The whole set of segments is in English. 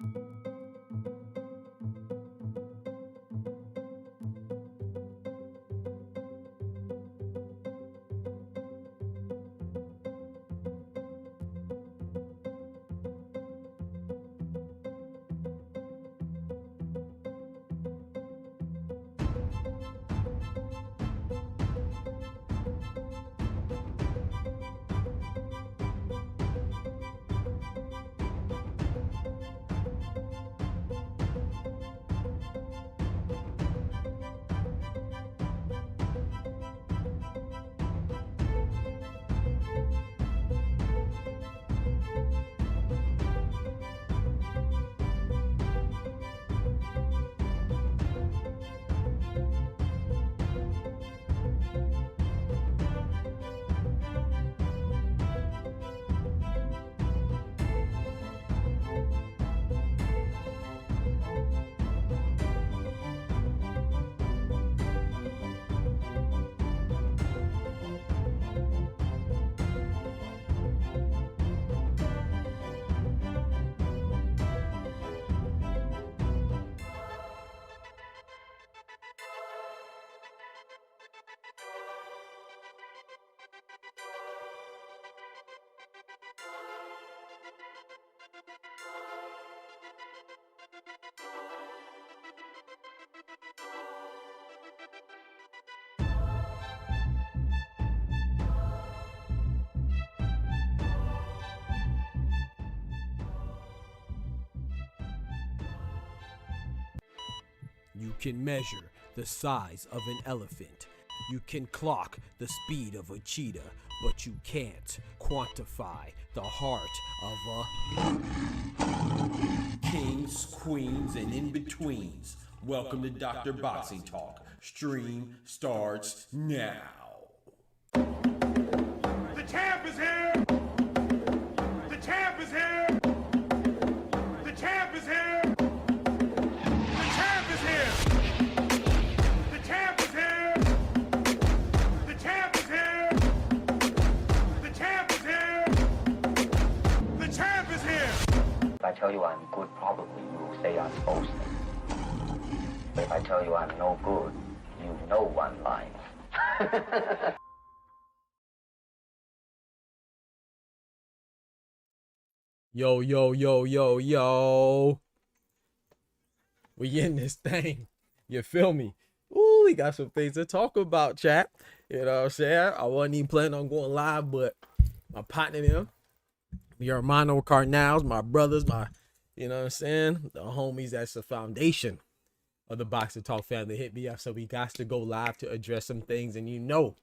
You can measure the size of an elephant. You can clock the speed of a cheetah, but you can't quantify the heart of a kings, queens, and in-betweens. Welcome to Dr. Boxing Talk. Stream starts now. The champ is here! The champ is here! The champ is here! The champ is here! The champ is here! The champ is here! The champ is here! The champ is here! If I tell you I'm good, probably you will say I'm boasting. But if I tell you I'm no good, you know one line. Yo, yo, yo, yo, yo. We in this thing. You feel me? Ooh, we got some things to talk about, chat. You know what I'm saying? I wasn't even planning on going live, but my partner them, your hermano Carnals, my brothers, you know what I'm saying? The homies, that's the foundation of the Boxing Talk family hit me up. So we got to go live to address some things. And you know,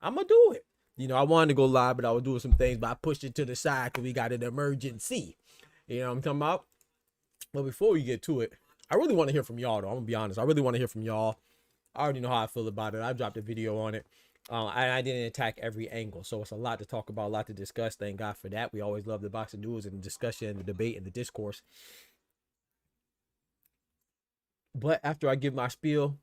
I'm going to do it. You know, I wanted to go live, but I was doing some things, but I pushed it to the side because we got an emergency. You know what I'm talking about? But before we get to it, I really want to hear from y'all, though. I'm going to be honest. I really want to hear from y'all. I already know how I feel about it. I dropped a video on it. I didn't attack every angle. So it's a lot to talk about, a lot to discuss. Thank God for that. We always love the boxing news and the discussion and the debate and the discourse. But after I give my spiel,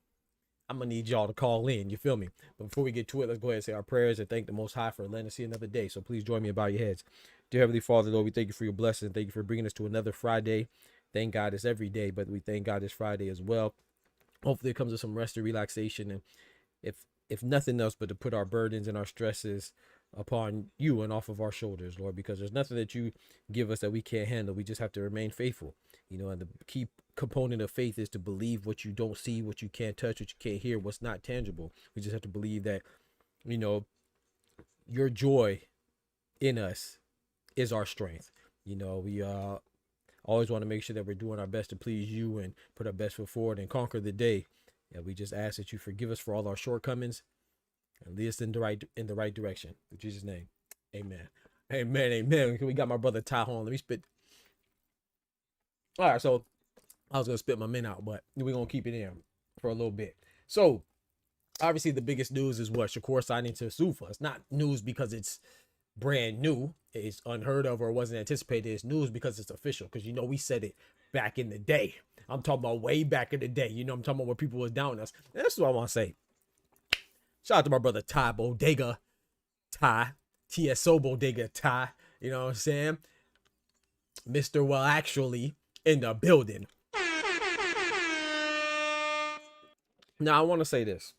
I'm going to need y'all to call in. You feel me? But before we get to it, let's go ahead and say our prayers and thank the Most High for letting us see another day. So please join me and bow your heads. Dear Heavenly Father, Lord, we thank you for your blessing. Thank you for bringing us to another Friday. Thank God it's every day, but we thank God it's Friday as well. Hopefully it comes with some rest and relaxation. And if nothing else, but to put our burdens and our stresses upon you and off of our shoulders, Lord, because there's nothing that you give us that we can't handle. We just have to remain faithful, you know, and the key component of faith is to believe what you don't see, what you can't touch, what you can't hear, what's not tangible. We just have to believe that, you know, your joy in us is our strength. You know, we always want to make sure that we're doing our best to please you and put our best foot forward and conquer the day. And we just ask that you forgive us for all our shortcomings and lead us in the right direction. In Jesus' name, amen. Amen, amen. We got my brother Ty on. Let me spit. All right, so I was going to spit my men out, but we're going to keep it in for a little bit. So, obviously, the biggest news is what? Shakur signing to Zuffa. It's not news because it's brand new. It's unheard of or wasn't anticipated. It's news because it's official. Because, you know, we said it back in the day. I'm talking about way back in the day. You know, I'm talking about when people was down us. And that's what I want to say. Shout out to my brother Ty Bodega. Ty. TSO Bodega Ty. You know what I'm saying? Mr. Well, actually, in the building. Now I want to say this.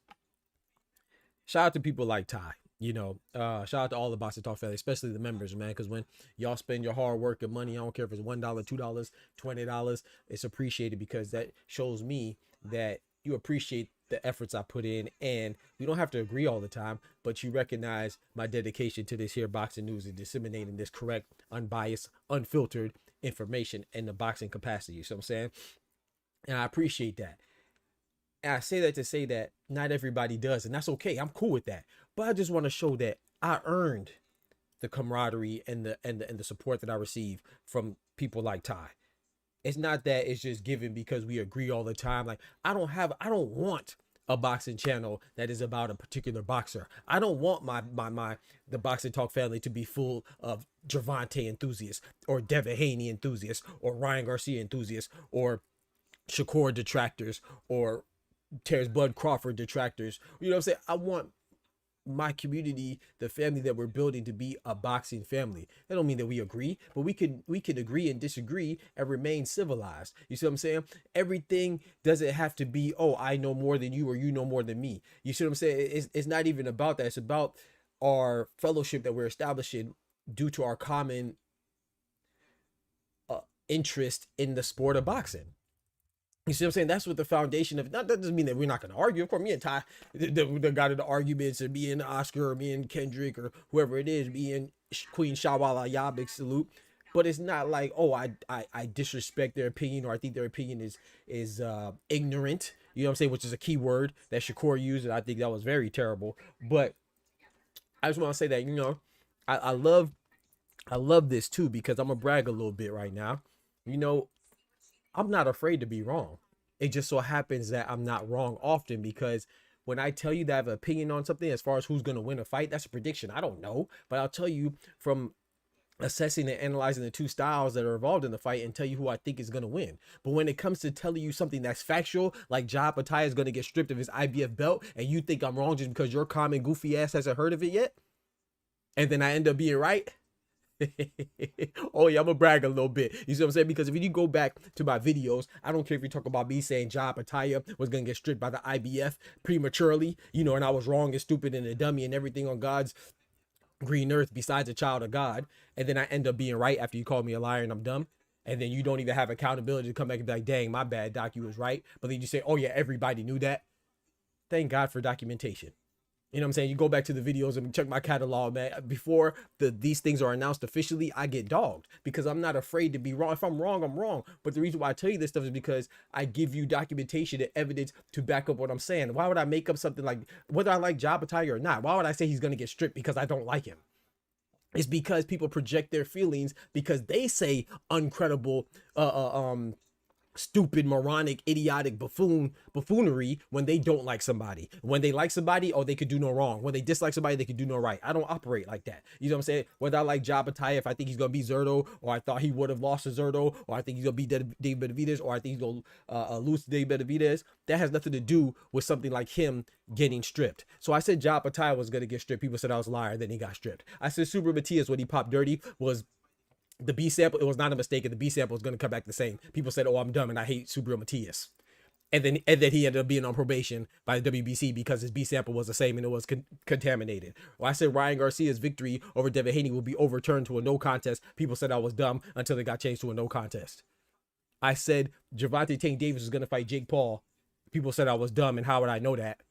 Shout out to people like Ty. Shout out to all the Boxing Talk family, especially the members, man. Because when y'all spend your hard work and money, I don't care if it's $1, $2, $20, it's appreciated, because that shows me that you appreciate the efforts I put in, and we don't have to agree all the time, but you recognize my dedication to this here boxing news and disseminating this correct, unbiased, unfiltered information in the boxing capacity. You see what I'm saying? And I appreciate that. And I say that to say that not everybody does, and that's okay. I'm cool with that. But I just want to show that I earned the camaraderie and the support that I receive from people like Ty. It's not that it's just given because we agree all the time. Like, I don't want a boxing channel that is about a particular boxer. I don't want the Boxing Talk family to be full of Gervonta enthusiasts or Devin Haney enthusiasts or Ryan Garcia enthusiasts or Shakur detractors or Terrence Bud Crawford detractors. You know what I'm saying? I want my community, the family that we're building, to be a boxing family. That don't mean that we agree, but we can agree and disagree and remain civilized. You see what I'm saying? Everything doesn't have to be, oh, I know more than you or you know more than me. You see what I'm saying? It's not even about that. It's about our fellowship that we're establishing due to our common interest in the sport of boxing. You see what I'm saying? That's what the foundation of. That doesn't mean that we're not going to argue. Of course, me and Ty got into arguments, or me and Oscar, or me and Kendrick, or whoever it is, me and Queen Shawala Ya, big salute. But it's not like, oh, I disrespect their opinion, or I think their opinion is ignorant. You know what I'm saying? Which is a key word that Shakur used, and I think that was very terrible. But I just want to say that, I love this too, because I'm gonna brag a little bit right now. I'm not afraid to be wrong. It just so happens that I'm not wrong often, because when I tell you that I have an opinion on something as far as who's going to win a fight, that's a prediction. I don't know, but I'll tell you from assessing and analyzing the two styles that are involved in the fight and tell you who I think is going to win. But when it comes to telling you something that's factual, like Ja Pattaya is going to get stripped of his IBF belt, and you think I'm wrong just because your common goofy ass hasn't heard of it yet, and then I end up being right. Oh yeah, I'm gonna brag a little bit. You see what I'm saying? Because if you go back to my videos, I don't care if you talk about me saying Ja Pattaya was gonna get stripped by the IBF prematurely, and I was wrong and stupid and a dummy and everything on God's green earth besides a child of God, and then I end up being right after you call me a liar and I'm dumb, and then you don't even have accountability to come back and be like, dang, my bad, Doc, you was right. But then you say, oh yeah, everybody knew that. Thank God for documentation. You know what I'm saying? You go back to the videos and check my catalog, man. Before these things are announced officially, I get dogged because I'm not afraid to be wrong. If I'm wrong, I'm wrong. But the reason why I tell you this stuff is because I give you documentation and evidence to back up what I'm saying. Why would I make up something like, whether I like Ja Pattaya or not, why would I say he's going to get stripped because I don't like him? It's because people project their feelings because they say uncredible, stupid, moronic, idiotic buffoonery when they don't like somebody. When they like somebody, oh, they could do no wrong. When they dislike somebody, they could do no right. I don't operate like that. You know what I'm saying? Whether I like Ja Pattaya, if I think he's gonna be Zerto, or I thought he would have lost to Zerto, or I think he's gonna be David Benavidez, or I think he's gonna lose to David Benavidez, that has nothing to do with something like him getting stripped. So I said Ja Pattaya was gonna get stripped. People said I was a liar, then he got stripped. I said Super Matias, when he popped dirty, was the B sample. It was not a mistake, and the B sample was going to come back the same. People said, oh, I'm dumb and I hate Subriel Matias. And then he ended up being on probation by the WBC because his B sample was the same and it was contaminated. Well, I said Ryan Garcia's victory over Devin Haney will be overturned to a no contest. People said I was dumb until it got changed to a no contest. I said Gervonta Tank Davis was going to fight Jake Paul. People said I was dumb, and how would I know that?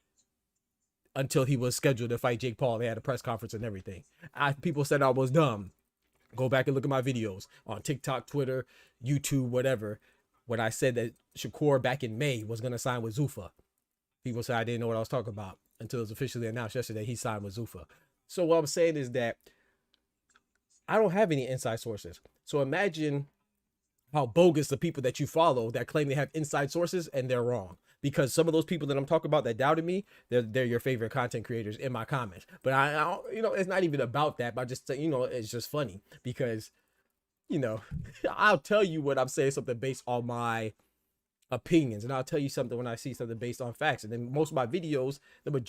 Until he was scheduled to fight Jake Paul. They had a press conference and everything. People said I was dumb. Go back and look at my videos on TikTok, Twitter, YouTube, whatever. When I said that Shakur back in May was going to sign with Zuffa, people said I didn't know what I was talking about until it was officially announced yesterday he signed with Zuffa. So what I'm saying is that I don't have any inside sources. So imagine how bogus the people that you follow that claim they have inside sources, and they're wrong. Because some of those people that I'm talking about that doubted me, they're your favorite content creators in my comments. But I it's not even about that. But I just, it's just funny because, I'll tell you when I'm saying something based on my opinions, and I'll tell you something when I see something based on facts. And then most of my videos,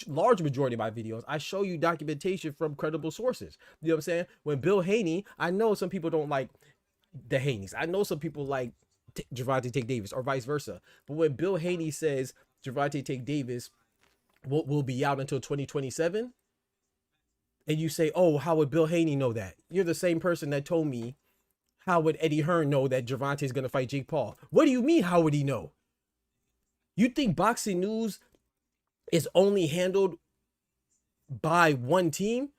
large majority of my videos, I show you documentation from credible sources. You know what I'm saying? When Bill Haney, I know some people don't like the Haneys. I know some people like Gervonta Tank Davis, or vice versa. But when Bill Haney says Gervonta Tank Davis will be out until 2027, and you say, oh, how would Bill Haney know that? You're the same person that told me, how would Eddie Hearn know that Gervonta is going to fight Jake Paul? What do you mean, how would he know? You think boxing news is only handled by one team?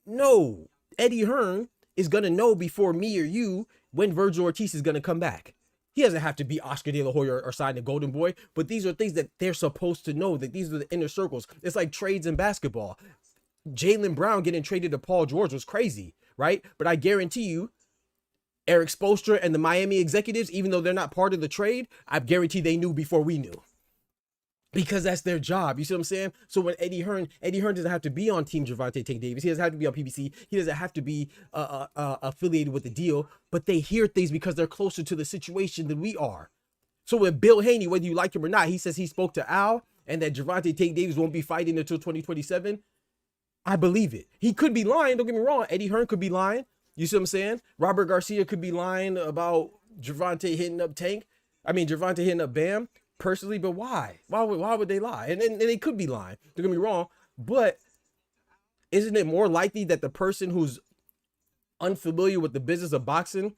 No. Eddie Hearn is going to know before me or you when Vergil Ortiz is going to come back. He doesn't have to be Oscar De La Hoya or sign the Golden Boy, but these are things that they're supposed to know, that these are the inner circles. It's like trades in basketball. Jaylen Brown getting traded to Paul George was crazy, right? But I guarantee you, Eric Spoelstra and the Miami executives, even though they're not part of the trade, I guarantee they knew before we knew. Because that's their job. You see what I'm saying? So when Eddie Hearn doesn't have to be on Team Gervonta Tank Davis. He doesn't have to be on PBC. He doesn't have to be affiliated with the deal. But they hear things because they're closer to the situation than we are. So when Bill Haney, whether you like him or not, he says he spoke to Al and that Gervonta Tank Davis won't be fighting until 2027, I believe it. He could be lying. Don't get me wrong. Eddie Hearn could be lying. You see what I'm saying? Robert Garcia could be lying about Gervonta hitting up Gervonta hitting up Bam. Personally, but why? Why would they lie? And they could be lying. Don't get me wrong, but isn't it more likely that the person who's unfamiliar with the business of boxing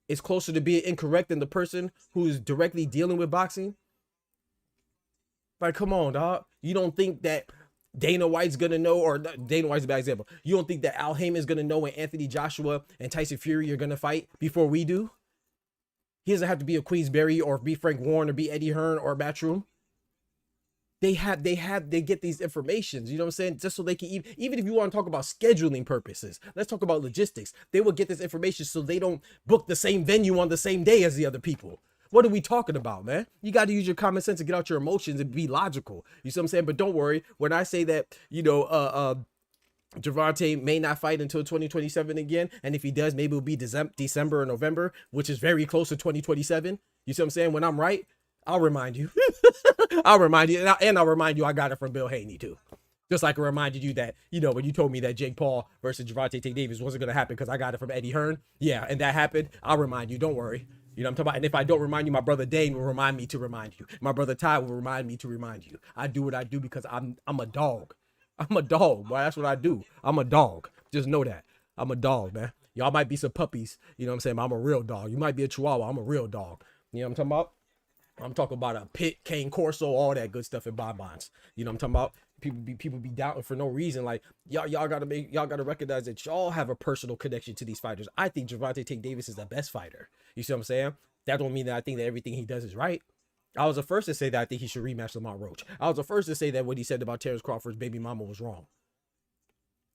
is closer to being incorrect than the person who's directly dealing with boxing? Like, come on, dog. You don't think that Dana White's gonna know, or Dana White's a bad example. You don't think that Al Heyman's gonna know when Anthony Joshua and Tyson Fury are gonna fight before we do? He doesn't have to be a Queensberry or be Frank Warren or be Eddie Hearn or Matchroom. They get these informations, you know what I'm saying? Just so they can, even if you want to talk about scheduling purposes, let's talk about logistics. They will get this information so they don't book the same venue on the same day as the other people. What are we talking about, man? You got to use your common sense to get out your emotions and be logical. You see what I'm saying? But don't worry, when I say that, Gervonta may not fight until 2027 again, and if he does, maybe it'll be December or November, which is very close to 2027. You see what I'm saying? When I'm right, I'll remind you. I'll remind you, and I'll remind you I got it from Bill Haney too. Just like I reminded you that, when you told me that Jake Paul versus Gervonta Tank Davis wasn't going to happen because I got it from Eddie Hearn. Yeah, and that happened. I'll remind you. Don't worry. You know what I'm talking about? And if I don't remind you, my brother Dane will remind me to remind you. My brother Ty will remind me to remind you. I do what I do because I'm a dog. I'm a dog, boy. That's what I do. I'm a dog. Just know that. I'm a dog, man. Y'all might be some puppies. You know what I'm saying? But I'm a real dog. You might be a chihuahua. I'm a real dog. You know what I'm talking about? I'm talking about a pit, cane corso, all that good stuff in bonbons. You know what I'm talking about? People be doubting for no reason. Like, y'all gotta recognize that y'all have a personal connection to these fighters. I think Gervonta Tank Davis is the best fighter. You see what I'm saying? That don't mean that I think that everything he does is right. I was the first to say that I think he should rematch Lamont Roach. I was the first to say that what he said about Terrence Crawford's baby mama was wrong.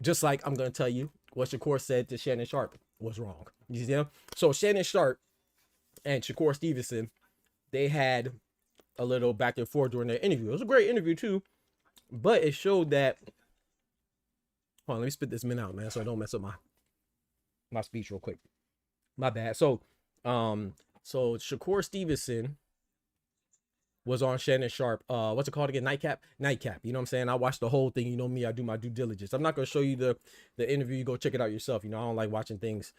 Just like I'm going to tell you what Shakur said to Shannon Sharpe was wrong. You see him? So Shannon Sharpe and Shakur Stevenson, they had a little back and forth during their interview. It was a great interview too, but it showed that, hold on, let me spit this man out, man, so I don't mess up my speech real quick. My bad. So Shakur Stevenson was on Shannon Sharpe. What's it called again? Nightcap. You know what I'm saying? I watched the whole thing. You know me, I do my due diligence. I'm not going to show you the interview. You go check it out yourself. I don't like watching things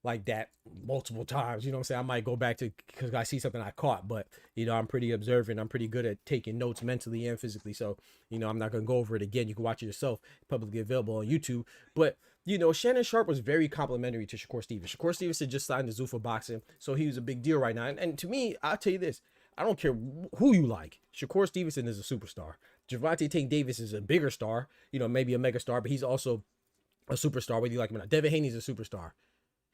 like that multiple times. You know what I'm saying? I might go back to, because I see something I caught, but I'm pretty observant. I'm pretty good at taking notes mentally and physically. So, I'm not going to go over it again. You can watch it yourself, publicly available on YouTube. But, Shannon Sharpe was very complimentary to Shakur Stevenson. Shakur Stevenson just signed to Zuffa Boxing, so he was a big deal right now. And to me, I'll tell you this, I don't care who you like. Shakur Stevenson is a superstar. Gervonta Tank Davis is a bigger star, maybe a mega star, but he's also a superstar, whether you like him or not. Devin Haney's a superstar.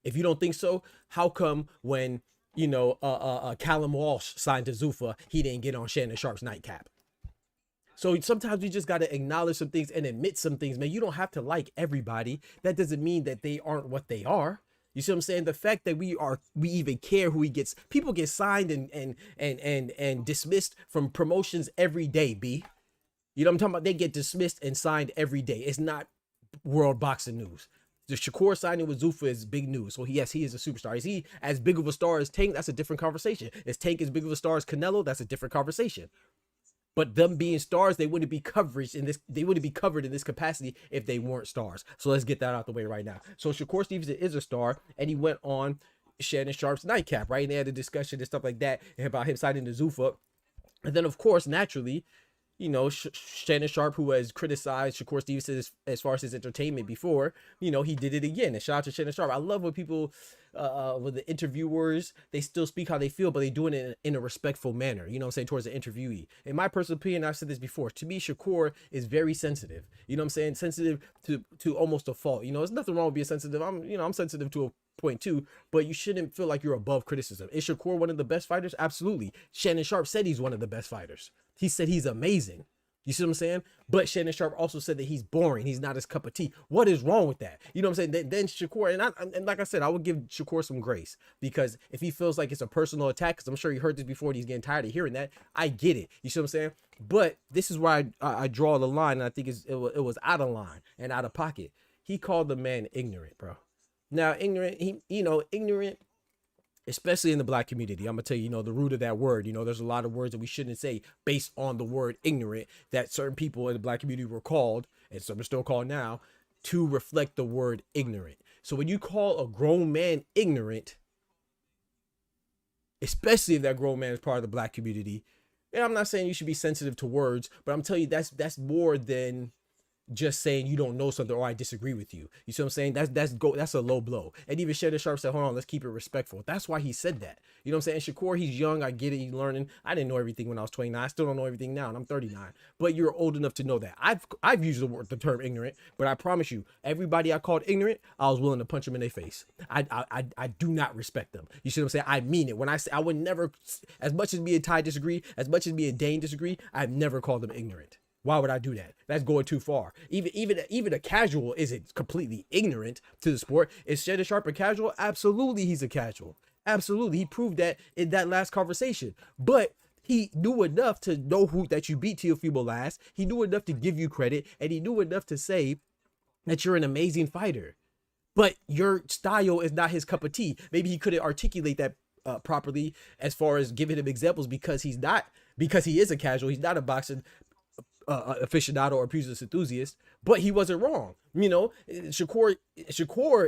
If you don't think so, how come when, Callum Walsh signed to Zuffa, he didn't get on Shannon Sharpe's nightcap? So sometimes we just got to acknowledge some things and admit some things, man. You don't have to like everybody. That doesn't mean that they aren't what they are. You see what I'm saying? The fact that we even care who he gets, people get signed and dismissed from promotions every day, B. You know what I'm talking about? They get dismissed and signed every day. It's not world boxing news. The Shakur signing with Zuffa is big news. So yes, he is a superstar. Is he as big of a star as Tank? That's a different conversation. Is Tank as big of a star as Canelo? That's a different conversation. But them being stars, they wouldn't be covered in this capacity if they weren't stars. So let's get that out the way right now. So Shakur Stevenson is a star, and he went on Shannon Sharpe's nightcap, right? And they had a discussion and stuff like that about him signing the Zuffa. And then, of course, naturally, you know, Shannon Sharpe, who has criticized Shakur Stevenson as far as his entertainment before, you know, he did it again. And shout out to Shannon Sharpe. I love when people, with the interviewers, they still speak how they feel, but they do it in a respectful manner, you know what I'm saying, towards the interviewee. In my personal opinion, I've said this before, to me, Shakur is very sensitive, you know what I'm saying, sensitive to almost a fault. You know, there's nothing wrong with being sensitive. I'm sensitive to a point too, but you shouldn't feel like you're above criticism. Is Shakur one of the best fighters? Absolutely. Shannon Sharpe said he's one of the best fighters. He said he's amazing. You see what I'm saying? But Shannon Sharpe also said that he's boring. He's not his cup of tea. What is wrong with that? You know what I'm saying? Then Shakur, and like I said, I would give Shakur some grace, because if he feels like it's a personal attack, because I'm sure he heard this before and he's getting tired of hearing that, I get it. You see what I'm saying? But this is where I draw the line, and I think it was out of line and out of pocket. He called the man ignorant, bro. Now, ignorant, ignorant, especially in the black community. I'm gonna tell you, the root of that word, there's a lot of words that we shouldn't say based on the word ignorant, that certain people in the black community were called, and some are still called now, to reflect the word ignorant. So when you call a grown man ignorant, especially if that grown man is part of the black community, and I'm not saying you should be sensitive to words, but I'm telling you that's more than just saying you don't know something or I disagree with you. You see what I'm saying? That's a low blow. And even Shannon Sharpe said, hold on, let's keep it respectful. That's why he said that. You know what I'm saying? Shakur, he's young. I get it. He's learning. I didn't know everything when I was 29. I still don't know everything now, and I'm 39. But you're old enough to know that. I've used the term ignorant, but I promise you, everybody I called ignorant, I was willing to punch them in their face. I do not respect them. You see what I'm saying? I mean it. When I say I would never, as much as me and Ty disagree, as much as me and Dane disagree, I've never called them ignorant. Why would I do that? That's going too far. Even a casual isn't completely ignorant to the sport. Is Shannon Sharpe a casual? Absolutely, he's a casual. Absolutely, he proved that in that last conversation. But he knew enough to know that you beat Teofimo last. He knew enough to give you credit, and he knew enough to say that you're an amazing fighter. But your style is not his cup of tea. Maybe he couldn't articulate that properly as far as giving him examples, because he is a casual. He's not a boxing aficionado or pugilist enthusiast, but he wasn't wrong. Shakur,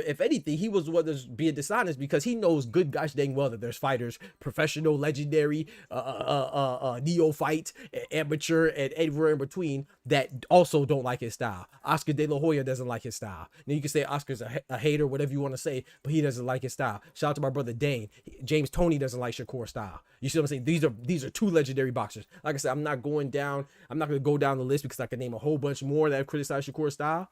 if anything, he was the one that's being dishonest, because he knows good gosh dang well that there's fighters, professional, legendary, neophyte, amateur, and everywhere in between, that also don't like his style. Oscar De La Hoya doesn't like his style. Now you can say Oscar's a hater, whatever you want to say, but he doesn't like his style. Shout out to my brother Dane. James Toney doesn't like Shakur's style. You see what I'm saying? These are two legendary boxers. Like I said, I'm not going to go down the list, because I can name a whole bunch more that have criticized Shakur's style.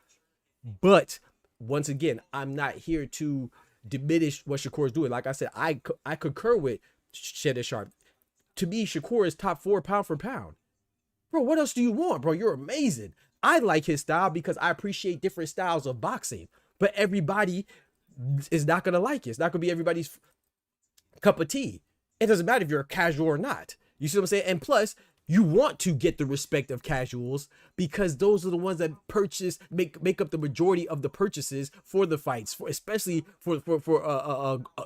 But once again, I'm not here to diminish what Shakur is doing. Like I said, I concur with Shannon Sharpe. To me, Shakur is top 4 pound for pound. Bro, what else do you want, bro? You're amazing. I like his style because I appreciate different styles of boxing. But everybody is not going to like it. It's not going to be everybody's cup of tea. It doesn't matter if you're a casual or not. You see what I'm saying? And plus, you want to get the respect of casuals, because those are the ones that make up the majority of the purchases for the fights, especially for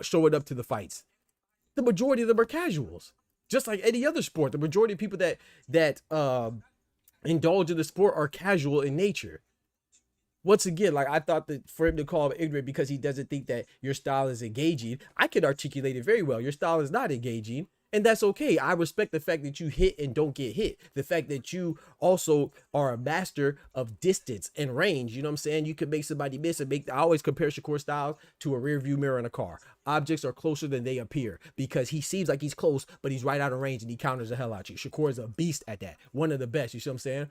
showing up to the fights. The majority of them are casuals, just like any other sport. The majority of people that indulge in the sport are casual in nature. Once again, like, I thought that for him to call him ignorant because he doesn't think that your style is engaging, I could articulate it very well. Your style is not engaging. And that's okay. I respect the fact that you hit and don't get hit. The fact that you also are a master of distance and range. You know what I'm saying? You can make somebody miss and I always compare Shakur style to a rear view mirror in a car. Objects are closer than they appear, because he seems like he's close, but he's right out of range and he counters the hell out you. Shakur is a beast at that. One of the best. You see what I'm saying?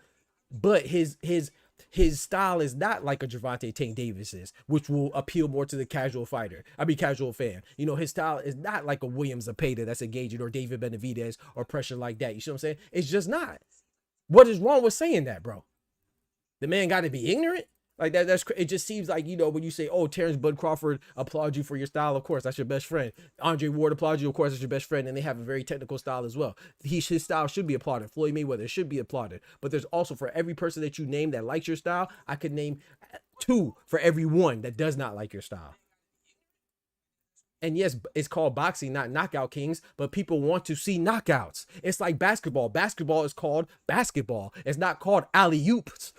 But his style is not like a Gervonta Tank Davis's, which will appeal more to the casual fan. His style is not like a Williams Zepeda that's engaging, or David Benavidez, or pressure like that. You see what I'm saying? It's just not. What is wrong with saying that, bro? The man got to be ignorant? Like that, it just seems like, when you say, oh, Terrence Bud Crawford applauds you for your style, of course, that's your best friend. Andre Ward applauds you, of course, that's your best friend, and they have a very technical style as well. His style should be applauded. Floyd Mayweather should be applauded. But there's also, for every person that you name that likes your style, I could name 2 for every one that does not like your style. And yes, it's called boxing, not Knockout Kings, but people want to see knockouts. It's like basketball. Basketball is called basketball. It's not called alley-oops.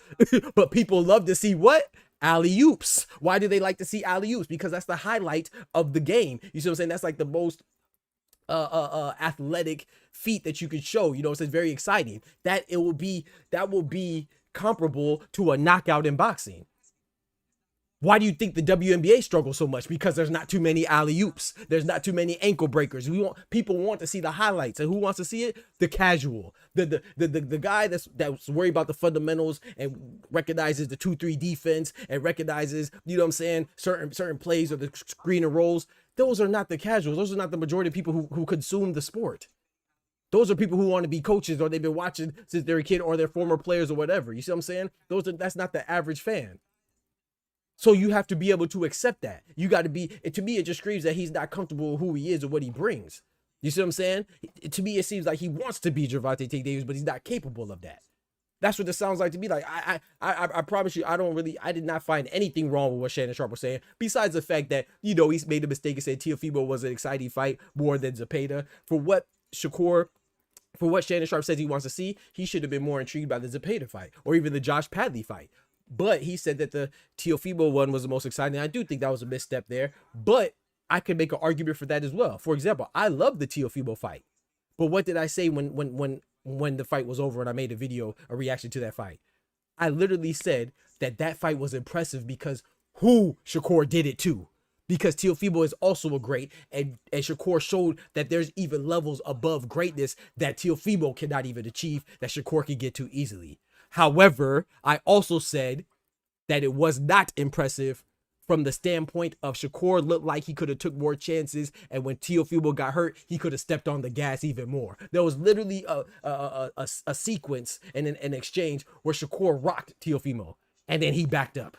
But people love to see what? Alley-oops. Why do they like to see alley-oops? Because that's the highlight of the game. You see what I'm saying? That's like the most athletic feat that you could show. You know, it's very exciting. That will be comparable to a knockout in boxing. Why do you think the WNBA struggles so much? Because there's not too many alley-oops. There's not too many ankle breakers. People want to see the highlights. And who wants to see it? The casual. The guy that's worried about the fundamentals and recognizes the 2-3 defense and recognizes, you know what I'm saying, certain plays or the screen and rolls. Those are not the casuals. Those are not the majority of people who consume the sport. Those are people who want to be coaches, or they've been watching since they're a kid, or they're former players or whatever. You see what I'm saying? That's not the average fan. So you have to be able to accept that. You got to be, to me, it just screams that he's not comfortable with who he is or what he brings. You see what I'm saying? To me, it seems like he wants to be Gervonta Tank Davis, but he's not capable of that. That's what it sounds like to me. Like, I promise you, I did not find anything wrong with what Shannon Sharpe was saying, besides the fact that, you know, he's made a mistake and said Teofimo was an exciting fight more than Zepeda. For what Shannon Sharpe says he wants to see, he should have been more intrigued by the Zepeda fight or even the Josh Padley fight. But he said that the Teofimo one was the most exciting. I do think that was a misstep there, but I could make an argument for that as well. For example, I love the Teofimo fight, but what did I say when the fight was over and I made a reaction to that fight? I literally said that fight was impressive because who Shakur did it to. Because Teofimo is also a great, and Shakur showed that there's even levels above greatness that Teofimo cannot even achieve, that Shakur can get to easily. However, I also said that it was not impressive from the standpoint of Shakur looked like he could have took more chances, and when Teofimo got hurt, he could have stepped on the gas even more. There was literally a sequence and an exchange where Shakur rocked Teofimo, and then he backed up.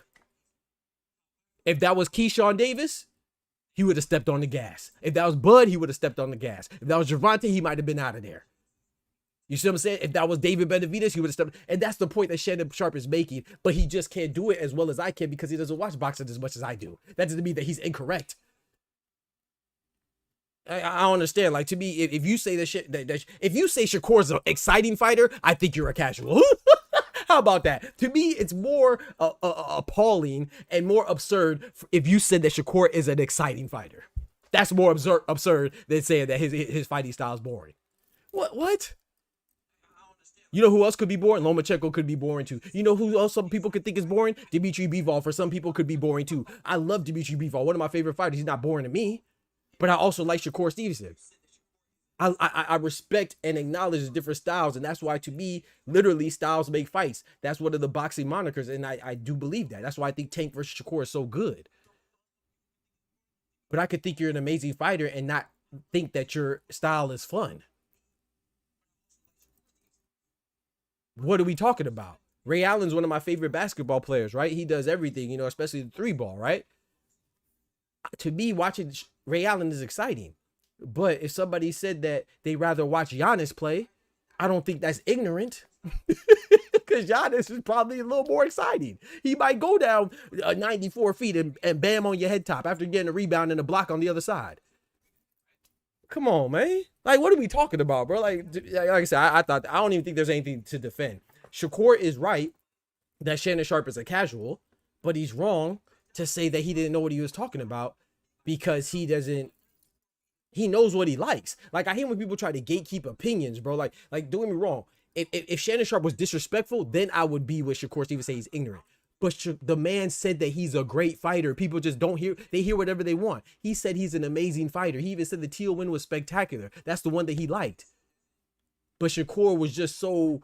If that was Keyshawn Davis, he would have stepped on the gas. If that was Bud, he would have stepped on the gas. If that was Gervonta, he might have been out of there. You see what I'm saying? If that was David Benavidez, he would have stepped. And that's the point that Shannon Sharpe is making. But he just can't do it as well as I can because he doesn't watch boxing as much as I do. That doesn't mean that he's incorrect. I don't understand. Like, to me, if you say if you say Shakur's an exciting fighter, I think you're a casual. How about that? To me, it's more appalling and more absurd if you said that Shakur is an exciting fighter. That's more absurd than saying that his fighting style is boring. What? You know who else could be boring? Lomachenko could be boring too. You know who else some people could think is boring? Dimitri Bivol for some people could be boring too. I love Dimitri Bivol, one of my favorite fighters. He's not boring to me, but I also like Shakur Stevenson. I respect and acknowledge the different styles, and that's why, to me, literally, styles make fights. That's one of the boxing monikers, and I do believe that. That's why I think Tank versus Shakur is so good. But I could think you're an amazing fighter and not think that your style is fun. What are we talking about? Ray Allen's one of my favorite basketball players, right? He does everything, you know, especially the 3-ball, right? To me, watching Ray Allen is exciting. But if somebody said that they rather watch Giannis play, I don't think that's ignorant. Because Giannis is probably a little more exciting. He might go down 94 feet and bam on your head top after getting a rebound and a block on the other side. Come on, man. Like, what are we talking about, bro? Like I said, I don't even think there's anything to defend. Shakur is right that Shannon Sharpe is a casual, but he's wrong to say that he didn't know what he was talking about because he knows what he likes. Like, I hate when people try to gatekeep opinions, bro. Like, don't get me wrong. If Shannon Sharpe was disrespectful, then I would be with Shakur Stevenson, say he's ignorant. But the man said that he's a great fighter. People just don't hear. They hear whatever they want. He said he's an amazing fighter. He even said the Teal win was spectacular. That's the one that he liked. But Shakur was just so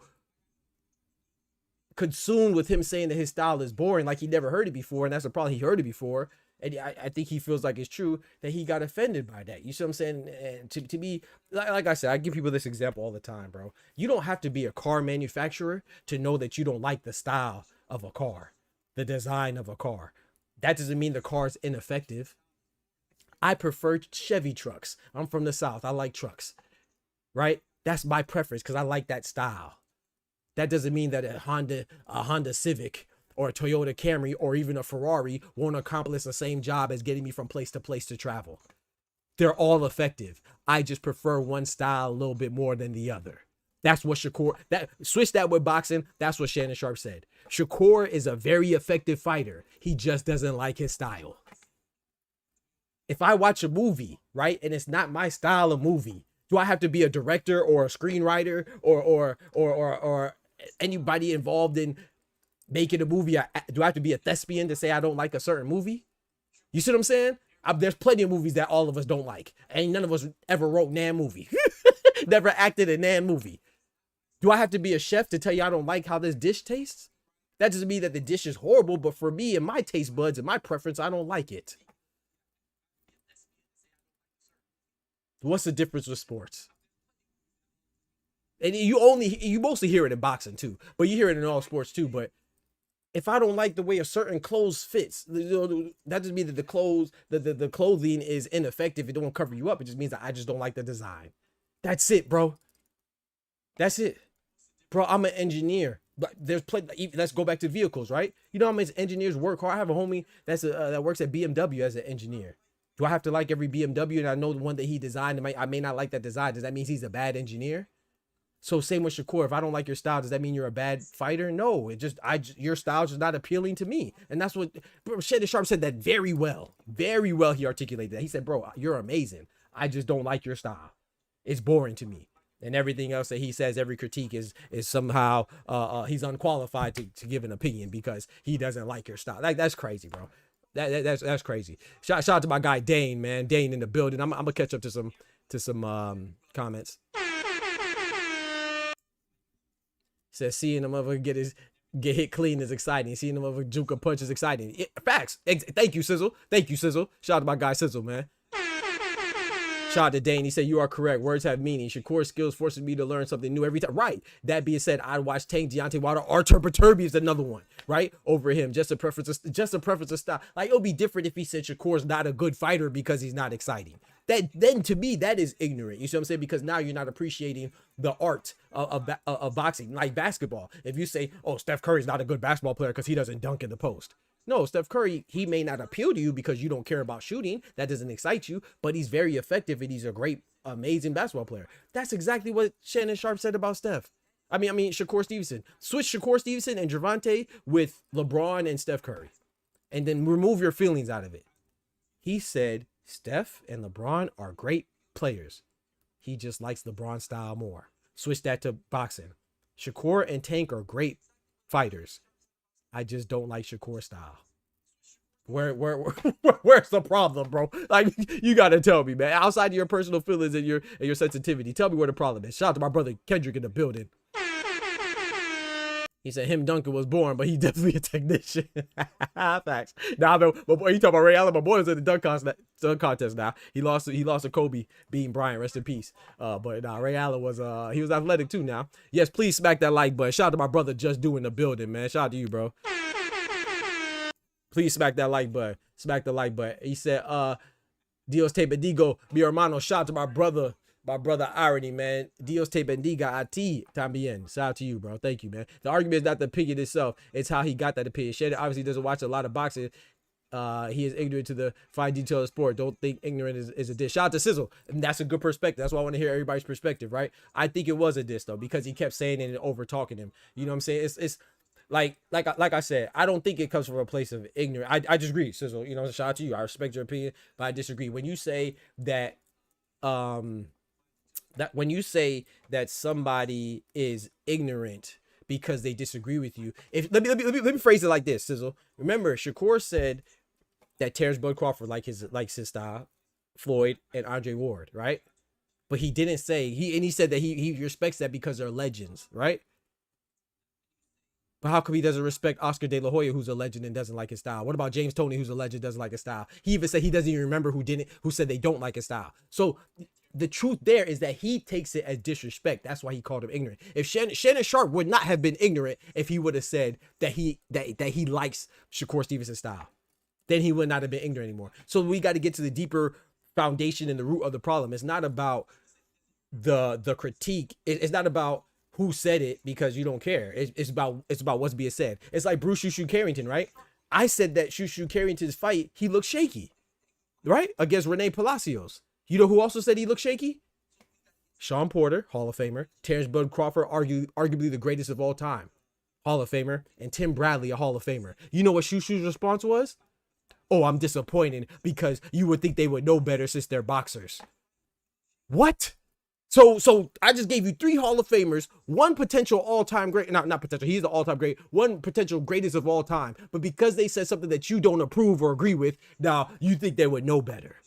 consumed with him saying that his style is boring, like he never heard it before. And that's the problem. He heard it before. And I think he feels like it's true that he got offended by that. You see what I'm saying? And to me, like I said, I give people this example all the time, bro. You don't have to be a car manufacturer to know that you don't like the style of a car, the design of a car. That doesn't mean the car is ineffective. I prefer Chevy trucks. I'm from the South. I like trucks, right? That's my preference because I like that style. That doesn't mean that a Honda Civic or a Toyota Camry or even a Ferrari won't accomplish the same job as getting me from place to place to travel. They're all effective. I just prefer one style a little bit more than the other. That's what switch that with boxing. That's what Shannon Sharpe said. Shakur is a very effective fighter. He just doesn't like his style. If I watch a movie, right, and it's not my style of movie, do I have to be a director or a screenwriter or anybody involved in making a movie? Do I have to be a thespian to say I don't like a certain movie? You see what I'm saying? There's plenty of movies that all of us don't like. Ain't none of us ever wrote Nan movie. Never acted in Nan movie. Do I have to be a chef to tell you I don't like how this dish tastes? That doesn't mean that the dish is horrible, but for me and my taste buds and my preference, I don't like it. What's the difference with sports? And you mostly hear it in boxing too, but you hear it in all sports too. But if I don't like the way a certain clothes fits, that doesn't mean that the clothing is ineffective. It don't cover you up. It just means that I just don't like the design. That's it, bro. That's it, bro. I'm an engineer, but there's plenty. Let's go back to vehicles, right? You know how many engineers work hard? I have a homie that works at BMW as an engineer. Do I have to like every BMW? And I know the one that he designed. I may not like that design. Does that mean he's a bad engineer? So same with Shakur. If I don't like your style, does that mean you're a bad fighter? No, your style is just not appealing to me. And that's what Shannon Sharpe said that very well. Very well he articulated that. He said, bro, you're amazing. I just don't like your style. It's boring to me. And everything else that he says, every critique is somehow he's unqualified to give an opinion because he doesn't like your style. Like, that's crazy, bro. That's crazy. Shout out to my guy Dane, man. Dane in the building. I'm gonna catch up to some comments. Says seeing the motherfucker get hit clean is exciting. Seeing the motherfucker juke a punch is exciting. Facts. Thank you, Sizzle. Thank you, Sizzle. Shout out to my guy Sizzle, man. Shout out to Dane. He said, you are correct. Words have meaning. Shakur's skills forces me to learn something new every time. Right. That being said, I'd watch Tank, Deontay Wilder, Artur Beterbiev is another one, right? Over him. Just a preference of style. Like, it'll be different if he said Shakur's not a good fighter because he's not exciting. Then to me, that is ignorant. You see what I'm saying? Because now you're not appreciating the art of boxing, like basketball. If you say, oh, Steph Curry's not a good basketball player because he doesn't dunk in the post. No, Steph Curry, he may not appeal to you because you don't care about shooting. That doesn't excite you, but he's very effective and he's a great, amazing basketball player. That's exactly what Shannon Sharpe said about Steph. I mean, Shakur Stevenson. Switch Shakur Stevenson and Gervonta with LeBron and Steph Curry. And then remove your feelings out of it. He said Steph and LeBron are great players. He just likes LeBron style more. Switch that to boxing. Shakur and Tank are great fighters. I just don't like Shakur style. Where's the problem, bro? Like, you gotta tell me, man. Outside of your personal feelings and your sensitivity, tell me where the problem is. Shout out to my brother Kendrick in the building. He said him Duncan was born, but he definitely a technician. Facts. Nah, but my boy, you talking about Ray Allen? My boy was in the dunk contest now. He lost to Kobe beating Bryant. Rest in peace. But nah, Ray Allen was he was athletic too. Now, yes, please smack that like button. Shout out to my brother Just Doing the building, man. Shout out to you, bro. Please smack that like button. Smack the like button. He said, Dios te bendigo, mi hermano. Shout out to my brother Irony, man. Dios te bendiga a ti también. Shout out to you, bro. Thank you, man. The argument is not the opinion itself. It's how he got that opinion. Shannon obviously doesn't watch a lot of boxing. He is ignorant to the fine detail of the sport. Don't think ignorant is a diss. Shout out to Sizzle. And that's a good perspective. That's why I want to hear everybody's perspective, right? I think it was a diss, though, because he kept saying it and over talking him. You know what I'm saying? It's like I said, I don't think it comes from a place of ignorance. I disagree, Sizzle. You know, shout out to you. I respect your opinion, but I disagree. When you say that when you say that somebody is ignorant because they disagree with you, let me phrase it like this, Sizzle. Remember, Shakur said that Terrence Bud Crawford likes his style, Floyd and Andre Ward, right? But he didn't say he said that he respects that because they're legends, right? But how come he doesn't respect Oscar De La Hoya, who's a legend and doesn't like his style? What about James Toney, who's a legend, doesn't like his style? He even said he doesn't even remember who said they don't like his style. So the truth there is that he takes it as disrespect. That's why he called him ignorant. If Shannon Sharpe would not have been ignorant if he would have said that he likes Shakur Stevenson's style, then he would not have been ignorant anymore. So we got to get to the deeper foundation and the root of the problem. It's not about the critique. It's not about who said it because you don't care. It's about what's being said. It's like Bruce Shushu Carrington, right? I said that Shushu Carrington's fight, he looked shaky, right? Against Rene Palacios. You know who also said he looked shaky? Sean Porter, Hall of Famer. Terrence Bud Crawford, arguably the greatest of all time, Hall of Famer. And Tim Bradley, a Hall of Famer. You know what Shushu's response was? Oh, I'm disappointed because you would think they would know better since they're boxers. What? So I just gave you 3 Hall of Famers, one potential all-time great, not potential, he's the all-time great, one potential greatest of all time. But because they said something that you don't approve or agree with, now you think they would know better.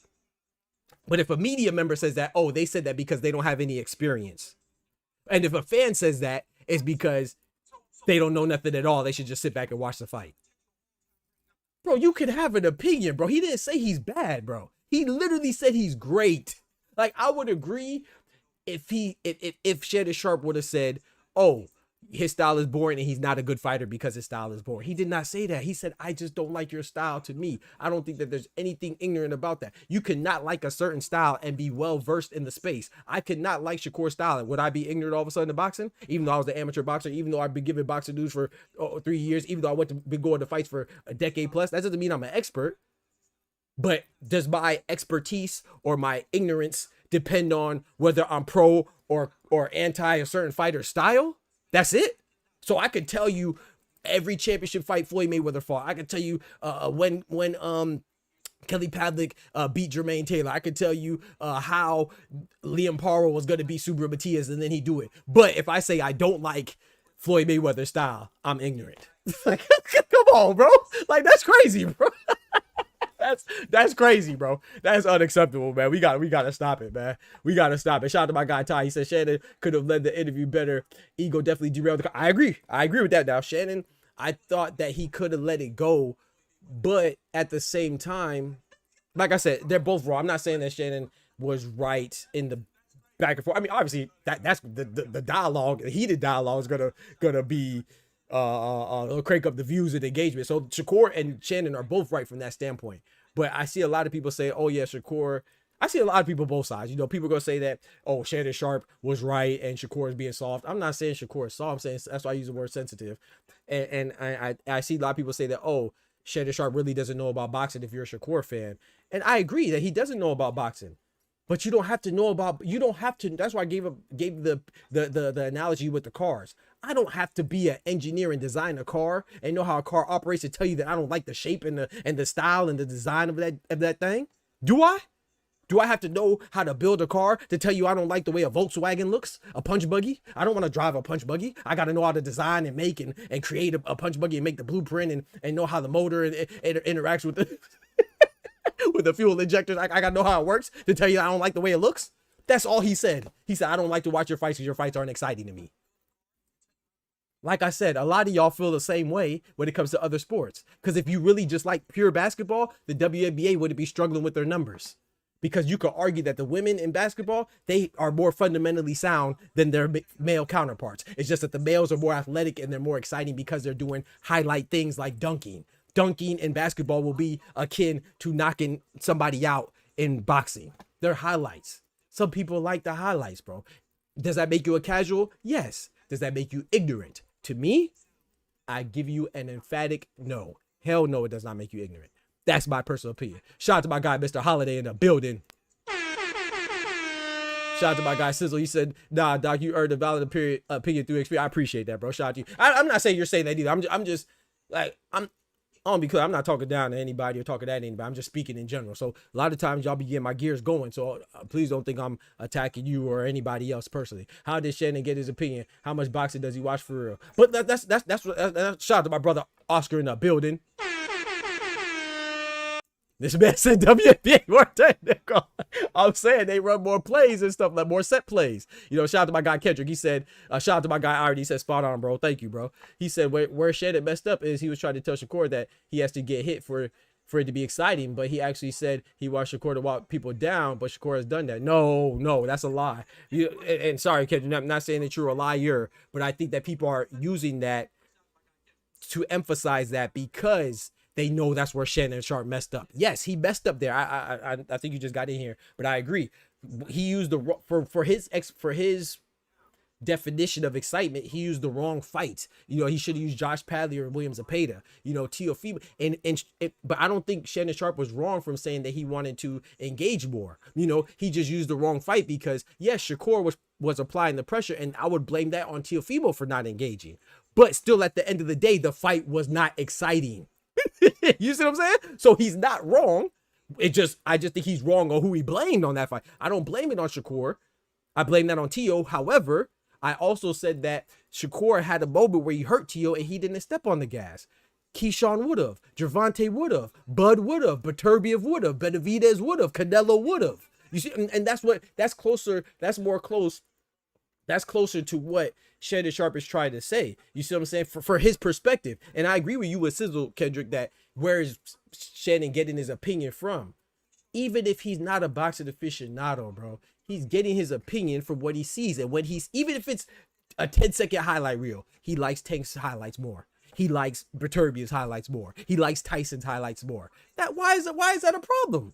But if a media member says that, oh, they said that because they don't have any experience. And if a fan says that, it's because they don't know nothing at all. They should just sit back and watch the fight. Bro, you could have an opinion, bro. He didn't say he's bad, bro. He literally said he's great. Like, I would agree if Shannon Sharpe would have said, oh, his style is boring and he's not a good fighter because his style is boring. He did not say that. He said, I just don't like your style to me. I don't think that there's anything ignorant about that. You cannot like a certain style and be well versed in the space. I could not like Shakur's style. Would I be ignorant all of a sudden to boxing? Even though I was an amateur boxer, even though I've been giving boxing news for 3 years, even though been going to fights for a decade plus, that doesn't mean I'm an expert. But does my expertise or my ignorance depend on whether I'm pro or anti a certain fighter's style? That's it. So I could tell you every championship fight Floyd Mayweather fought. I could tell you when Kelly Pavlik beat Jermaine Taylor. I could tell you how Liam Paro was going to beat Subra Matias and then he do it. But if I say I don't like Floyd Mayweather's style, I'm ignorant. Like, come on, bro. Like, that's crazy, bro. That's crazy, bro. That's unacceptable, man. We gotta stop it, man. We gotta stop it. Shout out to my guy Ty. He said Shannon could have led the interview better. Ego definitely derailed the. I agree with that. Now, Shannon, I thought that he could have let it go, but at the same time, like I said, they're both wrong. I'm not saying that Shannon was right in the back and forth. I mean, obviously that's the dialogue, the heated dialogue is gonna be crank up the views and engagement. So Shakur and Shannon are both right from that standpoint. But I see a lot of people say, oh yeah, Shakur. I see a lot of people both sides. You know, people are gonna say that, oh, Shannon Sharpe was right and Shakur is being soft. I'm not saying Shakur is soft. I'm saying, that's why I use the word sensitive. And I see a lot of people say that, oh, Shannon Sharpe really doesn't know about boxing if you're a Shakur fan. And I agree that he doesn't know about boxing. But you don't have to know about, you don't have to, that's why I gave the analogy with the cars. I don't have to be an engineer and design a car and know how a car operates to tell you that I don't like the shape and the style and the design of that thing. Do I? Do I have to know how to build a car to tell you I don't like the way a Volkswagen looks? A punch buggy? I don't want to drive a punch buggy. I got to know how to design and make and create a punch buggy and make the blueprint and know how the motor interacts with the with the fuel injectors. I got to know how it works to tell you I don't like the way it looks. That's all he said. He said, I don't like to watch your fights because your fights aren't exciting to me. Like I said, a lot of y'all feel the same way when it comes to other sports. Because if you really just like pure basketball, the WNBA wouldn't be struggling with their numbers. Because you could argue that the women in basketball, they are more fundamentally sound than their male counterparts. It's just that the males are more athletic and they're more exciting because they're doing highlight things like dunking. Dunking in basketball will be akin to knocking somebody out in boxing. They're highlights. Some people like the highlights, bro. Does that make you a casual? Yes. Does that make you ignorant? To me, I give you an emphatic no. Hell no, it does not make you ignorant. That's my personal opinion. Shout out to my guy, Mr. Holiday, in the building. Shout out to my guy, Sizzle. He said, nah, Doc, you earned a valid opinion through experience. I appreciate that, bro. Shout out to you. I'm not saying you're saying that either. I'm just like, because I'm not talking down to anybody or talking at anybody. I'm just speaking in general. So a lot of times y'all be getting my gears going. So please don't think I'm attacking you or anybody else personally. How did Shannon get his opinion? How much boxing does he watch for real? But that's shout out to my brother Oscar in the building. This man said WNBA more technical. I'm saying they run more plays and stuff, like more set plays. You know, shout out to my guy Kendrick. He said, shout out to my guy Irie. He said, spot on, bro. Thank you, bro. He said where Shannon messed up is he was trying to tell Shakur that he has to get hit for it to be exciting, but he actually said he wants Shakur to walk people down, but Shakur has done that. No, that's a lie. And sorry, Kendrick, I'm not saying that you're a liar, but I think that people are using that to emphasize that because they know that's where Shannon Sharpe messed up. Yes, he messed up there. I think you just got in here, but I agree. He used for his definition of excitement, he used the wrong fight. You know, he should have used Josh Padley or Williams Zepeda, you know, Teofimo. But I don't think Shannon Sharpe was wrong from saying that he wanted to engage more. You know, he just used the wrong fight because, yes, Shakur was applying the pressure, and I would blame that on Teofimo for not engaging. But still, at the end of the day, the fight was not exciting. You see what I'm saying? So he's not wrong. I just think he's wrong on who he blamed on that fight. I don't blame it on Shakur. I blame that on Teo. However, I also said that Shakur had a moment where he hurt Teo and he didn't step on the gas. Keyshawn would have, Gervonta would have, Bud would have, Beterbiev would have, Benavidez would have, Canelo would have. You see, and that's closer to what Shannon Sharpe is trying to say. You see what I'm saying? For his perspective. And I agree with you with Sizzle, Kendrick, that where is Shannon getting his opinion from? Even if he's not a boxing aficionado, bro, he's getting his opinion from what he sees. And when even if it's a 10-second highlight reel, he likes Tank's highlights more. He likes Beterbiev's highlights more. He likes Tyson's highlights more. Why is that a problem?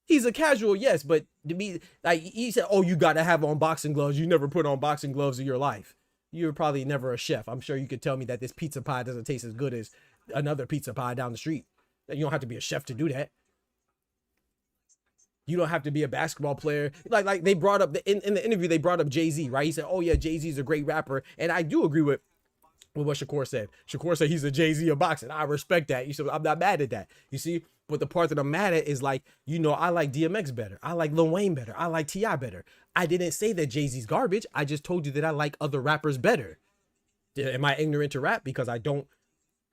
He's a casual, yes, but to me, like he said, oh, you got to have on boxing gloves. You never put on boxing gloves in your life. You're probably never a chef. I'm sure you could tell me that this pizza pie doesn't taste as good as another pizza pie down the street. You don't have to be a chef to do that. You don't have to be a basketball player. Like they brought up in the interview, they brought up Jay-Z, right? He said, oh yeah, Jay-Z's a great rapper. And I do agree with what Shakur said. Shakur said he's a Jay-Z of boxing. I respect that. You see, I'm not mad at that. You see, but the part that I'm mad at is like, you know, I like DMX better. I like Lil Wayne better. I like T.I. better. I didn't say that Jay-Z's garbage. I just told you that I like other rappers better. Am I ignorant to rap because I don't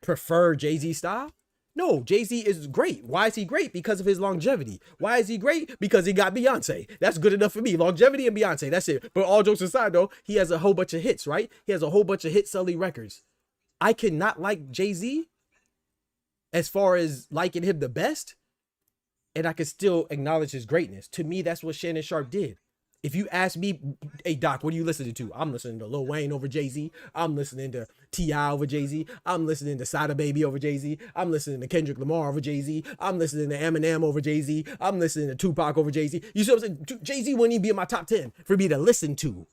prefer Jay-Z style? No, Jay-Z is great. Why is he great? Because of his longevity. Why is he great? Because he got Beyonce. That's good enough for me. Longevity and Beyonce. That's it. But all jokes aside, though, he has a whole bunch of hits, right? He has a whole bunch of hit-selling records. I cannot like Jay-Z as far as liking him the best, and I can still acknowledge his greatness. To me, that's what Shannon Sharpe did. If you ask me, hey, Doc, what are you listening to? I'm listening to Lil Wayne over Jay-Z. I'm listening to T.I. over Jay-Z. I'm listening to Sada Baby over Jay-Z. I'm listening to Kendrick Lamar over Jay-Z. I'm listening to Eminem over Jay-Z. I'm listening to Tupac over Jay-Z. You see what I'm saying? Jay-Z wouldn't even be in my top 10 for me to listen to.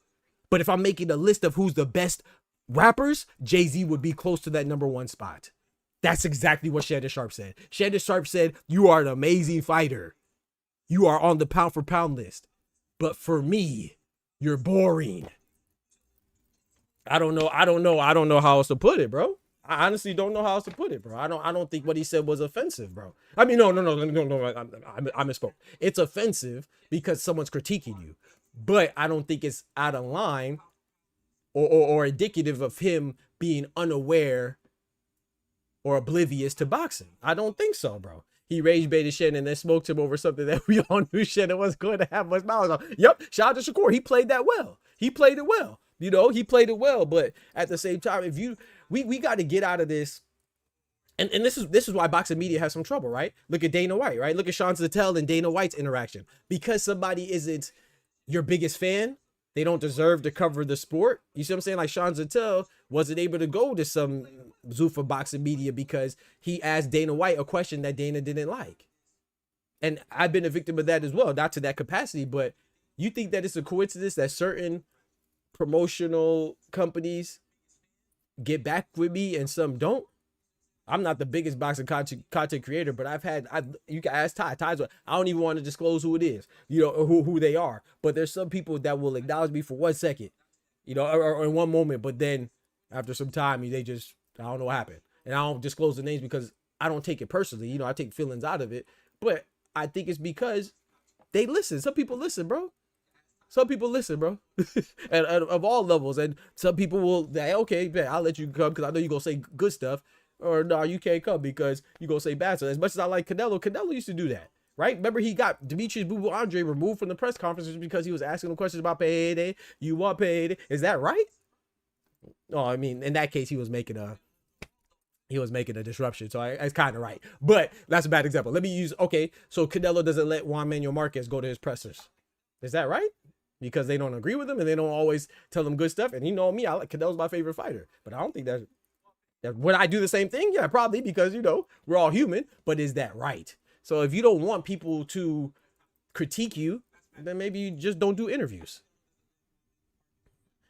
But if I'm making a list of who's the best rappers, Jay-Z would be close to that number one spot. That's exactly what Shannon Sharpe said. Shannon Sharpe said, you are an amazing fighter. You are on the pound for pound list. But for me, you're boring. I don't know how else to put it, bro. I honestly don't know how else to put it, bro. I don't think what he said was offensive, bro. I mean, no. I misspoke. It's offensive because someone's critiquing you. But I don't think it's out of line or indicative of him being unaware or oblivious to boxing. I don't think so, bro. He rage baited Shannon and then smoked him over something that we all knew Shannon wasn't going to have much knowledge on. Yep, shout out to Shakur. He played that well. He played it well. You know, he played it well. But at the same time, we got to get out of this. And this is why boxing media has some trouble, right? Look at Dana White, right? Look at Sean Zettel and Dana White's interaction. Because somebody isn't your biggest fan, they don't deserve to cover the sport. You see what I'm saying? Like Sean Zettel wasn't able to go to some Zuffa boxing media because he asked Dana White a question that Dana didn't like. And I've been a victim of that as well, not to that capacity, but you think that it's a coincidence that certain promotional companies get back with me and some don't? I'm not the biggest boxing content creator, but you can ask Ty. Ty's what, I don't even want to disclose who it is, you know, or who they are. But there's some people that will acknowledge me for 1 second, you know, or in one moment, but then after some time, they just, I don't know what happened. And I don't disclose the names because I don't take it personally. You know, I take feelings out of it. But I think it's because they listen. Some people listen, bro. Some people listen, bro. and of all levels. And some people will say, okay, man, I'll let you come because I know you're going to say good stuff. Or no, you can't come because you're going to say bad stuff. As much as I like Canelo used to do that. Right? Remember, he got Demetrius Boo Andre removed from the press conferences because he was asking him questions about payday. You want payday? Is that right? No, I mean, in that case, he was making a disruption. So it's kind of right. But that's a bad example. Let me use, okay, so Canelo doesn't let Juan Manuel Marquez go to his pressers. Is that right? Because they don't agree with him and they don't always tell him good stuff. And you know me, Canelo's my favorite fighter. But I don't think that would I do the same thing? Yeah, probably, because, you know, we're all human. But is that right? So if you don't want people to critique you, then maybe you just don't do interviews.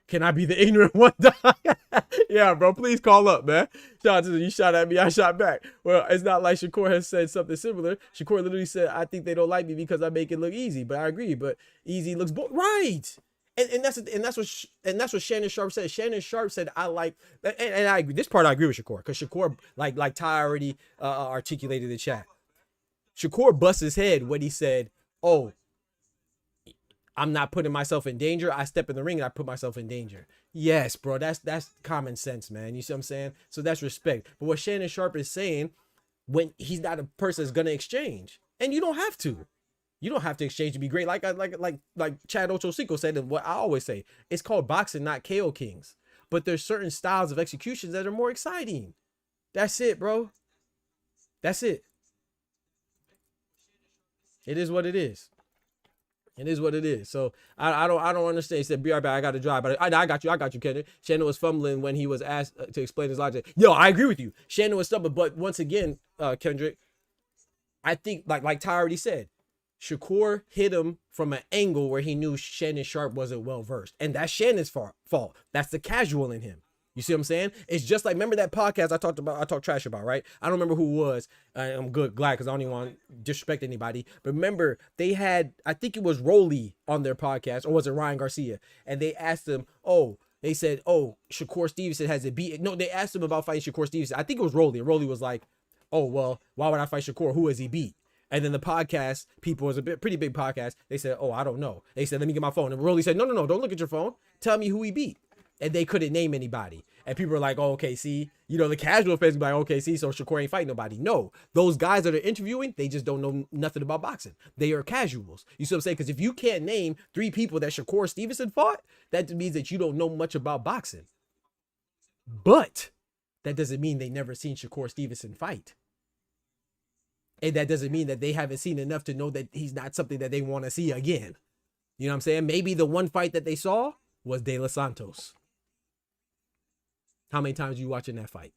Can I be the ignorant one? Yeah, bro, please call up, man. Shout out to you. Shot at me, I shot back. Well, it's not like Shakur has said something similar. Shakur literally said, I think they don't like me because I make it look easy. But I agree. But easy looks right. And that's what Shannon Sharpe said. Shannon Sharpe said, I like, and I agree. This part I agree with Shakur, because Shakur, like Ty already articulated the chat. Shakur bust his head when he said, oh, I'm not putting myself in danger. I step in the ring and I put myself in danger. Yes, bro, that's common sense, man. You see what I'm saying? So that's respect. But what Shannon Sharpe is saying, when he's not a person that's gonna exchange, and you don't have to. You don't have to exchange to be great. Like Chad Ochocinco said, and what I always say, it's called boxing, not KO Kings. But there's certain styles of executions that are more exciting. That's it, bro. That's it. It is what it is. It is what it is. So I don't understand. He said, "Be right back. I got to drive." But I got you, Kendrick. Shannon was fumbling when he was asked to explain his logic. Yo, I agree with you. Shannon was stubborn, but once again, Kendrick, I think like Ty already said, Shakur hit him from an angle where he knew Shannon Sharpe wasn't well versed, and that's Shannon's fault. That's the casual in him. You see what I'm saying? It's just like, remember that podcast I talked trash about, right? I don't remember who it was. I'm glad, because I don't even want to disrespect anybody. But remember, they had, I think it was Rolly on their podcast, or was it Ryan Garcia? And they asked him, they said, Shakur Stevenson has it beat. No, they asked him about fighting Shakur Stevenson. I think it was Rolly. And Rolly was like, well, why would I fight Shakur? Who has he beat? And then the podcast people, was a pretty big podcast. They said, I don't know. They said, let me get my phone. And Rolly said, no, don't look at your phone. Tell me who he beat. And they couldn't name anybody. And people are like, okay, see, the casual fans be like, okay, see, so Shakur ain't fighting nobody. No, those guys that are interviewing, they just don't know nothing about boxing. They are casuals. You see what I'm saying? Because if you can't name 3 people that Shakur Stevenson fought, that means that you don't know much about boxing. But that doesn't mean they never seen Shakur Stevenson fight. And that doesn't mean that they haven't seen enough to know that he's not something that they want to see again. You know what I'm saying? Maybe the one fight that they saw was De Los Santos. How many times are you watching that fight?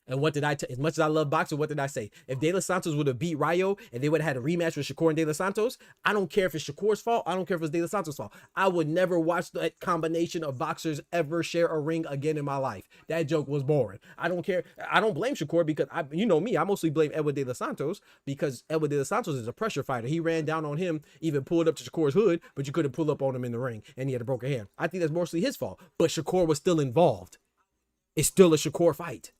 And what did as much as I love boxing, what did I say? If De Los Santos would have beat Rayo and they would have had a rematch with Shakur and De Los Santos, I don't care if it's Shakur's fault. I don't care if it's De Los Santos' fault. I would never watch that combination of boxers ever share a ring again in my life. That joke was boring. I don't care. I don't blame Shakur because, you know me, I mostly blame Edward De Los Santos because Edward De Los Santos is a pressure fighter. He ran down on him, even pulled up to Shakur's hood, but you couldn't pull up on him in the ring and he had a broken hand. I think that's mostly his fault, but Shakur was still involved. It's still a Shakur fight.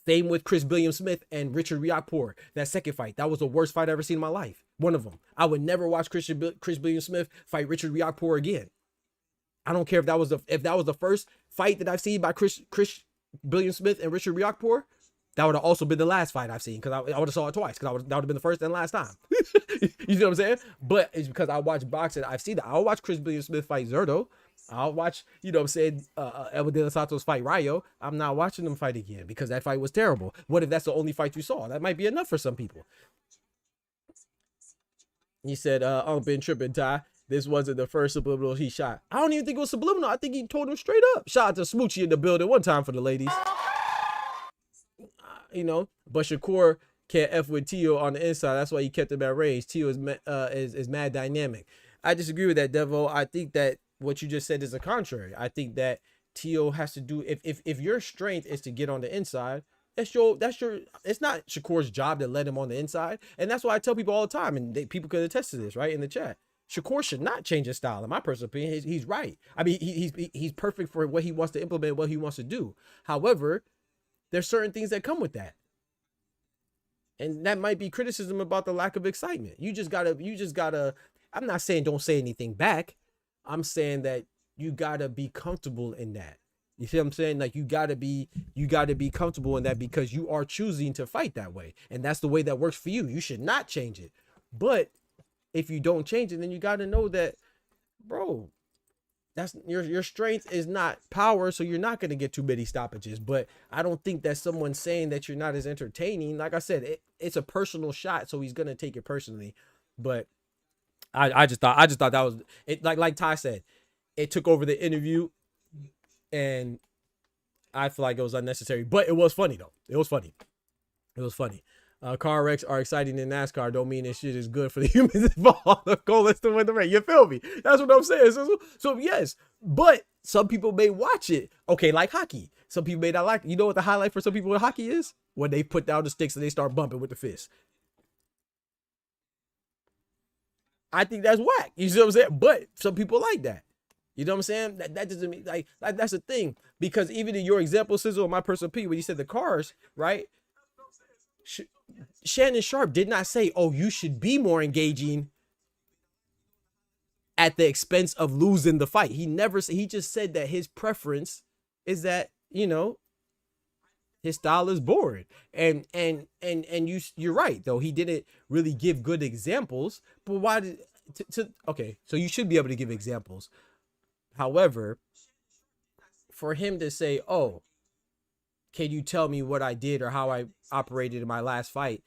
Same with Chris Billiam-Smith and Richard Riakporhe. That second fight, that was the worst fight I've ever seen in my life. One of them. I would never watch Chris Billiam-Smith fight Richard Riakporhe again. I don't care if that was the first fight that I've seen by Chris Billiam-Smith and Richard Riakporhe. That would have also been the last fight I've seen because I would have saw it twice because that would have been the first and last time. You see what I'm saying? But it's because I watch boxing. I've seen that. I'll watch Chris Billiam-Smith fight Zurdo. I'll watch, Edward De Los Santos fight Rayo. I'm not watching them fight again because that fight was terrible. What if that's the only fight you saw? That might be enough for some people. He said, I've been tripping, Ty. This wasn't the first subliminal he shot. I don't even think it was subliminal. I think he told him straight up. Shout out to Smoochie in the building one time for the ladies. But Shakur can't F with Tio on the inside. That's why he kept him at range. Tio is mad dynamic. I disagree with that, Devo. I think that what you just said is the contrary. I think that Tio has to do, if your strength is to get on the inside, it's not Shakur's job to let him on the inside. And that's why I tell people all the time, and people could attest to this, right, in the chat. Shakur should not change his style. In my personal opinion, he's right. I mean, he's perfect for what he wants to implement, what he wants to do. However, there's certain things that come with that. And that might be criticism about the lack of excitement. You just gotta, I'm not saying don't say anything back. I'm saying that you gotta be comfortable in that. You see what I'm saying? Like you gotta be comfortable in that because you are choosing to fight that way. And that's the way that works for you. You should not change it. But if you don't change it, then you gotta know that, bro, that's your strength is not power, so you're not gonna get too many stoppages. But I don't think that someone saying that you're not as entertaining, like I said, it's a personal shot, so he's gonna take it personally. But I just thought that was it. Like Ty said, it took over the interview, and I feel like it was unnecessary. But it was funny though. It was funny. Car wrecks are exciting in NASCAR. Don't mean this shit is good for the humans involved. The goal is to win the race. You feel me? That's what I'm saying. So yes, but some people may watch it. Okay, like hockey. Some people may not like it. You know what the highlight for some people in hockey is? When they put down the sticks and they start bumping with the fist. I think that's whack. You see what I'm saying? But some people like that. You know what I'm saying? That doesn't mean like that's the thing. Because even in your example, Sizzle, and my personal opinion, when you said the cars, right? Shannon Sharpe did not say, oh, you should be more engaging at the expense of losing the fight. He never said, he just said that his preference is that, you know, his style is boring. And you're right, though. He didn't really give good examples. But why did okay, so you should be able to give examples. However, for him to say, oh, can you tell me what I did or how I operated in my last fight?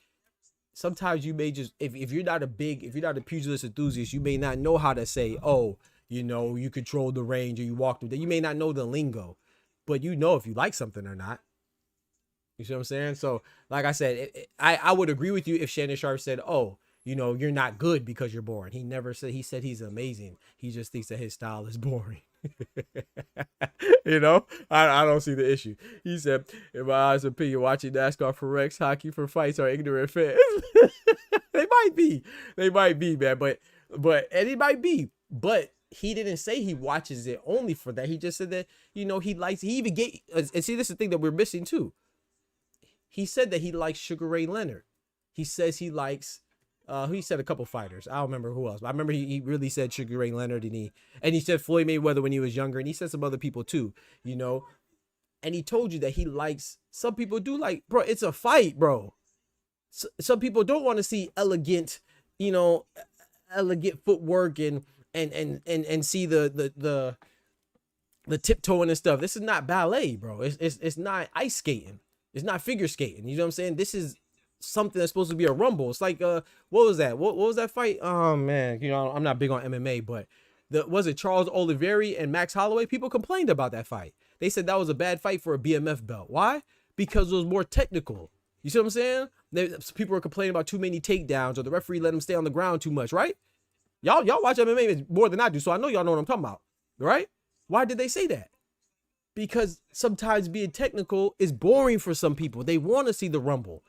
Sometimes you may just, if you're not a pugilist enthusiast, you may not know how to say, oh, you know, you controlled the range or you walked through that. You may not know the lingo, but you know if you like something or not. You see what I'm saying? So, like I said, I would agree with you if Shannon Sharpe said, oh, you know, you're not good because you're boring. He never said, he said he's amazing. He just thinks that his style is boring. You know, I don't see the issue. He said, in my honest opinion, watching NASCAR for Rex, hockey for fights are ignorant fans. They might be, man, but and it might be, but he didn't say he watches it only for that. He just said that, you know, he even gave, and see, this is the thing that we're missing too. He said that he likes Sugar Ray Leonard. He says he likes, he said a couple fighters. I don't remember who else, but I remember he really said Sugar Ray Leonard, and he said Floyd Mayweather when he was younger, and he said some other people too, you know. And he told you that he likes, some people do like, bro, it's a fight, bro. Some people don't want to see elegant, you know, elegant footwork and see the tiptoeing and stuff. This is not ballet, bro. It's not ice skating. It's not figure skating. You know what I'm saying? This is something that's supposed to be a rumble. It's like, what was that? What was that fight? Oh man, you know, I'm not big on MMA, but was it Charles Oliveira and Max Holloway? People complained about that fight. They said that was a bad fight for a BMF belt. Why? Because it was more technical. You see what I'm saying? People were complaining about too many takedowns, or the referee let them stay on the ground too much, right? Y'all watch MMA more than I do, so I know y'all know what I'm talking about, right? Why did they say that? Because sometimes being technical is boring for some people. They want to see the rumble.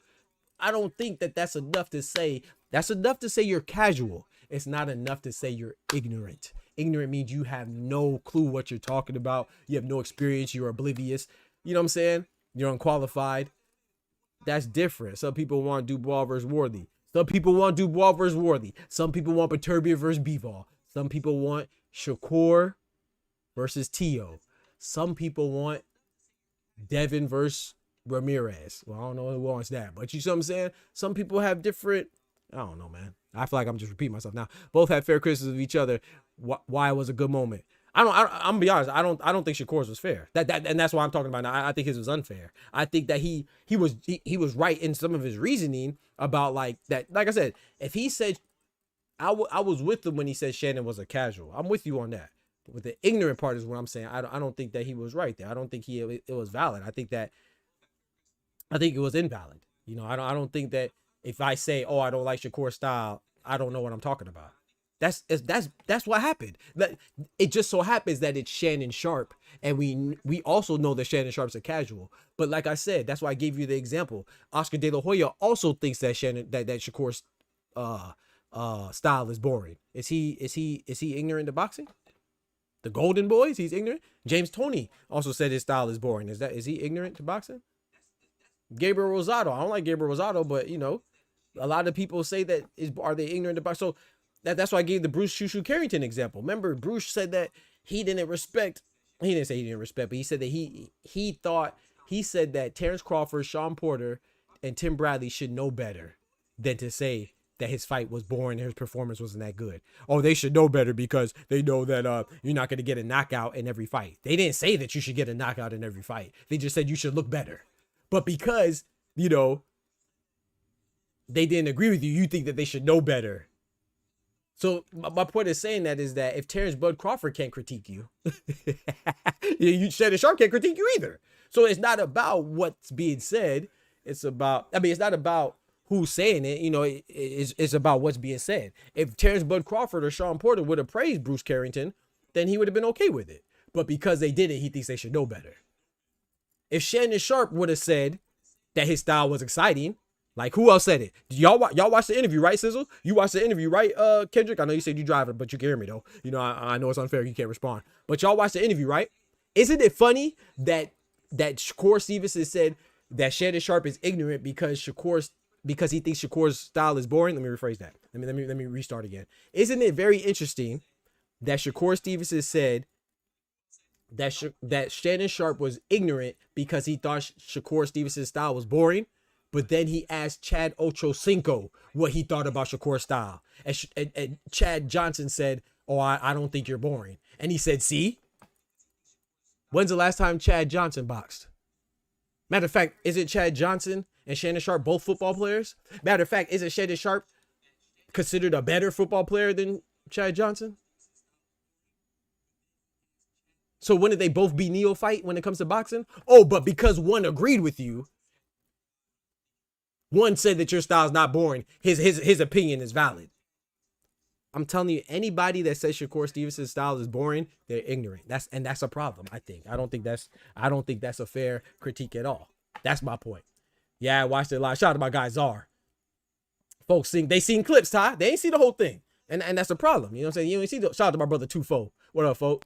I don't think that that's enough to say. That's enough to say you're casual. It's not enough to say you're ignorant. Ignorant means you have no clue what you're talking about. You have no experience. You're oblivious. You know what I'm saying? You're unqualified. That's different. Some people want Dubois versus Worthy. Some people want Dubois versus Worthy. Some people want Beterbiev versus Bivol. Some people want Shakur versus Tio. Some people want Devin versus Ramirez. Well, I don't know who wants that, but you see what I'm saying? Some people have different, I don't know, man. I feel like I'm just repeating myself now. Both had fair criticism of each other. Why it was a good moment. I'm gonna be honest. I don't think Shakur's was fair. And that's why I'm talking about now. I think his was unfair. I think that he was right in some of his reasoning about like that. Like I said, if he said, I was with him when he said Shannon was a casual. I'm with you on that. But with the ignorant part is what I'm saying. I don't think that he was right there. I don't think it was valid. I think it was invalid. You know, I don't think that if I say, oh, I don't like Shakur's style, I don't know what I'm talking about. That's what happened. It just so happens that it's Shannon Sharpe, and we also know that Shannon Sharpe's a casual. But like I said, that's why I gave you the example. Oscar De La Hoya also thinks that Shakur's style is boring. Is he ignorant to boxing? The Golden Boys, he's ignorant. James Toney also said his style is boring. Is he ignorant to boxing? Gabriel Rosado, I don't like Gabriel Rosado, but you know, a lot of people say that are they ignorant to boxing? So that's why I gave the Bruce Shushu Carrington example. Remember, Bruce said that he didn't say he didn't respect, but he said that he said that Terrence Crawford, Sean Porter, and Tim Bradley should know better than to say that his fight was boring and his performance wasn't that good. Oh, they should know better because they know that you're not going to get a knockout in every fight. They didn't say that you should get a knockout in every fight. They just said you should look better. But because, you know, they didn't agree with you, you think that they should know better. So my point is saying that is that if Terrence Bud Crawford can't critique you, you Shannon Sharpe can't critique you either. So it's not about what's being said. It's not about who's saying it. You know, it's about what's being said. If Terrence Bud Crawford or Sean Porter would have praised Bruce Carrington, then he would have been okay with it. but because they did it, he thinks they should know better. If Shannon Sharpe would have said that his style was exciting, like who else said it? Y'all watch the interview, right, Sizzle? You watched the interview, right, Kendrick? I know you said you driving, but you can hear me though. You know, I know it's unfair you can't respond, but y'all watched the interview, right? Isn't it funny that Shakur Stevenson said that Shannon Sharpe is ignorant because he thinks Shakur's style is boring? Let me rephrase that. Let me restart again. Isn't it very interesting that Shakur Stevenson said that Shannon Sharpe was ignorant because he thought Shakur Stevenson's style was boring, but then he asked Chad Ochocinco what he thought about Shakur's style, and Chad Johnson said, "Oh, I don't think you're boring," and he said, "See, when's the last time Chad Johnson boxed?" Matter of fact, isn't Chad Johnson and Shannon Sharpe both football players? Matter of fact, isn't Shannon Sharpe considered a better football player than Chad Johnson? So when did they both be neophyte when it comes to boxing? Oh, but because one agreed with you, one said that your style's not boring, his opinion is valid. I'm telling you, anybody that says Shakur Stevenson's style is boring, they're ignorant. That's a problem, I think. I don't think that's a fair critique at all. That's my point. Yeah, I watched it live. Shout out to my guy Czar. Folks they seen clips, Ty. They ain't see the whole thing. And that's a problem. You know what I'm saying? You ain't see shout out to my brother Tufo. What up, folks?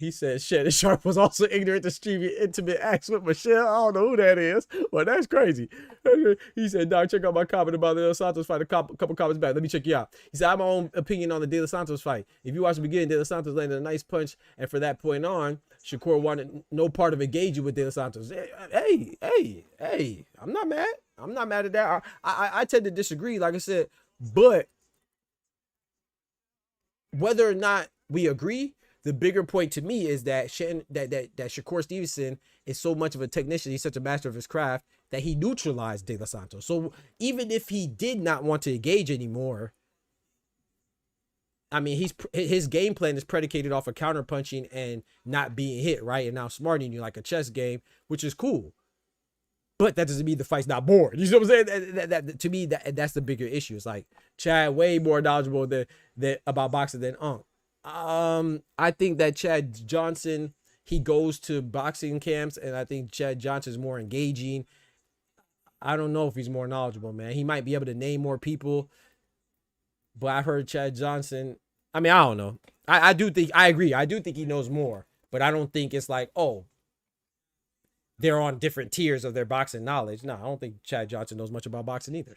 He said Shannon Sharpe was also ignorant to streaming intimate acts with Michelle. I don't know who that is, but that's crazy. He said, "Doc, check out my comment about the De Los Santos fight a couple comments back. Let me check you out." He said, "I have my own opinion on the De Los Santos fight. If you watch the beginning, De Los Santos landed a nice punch, and for that point on, Shakur wanted no part of engaging with De Los Santos." Hey, I'm not mad. I'm not mad at that. I tend to disagree, like I said, but whether or not we agree, the bigger point to me is that Shakur Stevenson is so much of a technician. He's such a master of his craft that he neutralized De Los Santos. So even if he did not want to engage anymore, I mean, his game plan is predicated off of counter punching and not being hit, right? And now smarting you like a chess game, which is cool. But that doesn't mean the fight's not boring. You know what I'm saying? That to me, that's the bigger issue. It's like Chad way more knowledgeable about boxing than Unk. I think that Chad Johnson, he goes to boxing camps, and I think Chad Johnson is more engaging. I don't know if he's more knowledgeable, man. He might be able to name more people, but I heard Chad Johnson. I mean, I don't know. I agree. I do think he knows more, but I don't think it's like, oh, they're on different tiers of their boxing knowledge. No, I don't think Chad Johnson knows much about boxing either.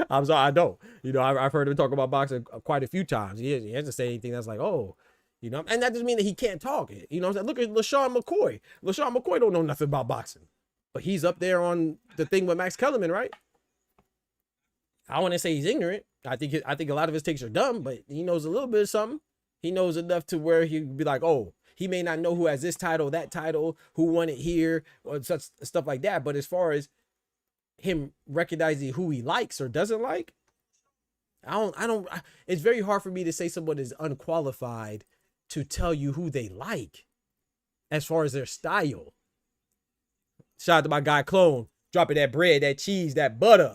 I'm sorry, I don't. You know, I've heard him talk about boxing quite a few times. He hasn't said anything that's like, oh, you know, and that doesn't mean that he can't talk it. You know what I'm saying? Look at LaShawn McCoy. LaShawn McCoy don't know nothing about boxing, but he's up there on the thing with Max Kellerman, right? I wouldn't say he's ignorant. I think a lot of his takes are dumb, but he knows a little bit of something. He knows enough to where he'd be like, oh, he may not know who has this title, that title, who won it here, or such stuff like that. But as far as him recognizing who he likes or doesn't like, it's very hard for me to say someone is unqualified to tell you who they like as far as their style. Shout out to my guy Clone, dropping that bread, that cheese, that butter.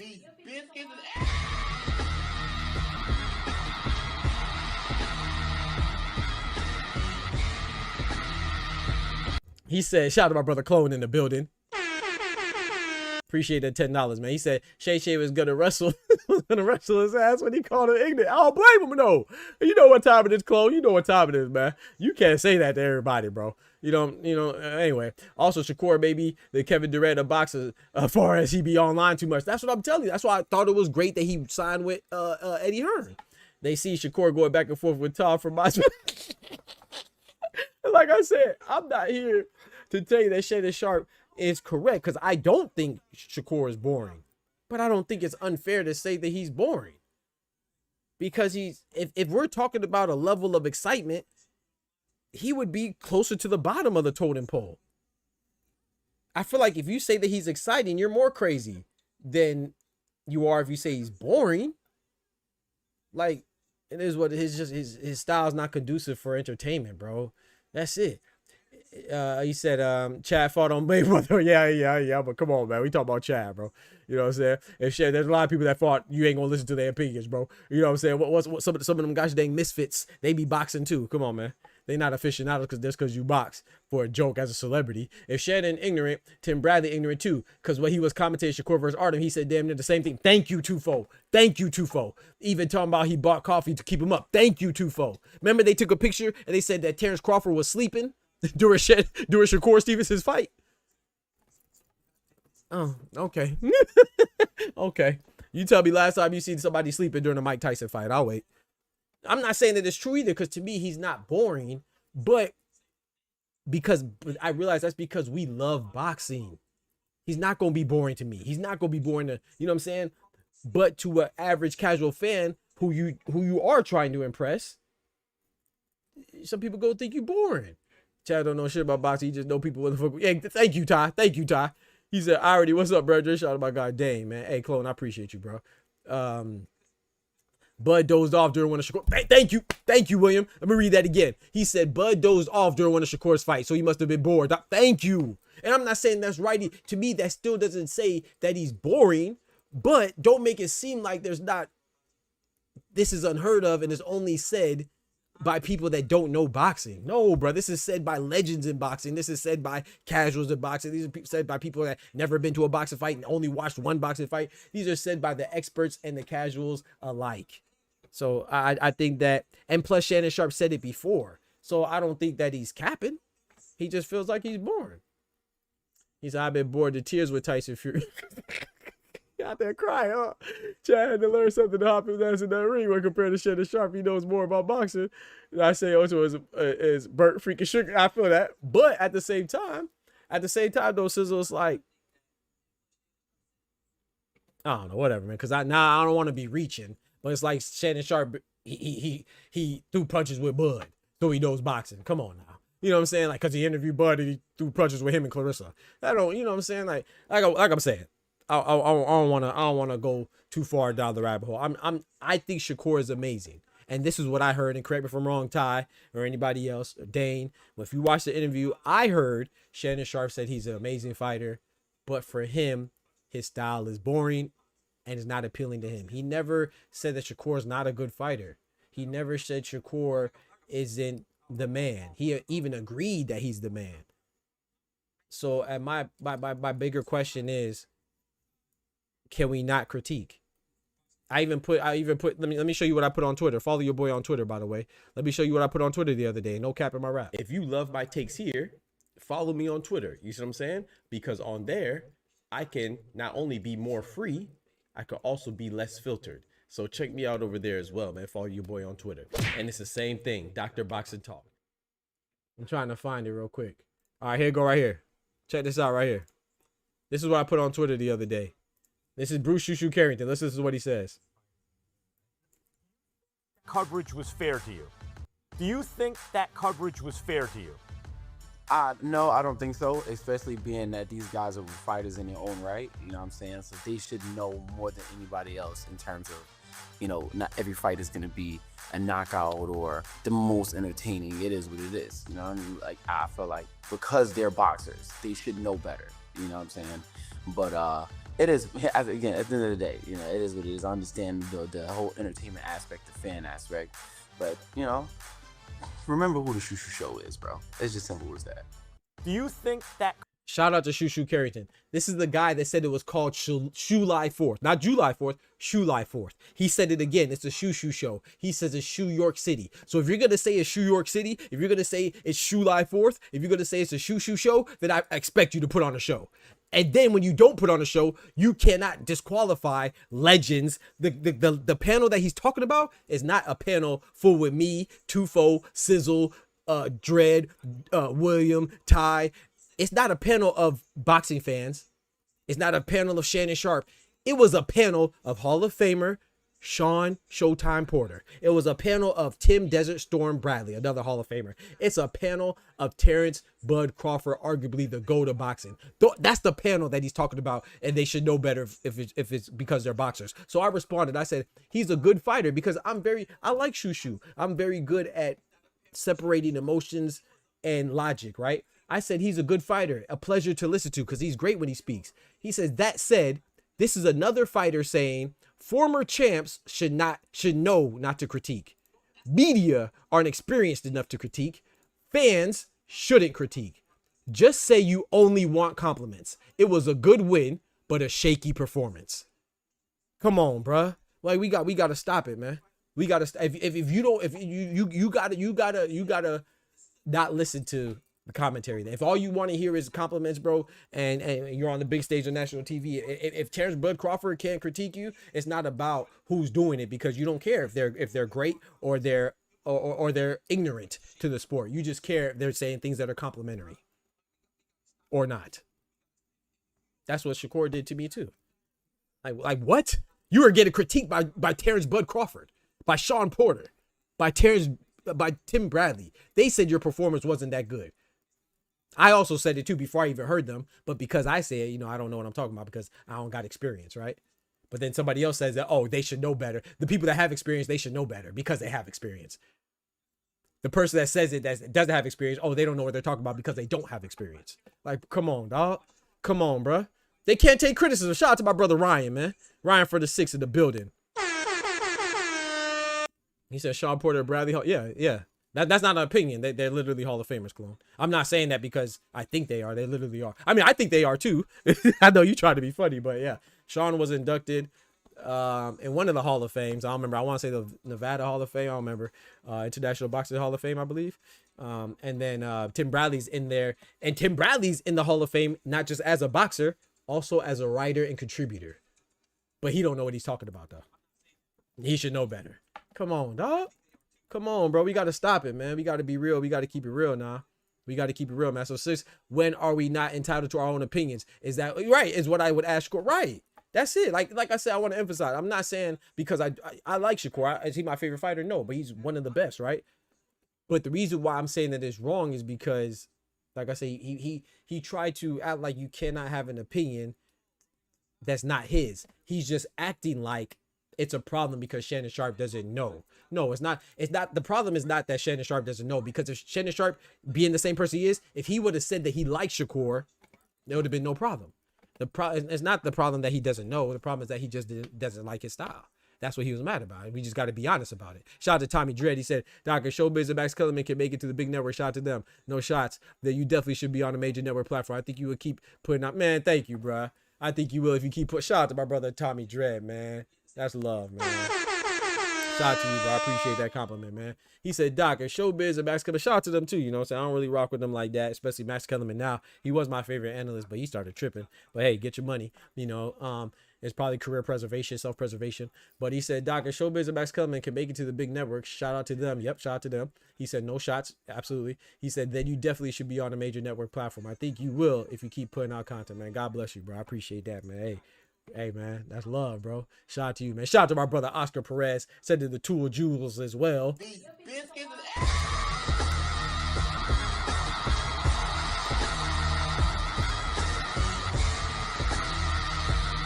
He said, shout out to my brother Clone in the building. Appreciate that $10, man. He said Shay was gonna wrestle his ass when he called him ignorant. I don't blame him, though. You know what time it is, Clone. You know what time it is, man. You can't say that to everybody, bro. You know. Anyway, also Shakur, baby, the Kevin Durant of boxers, as far as he be online too much. That's what I'm telling you. That's why I thought it was great that he signed with Eddie Hearn. They see Shakur going back and forth with Tom from my. Like I said, I'm not here to tell you that Shannon Sharpe is correct, because I don't think Shakur is boring, but I don't think it's unfair to say that he's boring, because if we're talking about a level of excitement, he would be closer to the bottom of the totem pole. I feel like if you say that he's exciting, you're more crazy than you are if you say he's boring. Like, it is what it is. Just his style's not conducive for entertainment, bro. That's it. He said, Chad fought on Mayweather. Yeah. But come on, man. We talk about Chad, bro. You know what I'm saying? If shit, there's a lot of people that fought. You ain't gonna listen to their opinions, bro. You know what I'm saying? What some of them guys dang misfits? They be boxing too. Come on, man. They not aficionados because you box for a joke as a celebrity. If Shannon ignorant, Tim Bradley ignorant too. Because when he was commentating Shakur versus Artem, he said damn near the same thing. Thank you, Tufo. Thank you, Tufo. Even talking about he bought coffee to keep him up. Thank you, Tufo. Remember they took a picture and they said that Terrence Crawford was sleeping during Shakur Stevenson's fight. Oh, okay. Okay. You tell me last time you seen somebody sleeping during a Mike Tyson fight. I'll wait. I'm not saying that it's true either, because to me, he's not boring, but I realize that's because we love boxing. He's not going to be boring to me. He's not going to be boring to, you know what I'm saying? But to an average casual fan who you are trying to impress, some people go think you boring. Chad don't know shit about boxing. He just know people with the fuck. Yeah, thank you, Ty. Thank you, Ty. He said, I already, what's up, bro? Just shout out my guy, Dane, man. Hey, Clone, I appreciate you, bro. Bud dozed off during one of Shakur. Thank you, William. Let me read that again. He said Bud dozed off during one of Shakur's fights, so he must have been bored. Thank you. And I'm not saying that's right. To me, that still doesn't say that he's boring, but don't make it seem like this is unheard of and is only said by people that don't know boxing. No, bro, this is said by legends in boxing. This is said by casuals in boxing. These are said by people that never been to a boxing fight and only watched one boxing fight. These are said by the experts and the casuals alike. So I think that, and plus Shannon Sharpe said it before. So I don't think that he's capping. He just feels like he's boring. He said, I've been bored to tears with Tyson Fury. Out there crying, huh? Chad had to learn something to hop his ass in that ring when compared to Shannon Sharpe. He knows more about boxing. And I say also is burnt freaking sugar. I feel that. But at the same time, though, Sizzle's like, I don't know, whatever, man. Because I don't want to be reaching. But it's like Shannon Sharpe, he threw punches with Bud, so he knows boxing. Come on now. You know what I'm saying? Like, because he interviewed Bud and he threw punches with him and Clarissa. I don't, you know what I'm saying? Like I'm saying, I don't want to go too far down the rabbit hole. I think Shakur is amazing. And this is what I heard, and correct me if I'm wrong, Ty, or anybody else, or Dane. But if you watch the interview, I heard Shannon Sharpe said he's an amazing fighter, but for him, his style is boring and is not appealing to him. He never said that Shakur is not a good fighter. He never said Shakur isn't the man. He even agreed that he's the man. So my bigger question is, can we not critique? I even put let me show you what I put on Twitter. Follow your boy on Twitter, by the way. Let me show you what I put on Twitter the other day. No cap in my rap. If you love my takes here, follow me on Twitter. You see what I'm saying? Because on there, I can not only be more free, I could also be less filtered. So check me out over there as well, man. Follow your boy on Twitter. And it's the same thing, Dr. Boxing Talk. I'm trying to find it real quick. All right, here go right here. Check this out right here. This is what I put on Twitter the other day. This is Bruce Shushu Carrington. Listen to what he says. Coverage was fair to you. Do you think that coverage was fair to you? No, I don't think so, especially being that these guys are fighters in their own right, you know what I'm saying? So they should know more than anybody else in terms of, you know, not every fight is going to be a knockout or the most entertaining. It is what it is, you know what I mean? Like, I feel like because they're boxers, they should know better, you know what I'm saying? But it is, again, at the end of the day, you know, it is what it is. I understand the whole entertainment aspect, the fan aspect, but, you know, remember who the Shushu Show is, bro. It's just simple as that. Do you think that... Shout out to Shushu Carrington. This is the guy that said it was called July 4th. Not July 4th, July 4th. He said it again. It's a Shushu Show. He says it's Shoe York City. So if you're going to say it's Shoe York City, if you're going to say it's July 4th, if you're going to say it's a Shushu Show, then I expect you to put on a show. And then when you don't put on a show, you cannot disqualify legends. The panel that he's talking about is not a panel full with me, Tufo, Sizzle, Dredd, William, Ty. It's not a panel of boxing fans. It's not a panel of Shannon Sharpe. It was a panel of Hall of Famer Sean Showtime Porter. It was a panel of Tim Desert Storm Bradley, another Hall of Famer. It's a panel of Terrence Bud Crawford, arguably the GOAT of boxing. That's the panel that he's talking about, and they should know better if it's because they're boxers. So I responded. I said, he's a good fighter because I like Shushu. I'm very good at separating emotions and logic, right? I said he's a good fighter, a pleasure to listen to because he's great when he speaks. He says, that said, this is another fighter saying former champs should know not to critique. Media aren't experienced enough to critique. Fans shouldn't critique. Just say you only want compliments. It was a good win, but a shaky performance. Come on, bruh. Like we got to stop it, man. We got to if you gotta not listen to the commentary. If all you want to hear is compliments, bro, and you're on the big stage on national TV, if Terrence Bud Crawford can't critique you, it's not about who's doing it because you don't care if they're great or they're ignorant to the sport. You just care if they're saying things that are complimentary or not. That's what Shakur did to me too. Like what? You were getting critiqued by Terrence Bud Crawford, by Sean Porter, by Tim Bradley. They said your performance wasn't that good. I also said it too before I even heard them, but because I say it, I don't know what I'm talking about because I don't got experience, right? But then somebody else says that, oh, they should know better. The people that have experience, they should know better because they have experience. The person that says it that doesn't have experience, oh, they don't know what they're talking about because they don't have experience. Like, come on, dog. Come on, bro. They can't take criticism. Shout out to my brother Ryan, man. Ryan for the 6 in the building. He said Sean Porter, Bradley Hall. Yeah. That's not an opinion. They're literally Hall of Famers, clone. I'm not saying that because I think they are. They literally are. I mean, I think they are too. I know you try to be funny, but yeah. Sean was inducted in one of the Hall of Fames. I don't remember. I want to say the Nevada Hall of Fame. I don't remember. International Boxing Hall of Fame, I believe. And then Tim Bradley's in there. And Tim Bradley's in the Hall of Fame, not just as a boxer, also as a writer and contributor. But he don't know what he's talking about, though. He should know better. Come on, dog. Come on, bro. We got to stop it, man. We got to be real. We got to keep it real now. We got to keep it real, man. So, 6, when are we not entitled to our own opinions? Is that right? Is what I would ask. Right. That's it. Like I said, I want to emphasize. I'm not saying because I like Shakur. Is he my favorite fighter? No, but he's one of the best, right? But the reason why I'm saying that it's wrong is because, like I say, he tried to act like you cannot have an opinion that's not his. He's just acting like it's a problem because Shannon Sharpe doesn't know. No, it's not. It's not. The problem is not that Shannon Sharpe doesn't know, because if Shannon Sharpe, being the same person he is, if he would have said that he liked Shakur, there would have been no problem. It's not the problem that he doesn't know. The problem is that he just doesn't like his style. That's what he was mad about. We just got to be honest about it. Shout out to Tommy Dredd. He said, Dr. Showbiz and Max Kellerman can make it to the big network. Shout out to them. No shots. That you definitely should be on a major network platform. I think you would keep putting out. Man, thank you, bruh. I think you will if you keep put. Shout out to my brother Tommy Dredd, man. That's love, man. Shout out to you, bro. I appreciate that compliment, man. He said, Doc, and Showbiz and Max Kellerman. Shout out to them too. You know what I'm saying? I don't really rock with them like that, especially Max Kellerman now. He was my favorite analyst, but he started tripping. But hey, get your money. It's probably career preservation, self-preservation. But he said, Doc, and Showbiz and Max Kellerman can make it to the big network. Shout out to them. Yep, shout out to them. He said, no shots. Absolutely. He said, then you definitely should be on a major network platform. I think you will if you keep putting out content, man. God bless you, bro. I appreciate that, man. Hey, man, that's love, bro. Shout out to you, man. Shout out to my brother Oscar Perez. Said to the Tool Jewels as well.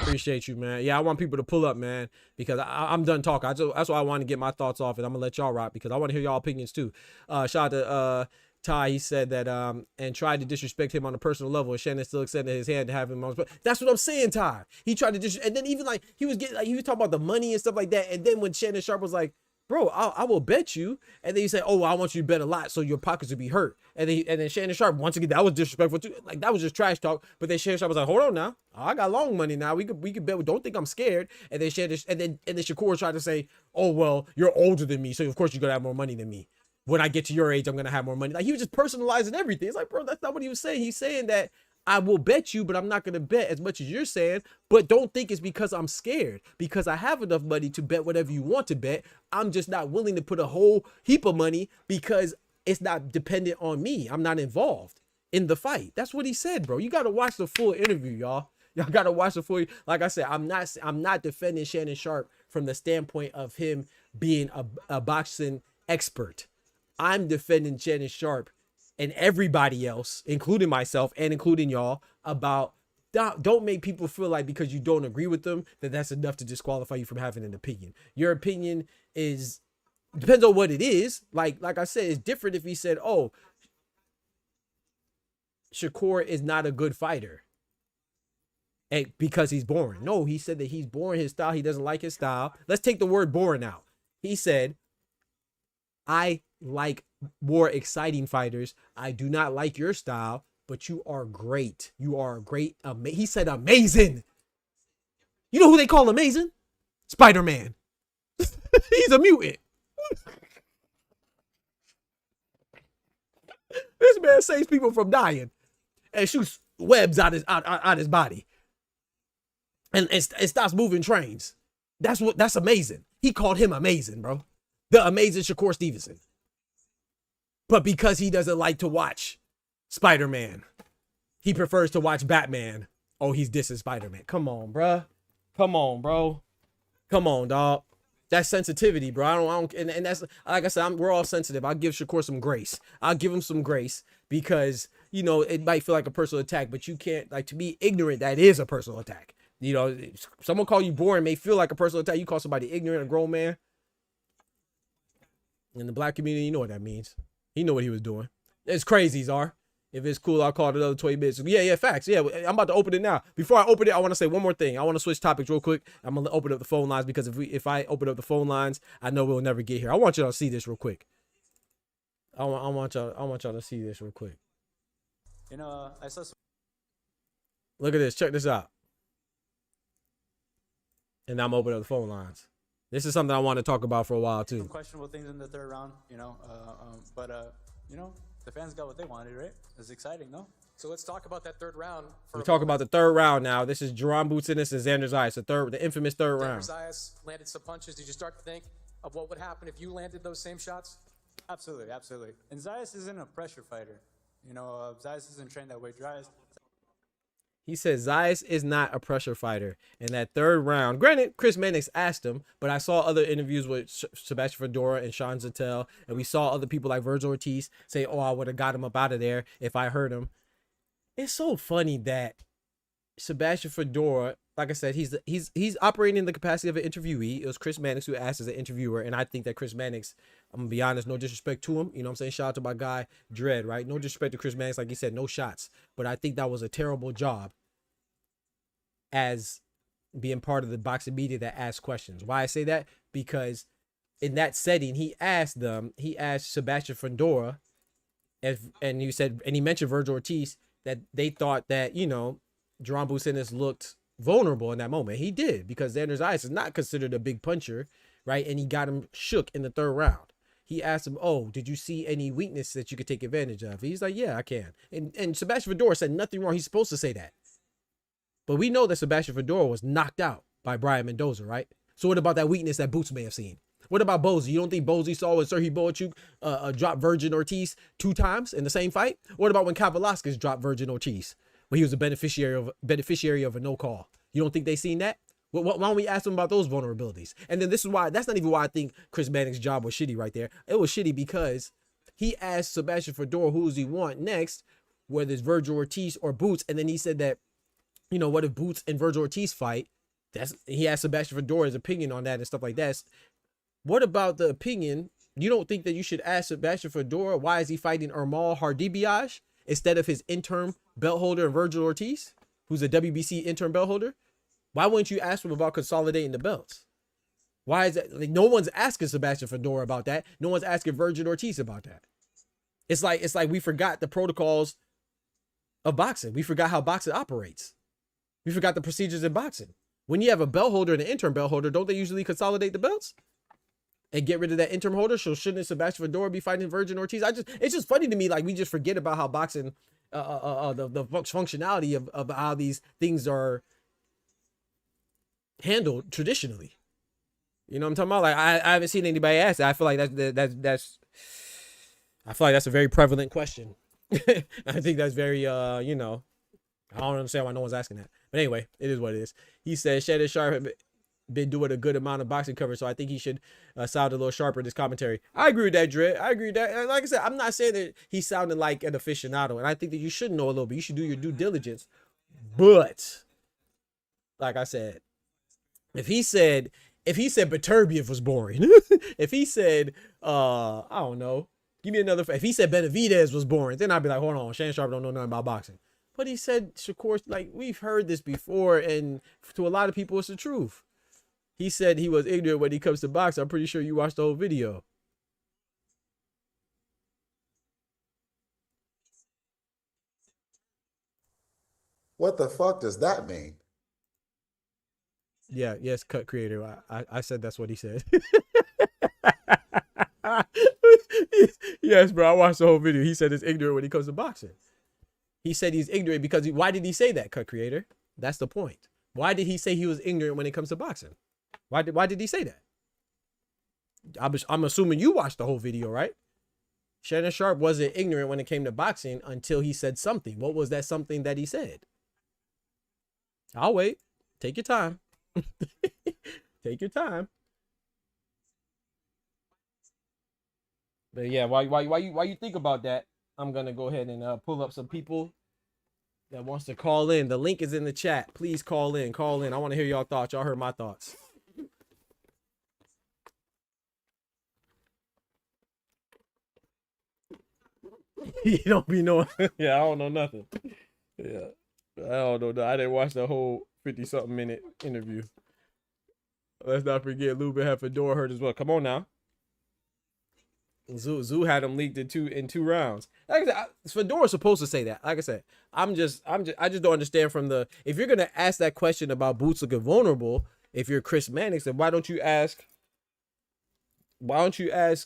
Appreciate you, man. Yeah, I want people to pull up, man, because I'm done talking. That's why I want to get my thoughts off, and I'm gonna let y'all rock because I want to hear y'all opinions too. Shout out to Ty. He said that and tried to disrespect him on a personal level, and Shannon still extended his hand to have him on. But that's what I'm saying, Ty. He tried to and then even like he was talking about the money and stuff like that, and then when Shannon Sharpe was like, bro, I will bet you. And then he said, oh, I want you to bet a lot so your pockets will be hurt. And then Shannon Sharpe, once again, that was disrespectful too. Like, that was just trash talk. But then Shannon Sharpe was like, hold on now. I got long money now. We could bet. Don't think I'm scared. And then Shakur tried to say, oh, well, you're older than me, so of course you're going to have more money than me. When I get to your age, I'm going to have more money. Like, he was just personalizing everything. It's like, bro, that's not what he was saying. He's saying that I will bet you, but I'm not going to bet as much as you're saying. But don't think it's because I'm scared, because I have enough money to bet whatever you want to bet. I'm just not willing to put a whole heap of money because it's not dependent on me. I'm not involved in the fight. That's what he said, bro. You got to watch the full interview, y'all. Y'all got to watch the full. Like I said, I'm not defending Shannon Sharpe from the standpoint of him being a boxing expert. I'm defending Shannon Sharpe and everybody else, including myself and including y'all, about don't make people feel like because you don't agree with them that's enough to disqualify you from having an opinion. Your opinion depends on what it is. Like I said, it's different if he said, oh, Shakur is not a good fighter because he's boring. No, he said that he's boring his style. He doesn't like his style. Let's take the word boring out. He said, I like more exciting fighters. I do not like your style, but you are great. You are great. He said amazing. You know who they call amazing? Spider-Man. He's a mutant. This man saves people from dying and shoots webs out his body and stops moving trains. That's amazing. He called him amazing, bro. The amazing Shakur Stevenson. But because he doesn't like to watch Spider-Man, he prefers to watch Batman. Oh, he's dissing Spider-Man. Come on, bro. Come on, bro. Come on, dog. That's sensitivity, bro. I don't and that's, like I said, we're all sensitive. I'll give Shakur some grace. I'll give him some grace because, you know, it might feel like a personal attack, but you can't, like, to be ignorant, that is a personal attack. You know, someone call you boring may feel like a personal attack. You call somebody ignorant, a grown man. In the black community, you know what that means. He knew what he was doing. It's crazy, Czar. If it's cool, I'll call it another 20 minutes. Yeah, facts. Yeah, I'm about to open it now. Before I open it, I want to say one more thing. I want to switch topics real quick. I'm going to open up the phone lines because if I open up the phone lines, I know we'll never get here. I want y'all to see this real quick. I want y'all to see this real quick. You know, I saw some. Look at this. Check this out. And I'm opening up the phone lines. This is something I want to talk about for a while too. Some questionable things in the third round, you know, but you know, the fans got what they wanted, right? It's exciting, no? So let's talk about that third round. We talk about the third round now. This is Jaron Ennis and Xander Zayas, the infamous third round. Zayas landed some punches. Did you start to think of what would happen if you landed those same shots? Absolutely, absolutely. And Zayas isn't a pressure fighter. You know, Zayas isn't trained that way. He says Zayas is not a pressure fighter. In that third round, granted, Chris Mannix asked him, but I saw other interviews with Sebastian Fundora and Sean Zettel, and we saw other people like Vergil Ortiz say, oh, I would have got him up out of there if I heard him. It's so funny that Sebastian Fundora, like I said, he's operating in the capacity of an interviewee. It was Chris Mannix who asked as an interviewer, and I think that Chris Mannix, I'm gonna be honest, no disrespect to him, you know what I'm saying? Shout out to my guy Dredd, right? No disrespect to Chris Mannix, like he said, no shots. But I think that was a terrible job as being part of the boxing media that asks questions. Why I say that? Because in that setting, he asked Sebastian Fundora, and he mentioned Vergil Ortiz, that they thought that, you know, Jaron Ennis looked vulnerable in that moment. He did, because Xander Zayas is not considered a big puncher, right? And he got him shook in the third round. He asked him, oh, did you see any weakness that you could take advantage of? He's like, yeah, I can. And Sebastian Fundora said nothing wrong. He's supposed to say that. But we know that Sebastian Fundora was knocked out by Brian Mendoza, right? So what about that weakness that Boots may have seen? What about Bozy? You don't think Bozy saw when Sergey Boachuk dropped Vergil Ortiz 2 times in the same fight? What about when Kavalauskas dropped Vergil Ortiz when he was a beneficiary of a no call? You don't think they seen that? Why don't we ask them about those vulnerabilities? And then this is why, that's not even why I think Chris Mannix's job was shitty right there. It was shitty because he asked Sebastian Fundora who does he want next, whether it's Vergil Ortiz or Boots, and then he said that, you know, what if Boots and Vergil Ortiz fight? He asked Sebastian Fundora's opinion on that and stuff like that. What about the opinion? You don't think that you should ask Sebastian Fundora why is he fighting Ermal Hardibiaj instead of his interim belt holder Vergil Ortiz, who's a WBC interim belt holder? Why wouldn't you ask him about consolidating the belts? Why is that? Like, no one's asking Sebastian Fundora about that. No one's asking Vergil Ortiz about that. It's like we forgot the protocols of boxing. We forgot how boxing operates. We forgot the procedures in boxing. When you have a belt holder and an interim belt holder, don't they usually consolidate the belts and get rid of that interim holder? So shouldn't Sebastian Fundora be fighting Vergil Ortiz? It's just funny to me. Like, we just forget about how boxing, the functionality of how these things are handled traditionally. You know what I'm talking about? Like, I haven't seen anybody ask that. I feel like that's a very prevalent question. I think that's very, you know, I don't understand why no one's asking that. But anyway, it is what it is. He says Shannon Sharpe have been doing a good amount of boxing coverage, so I think he should sound a little sharper in his commentary. I agree with that, Dredd. I agree with that. Like I said, I'm not saying that he sounded like an aficionado, and I think that you should know a little bit. You should do your due diligence. But, like I said, if he said Beterbiev was boring, if he said, I don't know, Give me another. If he said Benavidez was boring, then I'd be like, hold on, Shannon Sharpe don't know nothing about boxing. But he said Shakur, like, we've heard this before, and to a lot of people, it's the truth. He said he was ignorant when he comes to boxing. I'm pretty sure you watched the whole video. What the fuck does that mean? Yeah, yes, cut creator. I said that's what he said. Yes, bro, I watched the whole video. He said he's ignorant when he comes to boxing. He said he's ignorant because why did he say that, cut creator? That's the point. Why did he say he was ignorant when it comes to boxing? Why did he say that? I'm assuming you watched the whole video, right? Shannon Sharpe wasn't ignorant when it came to boxing until he said something. What was that something that he said? I'll wait. Take your time. Take your time. But yeah, while you think about that, I'm gonna go ahead and pull up some people that wants to call in. The link is in the chat. Please call in. Call in. I want to hear y'all thoughts. Y'all heard my thoughts. You don't be knowing. Yeah, I don't know nothing. Yeah, I don't know. I didn't watch the whole 50-something minute interview. Let's not forget Lubin had Fundora hurt as well. Come on now. Zoo had him leaked in two rounds. Like I said, Fundora's supposed to say that. Like I said, I just don't understand from the, if you're gonna ask that question about Boots looking vulnerable, if you're Chris Mannix, then why don't you ask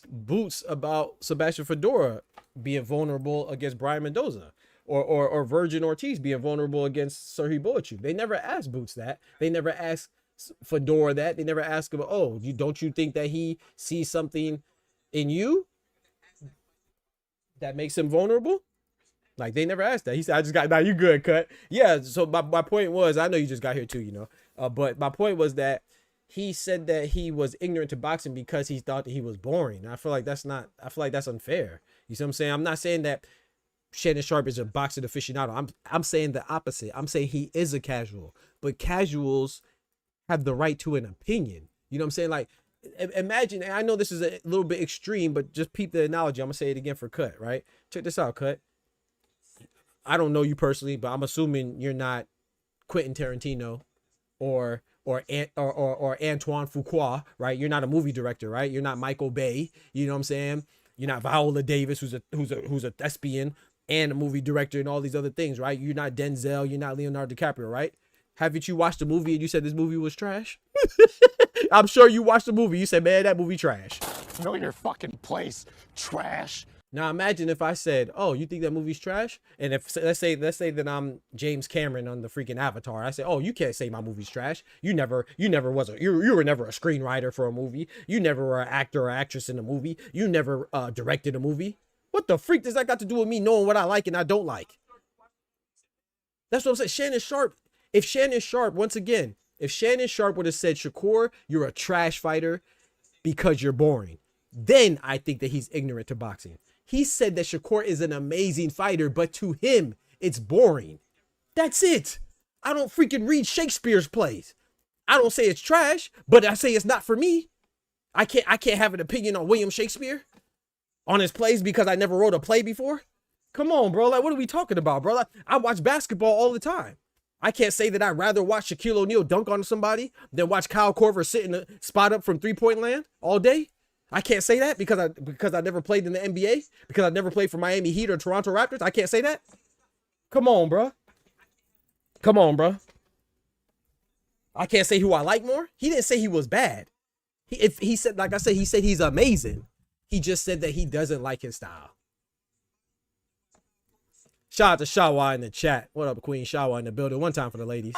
Boots about Sebastian Fundora being vulnerable against Brian Mendoza, or Vergil Ortiz being vulnerable against Serhiy Boachum? They never asked Boots that. They never asked Fundora that. They never asked him, oh, don't you think that he sees something in you that makes him vulnerable? Like, they never asked that. He said, I just got, now you good, cut. Yeah, so my point was, I know you just got here too, you know, but my point was that he said that he was ignorant to boxing because he thought that he was boring. I feel like that's unfair. You see what I'm saying? I'm not saying that Shannon Sharpe is a boxing aficionado. I'm saying the opposite. I'm saying he is a casual, but casuals have the right to an opinion. You know what I'm saying? Like, imagine, and I know this is a little bit extreme, but just peep the analogy. I'm gonna say it again for Cut, right? Check this out, Cut. I don't know you personally, but I'm assuming you're not Quentin Tarantino or Antoine Fuqua, right? You're not a movie director, right? You're not Michael Bay. You know what I'm saying? You're not Viola Davis, who's a thespian and a movie director and all these other things, right? You're not Denzel. You're not Leonardo DiCaprio, right? Haven't you watched the movie and you said this movie was trash? I'm sure you watched the movie. You said, man, that movie trash. Know your fucking place, trash. Now imagine if I said, oh, you think that movie's trash? And if let's say that I'm James Cameron on the freaking Avatar. I say, oh, you can't say my movie's trash. You were never a screenwriter for a movie. You never were an actor or actress in a movie. You never directed a movie. What the freak does that got to do with me knowing what I like and I don't like? That's what I'm saying. Shannon Sharpe. If Shannon Sharpe would have said, Shakur, you're a trash fighter because you're boring, then I think that he's ignorant to boxing. He said that Shakur is an amazing fighter, but to him, it's boring. That's it. I don't freaking read Shakespeare's plays. I don't say it's trash, but I say it's not for me. I can't have an opinion on William Shakespeare, on his plays, because I never wrote a play before. Come on, bro. Like, what are we talking about, bro? Like, I watch basketball all the time. I can't say that I'd rather watch Shaquille O'Neal dunk on somebody than watch Kyle Korver sit in a spot up from three-point land all day. I can't say that because I never played in the NBA, because I never played for Miami Heat or Toronto Raptors. I can't say that. Come on, bro. Come on, bro. I can't say who I like more. He didn't say he was bad. He said, like I said, he said he's amazing. He just said that he doesn't like his style. Shout out to Shawa in the chat. What up, Queen Shawa in the building? One time for the ladies.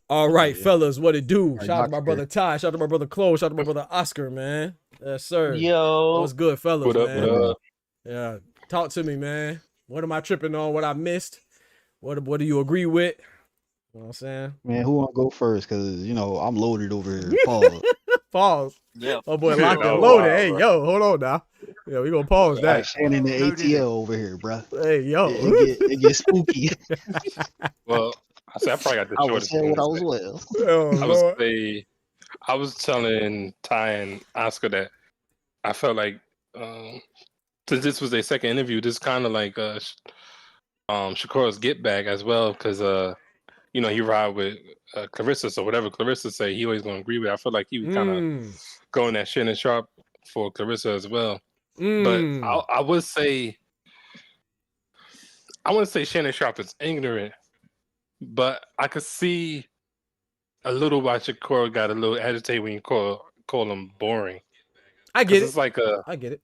All right, fellas, what it do? Shout out to my brother Ty. Shout out to my brother Chloe. Shout out to my brother Oscar, man. Yes, sir. Yo. What's good, fellas, What up, man? what up? Yeah, talk to me, man. What am I tripping on? What I missed? What do you agree with? You know what I'm saying? Man, who want to go first? Because, you know, I'm loaded over here. Pause. Pause. Yeah. Oh, boy, locked and loaded. Hey, yo, hold on now. Yeah, we going to pause that. Like Shannon the ATL over here, bro. Hey, yo. It gets spooky. Well, I probably got the I was shortest saying thing what I to was say. well. Oh, Lord. I was telling Ty and Oscar that I felt like since this was their second interview, this kind of like Shakur's get back as well, because you know, he ride with Clarissa, so whatever Clarissa say, he always gonna agree with. I feel like he was kind of going at Shannon Sharpe for Clarissa as well. But I would say, Shannon Sharpe is ignorant, but I could see a little why Shakur got a little agitated when you call him boring. I get it. It's like I get it.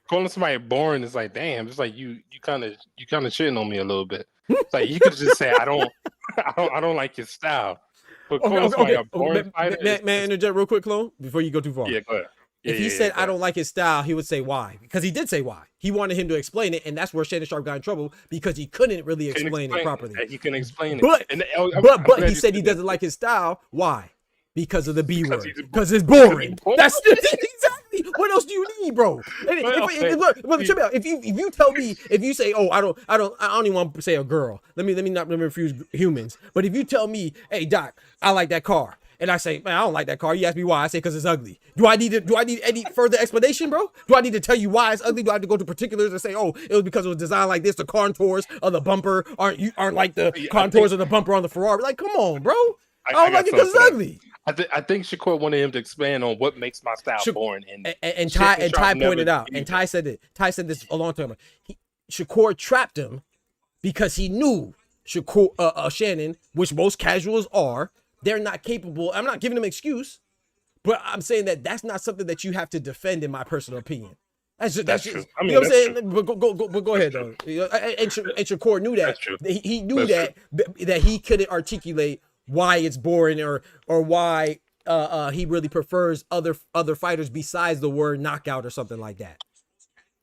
Calling somebody boring is like, damn. It's like you kind of shitting on me a little bit. It's like you could just say I don't like your style. But calling somebody a boring fighter. Man, interject real quick, Clone, before you go too far. Yeah, go ahead. If he said I don't like his style, he would say why, because he did say why. He wanted him to explain it, and that's where Shannon Sharpe got in trouble because he couldn't really explain it properly. He can explain it, but he said he doesn't like his style. Why? Because of the B word. Because it's boring. That's exactly. What else do you need, bro? If you tell me, if you say, oh, I don't even want to say a girl. Let me not refuse humans. But if you tell me, hey Doc, I like that car. And I say, man, I don't like that car. You ask me why. I say, because it's ugly. Do I need any further explanation, bro? Do I need to tell you why it's ugly? Do I have to go to particulars and say, oh, it was because it was designed like this? The contours of the bumper aren't like the contours of the bumper on the Ferrari. Like, come on, bro. I don't like it because it's ugly. I think Shakur wanted him to expand on what makes my style boring. And Ty pointed out, and Ty said it. Ty said this a long time ago. Shakur trapped him because he knew Shannon, which most casuals are. They're not capable. I'm not giving them an excuse, but I'm saying that that's not something that you have to defend, in my personal opinion. That's true. I mean, you know what I'm saying? But go ahead, though. And Shakur knew that. He knew that he couldn't articulate why it's boring or why he really prefers other fighters besides the word knockout or something like that.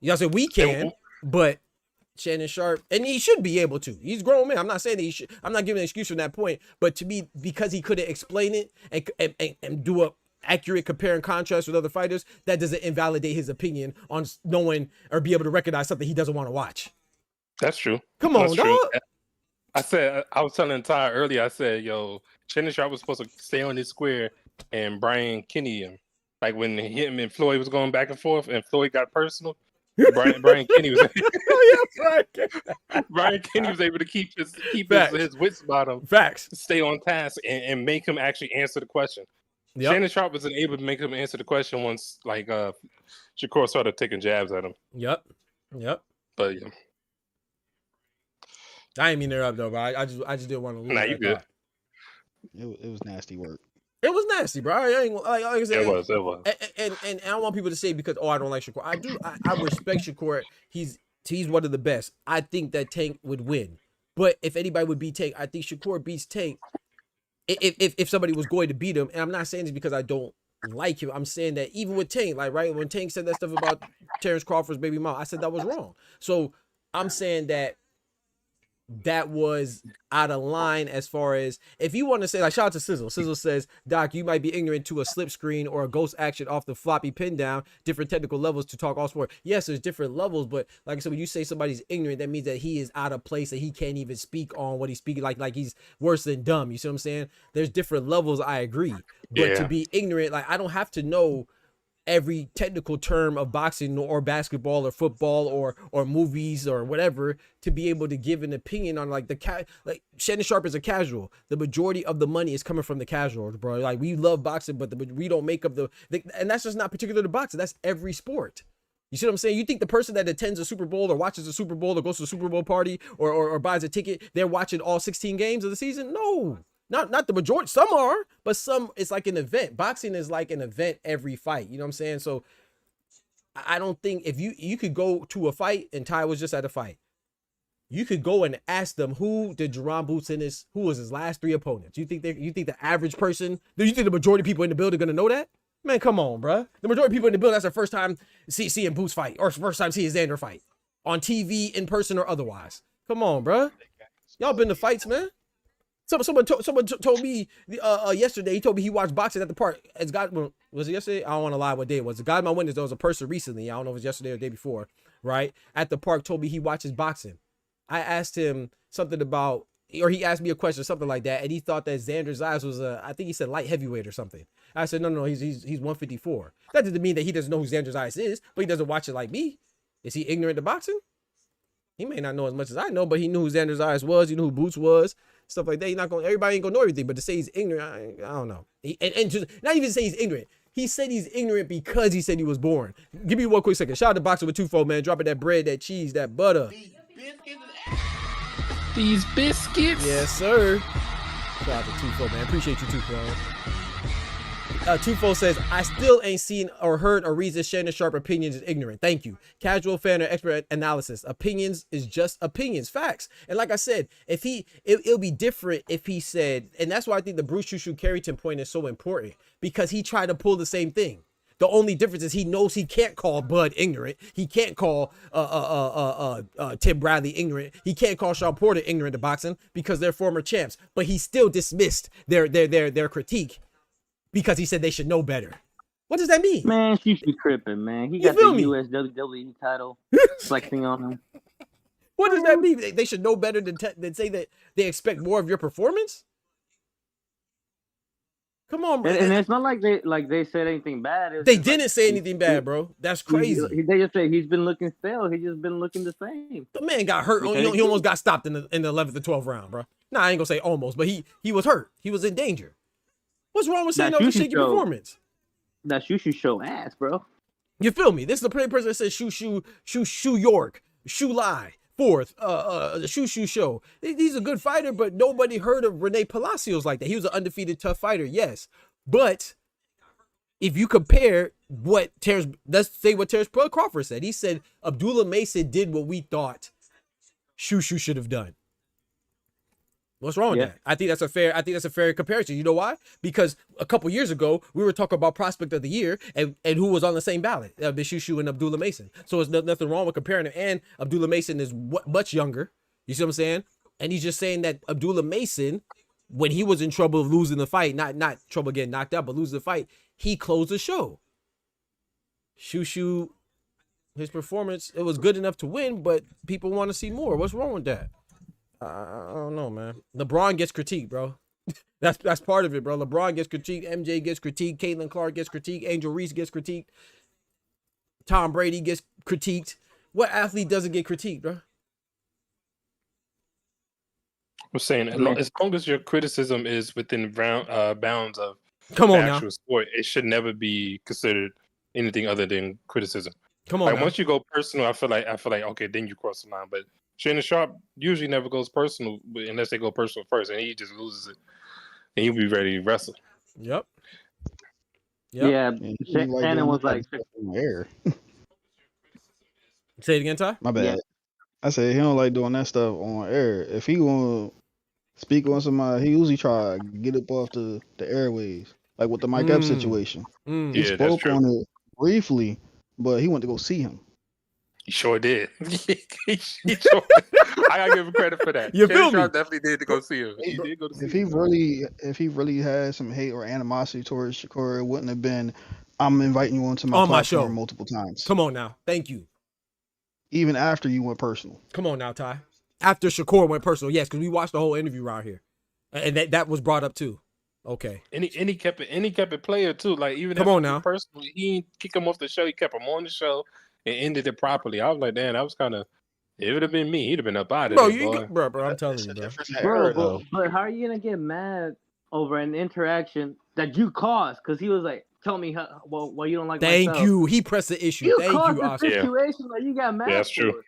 You know, so we can, but Shannon Sharpe, and he should be able to. He's a grown man. I'm not saying that he should. I'm not giving an excuse from that point. But to me, because he couldn't explain it and do a accurate compare and contrast with other fighters, that doesn't invalidate his opinion on knowing or be able to recognize something he doesn't want to watch. That's true. Come on, dog. I was telling Ty earlier. I said, yo, Shannon Sharpe was supposed to stay on this square, and Brian Kenny, like when him and Floyd was going back and forth, and Floyd got personal. Brian Kenny was Brian Kenny was able to keep his wits about him. Facts. Stay on task and make him actually answer the question. Yep. Shannon Sharpe wasn't able to make him answer the question once like Shakur started taking jabs at him. Yep. But yeah. I ain't mean to interrupt though, but I just didn't want to lose. Nah, you good. It was nasty work. It was nasty, bro. I ain't like I said, it was. And I don't want people to say because I don't like Shakur. I do. I respect Shakur. He's one of the best. I think that Tank would win. But if anybody would beat Tank, I think Shakur beats Tank. If somebody was going to beat him, and I'm not saying this because I don't like him. I'm saying that even with Tank, like right when Tank said that stuff about Terrence Crawford's baby mom, I said that was wrong. So I'm saying that was out of line as far as if you want to say, like, shout out to Sizzle. Sizzle says, Doc, you might be ignorant to a slip screen or a ghost action off the floppy pin down, different technical levels to talk all sport. Yes, there's different levels, but like I said, when you say somebody's ignorant, that means that he is out of place and he can't even speak on what he's speaking, like he's worse than dumb. You see what I'm saying? There's different levels, I agree. But to be ignorant, like I don't have to know every technical term of boxing or basketball or football or movies or whatever to be able to give an opinion on like like Shannon Sharpe is a casual. The majority of the money is coming from the casuals, bro. Like we love boxing, but we don't make up and that's just not particular to boxing. That's every sport. You see what I'm saying? You think the person that attends a Super Bowl or watches a Super Bowl or goes to a Super Bowl party or buys a ticket, they're watching all 16 games of the season? No. Not the majority. Some are, but some it's like an event. Boxing is like an event every fight. You know what I'm saying? So I don't think if you could go to a fight, and Ty was just at a fight, you could go and ask them who did Jaron Ennis, who was his last 3 opponents. You think the average person, do you think the majority of people in the building are gonna know that? Man, come on, bro. The majority of people in the building, that's their first time seeing Boots fight or first time seeing Xander fight on TV, in person or otherwise. Come on, bro. Y'all been to fights, man. Someone told me yesterday. He told me he watched boxing at the park. Was it yesterday? I don't want to lie what day it was. The guy in my windows, there was a person recently. I don't know if it was yesterday or the day before. Right at the park, told me he watches boxing. I asked him something about or he asked me a question, something like that, and he thought that Xander Zayas was I think he said light heavyweight or something. I said, no, he's 154. That doesn't mean that he doesn't know who Xander Zayas is, but he doesn't watch it like me. Is he ignorant to boxing? He may not know as much as I know, but he knew who Xander Zayas was. He knew who Boots was, stuff like that. Everybody ain't gonna know everything, but to say he's ignorant, I don't know. And to not even say he's ignorant. He said he's ignorant because he said he was born. Give me one quick second. Shout out to Boxing with Tufo, man. Dropping that bread, that cheese, that butter. These biscuits. Yes, sir. Shout out to Tufo, man. Appreciate you, Tufo. Tufo says, I still ain't seen or heard a reason Shannon Sharpe opinions is ignorant. Thank you. Casual fan or expert analysis. Opinions is just opinions. Facts. And like I said, if it'll be different if he said, and that's why I think the Bruce Shushu Carrington point is so important, because he tried to pull the same thing. The only difference is he knows he can't call Bud ignorant. He can't call Tim Bradley ignorant. He can't call Sean Porter ignorant to boxing because they're former champs. But he still dismissed their critique because he said they should know better. What does that mean? Man, she should be tripping, man. He got the US WWE title flexing on him. What does that mean? They should know better than say that they expect more of your performance? Come on, bro. And it's not like they said anything bad. They didn't say anything bad, bro. That's crazy. They just say he's been looking stale. He's just been looking the same. The man got hurt. He almost got stopped in the 11th to 12th round, bro. Nah, I ain't gonna say almost, but he was hurt. He was in danger. What's wrong with saying that was a shaky performance? That Shushu show ass, bro. You feel me? This is the person that says Shushu York, Shu Lai, fourth, the Shushu show. He's a good fighter, but nobody heard of Rene Palacios like that. He was an undefeated tough fighter, yes. But if you compare let's say what Terrence Crawford said. He said Abdullah Mason did what we thought Shushu should have done. What's wrong with that? I think that's a fair comparison. You know why? Because a couple years ago we were talking about prospect of the year and who was on the same ballot, Shushu and Abdullah Mason. So there's nothing wrong with comparing them. And Abdullah Mason is much younger. You see what I'm saying? And he's just saying that Abdullah Mason, when he was in trouble of losing the fight, not trouble getting knocked out, but losing the fight, he closed the show. Shushu, his performance, it was good enough to win, but people want to see more. What's wrong with that? I don't know, man. LeBron gets critiqued, bro. That's part of it, bro. LeBron gets critiqued. MJ gets critiqued. Caitlin Clark gets critiqued. Angel Reese gets critiqued. Tom Brady gets critiqued. What athlete doesn't get critiqued, bro? I'm saying, as long as your criticism is within bounds of the actual sport, it should never be considered anything other than criticism. Come on, like once you go personal, I feel like okay, then you cross the line. But Shannon Sharpe usually never goes personal unless they go personal first, and he just loses it, and he'll be ready to wrestle. Yep. Yeah, Shannon was like, air. Say it again, Ty. My bad. Yeah. I said he don't like doing that stuff on air. If he gonna speak on somebody, he usually try to get up off the airwaves, like with the Mike Epps situation. He spoke on it briefly, but he went to go see him. He sure did. I gotta give him credit for that. You feel me? Definitely did to go see him. He did go to see him. If he really had some hate or animosity towards Shakur, it wouldn't have been, I'm inviting you onto my platform multiple times. Come on now. Thank you. Even after you went personal. Come on now, Ty. After Shakur went personal, yes, because we watched the whole interview right here, and that was brought up too. Okay. And he kept it player too. Like even come on now, personally, he didn't kick him off the show. He kept him on the show and ended it properly. I was like, damn, that was kind of. It would have been me. He'd have been up out of there, bro. I'm telling you, bro. But how are you gonna get mad over an interaction that you caused? Because he was like, "Tell me why you don't like." Thank you. He pressed the issue. You Thank caused you, the Oscar. situation that you got mad. Yeah, that's true.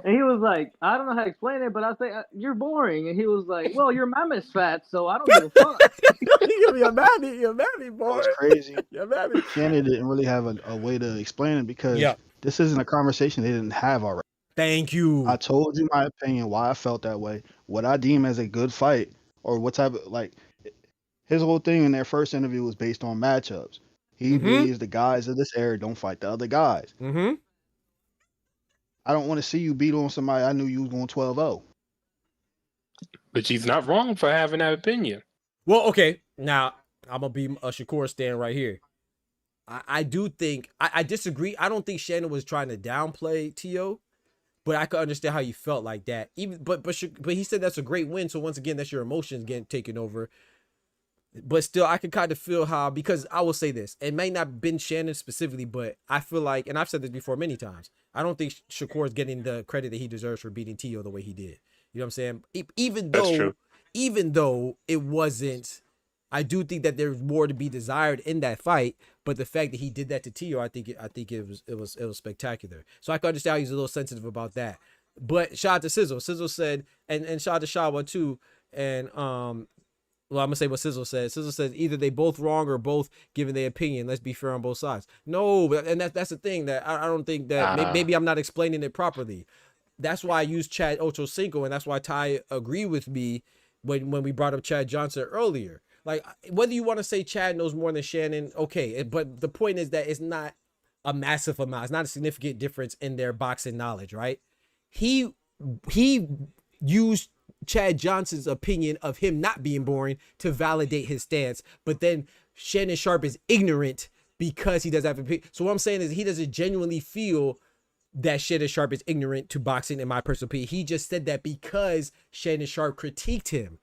And he was like, "I don't know how to explain it, but I say you're boring." And he was like, "Well, your mama's fat, so I don't give a fuck." You're mad at me, boy. That's crazy. You're mad at me. Shannon didn't really have a way to explain it because this isn't a conversation they didn't have already. Thank you. I told you my opinion, why I felt that way, what I deem as a good fight, or what type of, like, his whole thing in their first interview was based on matchups. He believes the guys of this era don't fight the other guys. Mm-hmm. I don't want to see you beat on somebody I knew you was going 12-0. But she's not wrong for having that opinion. Well, okay. Now, I'm going to be a Shakur stand right here. I do think, I disagree. I don't think Shannon was trying to downplay T.O. but I could understand how you felt like that. But he said that's a great win. So once again, that's your emotions getting taken over. But still, I can kind of feel how, because I will say this, it may not have been Shannon specifically, but I feel like, and I've said this before many times, I don't think Shakur is getting the credit that he deserves for beating Tio the way he did. You know what I'm saying? Even though it wasn't, I do think that there's more to be desired in that fight. But the fact that he did that to Tio, I think it was spectacular. So I can understand how he's a little sensitive about that. But shout out to Sizzle. Sizzle said, and shout out to Shawa too, and well, I'm gonna say what Sizzle said. Sizzle says either they both wrong or both giving their opinion. Let's be fair on both sides. No, and that's the thing that I don't think that maybe I'm not explaining it properly. That's why I used Chad Ochocinco, and that's why Ty agreed with me when we brought up Chad Johnson earlier. Like, whether you want to say Chad knows more than Shannon, okay, but the point is that it's not a massive amount. It's not a significant difference in their boxing knowledge, right? He used Chad Johnson's opinion of him not being boring to validate his stance, but then Shannon Sharpe is ignorant because he doesn't have opinion. So what I'm saying is he doesn't genuinely feel that Shannon Sharpe is ignorant to boxing, in my personal opinion. He just said that because Shannon Sharpe critiqued him.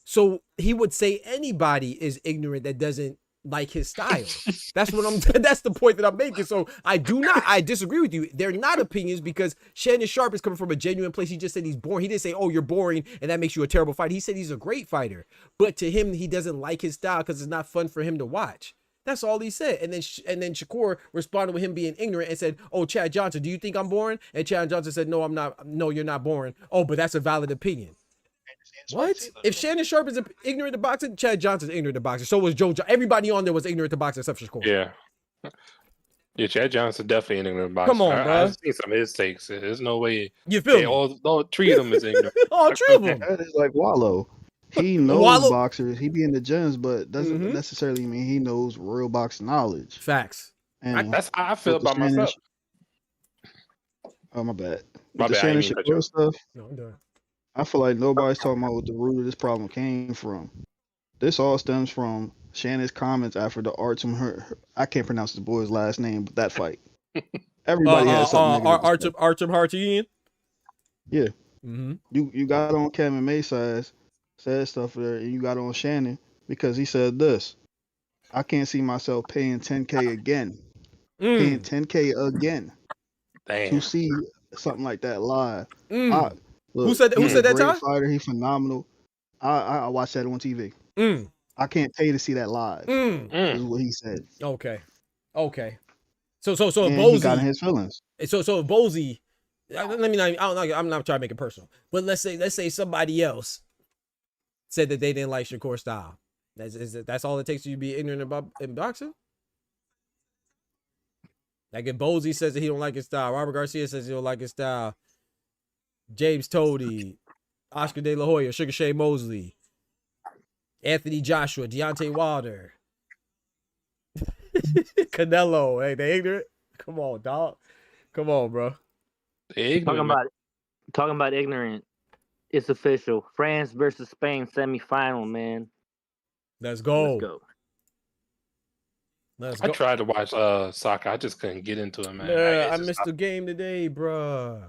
So he would say anybody is ignorant that doesn't like his style. That's the point that I'm making. So I disagree with you. They're not opinions because Shannon Sharpe is coming from a genuine place. He just said he's boring. He didn't say, oh, you're boring and that makes you a terrible fighter. He said he's a great fighter, but to him, he doesn't like his style because it's not fun for him to watch. That's all he said. And then Shakur responded with him being ignorant and said, oh, Chad Johnson, do you think I'm boring? And Chad Johnson said, no, I'm not. No, you're not boring. Oh, but that's a valid opinion. What? If Shannon Sharpe is ignorant to boxing, Chad Johnson's ignorant to boxing. So was Joe. Everybody on there was ignorant to boxing except Shakur. Yeah, Chad Johnson definitely ignorant to boxing. Come on, bro. I've seen some of his takes. There's no way. You feel me? All three of them is ignorant. All three of them. That is like Wallow. He knows boxers. He be in the gyms, but doesn't necessarily mean he knows real boxing knowledge. Facts. And that's how I feel about myself. Oh, my bad. My bad. Shannon Shakur stuff. No, I'm done. I feel like nobody's talking about what the root of this problem came from. This all stems from Shannon's comments after the I can't pronounce the boy's last name, but that fight. Everybody has something negative. Artem Hartian? Yeah. You got on Kevin Maysize, said stuff there, and you got on Shannon because he said this. I can't see myself paying $10K again. Paying $10K again. Damn. To see something like that live. Look, who said that, Ty? Fighter, he's phenomenal. I watched that on TV. I can't pay to see that live. Is what he said. Okay. So if and Bozy he got in his feelings. So if Bozy, I'm not trying to make it personal, but let's say somebody else said that they didn't like Shakur's style. That's all it takes to be ignorant about in boxing. Like if Bozy says that he don't like his style, Robert Garcia says he don't like his style, James Toady, Oscar De La Hoya, Sugar Shane Mosley, Anthony Joshua, Deontay Wilder, Canelo. Hey, they ignorant? Come on, dog. Come on, bro. Talking about ignorant. It's official. France versus Spain semifinal, man. Let's go. I tried to watch soccer. I just couldn't get into it, man. Yeah, I missed the game today, bro.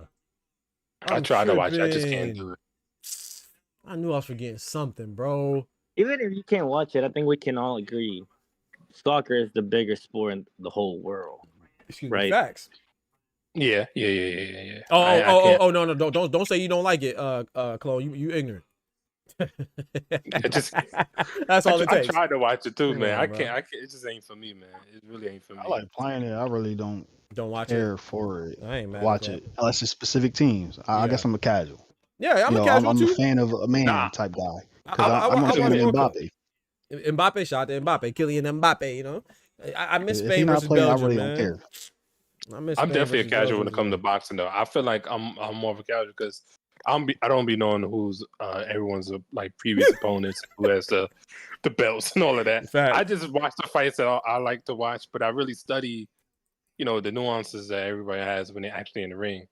I tried to watch it. I just can't do it. I knew I was forgetting something, bro. Even if you can't watch it, I think we can all agree soccer is the biggest sport in the whole world. Excuse right? me, facts. Yeah. Oh, no, don't say you don't like it, Chloe. You ignorant. That's all it takes. I tried to watch it too, man. I can't. It just ain't for me, man. It really ain't for me. I like playing it. I really don't watch care it for it. I ain't mad watch it unless it's specific teams. I guess I'm a casual. Yeah, I'm a casual too. I'm a fan of a man type guy. Because I'm a fan of Mbappe. Mbappe shot to Mbappe, Kylian Mbappe. You know, I miss Spain versus playing, Belgium, I really man. don't care. I'm definitely a casual when it comes to boxing, though. I feel like I'm more of a casual because I don't be knowing who's everyone's like previous opponents, who has the belts and all of that. Fact. I just watch the fights that I like to watch, but I really study, the nuances that everybody has when they're actually in the ring.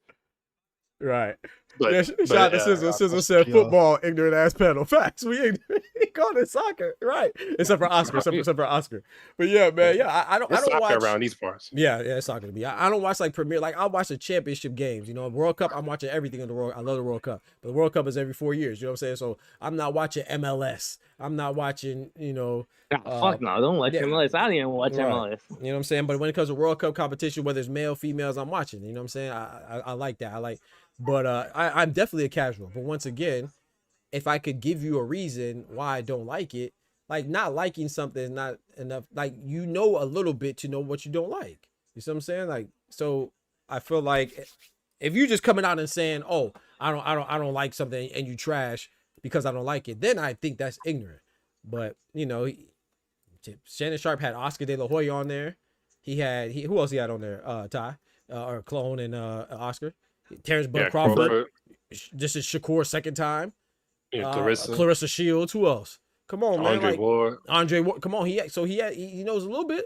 Right. Yeah, shout out to Sizzle. Sizzle said football, ignorant ass panel. Facts. We ignorant. He called it soccer, right? Except for Oscar. Except for Oscar. But yeah, man. Yeah, I don't watch around these parts. Yeah, it's soccer to me. I don't watch like Premier. Like I watch the championship games. You know, World Cup. I'm watching everything in the World. I love the World Cup, but the World Cup is every 4 years. You know what I'm saying? So I'm not watching MLS. I'm not watching. You know. Fuck no, don't watch MLS. I don't even watch MLS. You know what I'm saying? But when it comes to World Cup competition, whether it's male, females, I'm watching. You know what I'm saying? I like that. But I'm definitely a casual. But once again, if I could give you a reason why I don't like it, like not liking something is not enough. Like you know a little bit to know what you don't like. You see what I'm saying? Like so, I feel like if you just coming out and saying, "Oh, I don't like something," and you trash because I don't like it, then I think that's ignorant. But you know, Shannon Sharpe had Oscar De La Hoya on there. Who else he had on there? Ty or Clone and Oscar. Terrence Bud Crawford. This is Shakur's second time. Yeah, Clarissa Shields. Who else? Come on, man. Andre Ward. Andre Ward. Come on. He knows a little bit.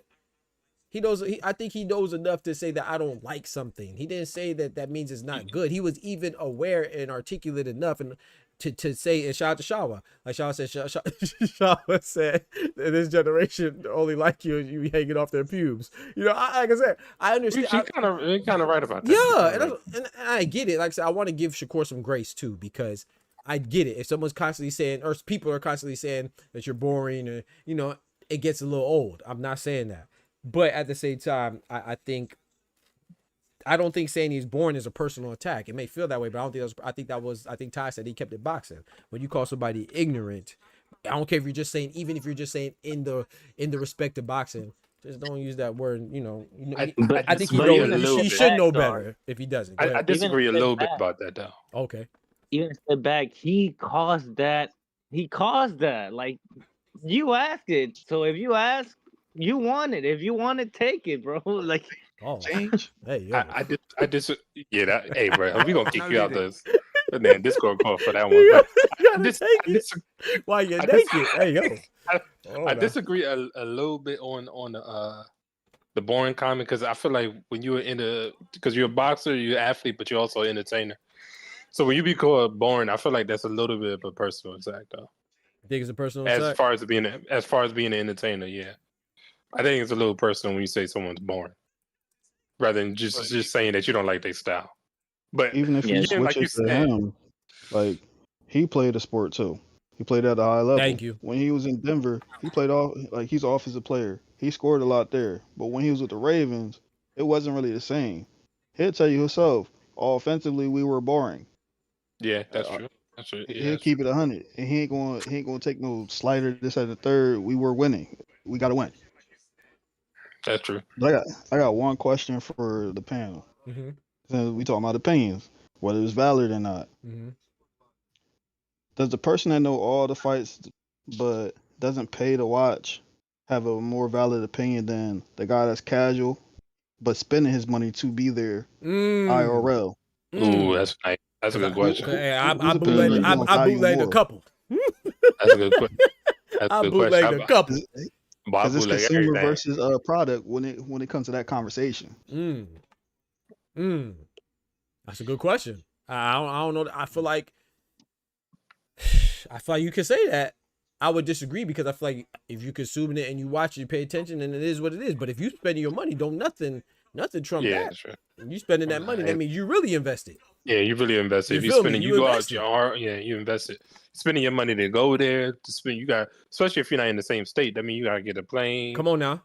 He knows. I think he knows enough to say that I don't like something. He didn't say that means it's not good. He was even aware and articulate enough and to say, and shout out to Shawa. Like Shawa said, Shawa said, this generation only like you hanging off their pubes. You know, like I said, I understand. You're kind of right about that. Yeah, and I get it. Like I said, I want to give Shakur some grace too, because I get it. If someone's constantly saying, or people are constantly saying that you're boring, or you know, it gets a little old. I'm not saying that, but at the same time, I don't think saying he's boring is a personal attack. It may feel that way, but I don't think that was. I think Ty said he kept it boxing. When you call somebody ignorant, I don't care if you're just saying, even if you're just saying in the respect of boxing, just don't use that word. You know, I think he should know better if he doesn't. I disagree a little bit about that though. Okay. Even a step back, he caused that. Like you asked it, so if you ask, you want it. If you want it, take it, bro. Like. Oh, change. Hey, yo. I just hey, bro, we gonna kick you out this Discord call for that one. Why you naked? Hey, yo. I disagree a little bit on the boring comment, because I feel like when you're because you're a boxer, you're an athlete, but you're also an entertainer. So when you be called boring, I feel like that's a little bit of a personal attack, though. I think it's a personal attack? As far as being an entertainer, yeah. I think it's a little personal when you say someone's boring, rather than just saying that you don't like their style. But even if you switch it to him, like he played a sport too. He played at a high level. Thank you. When he was in Denver, he played he's an offensive player. He scored a lot there. But when he was with the Ravens, it wasn't really the same. He'll tell you himself, offensively we were boring. Yeah, that's true. That's true. Yeah, he'll keep it 100, and he ain't gonna take no slider. This at the third, we were winning. We got to win. That's true. But I got one question for the panel. Mm-hmm. Since we talking about opinions, whether it's valid or not. Mm-hmm. Does the person that know all the fights but doesn't pay to watch have a more valid opinion than the guy that's casual but spending his money to be there IRL? Ooh, that's nice. That's a good question. Hey, I bootlegged a couple. That's a good question. I bootlegged a couple. Because it's consumer versus product when it comes to that conversation. That's a good question. I don't know. I feel like you could say that. I would disagree, because I feel like if you're consuming it and you watch it, you pay attention, and it is what it is. But if you spending your money, don't nothing trump that. That's right. If you spending that money, that means you really invested. Yeah, you really invested. If you spending, you go out your heart. Yeah, you invested. Spending your money to go there to spend. You got, especially if you're not in the same state. That means you gotta get a plane. Come on now.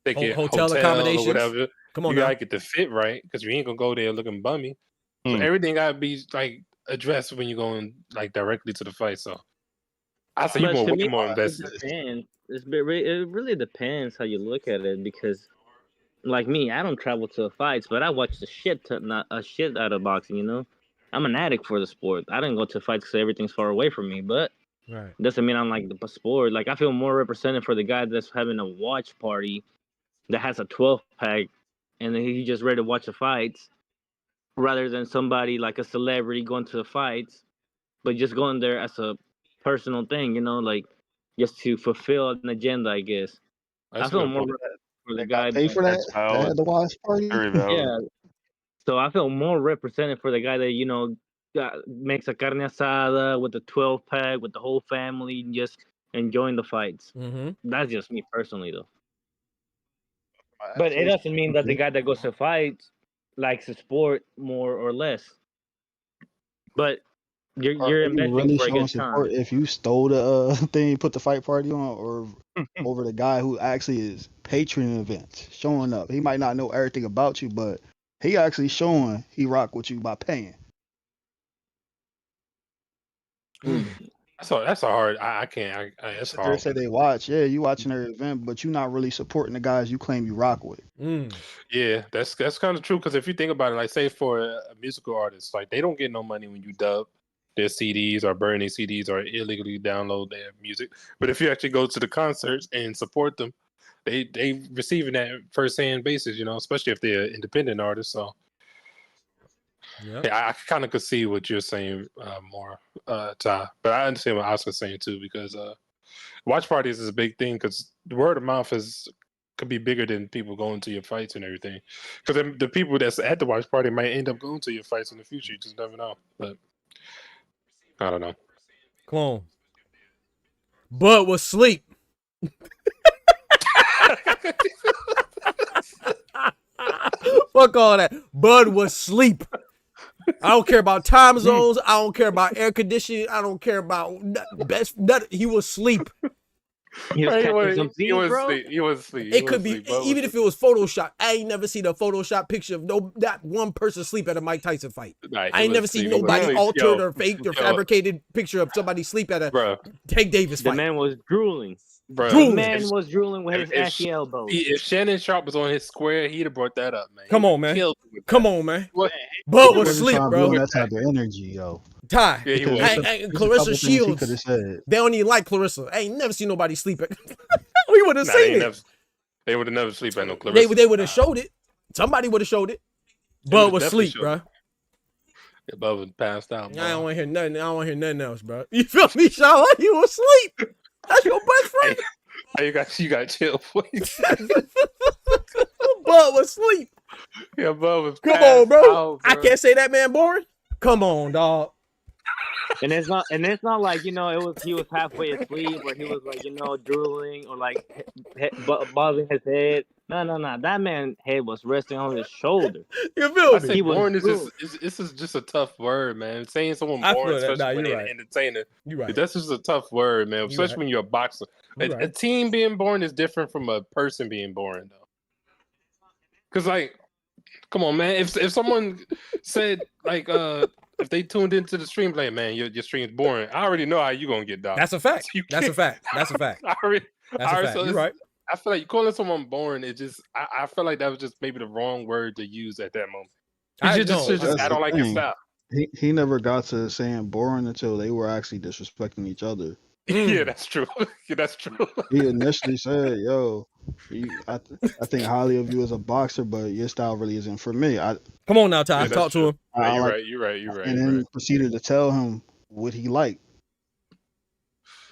Ticket, hotel accommodations, or whatever. Come on, you gotta get the fit right, because you ain't gonna go there looking bummy. So everything gotta be like addressed when you're going like directly to the fight. So I say you're way more invested. It really depends how you look at it, because like me, I don't travel to fights, but I watch the shit out of boxing. You know, I'm an addict for the sport. I didn't go to fights because everything's far away from me, but doesn't mean I'm like the sport. Like I feel more represented for the guy that's having a watch party that has a 12-pack and then he just ready to watch the fights, rather than somebody like a celebrity going to the fights, but just going there as a personal thing, you know, like just to fulfill an agenda, I guess. I feel more for the guy pay for that. The watch party. Yeah. So I feel more represented for the guy that, you know, makes a carne asada with the 12-pack with the whole family, just enjoying the fights. That's just me personally, though. But it doesn't mean that the guy that goes to fights likes the sport more or less. But you're investing really for a showing good support time. if you stole the thing, put the fight party on, or over the guy who actually is patroning events, showing up. He might not know everything about you, but he actually showing he rock with you by paying. That's a hard. I can't. That's They hard. say they watch. Yeah, you watching their event, but you're not really supporting the guys you claim you rock with. Yeah, that's kind of true. Because if you think about it, like say for a musical artist, like they don't get no money when you dub their CDs or burn their CDs or illegally download their music. But if you actually go to the concerts and support them, they receiving that first-hand basis, especially if they're independent artists. So yeah, I kind of could see what you're saying more, Ty. But I understand what Oscar's saying too, because watch parties is a big thing because the word of mouth could be bigger than people going to your fights and everything. Because the people that's at the watch party might end up going to your fights in the future. You just never know. But I don't know. Clone. Bud was asleep. Fuck all that. Bud was asleep. I don't care about time zones. I don't care about air conditioning. I don't care about best. He was asleep. He was asleep. He was asleep. It could be even if it was Photoshop. I ain't never seen a Photoshop picture of not one person sleep at a Mike Tyson fight. I ain't never seen nobody altered or faked or fabricated picture of somebody sleep at a Tank Davis fight. The man was drooling. Bro, the man was drooling with his ashy elbows. If Shannon Sharpe was on his square, he'd have brought that up, man. Come on, man. Come on, man. Bud was asleep, bro. That type of energy, yo. Ty, yeah, Clarissa Shields. They don't even like Clarissa. I ain't never seen nobody sleep at. We would have seen it. They would have never sleep at no Clarissa. They would have showed it. Somebody would have showed it. Bud was asleep, bro. Yeah, Bud was passed out. Bro. I don't want to hear nothing. I don't want to hear nothing else, bro. You feel me, Shaw? You was asleep. That's your best friend. Hey, you got chill, please. Bud was asleep. Yeah, Bud was. Come on, bro. I can't say that man boring. Come on, dog. And it's not like he was halfway asleep or he was like drooling or like bobbing his head. No. That man's head was resting on his shoulder. You feel me? He boring this is just a tough word, man. Saying someone boring, especially when they're an entertainer, that's just a tough word, man. Especially when you're a boxer. A team being boring is different from a person being boring, though. Because like, come on, man. If someone said like if they tuned into the stream, like, man, your stream's boring, I already know how you gonna get down. That's a fact. That's a fact. That's a fact. So you're right. I feel like you calling someone boring. It just, I feel like that was just maybe the wrong word to use at that moment. I don't like your style. He never got to saying boring until they were actually disrespecting each other. Yeah, that's true. That's true. He initially said, "Yo, I think highly of you as a boxer, but your style really isn't for me." Come on now, Ty. Talk to him. You're right. And then proceeded to tell him what he liked.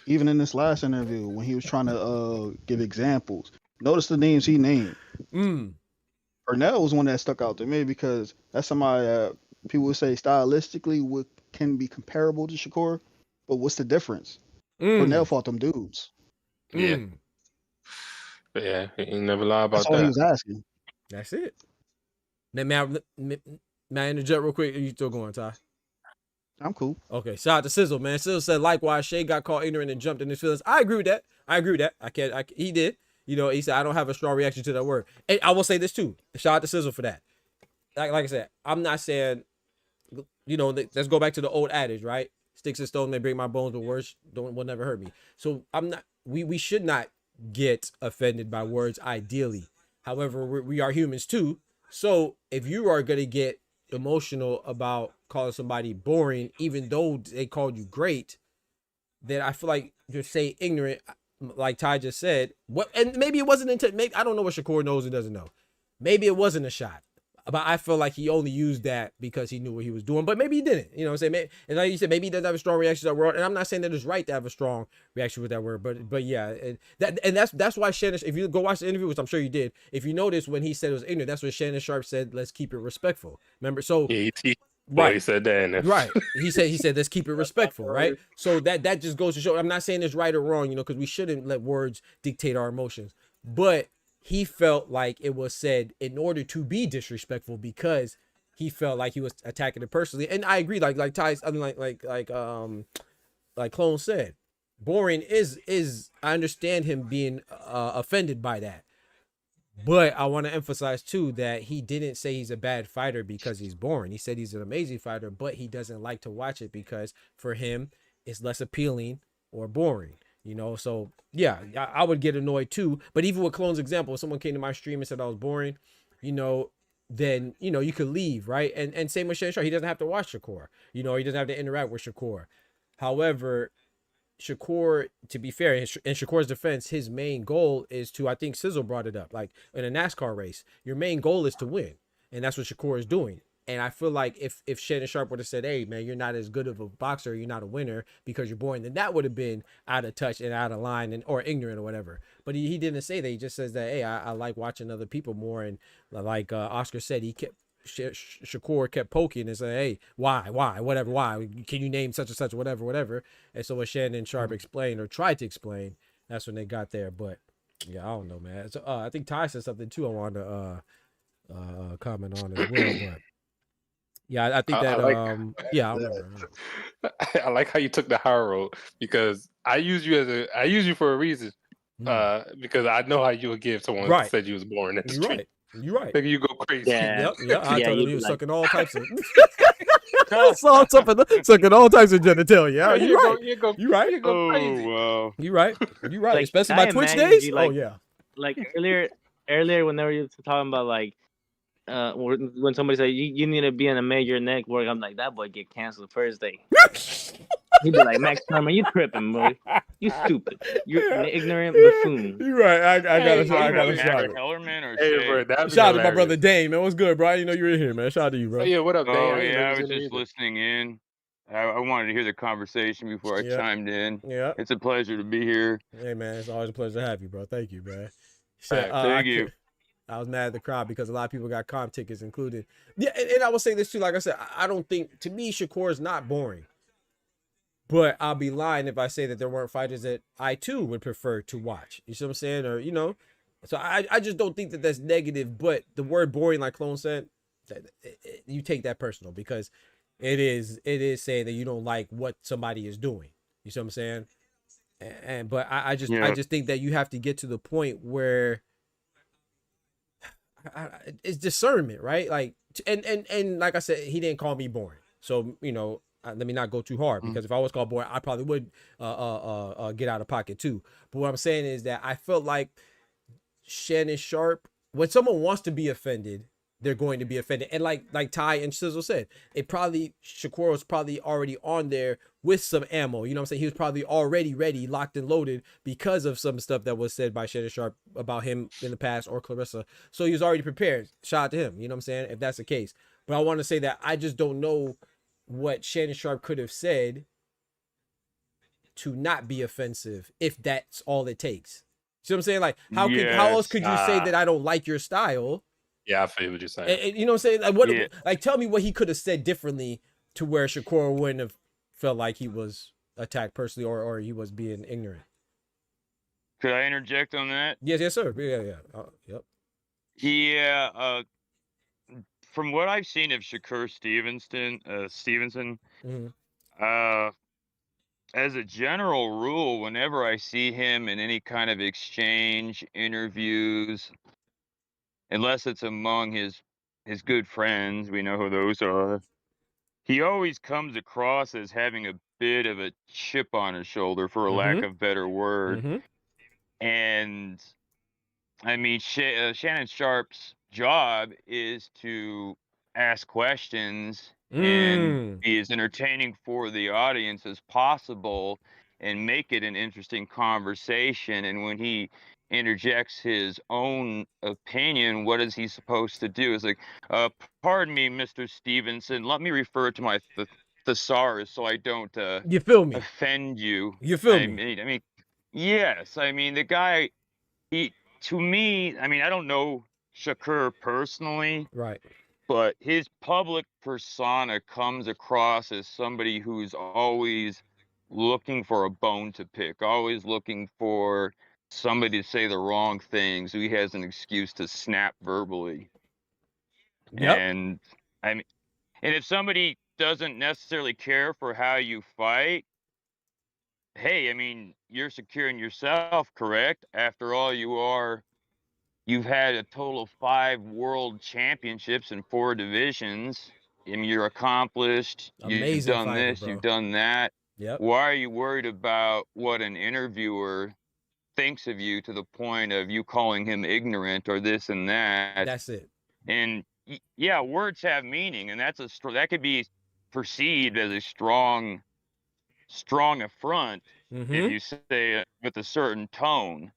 Even in this last interview, when he was trying to give examples, notice the names he named. Pernell was one that stuck out to me because that's somebody that people would say stylistically can be comparable to Shakur, but what's the difference? Pernell fought them dudes. Yeah. Yeah, he never lied about that's all that. He was asking. That's it. Now, may I interject real quick? Are you still going, Ty? I'm cool. Okay, shout out to Sizzle, man. Sizzle said, likewise, Shay got caught ignorant and jumped in his feelings. I agree with that. He did. He said, I don't have a strong reaction to that word. And I will say this, too. Shout out to Sizzle for that. Like I said, I'm not saying, let's go back to the old adage, right? Sticks and stones may break my bones, but words will never hurt me. So we should not get offended by words ideally. However, we are humans, too. So if you are going to get emotional about calling somebody boring, even though they called you great, then I feel like just say ignorant, like Ty just said. And maybe it wasn't maybe I don't know what Shakur knows and doesn't know. Maybe it wasn't a shot, but I feel like he only used that because he knew what he was doing. But maybe he didn't. You know what I'm saying? And like you said, maybe he doesn't have a strong reaction to that word. And I'm not saying that it's right to have a strong reaction with that word, but yeah, that's why Shannon. If you go watch the interview, which I'm sure you did, if you notice when he said it was ignorant, that's what Shannon Sharpe said. Let's keep it respectful. Remember? So Well, he said that, and right. He said let's keep it respectful, right? So that just goes to show. I'm not saying it's right or wrong, you know, because we shouldn't let words dictate our emotions. But he felt like it was said in order to be disrespectful because he felt like he was attacking it personally. And I agree, like Ty, I mean, like Clone said, boring is I understand him being offended by that. But I want to emphasize too that he didn't say he's a bad fighter because he's boring. He said he's an amazing fighter, but he doesn't like to watch it because for him it's less appealing or boring, you know. So yeah, I would get annoyed too. But even with Clone's example, if someone came to my stream and said I was boring, you know, then you know you could leave, right? And same with Shannon Sharpe. He doesn't have to watch Shakur, you know, he doesn't have to interact with Shakur. However, Shakur, to be fair, in Shakur's defense, his main goal is to, I think Sizzle brought it up, like in a NASCAR race, your main goal is to win. And that's what Shakur is doing. And I feel like if Shannon Sharpe would have said, hey, man, you're not as good of a boxer, you're not a winner because you're boring, then that would have been out of touch and out of line and or ignorant or whatever. But he didn't say that. He just says that, hey, I like watching other people more. And like Oscar said, he kept Shakur kept poking and saying, hey, why, whatever, why, can you name such and such, whatever. And so what Shannon Sharpe explained or tried to explain, that's when they got there. But yeah, I don't know, man. So I think Ty said something too I wanted to comment on as well. But yeah, I think that yeah, I remember. I like how you took the high road because I use you for a reason. Because I know how you would give someone who said you was boring at the street. You're right. Like you go crazy. Yeah. I told him he was sucking all types of sucking all types of genitalia. Yeah, you're right. You're right. Wow. You're right. You're right. Like, especially by Twitch days. Like, oh yeah. Like earlier when they were talking about like when somebody said you need to be in a major network, I'm like, that boy get canceled first day. He'd be like, Max Sherman, you tripping, boy. You stupid. You're an ignorant buffoon. You're right. I got a shout out. Hey, bro, shout out to my brother Dane, man. What's good, bro? You know you were in here, man. Shout out to you, bro. Oh, yeah, what up, Dane? Oh, yeah, I was just listening in. I wanted to hear the conversation before I chimed in. Yeah. It's a pleasure to be here. Hey, man, it's always a pleasure to have you, bro. Thank you, man. Thank you. I was mad at the crowd because a lot of people got comp tickets included. Yeah, and I will say this too. Like I said, I don't think, to me, Shakur is not boring. But I'll be lying if I say that there weren't fighters that I too would prefer to watch. You see what I'm saying? Or, you know, so I just don't think that that's negative. But the word boring, like Clone said, you take that personal because it is saying that you don't like what somebody is doing. You see what I'm saying? But I just think that you have to get to the point where it's discernment, right? Like, and like I said, he didn't call me boring. So, you know, let me not go too hard because if I was called boring, I probably would get out of pocket too. But what I'm saying is that I felt like Shannon Sharpe, when someone wants to be offended, they're going to be offended. And like Ty and Sizzle said, Shakur was probably already on there with some ammo. You know what I'm saying? He was probably already ready, locked and loaded because of some stuff that was said by Shannon Sharpe about him in the past or Clarissa. So he was already prepared. Shout out to him. You know what I'm saying? If that's the case. But I want to say that I just don't know what Shannon Sharpe could have said to not be offensive if that's all it takes. See what I'm saying? Like, how else could you say that I don't like your style? Yeah, I feel what you're saying. And, you know what I'm saying? Like, tell me what he could have said differently to where Shakur wouldn't have felt like he was attacked personally or he was being ignorant. Could I interject on that? Yes, sir. Yeah. Yep. Yeah. From what I've seen of Shakur Stevenson, as a general rule, whenever I see him in any kind of exchange, interviews, unless it's among his good friends, we know who those are, he always comes across as having a bit of a chip on his shoulder, for a lack of a better word. And I mean, Shannon Sharpe's job is to ask questions and be as entertaining for the audience as possible and make it an interesting conversation. And when he interjects his own opinion, what is he supposed to do? It's like, pardon me, Mr. Stevenson, let me refer to my thesaurus so I don't you feel me? Offend you. You feel me? I mean, yes. I mean, the guy, to me, I mean, I don't know Shakur personally. Right. but his public persona comes across as somebody who's always looking for a bone to pick, always looking for somebody to say the wrong thing so he has an excuse to snap verbally. Yep. And I mean, and if somebody doesn't necessarily care for how you fight, hey, I mean, you're secure in yourself, correct? After all, you've had a total of 5 world championships in 4 divisions. I mean, you're accomplished. You've Amazing done fighter, this, you've bro. done that. Yep. Why are you worried about what an interviewer thinks of you to the point of you calling him ignorant or this and that? That's it. And yeah, words have meaning, and that could be perceived as a strong affront if you say it with a certain tone.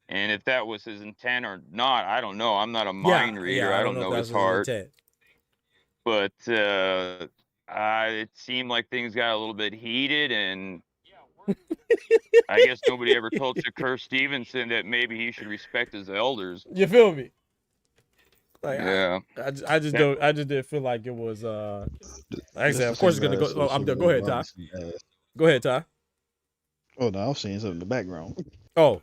And if that was his intent or not, I don't know. I'm not a mind reader. I I don't don't know if know that's his his heart. intent. But it seemed like things got a little bit heated, and I guess nobody ever told Shakur Stevenson that maybe he should respect his elders. You feel me? Like, yeah. I just didn't feel like it was. Like I said, of course it's gonna go. Oh, I'm done. Go ahead, Ty. Go ahead, Ty. Oh no, I was seeing something in the background. Oh,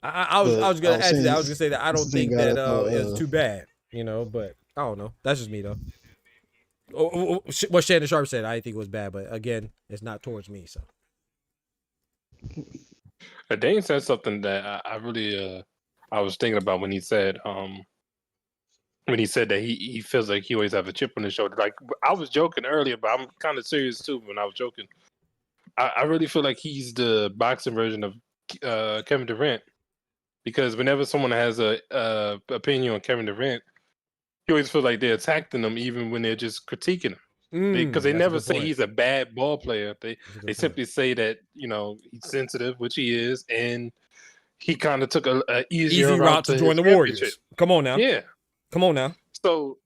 I was gonna add to that. I was gonna say that I don't think that it's too bad, you know. But I don't know. That's just me though. What Shannon Sharpe said, I didn't think it was bad, but again, it's not towards me. So Dane said something that I really I was thinking about when he said that he feels like he always have a chip on his shoulder. Like, I was joking earlier, but I'm kind of serious too when I was joking. I really feel like he's the boxing version of Kevin Durant, because whenever someone has a opinion on Kevin Durant, you always feel like they're attacking them even when they're just critiquing him. Because they never say he's a bad ball player. They simply say that, you know, he's sensitive, which he is, and he kind of took a easier route to join the Warriors. Come on now. Yeah. Come on now. So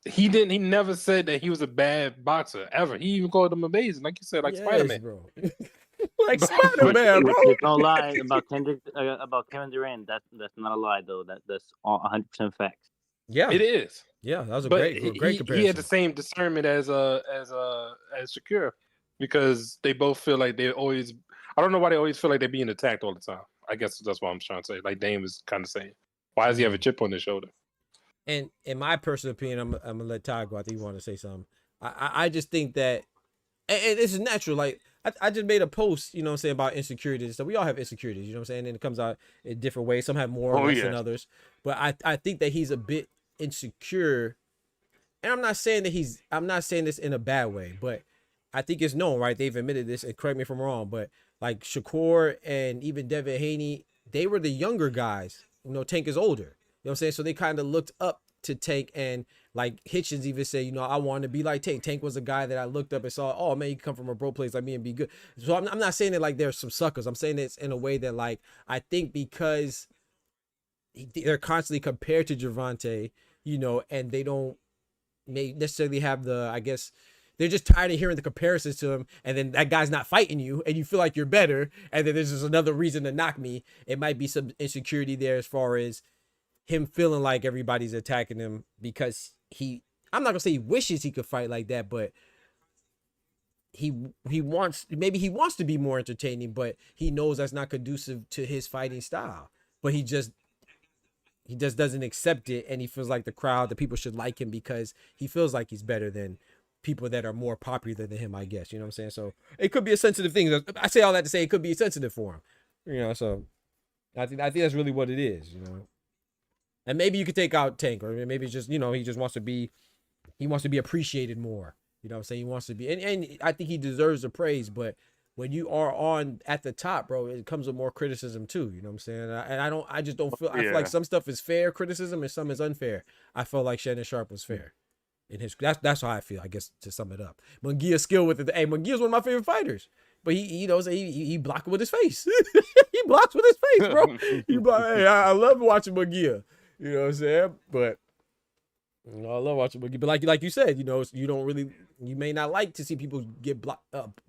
he never said that he was a bad boxer ever. He even called him amazing, like you said, like Spider-Man. Bro. Like Spider-Man, bro. No lie about Kevin Durant. That's not a lie though. That's 100% facts. Yeah, it is. Yeah, that was a But great comparison. He had the same discernment as Shakur, because they both feel like they always. I don't know why they always feel like they're being attacked all the time. I guess that's what I'm trying to say. Like Dame was kind of saying, why does he have a chip on his shoulder? And in my personal opinion, I'm gonna let Ty go. I think you want to say something. I just think that, and this is natural. Like I just made a post, you know what I'm saying, about insecurities. So we all have insecurities, you know what I'm saying? And it comes out in different ways. Some have more or less than others. But I think that he's a bit insecure. And I'm not saying this in a bad way, but I think it's known, right? They've admitted this, and correct me if I'm wrong, but like Shakur and even Devin Haney, they were the younger guys. You know, Tank is older. You know what I'm saying? So they kind of looked up to Tank, and like Hitchens even said, you know, I wanted to be like Tank. Tank was a guy that I looked up and saw, oh man, you come from a bro place like me and be good. So I'm not saying it like there's some suckers. I'm saying it's in a way that, like, I think because they're constantly compared to Gervonta, you know, and they don't necessarily have the, I guess, they're just tired of hearing the comparisons to him, and then that guy's not fighting you, and you feel like you're better, and then there's just another reason to knock me. It might be some insecurity there as far as him feeling like everybody's attacking him because I'm not gonna say he wishes he could fight like that, but he wants to be more entertaining, but he knows that's not conducive to his fighting style. But he just doesn't accept it, and he feels like the people should like him because he feels like he's better than people that are more popular than him, I guess. You know what I'm saying? So it could be a sensitive thing. I say all that to say it could be sensitive for him. You know, so I think that's really what it is, you know. And maybe you could take out Tank, or maybe it's just, you know, he wants to be appreciated more. You know what I'm saying? He wants to be, and I think he deserves the praise, but when you are at the top, bro, it comes with more criticism too. You know what I'm saying? I just don't feel, I feel like some stuff is fair criticism and some is unfair. I felt like Shannon Sharpe was fair in his, that's how I feel, I guess, to sum it up. Munguia's skill with it. Hey, Munguia's one of my favorite fighters, but he knows he blocked with his face. He blocks with his face, bro. Hey, I love watching Munguia. You know what I'm saying? But you know, I love watching Boogie. But like you said, you know, you may not like to see people get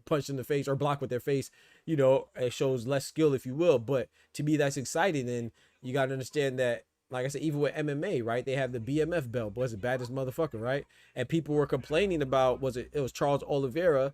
punched in the face or blocked with their face. You know, it shows less skill, if you will. But to me, that's exciting. And you got to understand that like I said, even with MMA, right? They have the BMF belt, was it baddest motherfucker, right? And people were complaining about it was Charles Oliveira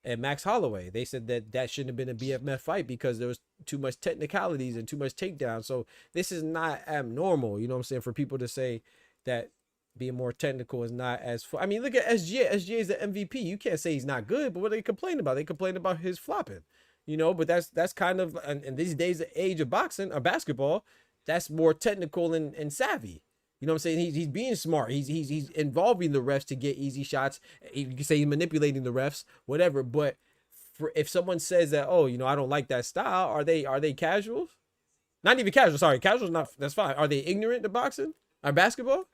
and Max Holloway. They said that shouldn't have been a BMF fight because there was too much technicalities and too much takedown. So this is not abnormal, you know what I'm saying, for people to say that being more technical is not as I mean, look at SGA. SGA is the MVP. You can't say he's not good, but what are they complaining about? They complain about his flopping, you know. But that's kind of in these days, the age of boxing or basketball, that's more technical and savvy. You know what I'm saying? He's being smart. He's involving the refs to get easy shots. You can say he's manipulating the refs, whatever. But if someone says that, oh, you know, I don't like that style, are they casuals? Not even casual. Sorry, casuals not. That's fine. Are they ignorant to boxing or basketball?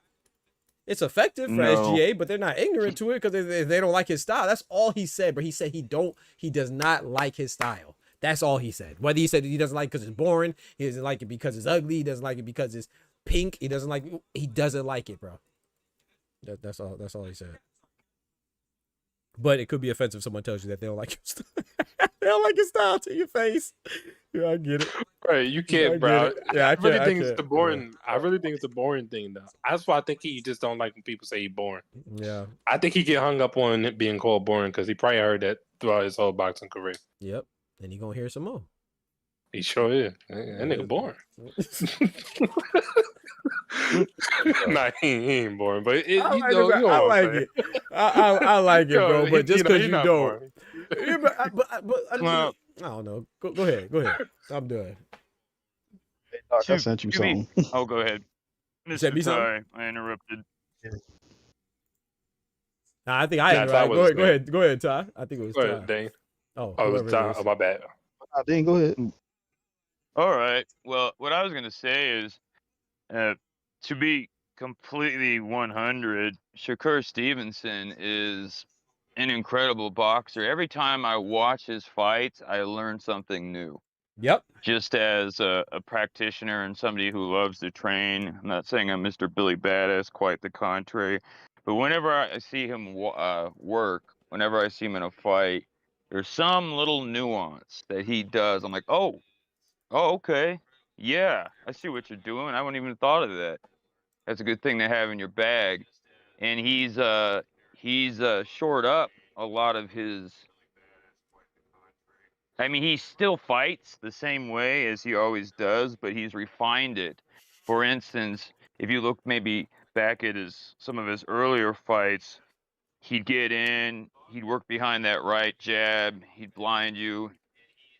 It's effective for SGA, but they're not ignorant to it because they don't like his style. That's all he said. But he said he does not like his style. That's all he said. Whether he said he doesn't like it because it's boring, he doesn't like it because it's ugly, he doesn't like it because it's pink, he doesn't like it, bro. That's all he said. But it could be offensive if someone tells you that they don't like your style. They don't like your style to your face. Yeah, I get it. Right, you can't, bro. Yeah, I really think it's the boring. I really think it's a boring thing, though. That's why I think he just don't like when people say he's boring. Yeah, I think he get hung up on it being called boring because he probably heard that throughout his whole boxing career. Yep, and you gonna hear some more. He sure is. That nigga boring. Nah, he ain't boring, but I like it. I like it, bro. But just because you don't. Yeah, but I don't know. Go ahead. I'm done. Hey, Doc, I sent you something. Oh, go ahead. Sent me something? I interrupted. Nah, I think I interrupted. Go ahead, Ty. I think it was Ty. Ty. Go ahead, Dane. Oh, it was Ty. Oh, my bad. Dane, go ahead. All right. Well, what I was going to say is, to be completely 100, Shakur Stevenson is an incredible boxer. Every time I watch his fights, I learn something new. Yep. Just as a practitioner and somebody who loves to train. I'm not saying I'm Mr. Billy Badass, quite the contrary. But whenever I see him work, whenever I see him in a fight, there's some little nuance that he does. I'm like, oh, okay. Yeah, I see what you're doing. I wouldn't even thought of that. That's a good thing to have in your bag. And he's shored up a lot of his. I mean, he still fights the same way as he always does, but he's refined it. For instance, if you look maybe back at some of his earlier fights, he'd get in, he'd work behind that right jab, he'd blind you,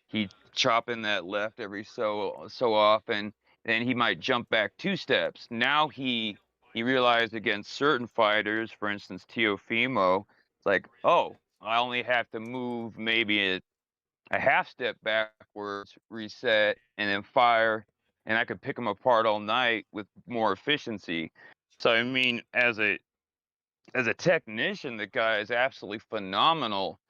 he'd chop in that left every so often, then he might jump back 2 steps. Now he realized against certain fighters, for instance, Teofimo, it's like, oh, I only have to move maybe a half step backwards, reset, and then fire, and I could pick him apart all night with more efficiency. So I mean, as a technician, the guy is absolutely phenomenal.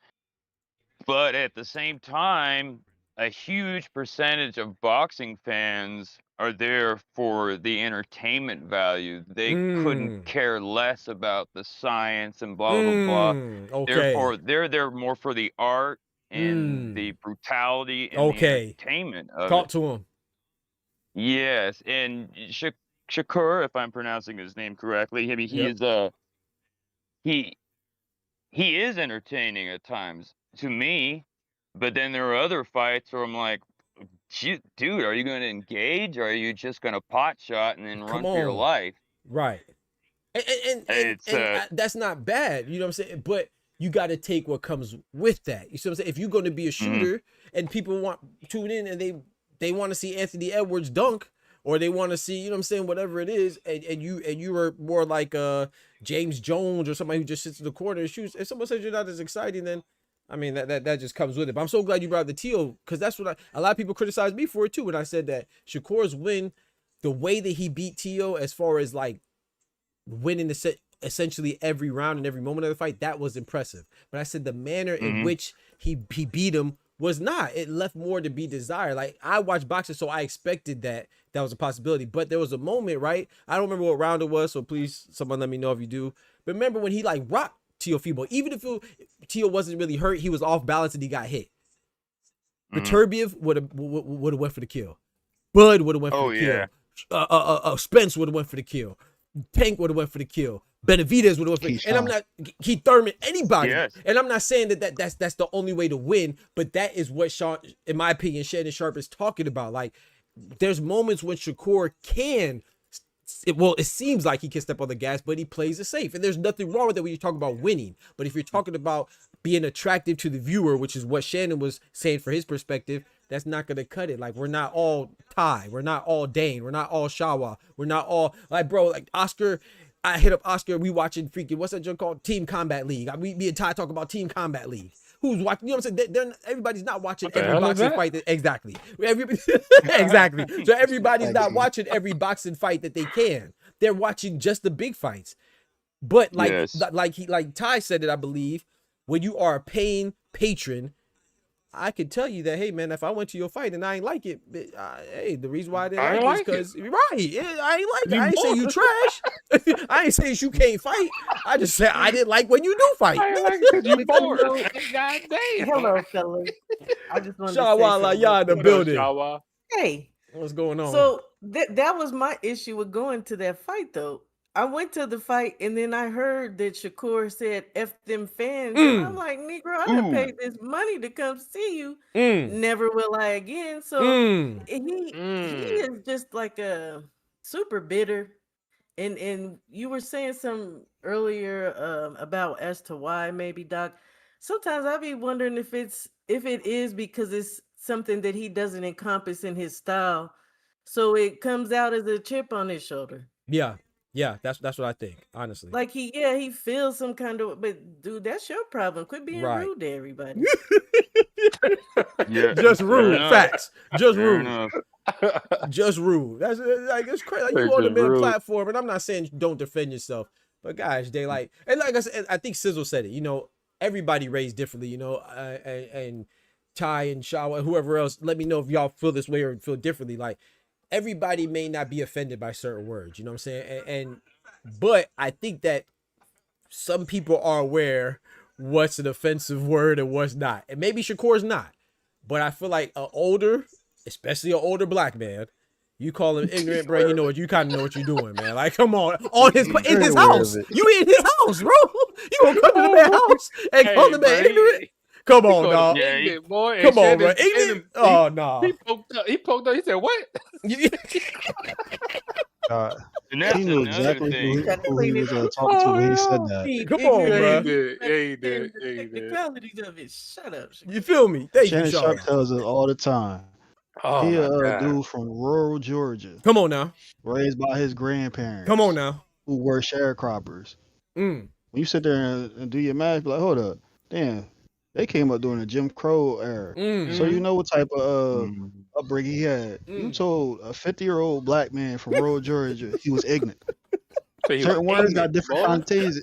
But at the same time, a huge percentage of boxing fans are there for the entertainment value. They couldn't care less about the science and blah blah blah. Okay. They're there more for the art and the brutality and the entertainment of Talk to him. Yes, and Shakur, if I'm pronouncing his name correctly, I mean he is entertaining at times to me, but then there are other fights where I'm like, dude, are you going to engage or are you just going to pot shot and then run for your life? Right. And that's not bad, you know what I'm saying? But you got to take what comes with that. You see what I'm saying? If you're going to be a shooter and people tune in and they want to see Anthony Edwards dunk, or they want to see, you know what I'm saying, whatever it is, and you are more like James Jones or somebody who just sits in the corner and shoots. If someone says you're not as exciting, then I mean that just comes with it. But I'm so glad you brought up the Teo, because that's what a lot of people criticized me for it too when I said that Shakur's win, the way that he beat Teo as far as like winning the set essentially every round and every moment of the fight, that was impressive. But I said the manner in which he beat him was not. It left more to be desired. Like, I watched boxing, so I expected that was a possibility. But there was a moment, right? I don't remember what round it was, so please, someone let me know if you do. But remember when he like rocked Teofimo, even if Teo wasn't really hurt, he was off balance and he got hit. Beterbiev would have went for the kill. Bud would have went for the kill. Spence would have went for the kill. Tank would have went for the kill. Benavidez would have went for the kill. And I'm not Keith Thurman, anybody. Yes. And I'm not saying that's the only way to win, but that is what in my opinion, Shannon Sharpe is talking about. Like, there's moments when Shakur can, it seems like he can step on the gas, but he plays it safe. And there's nothing wrong with that when you talk about winning. But if you're talking about being attractive to the viewer, which is what Shannon was saying for his perspective, that's not going to cut it. Like, we're not all Ty. We're not all Dane. We're not all Shawa. We're not all, like, bro, like Oscar. I hit up Oscar. We watching freaking, what's that joke called? Team Combat League. Me and Ty talk about Team Combat League. Who's watching? You know what I'm saying? Everybody's not watching every boxing fight. Exactly. Exactly. So everybody's not watching every boxing fight that they can. They're watching just the big fights. But like Ty said it, I believe, when you are a paying patron, I could tell you that, hey man, if I went to your fight and I ain't like it, hey, the reason why I didn't like it is because I ain't like it. I ain't say you trash. I ain't saying you can't fight. I just said I didn't like when you do fight. I ain't like it 'cause you bored. God damn. Hello, fellas. I just wanted to say y'all in the building. Hey, what's going on? So that was my issue with going to that fight, though. I went to the fight and then I heard that Shakur said F them fans. And I'm like, Negro, I done paid this money to come see you. Never will I again. So he is just like a super bitter. And you were saying some earlier about as to why maybe, Doc. Sometimes I be wondering if it is because it's something that he doesn't encompass in his style. So it comes out as a chip on his shoulder. Yeah, that's what I think, honestly. Like he feels some kind of, but dude, that's your problem. Quit being rude to everybody. Just rude. Facts. Just rude. Just rude. That's like, it's crazy. Like, you on the main platform, and I'm not saying don't defend yourself, but guys, they like, and like I said, I think Sizzle said it. You know, everybody raised differently. You know, and Ty and Shawa and whoever else. Let me know if y'all feel this way or feel differently. Like, everybody may not be offended by certain words, you know what I'm saying? But I think that some people are aware what's an offensive word and what's not. And maybe Shakur's not. But I feel like especially an older black man, you call him ignorant, bro, you kind of know what you're doing, man. Like, come on in his house. You in his house, bro. You gonna come to the man's house and call him ignorant? Come on, dog. Yeah, boy. Come on, bro. Oh, no. He poked up. He said, what? He knew exactly who he was talking to when he said that. Come on, bro. He did. The qualities of it. Shut up. You feel me? Shannon Sharpe tells us all the time. He a dude from rural Georgia. Come on now. Raised by his grandparents. Come on now. Who were sharecroppers. When you sit there and do your math, be like, hold up. Damn. They came up during the Jim Crow era. So you know what type of upbringing he had. You told a 50-year-old black man from rural Georgia he was ignorant. Certain words got different connotations.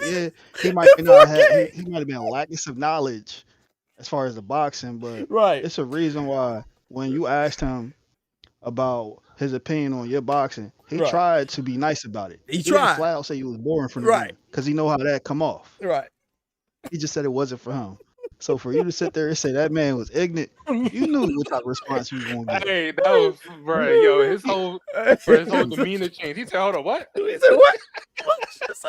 Yeah, he might not have. He might have been lacking some knowledge as far as the boxing, but it's a reason why when you asked him about his opinion on your boxing, he tried to be nice about it. He tried. Didn't flat out say he was boring for the because he know how that come off. He just said it wasn't for him. So for you to sit there and say that man was ignorant, you knew what type of response you was going to get. Hey, that was, bro, yo, his whole demeanor changed. He said, hold on, what? He said, what?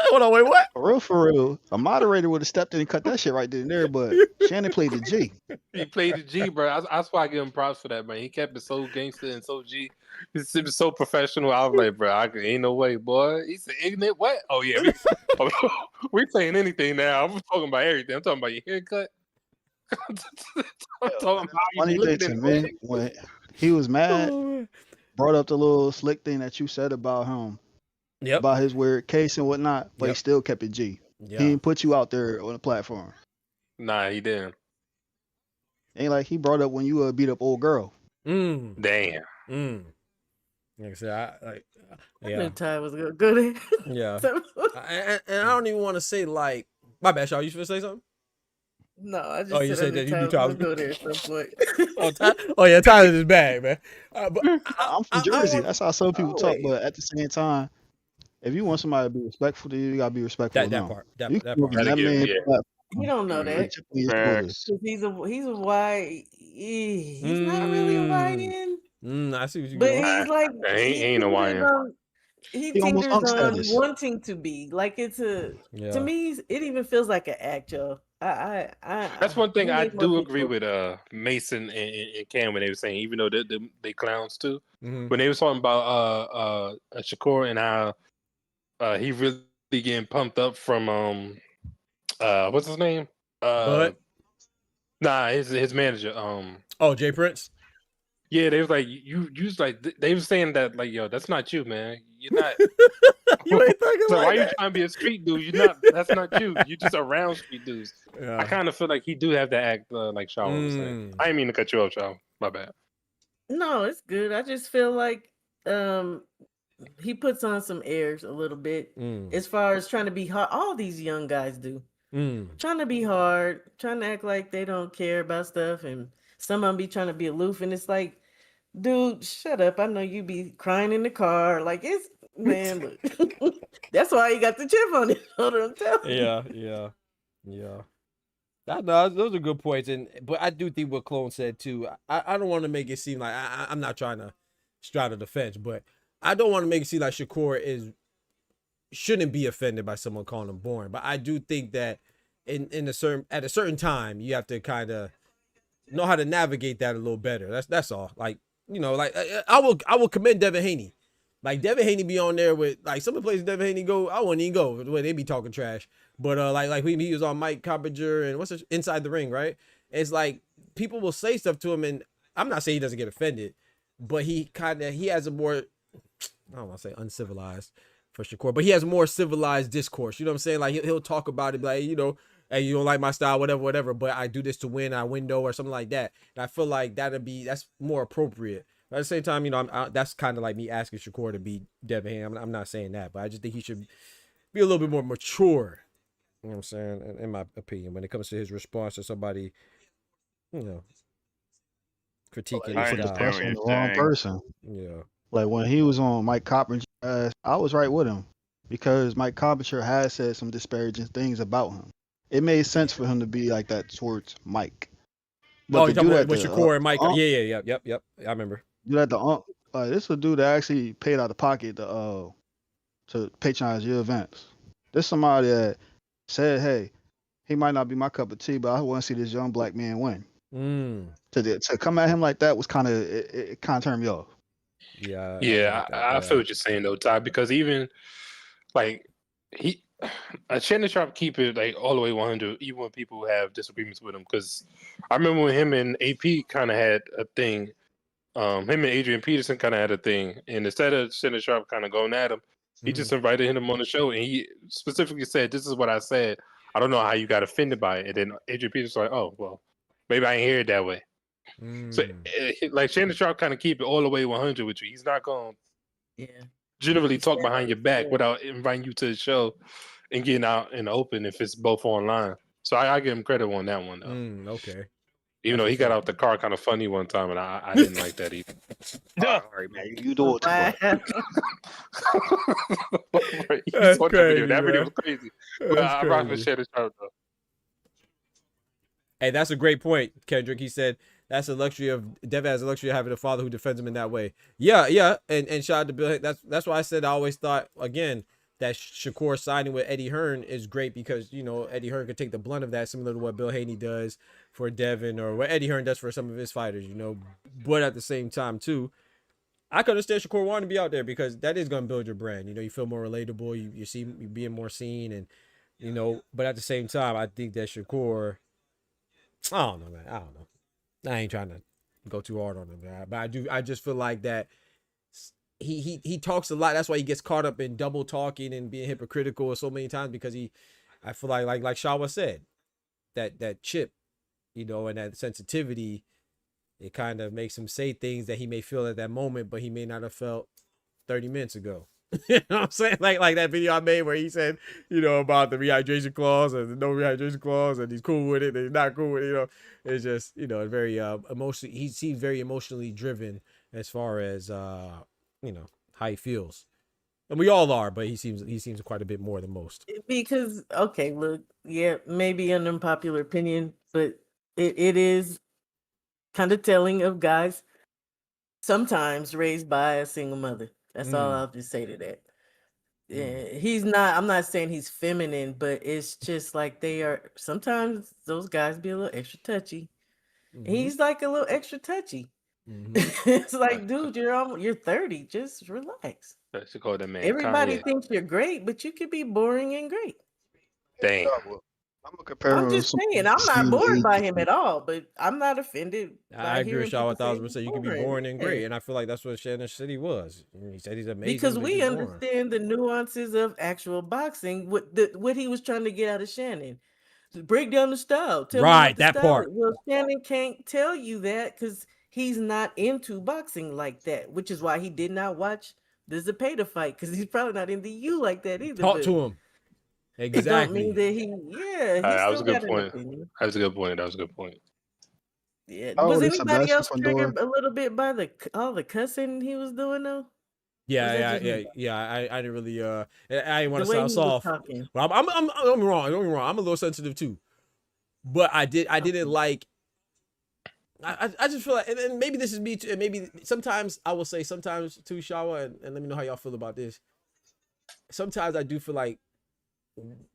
Hold on, wait, what? For real. A moderator would have stepped in and cut that shit right then and there, but Shannon played the G. He played the G, bro. That's why I give him props for that, man. He kept it so gangster and so G. He was so professional. I was like, bro, ain't no way, boy. He said, ignorant, what? Oh, yeah. We playing anything now. I'm talking about everything. I'm talking about your haircut. Funny thing to me, when he was mad, brought up the little slick thing that you said about him, about his weird case and whatnot, but he still kept it G. He didn't put you out there on the platform. Nah, he didn't. Ain't like he brought up when you beat up old girl. Damn. Like I said, I knew Ty was gonna go there. Yeah. And I don't even want to say like, my bad, Shaw. You should say something. No, I just you said that you Tyler go there at some point. yeah, Tyler's is bad, man. But I'm from Jersey. That's how some people talk. But at the same time, if you want somebody to be respectful to you, you gotta be respectful. That part. That part. You don't know that. He's a white. He's not really a white end. I see what you're But going. he's like ain't no YN. he He almost teeters unk on status. wanting to be. Like it's to Yeah. me, it even feels like an act, yo. That's one thing we I need more do agree people. with Mason and Cam when they were saying, even though they clowns too, Mhm. when they was talking about Shakur and how he really getting pumped up from what's his name? Bud? Nah, his manager. Oh, Jay Prince? Yeah, they was like you was like they was saying that like, yo, that's not you, man. You're not. You ain't thinking So like why you that. trying to be a street dude? You're not. That's not you. You just around street dudes. Yeah. I kind of feel like he do have that act like Shaw was saying. I didn't mean to cut you off, Shaw. My bad. No, it's good. I just feel like he puts on some airs a little bit as far as trying to be hard. All these young guys do. Trying to be hard, trying to act like they don't care about stuff, and some of them be trying to be aloof, and it's like, dude, shut up. I know you be crying in the car. Like it's man, look. That's why you got the chip on it. Hold on, I'm telling you. Yeah. No, those are good points, but I do think what Clone said too. I don't want to make it seem like I'm not trying to straddle the fence, but I don't want to make it seem like Shakur shouldn't be offended by someone calling him boring. But I do think that at a certain time you have to kind of know how to navigate that a little better. That's all. Like, you know, like I will commend Devin Haney. Like Devin Haney be on there with like some of the places Devin Haney go, I wouldn't even go the way they be talking trash. But like he was on Mike Coppinger and Inside the Ring, right? It's like people will say stuff to him, and I'm not saying he doesn't get offended, but he has a more, I don't want to say uncivilized for Shakur, but he has more civilized discourse. You know what I'm saying? Like he'll talk about it, like, you know, hey, you don't like my style, whatever, but I do this to win, I window or something like that. And I feel like that's more appropriate. But at the same time, you know, that's kind of like me asking Shakur to be Devin Haney. I'm not saying that, but I just think he should be a little bit more mature. You know what I'm saying? In my opinion, when it comes to his response to somebody, you know, critiquing Like, his put the style. pressure on the wrong person. Yeah. Like when he was on Mike Coppinger, I was right with him because Mike Coppinger has said some disparaging things about him. It made sense for him to be like that towards Mike. But you talking about with Shakur and Mike? Yep. I remember. You let this is a dude that actually paid out of pocket to patronize your events. This somebody that said, hey, he might not be my cup of tea, but I want to see this young black man win. To come at him like that was kind of it kind of turned me off. Yeah, I feel what you're saying though, Ty, because even like Shannon Sharpe keep it like all the way 100, even when people have disagreements with him. Because I remember when him and AP kind of had a thing. Him and Adrian Peterson kind of had a thing, and instead of Shannon Sharpe kind of going at him, he just invited him on the show, and he specifically said, "This is what I said. I don't know how you got offended by it." And then Adrian Peterson was like, "Oh, well, maybe I ain't hear it that way." So, like Shannon Sharpe kind of keep it all the way 100 with you. He's not going to generally talk behind your back without inviting you to the show and getting out in the open if it's both online. So I give him credit on that one though. Okay. Even though he got out the car kind of funny one time, and I didn't like that either. Sorry, man. You do it too much. That's crazy, crazy, that video man. was crazy. But I rock with Shannon Sharpe though. Hey, that's a great point, Kendrick. He said that's a luxury of Devin has a luxury of having a father who defends him in that way. Yeah. And shout out to Bill. That's why I said I always thought again that Shakur signing with Eddie Hearn is great because, you know, Eddie Hearn could take the blunt of that, similar to what Bill Haney does for Devin or what Eddie Hearn does for some of his fighters, you know. But at the same time, too, I could understand Shakur wanting to be out there because that is going to build your brand. You know, you feel more relatable. You see you being more seen, and, you know, but at the same time, I think that Shakur, I don't know, man. I don't know. I ain't trying to go too hard on him, man. But I just feel like that he talks a lot. That's why he gets caught up in double talking and being hypocritical so many times because I feel like Shawa said, that chip, you know, and that sensitivity, it kind of makes him say things that he may feel at that moment, but he may not have felt 30 minutes ago. You know what I'm saying? Like that video I made where he said, you know, about the rehydration clause and the no rehydration clause, and he's cool with it and he's not cool with it, you know. It's just, you know, very emotionally, he seems very emotionally driven as far as you know, how he feels. And we all are, but he seems quite a bit more than most. Because okay, look, yeah, maybe an unpopular opinion, but it is kind of telling of guys sometimes raised by a single mother. That's all I'll just say to that. Yeah, he's not. I'm not saying he's feminine, but it's just like they are. Sometimes those guys be a little extra touchy. He's like a little extra touchy. It's like, dude, you're 30. Just relax. That should call that man Everybody Kanye. thinks you're great, but you could be boring and great. Dang. I'm gonna compare I'm him just to saying, I'm not bored by him at all, but I'm not offended. I agree with Shaw 1,000%. You can be boring and great, Yeah. and I feel like that's what Shannon said he was. He said he's amazing Because but we he's boring. understand the nuances of actual boxing. What he was trying to get out of Shannon, break down the style. Tell me Right, what the that style part. is. Well, Shannon can't tell you that because he's not into boxing like that, which is why he did not watch the Zepeda fight because he's probably not into you like that either. Talk but to him. It don't mean Exactly. that he That was still a good got an point. opinion. That was a good point. That was a good point. Yeah. How Was old is anybody Sebastian else triggered Fundora? a little bit by all the cussing he was doing though? Yeah, just me? I didn't really I didn't want The to way sound he was soft. talking. Well, I'm wrong. Don't get me wrong. I'm a little sensitive too. But I didn't like I just feel like, and maybe this is me too, and maybe sometimes I will say sometimes too, Shawa, and let me know how y'all feel about this. Sometimes I do feel like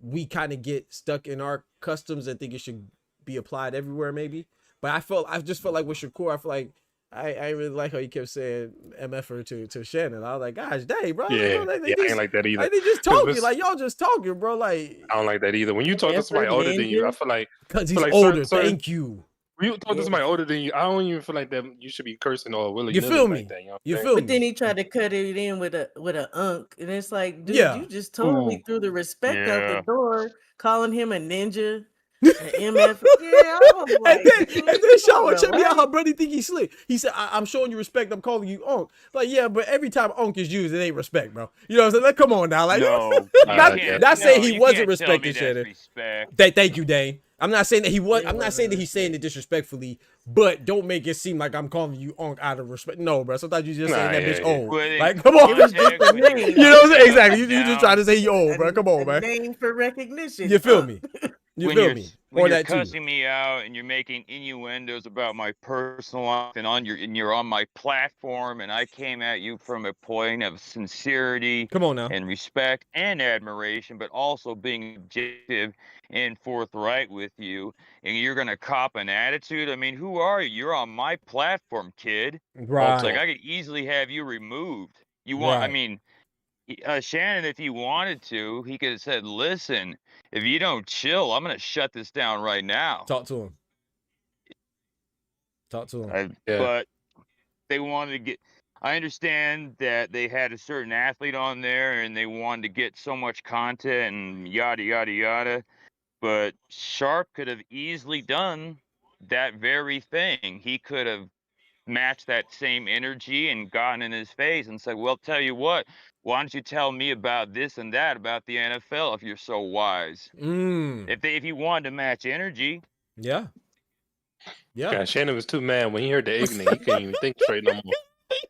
we kind of get stuck in our customs and think it should be applied everywhere, maybe. But I just felt like with Shakur, I feel like I really like how he kept saying MF to Shannon. I was like, gosh, dang, bro. Yeah, Like, I ain't like that either. Like, they just talking, like y'all just talking, bro. Like, I don't like that either. When you talk to somebody older than you, I feel like because he's like older. certain, Thank you. When you talk to somebody older than you, I don't even feel like that you should be cursing or willy. You feel me? Like that, you feel But me? then he tried to cut it in with a unk, and it's like, dude, Yeah. you just totally threw the respect out the Yeah. door, calling him a ninja, an MF. Yeah, I was like, And then Shaw check me out right? how Brody think he's slick. He said, I'm showing you respect. I'm calling you Unk. Like, yeah, but every time Unk is used, it ain't respect, bro. You know what I'm saying? Like, come on now. Like, No, not saying he you wasn't can't tell me respecting that's Shannon. respect. Thank you, Dane. I'm not saying that he was. I'm not saying that he's saying it disrespectfully, but don't make it seem like I'm calling you Unk out of respect. No, bro. Sometimes you just saying that bitch old. Well, Like, come on. It was just a name. You know what I'm saying? Exactly. You just trying to say you old, bro. Come on, A man. name for recognition. You feel me? You feel me? When Or you're that too. cussing me out and you're making innuendos about my personal life and you're on my platform, and I came at you from a point of sincerity, come on now, and respect and admiration, but also being objective and forthright with you, and you're gonna cop an attitude. I mean, who are you? You're on my platform, kid. Right. It's like I could easily have you removed. You want? I Right. mean, Shannon, if he wanted to, he could have said, "Listen, if you don't chill, I'm gonna shut this down right now." Talk to him. Talk to him. But they wanted to get. I understand that they had a certain athlete on there and they wanted to get so much content and yada yada yada. But Sharpe could have easily done that very thing. He could have matched that same energy and gotten in his face and said, "Well, tell you what, why don't you tell me about this and that about the NFL if you're so wise?" If you wanted to match energy. Yeah. God, Shannon was too mad when he heard the ignorant. He couldn't even think straight no more.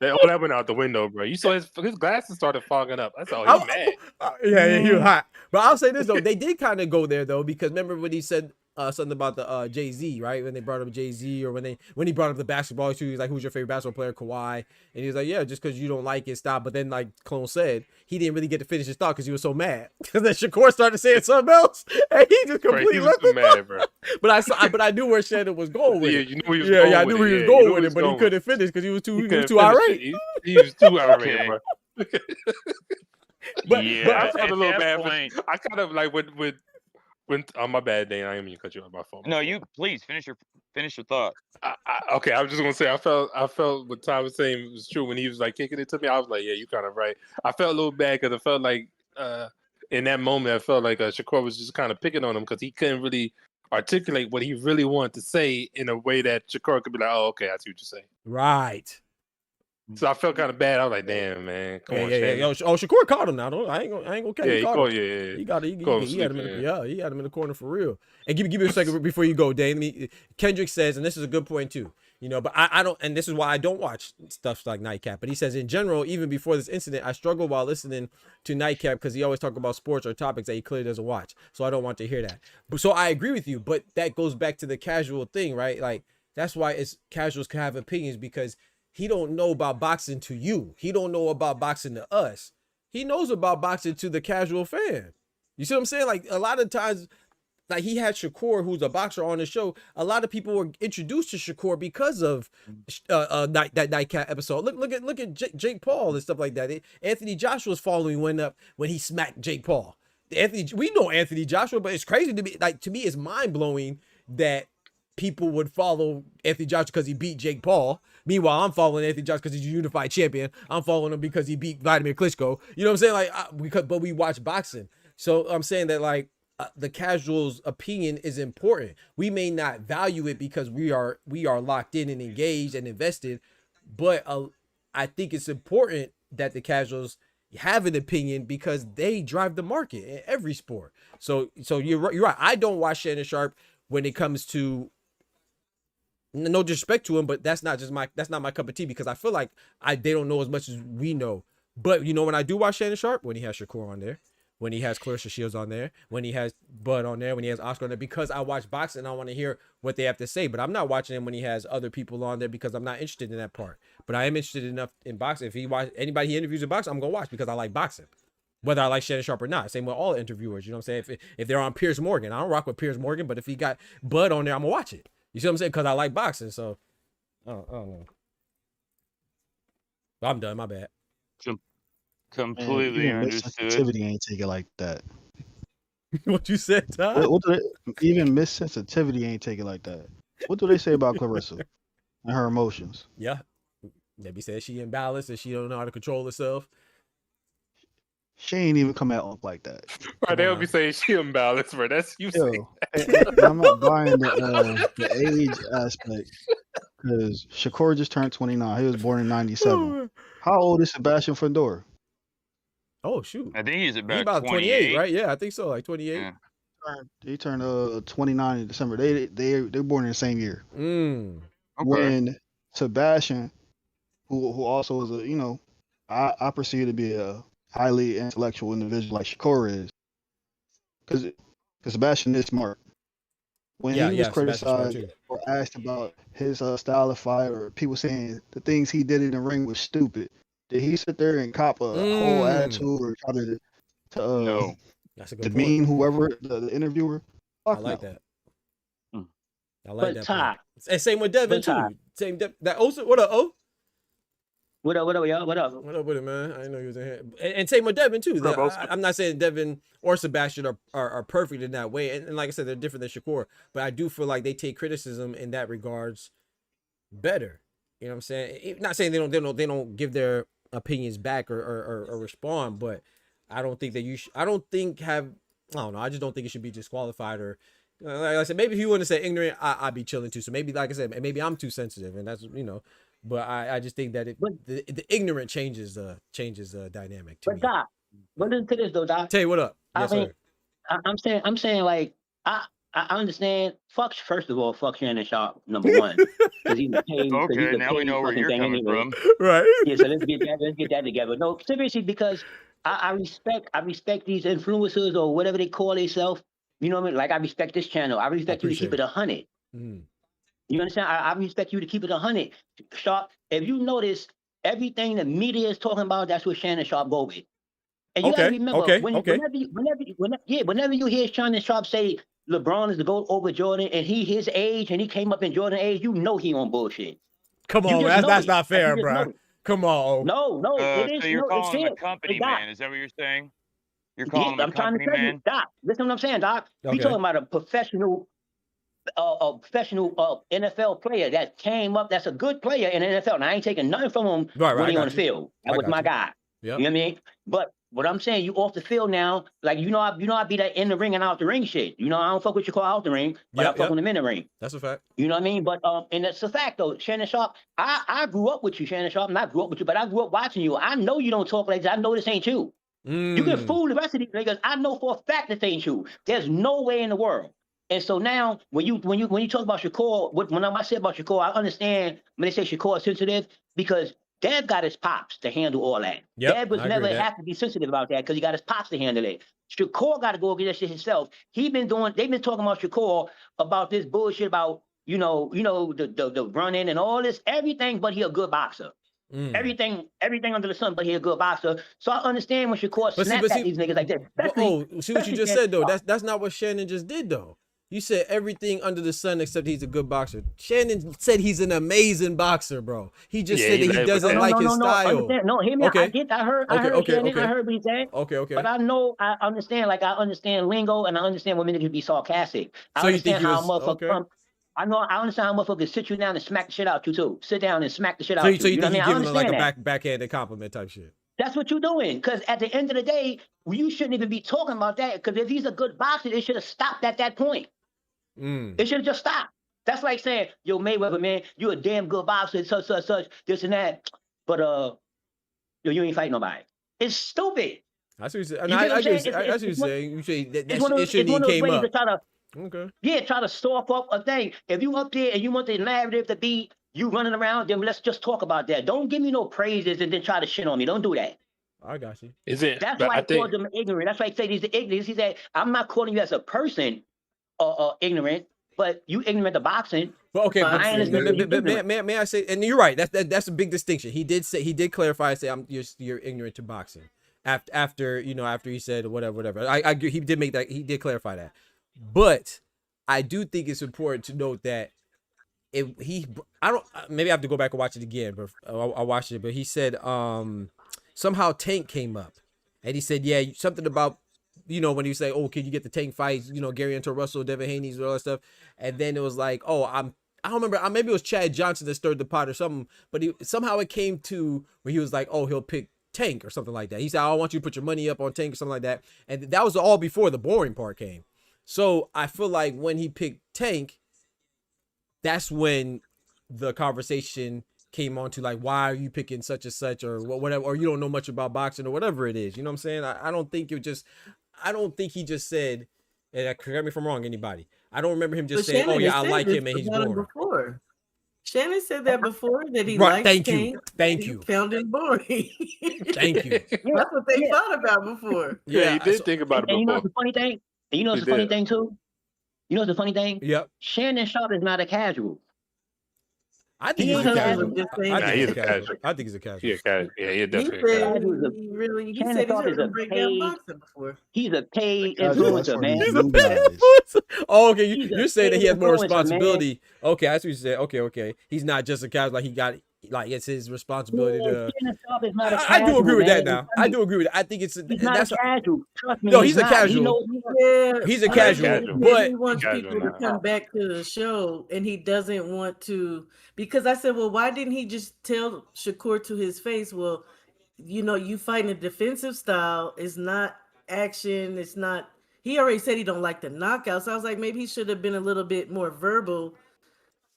That went out the window, bro. You saw his glasses started fogging up. That's all. He's mad. Yeah, he was hot. But I'll say this though, they did kind of go there though, because remember when he said something about the Jay-Z, right? When they brought up Jay-Z, or when he brought up the basketball issue, he's like, "Who's your favorite basketball player?" Kawhi, and he was like, "Yeah, just because you don't like his style." But then, like Clone said, he didn't really get to finish his thought because he was so mad. Because then Shakur started saying something else, and he just completely he was too mad, bro. But I knew where Shannon was going with it. You knew he was yeah, going I with knew it. he was Yeah, going you knew with he it, was but he going couldn't with finish because he was too couldn't irate. finish it. He was too irate, bro. But I felt a little at that bad. point- I kind of like when on my bad, Dane. I didn't mean to cut you on my phone. No, you please finish your thought. Okay, I was just gonna say I felt what Ty was saying was true when he was like kicking it to me. I was like, yeah, you kind of right. I felt a little bad because I felt like in that moment I felt like Shakur was just kind of picking on him because he couldn't really articulate what he really wanted to say in a way that Shakur could be like, oh, okay, I see what you're saying. Right. So I felt kind of bad. I was like, damn, man, come on, yeah. Shannon. Yo, Shakur caught him now. I ain't gonna catch him. He caught him. He got it. Caught him He had him sleeping, he had him in the corner for real. And give me a second before you go, Dane. Kendrick says, and this is a good point too. You know, but I don't, and this is why I don't watch stuff like Nightcap. But he says, in general, even before this incident, I struggled while listening to Nightcap because he always talk about sports or topics that he clearly doesn't watch. So I don't want to hear that. But so I agree with you, but that goes back to the casual thing, right? Like that's why casuals can have opinions because he don't know about boxing to you. He don't know about boxing to us. He knows about boxing to the casual fan. You see what I'm saying? Like a lot of times, like he had Shakur, who's a boxer, on the show. A lot of people were introduced to Shakur because of that Nightcat episode. Look at Jake Paul and stuff like that. Anthony Joshua's following went up when he smacked Jake Paul. We know Anthony Joshua, but it's crazy to me. Like to me, it's mind blowing that people would follow Anthony Joshua because he beat Jake Paul. Meanwhile, I'm following Anthony Joshua because he's a unified champion. I'm following him because he beat Vladimir Klitschko. You know what I'm saying? Like, but we watch boxing. So I'm saying that like the casual's opinion is important. We may not value it because we are locked in and engaged and invested, but I think it's important that the casuals have an opinion because they drive the market in every sport. So you're right. I don't watch Shannon Sharpe when it comes to, no disrespect to him, but that's not my cup of tea because I feel like they don't know as much as we know. But you know, when I do watch Shannon Sharpe, when he has Shakur on there, when he has Clarissa Shields on there, when he has Bud on there, when he has Oscar on there, because I watch boxing, I want to hear what they have to say. But I'm not watching him when he has other people on there because I'm not interested in that part. But I am interested enough in boxing. If anybody he interviews in boxing, I'm gonna watch because I like boxing, whether I like Shannon Sharpe or not. Same with all interviewers. You know what I'm saying? If they're on Piers Morgan, I don't rock with Piers Morgan, but if he got Bud on there, I'm gonna watch it. You see what I'm saying? Because I like boxing. So I don't know. I'm done. My bad. Completely understood. Sensitivity ain't take it like that. What you said, Todd? Even Miss Sensitivity ain't take it like that. What do they say about Clarissa and her emotions? Yeah, Debbie said she imbalanced and she don't know how to control herself. She ain't even come out like that. Right, they'll be saying she imbalanced, bro. That's you saying. I'm not buying the age aspect because Shakur just turned 29. He was born in 97. How old is Sebastian Fundora? Oh shoot! I think he's about 28, right? Yeah, I think so, like 28. Yeah. He turned 29 in December. They're born in the same year. Okay. When Sebastian, who also is I perceive to be a highly intellectual individual like Shakur is, because Sebastian is smart. When he was criticized or asked about his style of fight, or people saying the things he did in the ring was stupid, did he sit there and cop a whole attitude or try to no? That's a good demean point. whoever the interviewer? I like that. I like that. Todd, and same with Devin too. Same that also. What up, O? What up, y'all? What up? What up with it, man? I didn't know you was in here. And same with Devin too. I'm not saying Devin or Sebastian are perfect in that way. And like I said, they're different than Shakur. But I do feel like they take criticism in that regards better. You know what I'm saying? Not saying they don't give their opinions back or respond, but I don't think that I don't know. I just don't think it should be disqualified or like I said, maybe if you wouldn't say ignorant, I'd be chilling too. So maybe, like I said, maybe I'm too sensitive, and that's But I just think that the ignorant changes the dynamic. To me. Doc, but listen to this though, Doc. Tell you what up. Yes, sir. I'm saying like I understand. First of all, fuck Shannon Sharpe, number one. Okay, now we know where you're coming from. Right. Yeah, so let's get that together. No, seriously, because I respect these influencers or whatever they call themselves. You know what I mean? Like I respect this channel. I respect you to keep it 100. Mm. You understand? I respect you to keep it 100. Sharpe, if you notice, everything the media is talking about, that's what Shannon Sharpe go with. And you gotta remember, whenever you hear Shannon Sharpe say LeBron is the GOAT over Jordan, and his age, and he came up in Jordan age, you know he on bullshit. Come on, man. That's not fair, bro. Come on. No, it is. So you're calling him a company man? Is that what you're saying? You're calling him a company man? You, Doc, listen to what I'm saying, Doc. Okay. You're talking about a professional NFL player that came up. That's a good player in the NFL, and I ain't taking nothing from him when he on the field. That was my guy. Yep. You know what I mean? But what I'm saying, you off the field now, like I be that in the ring and out the ring shit. I don't fuck with you call out the ring, but I fuck with him in the ring. That's a fact. You know what I mean? But and that's a fact though. Shannon Sharpe, I grew up with you, Shannon Sharpe. Not grew up with you, but I grew up watching you. I know you don't talk like this. I know this ain't you. You can fool the rest of these niggas. I know for a fact this ain't you. There's no way in the world. And so now, when you talk about Shakur, when I say about Shakur, I understand when they say Shakur is sensitive because Dev got his pops to handle all that. Dev was never have to be sensitive about that because he got his pops to handle it. Shakur got to go get that shit himself. They've been talking about Shakur about this bullshit about the running and all this, everything, but he a good boxer. Everything under the sun, but he a good boxer. So I understand when Shakur snapped at these niggas like that. See what you just said though. That's not what Shannon just did though. You said everything under the sun except he's a good boxer. Shannon said he's an amazing boxer, bro. He just said that he doesn't like his style. No, hear me. Okay. I heard Shannon. I heard what he said. Okay. But I understand. Like I understand lingo, and I understand when niggas be sarcastic. I So you understand think he how was- motherfuckers. I understand how motherfuckers sit you down and smack the shit out you too. Sit down and smack the shit out So you. you think You know he's what I mean? I giving him like a understand that. backhanded compliment type shit? That's what you're doing. Because at the end of the day, you shouldn't even be talking about that. Because if he's a good boxer, they should have stopped at that point. It should have just stopped. That's like saying, yo, Mayweather, man, you a damn good boxer, such, this and that. But yo, you ain't fighting nobody. It's stupid. That's what you said. You I get what I'm get saying? what you're saying. You say that It's one of it those shouldn't even came ways up. to try to, Okay. try to soft up a thing. If you up there and you want the narrative to be you running around, then let's just talk about that. Don't give me no praises and then try to shit on me. Don't do that. I got you. That's why I called them ignorant. That's why I say he's ignorant. He said, I'm not calling you as a person ignorant, but you ignorant to boxing. Well, okay, I understand but may I say, and you're right. That's a big distinction. He did clarify, say, you're ignorant to boxing. After he said whatever. I agree. He did make that. He did clarify that. But I do think it's important to note that maybe I have to go back and watch it again, but I watched it. But he said somehow Tank came up, and he said something about when he was like, oh, can you get the Tank fights? Gary Anton Russell, Devin Haney's, all that stuff, and then it was like, oh, I don't remember. Maybe it was Chad Johnson that stirred the pot or something. But somehow it came to where he was like, oh, he'll pick Tank or something like that. He said, I want you to put your money up on Tank or something like that. And that was all before the boring part came. So I feel like when he picked Tank, that's when the conversation came on to like, why are you picking such and such or whatever, or you don't know much about boxing or whatever it is. You know what I'm saying? I don't think he just said, and correct me if I'm wrong, anybody. I don't remember him just saying, Shannon oh yeah, I said like this him and he's about him boring. before. Shannon said that before, that he Right, liked thank you. He found him boring. Thank you. That's what they thought about before. Yeah, he did think about it And you know before. what's the funny thing? And you know what's the funny thing too? You know what's the funny thing? Yep. Shannon Sharpe is not a casual. I think He he's a ain't casual. casual. I think he's he's a a casual. casual. I think he's a casual. He a casual. Yeah, he He definitely a said casual. he Shannon said he Sharpe is heard a him break down paid- boxing before. He's a paid Casual, that's influencer, for man. these new guys. Oh, okay. He's a You're saying that he has more influencer, man. responsibility. Okay, that's what you said. Okay. He's not just a casual. Like he got, like it's his responsibility to. Shannon Sharpe is not a I do casual, agree with man. that now. I do agree with that. I think it's. He's not That's a casual. Trust me. No, he's a not. He casual. knows- He's a but casual, but he wants casual people to now. come back to the show, and he doesn't want to, because I said, well, why didn't he just tell Shakur to his face, well, you fighting a defensive style, it's not action, it's not. He already said he don't like the knockouts. So I was like, maybe he should have been a little bit more verbal.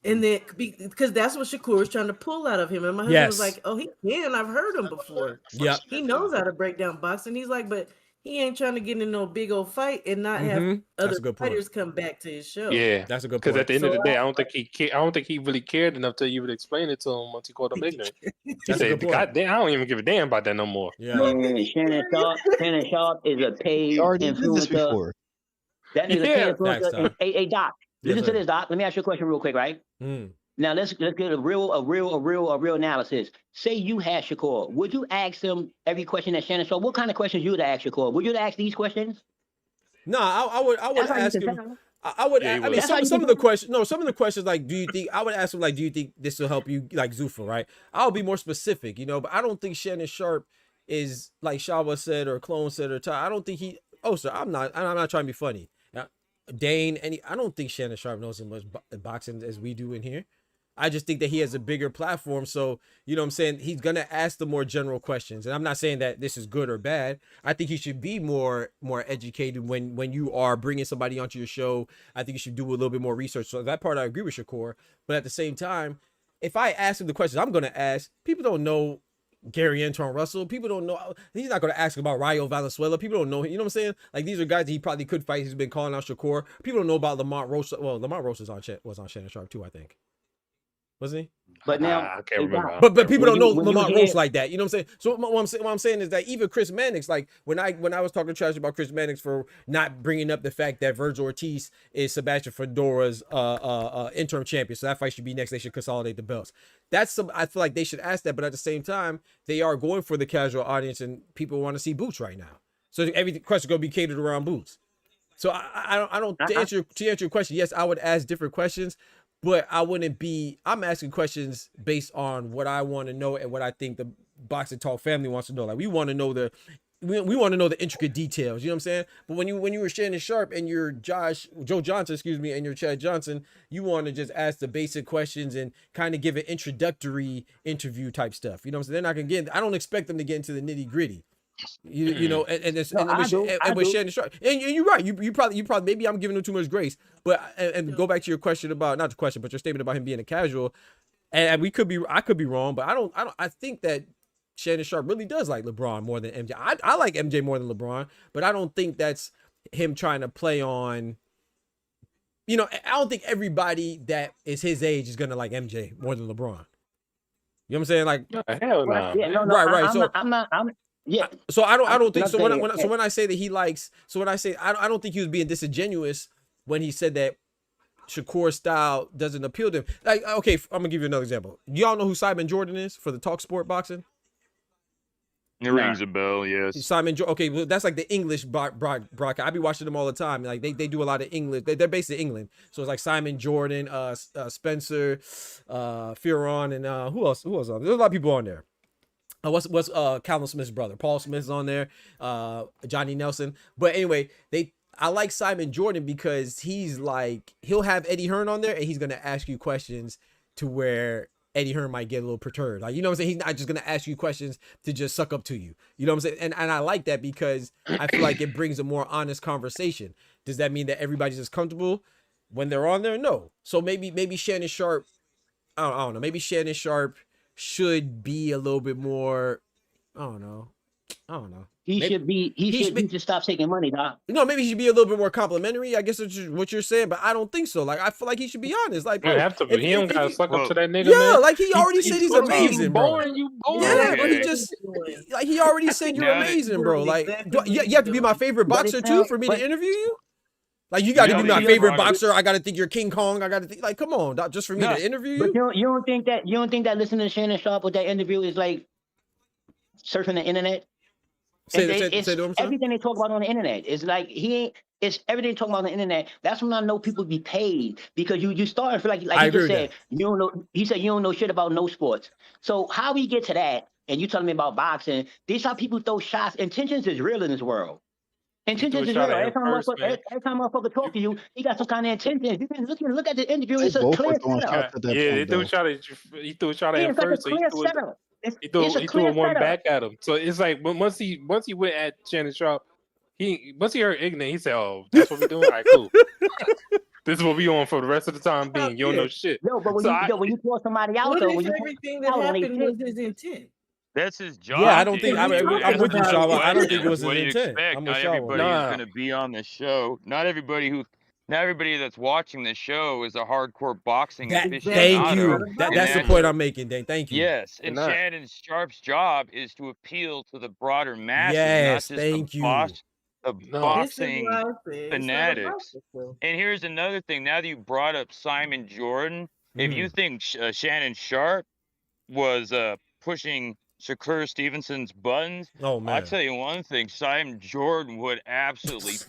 And then, because that's what Shakur is trying to pull out of him. And my husband was Yes. like, oh, he can. I've heard him before. Yep. He knows how to break down boxing. He's like, but he ain't trying to get in no big old fight and not have That's other a good point. fighters come back to his show. Yeah, That's a good because point. at the end of So the day, I don't think he really cared enough to even explain it to him once he called him ignorant. He That's a said, good point. "God damn, I don't even give a damn about that no more." Yeah. Man, Shannon Sharpe is a paid He already did this influencer. before. That nigga's Yeah. a paid Thanks, influencer. Tom. Hey, Doc, Yes, listen sir. to this, Doc. Let me ask you a question real quick, right? Mm. Now let's get a real analysis. Say you had Shakur, would you ask him every question that Shannon Sharpe? What kind of questions you would ask Shakur? Would you ask these questions? No, I would That's how you ask can him. tell. I would. Yeah, he I mean, would. some of the questions. No, some of the questions like, do you think? I would ask him like, do you think this will help you, like Zuffa, right? I'll be more specific, but I don't think Shannon Sharpe is like Shava said or Clone said or Ty. I don't think he. Oh, sir, I'm not trying to be funny. Now, Dane, I don't think Shannon Sharpe knows as much boxing as we do in here. I just think that he has a bigger platform. So, you know what I'm saying? He's going to ask the more general questions. And I'm not saying that this is good or bad. I think he should be more educated when you are bringing somebody onto your show. I think you should do a little bit more research. So that part I agree with Shakur. But at the same time, if I ask him the questions I'm going to ask, people don't know Gary Anton Russell. People don't know. He's not going to ask about Rayo Valenzuela. People don't know. You know what I'm saying? Like, these are guys that he probably could fight. He's been calling out Shakur. People don't know about Lamont Rosa. Well, Lamont Rosa was on Shannon Sharpe too, I think. wasn't he? But now I can't remember. But people don't know when you Lamont hear- Roach like that. You know what I'm saying? So what I'm saying is that even Chris Mannix, like when I was talking trash about Chris Mannix for not bringing up the fact that Vergil Ortiz is Sebastian Fundora's interim champion, so that fight should be next. They should consolidate the belts. I feel like they should ask that, but at the same time, they are going for the casual audience, and people want to see Boots right now. So every question gonna be catered around Boots. So I don't to answer your question. Yes, I would ask different questions. But I'm asking questions based on what I want to know and what I think the Boxing Talk family wants to know. Like we want to know we want to know the intricate details. You know what I'm saying? But when you were Shannon Sharpe and you're Joe Johnson, and you're Chad Johnson, you want to just ask the basic questions and kind of give an introductory interview type stuff. You know what I'm saying? They're not gonna I don't expect them to get into the nitty gritty. You know, with Shannon Sharpe, and you're right. You probably maybe I'm giving him too much grace, but and go back to your question about not the question, but your statement about him being a casual, and I could be wrong, but I think that Shannon Sharpe really does like LeBron more than MJ. I like MJ more than LeBron, but I don't think that's him trying to play on. You know, I don't think everybody that is his age is gonna like MJ more than LeBron. You know what I'm saying? Like, hell no. Yeah, no, right. I'm not. Yeah. So I don't think so. When I say that he likes, when I say I don't think he was being disingenuous when he said that Shakur style doesn't appeal to him. Like, okay, I'm gonna give you another example. Y'all know who Simon Jordan is for the Talk Sport Boxing? It rings a bell, yes. Simon Jordan. Okay, well, that's like the English broadcast. I be watching them all the time. Like they do a lot of English. They're based in England, so it's like Simon Jordan, Spencer, Fearon, and who else? There's a lot of people on there. What's Callum Smith's brother? Paul Smith's on there. Johnny Nelson. But anyway, I like Simon Jordan because he'll have Eddie Hearn on there and he's gonna ask you questions to where Eddie Hearn might get a little perturbed. Like, you know what I'm saying? He's not just gonna ask you questions to just suck up to you. You know what I'm saying? And I like that because I feel like it brings a more honest conversation. Does that mean that everybody's just comfortable when they're on there? No. So maybe Shannon Sharpe, I don't know. Maybe Shannon Sharpe should be a little bit more, I don't know. He should stop taking money, Doc. No, maybe he should be a little bit more complimentary. I guess that's what you're saying, but I don't think so. Like, I feel like he should be honest. Like, bro, he don't gotta suck up to that nigga. Yeah, man. like he already said he's amazing, bro. You boring. Yeah, but he already said you're amazing, bro. Like, you have to be my favorite boxer too for me to interview you. Like, you got to be my favorite boxer. I got to think you're King Kong. I got to think, like, come on, Doc, just for me to interview you. But you don't think that listening to Shannon Sharpe with that interview is like surfing the internet? Everything they talk about on the internet is like it's everything talking about on the internet. That's when I know people be paid because you start to feel like he just said you don't know. He said you don't know shit about no sports. So how we get to that? And you telling me about boxing? These how people throw shots. Intentions is real in this world. Intentions is real. Every time motherfucker talk to you, he got some kind of intentions. You can look at the interview. It's a clear setup. Yeah, he threw a shot at him first. He threw one back at him. So it's like once he went at Shannon Sharpe, once he heard ignorant, he said, "Oh, that's what we doing. All right, cool. This is what we on for the rest of the time being. You don't know shit." No, but when you call somebody out, though, when everything that happened was his intent. That's his job. Yeah, I don't think I'm with you, Shaw. I don't think it was his what do you intent. expect? Not everybody is going to be on the show. Not everybody that's watching the show is a hardcore boxing aficionado. Thank you. That's the point I'm making, Dane. Thank you. Yes, and Shannon Sharpe's job is to appeal to the broader masses, yes, not just the boxing fanatics. And here's another thing. Now that you brought up Simon Jordan, if you think Shannon Sharpe was pushing Shakur Stevenson's buttons, I'll tell you one thing. Simon Jordan would annihilate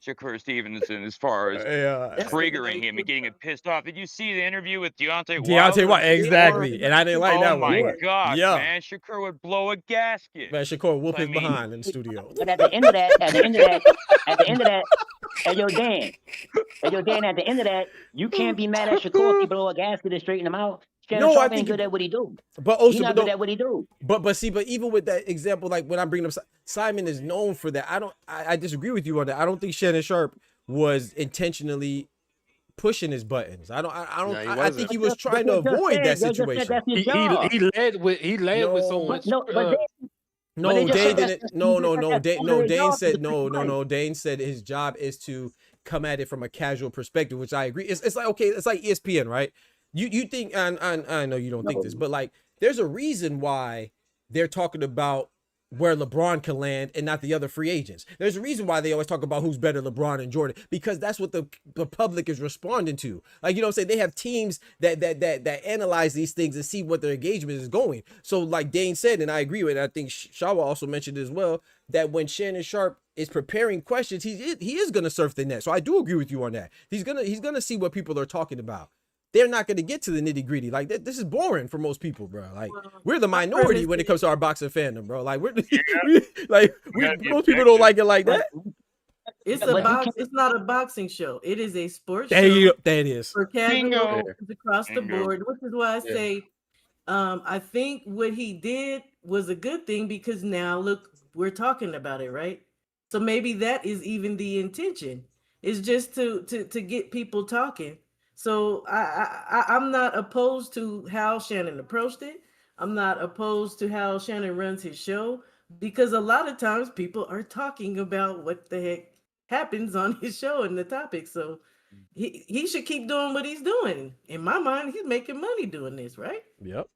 Shakur Stevenson as far as triggering him and getting him pissed off. Did you see the interview with Deontay Wilder? Exactly. And I didn't like that one. Oh my God, man. Shakur would blow a gasket. Man, Shakur whoop his behind in the studio. But at the end of that, hey, yo, Dan, at the end of that, you can't be mad at Shakur if he blow a gasket and straighten him out. Shannon Sharpe ain't good at what he do. But also, he's not good at what he do. But even with that example, like when I'm bringing up Simon is known for that. I disagree with you on that. I don't think Shannon Sharpe was intentionally pushing his buttons. I think he was trying to avoid that situation. He led with so much. No, Dane didn't. Dane said no. Dane said his job is to come at it from a casual perspective, which I agree. It's like, okay, it's like ESPN, right? You think, and I know you don't think this, but like, there's a reason why they're talking about where LeBron can land and not the other free agents. There's a reason why they always talk about who's better, LeBron and Jordan, because that's what the public is responding to. Like, you know what I'm saying? They have teams that analyze these things and see what their engagement is going. So like Dane said, and I agree with it, I think Shawa also mentioned as well, that when Shannon Sharpe is preparing questions, he is going to surf the net. So I do agree with you on that. He's going to see what people are talking about. They're not going to get to the nitty gritty. Like, this is boring for most people, bro. Like, we're the minority when it comes to our boxing fandom, bro. Like, most people don't like it like that. It's not a boxing show. It is a sports show. That is for casual across the board, which is why I say, I think what he did was a good thing, because now look, we're talking about it, right? So maybe that is even the intention, is just to get people talking. So I'm not opposed to how Shannon approached it. I'm not opposed to how Shannon runs his show, because a lot of times people are talking about what the heck happens on his show and the topic. So he should keep doing what he's doing. In my mind, he's making money doing this, right? Yep.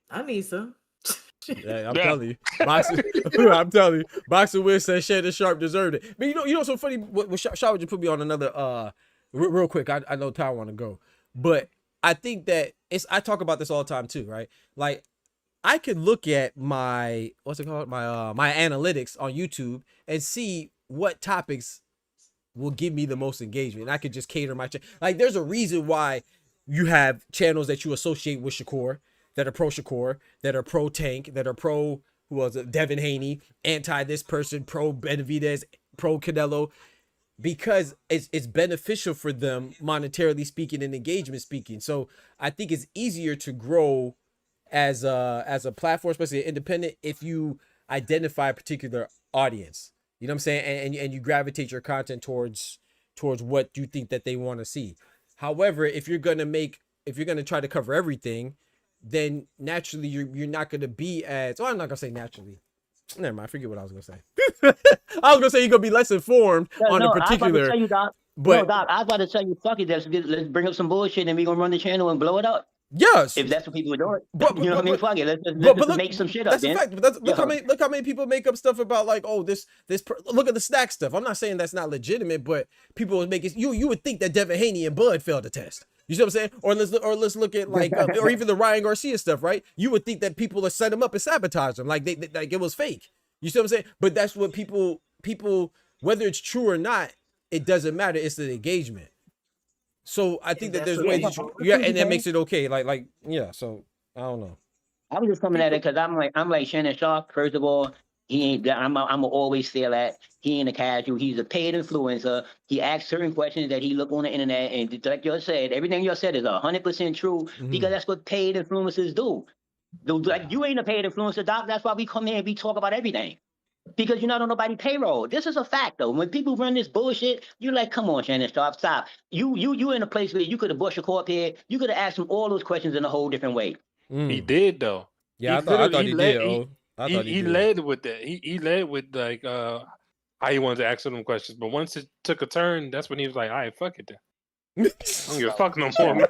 I need some. Yeah, I'm telling you, Boxing Wiz said Shannon Sharpe deserved it. But you know what's so funny? What Shaw just put me on another real quick. I know Ty want to go, but I think that I talk about this all the time too, right? Like, I could look at my my analytics on YouTube and see what topics will give me the most engagement, and I could just cater my like. There's a reason why you have channels that you associate with Shakur, that are pro Shakur, that are pro Tank, that are pro Devin Haney, anti this person, pro Benavidez, pro Canelo, because it's beneficial for them monetarily speaking and engagement speaking. So I think it's easier to grow as a platform, especially independent, if you identify a particular audience. You know what I'm saying? And you gravitate your content towards what you think that they want to see. However, if you're gonna try to cover everything, then naturally you're not gonna be as, I'm not gonna say naturally. Never mind, I forget what I was gonna say. I was gonna say you're gonna be less informed on a particular. I was about to tell you, Doc. Doc, I was about to tell you, fuck it, let's bring up some bullshit and we're gonna run the channel and blow it up. Yes, if that's what people are doing. You know what I mean? Fuck it, let's make some shit up. That's a fact. But look how many people make up stuff about, like, oh, this look at the snack stuff. I'm not saying that's not legitimate, but people would make it. You would think that Devin Haney and Bud failed the test. You see what I'm saying? Or let's look at, like, or even the Ryan Garcia stuff, right? You would think that people would set him up and sabotage him, like they like it was fake. You see what I'm saying? But that's what people, whether it's true or not, it doesn't matter. It's the engagement. So I think that there's ways, and that makes it okay. Like, yeah. So I don't know. I'm just coming at it because I'm like Shannon Sharpe. First of all, he ain't. I'm always feel that he ain't a casual. He's a paid influencer. He asks certain questions that he look on the internet, and like you said, everything you said is 100% true, because that's what paid influencers do. Like, you ain't a paid influencer, Doc. That's why we come here and we talk about everything. Because you're not on nobody's payroll. This is a fact, though. When people run this bullshit, you're like, come on, Shannon Sharpe, stop. You in a place where you could have bushed your core up here. You could have asked him all those questions in a whole different way. He did, though. Yeah, I thought he did. He led with that. He led with, like, how he wanted to ask them questions. But once it took a turn, that's when he was like, all right, fuck it then. I don't give a fuck no more, man.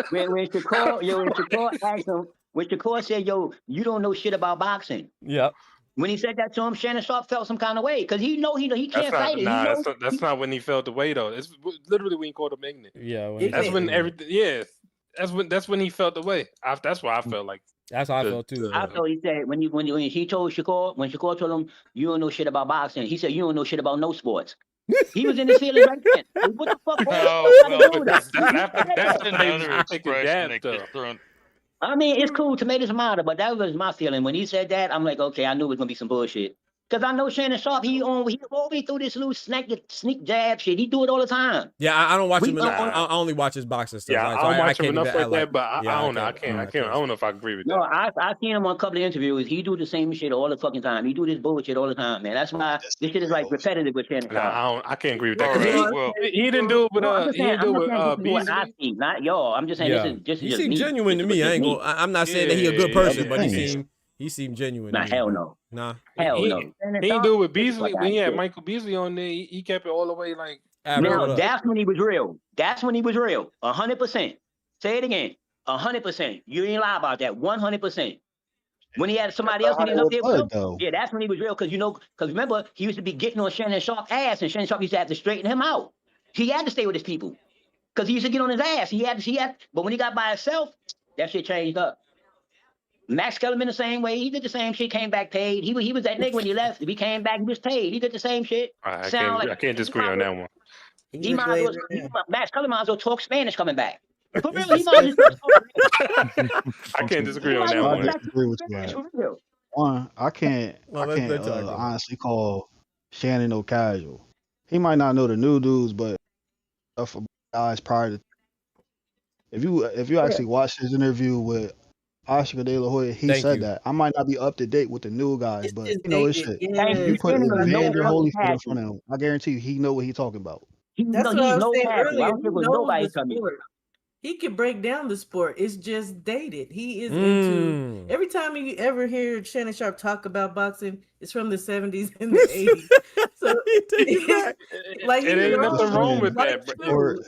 when Shakur asked him, when Shakur said, yo, you don't know shit about boxing. Yeah. When he said that to him, Shannon Sharpe felt some kind of way, because he can't fight it. That's not when he felt the way, though. It's literally when he called him ignorant. Yeah. That's when everything. Yeah. That's when he felt the way. That's why I felt like. That's how I felt too. I thought he said when he told Shakur, when Shakur told him, you don't know shit about boxing, he said, you don't know shit about no sports. He was in his feelings right then. What the fuck? That's another expression that gets thrown. I mean, it's cool, tomatoes tomato, but that was my feeling. When he said that, I'm like, okay, I knew it was gonna be some bullshit. Because I know Shannon Sharpe, he always threw this little sneak jab shit. He do it all the time. Yeah, I don't watch him. I only watch his boxing stuff. Yeah, like, I don't watch him enough like that, but I don't know. I don't know if I agree with that. No, I seen him on a couple of interviews. He do the same shit all the fucking time. He do this bullshit all the time, man. That's why this shit is like repetitive with Shannon Sharpe. I can't agree with that. He didn't do it with Beasley. Not y'all. I'm just saying this is he seemed genuine to me. I'm not saying that he a good person, but he seemed He seemed genuine. Nah, to me, hell bro. no. Nah. Hell He, no. he ain't do it with This is Beasley. fuck When he out had shit. Michael Beasley on there, he kept it all the way like. Now that's when he was real. That's when he was real. 100%. Say it again. 100%. You ain't lie about that. 100%. When he had somebody else when he was up there with him, yeah, that's when he was real. Because remember, he used to be getting on Shannon Sharpe's ass, and Shannon Sharpe used to have to straighten him out. He had to stay with his people because he used to get on his ass. He had. But when he got by himself, that shit changed up. Max Kellerman the same way. He did the same shit. Came back paid. He was that nigga when he left. If he came back, he was paid. He did the same shit. I can't disagree on that one. He might as well. Max Kellerman might as well talk Spanish coming back. For real, he might as well talk Spanish. I can't disagree on that I one. disagree with you. Man. One, I can't honestly call Shannon no casual. He might not know the new dudes, but for guys prior to, if you actually watch his interview with Oscar De La Hoya, he said that I might not be up to date with the new guys, but you know his shit. If you put Evander Holyfield in front of him, I guarantee you he know what he's talking about. That's what I was saying earlier. He knows the sport. He can break down the sport. It's just dated. He is into every time you ever hear Shannon Sharpe talk about boxing, it's from the 70s and the 80s. So like it ain't nothing wrong with that. Or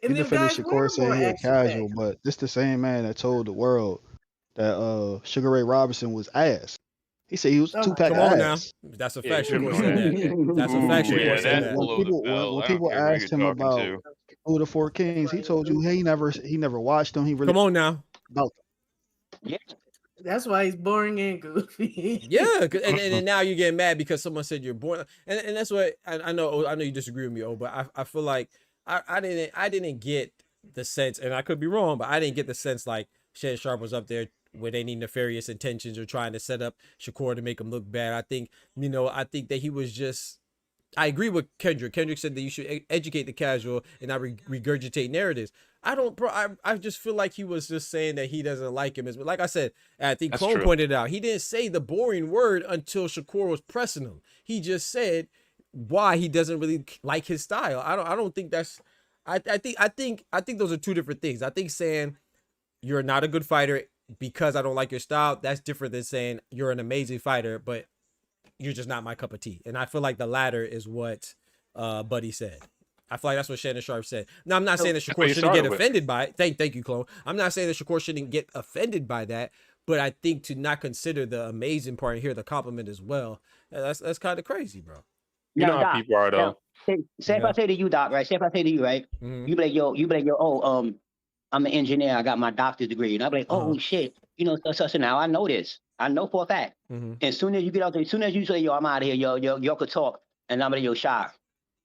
he defended Shakur saying he a casual, but this the same man that told the world that Sugar Ray Robinson was ass. He said he was 2-pack Come on ass. now. That's a fact. Shakur said that. That's a fact. Shakur said that. When people asked him about who the four kings, he told you he never watched them. He really come on now. About them. Yeah. That's why he's boring and goofy. Yeah, and now you're getting mad because someone said you're boring, and that's what I know. I know you disagree with me, but I feel like I didn't get the sense, and I could be wrong, but I didn't get the sense like Shannon Sharpe was up there with any nefarious intentions or trying to set up Shakur to make him look bad. I think that he was just. I agree with Kendrick. Kendrick said that you should educate the casual and not regurgitate narratives. I don't, bro. I just feel like he was just saying that he doesn't like him. But like I said, I think Clone pointed out, he didn't say the boring word until Shakur was pressing him. He just said why he doesn't really like his style. I don't think that's. I think those are two different things. I think saying you're not a good fighter because I don't like your style, that's different than saying you're an amazing fighter, but you're just not my cup of tea. And I feel like the latter is what Buddy said. I feel like that's what Shannon Sharpe said. Now, I'm not saying that Shakur shouldn't get offended by it. Thank you, Clone. I'm not saying that Shakur shouldn't get offended by that, but I think to not consider the amazing part and hear the compliment as well, that's kind of crazy, bro. You know how people are, though. Say if I say to you, Doc, right? Say if I say to you, right? You be like, yo, oh, I'm an engineer. I got my doctor's degree. And I'll be like, oh, shit. You know, so now I know this. I know for a fact. And as soon as you get out there, as soon as you say, yo, I'm out of here, y'all could talk. And I'm like, yo, Shy.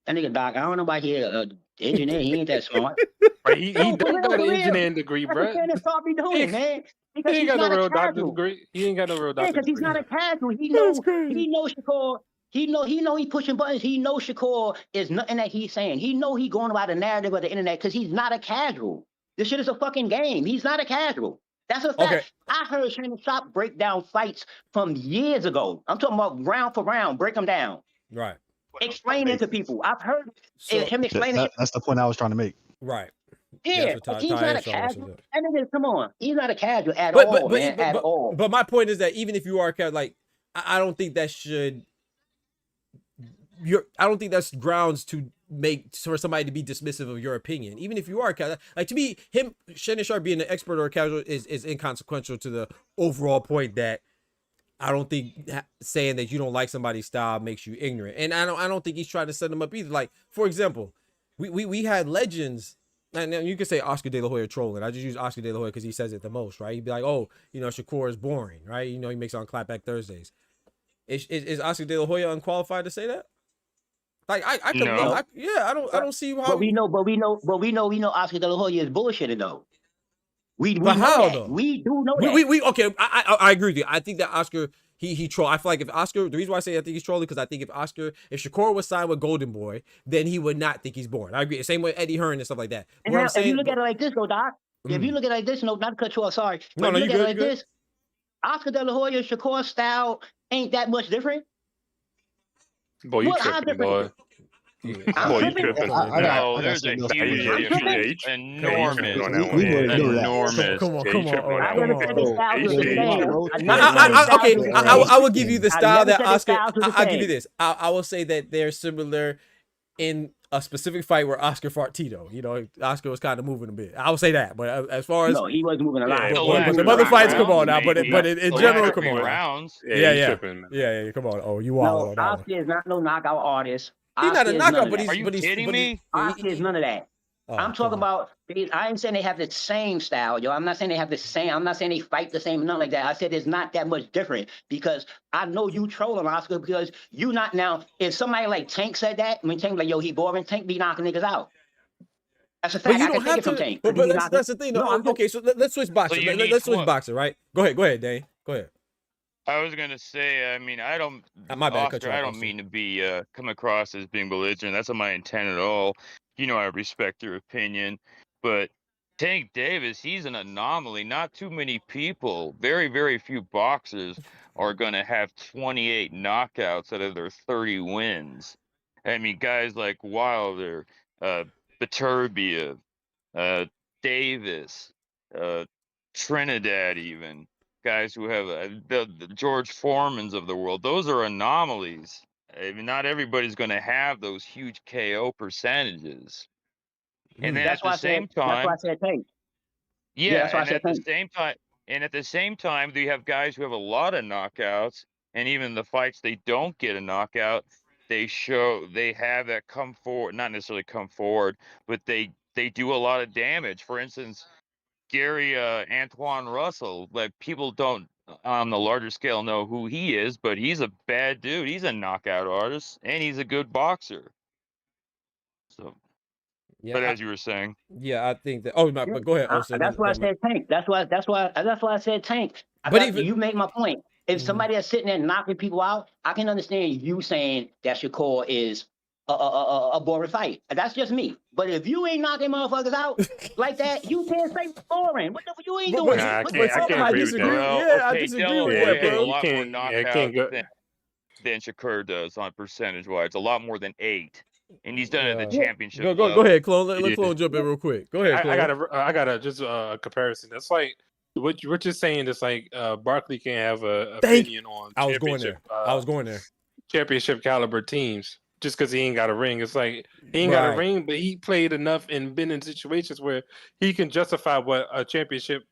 That nigga, Doc, I don't know about here. Engineer, he ain't that smart. Right, he don't got an engineering degree, bro. That's what Sharpe doing, man. Because he ain't got no real doctor's degree. He ain't got no real doctor's degree. Because he's not a casual. He knows Shakur. He know he pushing buttons. He knows Shakur is nothing that he's saying. He know he going by the narrative of the internet because he's not a casual. This shit is a fucking game. He's not a casual. That's a fact. Okay. I heard Shannon Sharpe break down fights from years ago. I'm talking about round for round, break them down. Right. Explain it to people. I've heard him explain it. That's the point I was trying to make. Right. Yeah, he's not a casual. And then, come on, he's not a casual at all, man, at all. But my point is that even if you are a casual, like, I don't think that should. I don't think that's grounds to make for somebody to be dismissive of your opinion, even if you are a casual. Like, to me, Shannon Sharpe being an expert or a casual is inconsequential to the overall point that I don't think saying that you don't like somebody's style makes you ignorant. And I don't think he's trying to set them up either. Like, for example, we had legends, and you could say Oscar De La Hoya trolling. I just use Oscar De La Hoya because he says it the most, right? He'd be like, oh, Shakur is boring, right? He makes on Clapback Thursdays. Is Oscar De La Hoya unqualified to say that? Like, I could, no. I don't see how. But we know Oscar De La Hoya is bullshitting though. We but know how that. though? We do know that. We okay. I agree with you. I think that Oscar he troll. I feel like if Oscar, the reason why I say I think he's trolling because I think if Shakur was signed with Golden Boy, then he would not think he's boring. I agree. Same with Eddie Hearn and stuff like that. And now, if you look at it like this, though, Doc. If you look at it like this, no, not to cut you off. Sorry. But No, if you you look at good. it like this, Oscar De La Hoya, Shakur's style ain't that much different. Boy, you tripping, boy. Boy, you tripping. No, there's a huge difference. Enormous. Okay, I will give you the style that Oscar. I'll give you this. I will say that they're similar in a specific fight where Oscar fought Tito. You know, Oscar was kind of moving a bit. I would say that, but as far as no, he wasn't moving a lot. But the other fights, come on now. But in general, come on. Rounds. Yeah. Come on. Oh, you wild. No, Oscar is not no knockout artist. He's not a knockout, but Are you kidding me? Oscar is none of that. I'm talking about. I ain't saying they have the same style, yo. I'm not saying they have the same. I'm not saying they fight the same, nothing like that. I said it's not that much different because I know you trolling Oscar because you not now. If somebody like Tank said that, I mean Tank like yo, he boring. Tank be knocking niggas out. That's a fact. But you don't have to. But that's the thing. No, okay, so let's switch boxing. Let's switch boxing, right? Go ahead, Dane. Go ahead. I was gonna say, I mean, I don't, my bad, Oscar, I don't mean to be come across as being belligerent. That's not my intent at all. You know, I respect your opinion, but Tank Davis, he's an anomaly. Not too many people, very, very few boxers are gonna have 28 knockouts out of their 30 wins. I mean, guys like Wilder, Beterbiev, Davis, Trinidad, even. Guys who have the George Foremans of the world, those are anomalies. I mean, not everybody's going to have those huge KO percentages. And then at the same time, that's why I said Tank. Yeah, and at the same time, you have guys who have a lot of knockouts, and even the fights they don't get a knockout, they have that come forward, not necessarily come forward, but they do a lot of damage. For instance, Gary Antoine Russell, like people don't on the larger scale know who he is, but he's a bad dude. He's a knockout artist and he's a good boxer. So, yeah, but as you were saying, yeah, I think that. Oh, no, but go ahead. That's why I said Tank. That's why I said Tank. But you make my point. If somebody is sitting there knocking people out, I can understand you saying that Shakur is a boring fight. That's just me. But if you ain't knocking motherfuckers out like that, you can't say boring. What the fuck you ain't doing? I can't agree with that. Yeah, I disagree with that, bro. A lot more knockouts than Shakur does on percentage wise. A lot more than 8. And he's done it at the championship. Go ahead, Clone. Let Clone jump in real quick. Go ahead, Clone. I got just a comparison. That's like what you're saying. It's like Barkley can't have a opinion on. I was going there. Championship caliber teams. Just because he ain't got a ring. It's like he ain't got a ring, but he played enough and been in situations where he can justify what a championship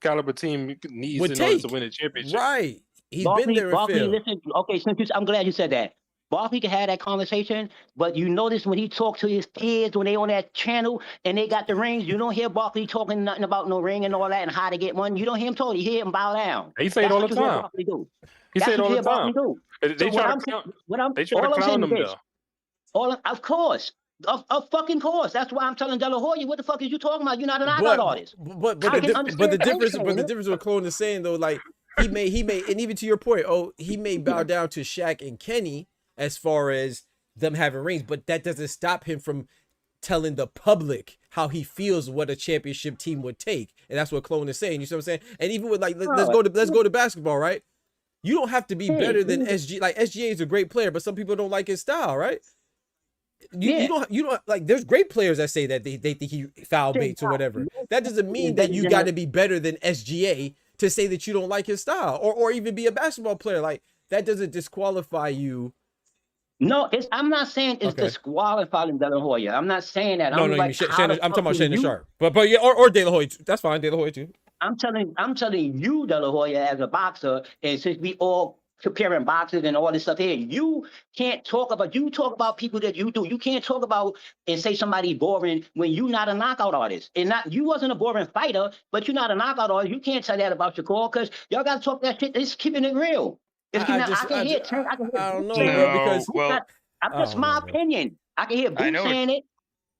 caliber team needs in order to win a championship. Right. He's been there. Listen, okay, I'm glad you said that. Barkley can have that conversation, but you notice when he talks to his kids when they on that channel and they got the rings, you don't hear Barkley talking nothing about no ring and all that and how to get one. You don't hear him talk. You hear him bow down. He say it all the time. He say it all the time. They try to clown him though. Of course. Of fucking course. That's why I'm telling De La Hoya, what the fuck is you talking about? You're not a knockout artist. But the difference with Clone is saying though, like he may, and even to your point, he may bow down to Shaq and Kenny as far as them having rings, but that doesn't stop him from telling the public how he feels what a championship team would take, and that's what Clone is saying. You see what I'm saying? And even with like, let's go to basketball, right? You don't have to be better than SG. Like SGA is a great player, but some people don't like his style, right? You don't like. There's great players that say that they think he foul baits or whatever. That doesn't mean that you got to be better than SGA to say that you don't like his style, or even be a basketball player. Like that doesn't disqualify you. No, I'm not saying it's disqualifying De La Hoya. I'm not saying that. No, I'm talking about Shannon Sharpe. But yeah, or De La Hoya. That's fine, De La Hoya too. I'm telling you, De La Hoya, as a boxer, and since we all comparing boxers and all this stuff here, you can't talk about. You talk about people that you do. You can't talk about and say somebody boring when you're not a knockout artist. And you wasn't a boring fighter, but you're not a knockout artist. You can't say that about Shakur because y'all got to talk that shit. It's keeping it real. I don't know, because that's my opinion. I can hear Boots saying it.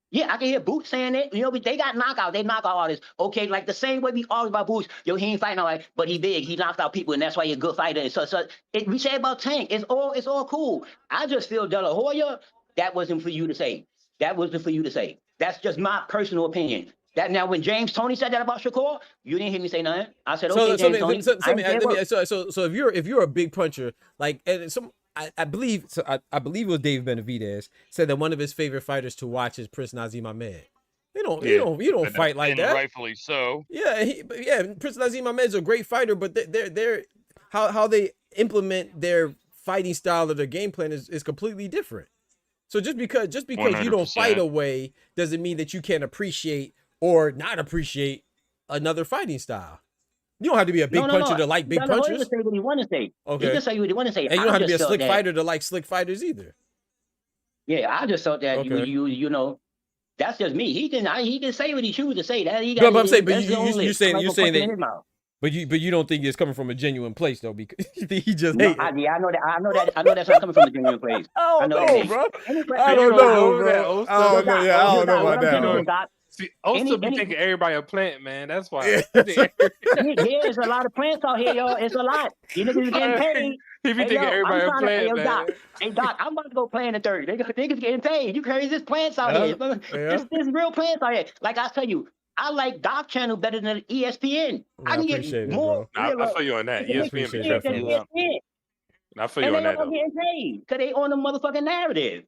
Yeah, I can hear Boots saying it. You know, they got knockout. They knockout artists. Okay, like the same way we argue about Boots. Yo, he ain't fighting all right, but he big. He knocked out people, and that's why he's a good fighter. And so we say about Tank. It's all cool. I just feel De La Hoya, that wasn't for you to say. That wasn't for you to say. That's just my personal opinion. That now, when James Toney said that about Shakur, you didn't hear me say nothing. I said, okay, James Toney. So if you're a big puncher, like, and I believe so. I believe it was Dave Benavidez said that one of his favorite fighters to watch is Prince Nazim Ahmed. You don't fight like that. Rightfully so. Yeah, Prince Nazim Ahmed's a great fighter, but they're how they implement their fighting style or their game plan is completely different. So just because 100%. you don't fight away doesn't mean that you can't appreciate or not appreciate another fighting style. You don't have to be a big puncher to like big punchers. He can say what he want to say. Okay. He can say what he want to say. And you don't have to be a slick fighter to like slick fighters either. Yeah, I just thought that Okay. you know, that's just me. He can say what he chooses to say. That he got. No, but I'm saying, but that's the only- you're saying in his that. mouth. But you don't think it's coming from a genuine place though, because you think he just No, hate. I know that's not coming from a genuine place. I don't know, that. bro. I don't know, bro. I don't know. Yeah, I don't know about that. Doc, See, Oster be thinking everybody a plant, man. That's why. yeah, there's a lot of plants out here, y'all. It's a lot. You niggas getting paid. He be thinking everybody a plant, man. Doc, hey, Doc, I'm about to go play in the third. Niggas getting paid. You crazy? There's plants out here. There's real plants out here. Like I tell you, I like Doc channel better than ESPN. I can get more. I feel you on that. ESPN be definitely. I feel you on that though. Getting paid because they on the motherfucking narrative.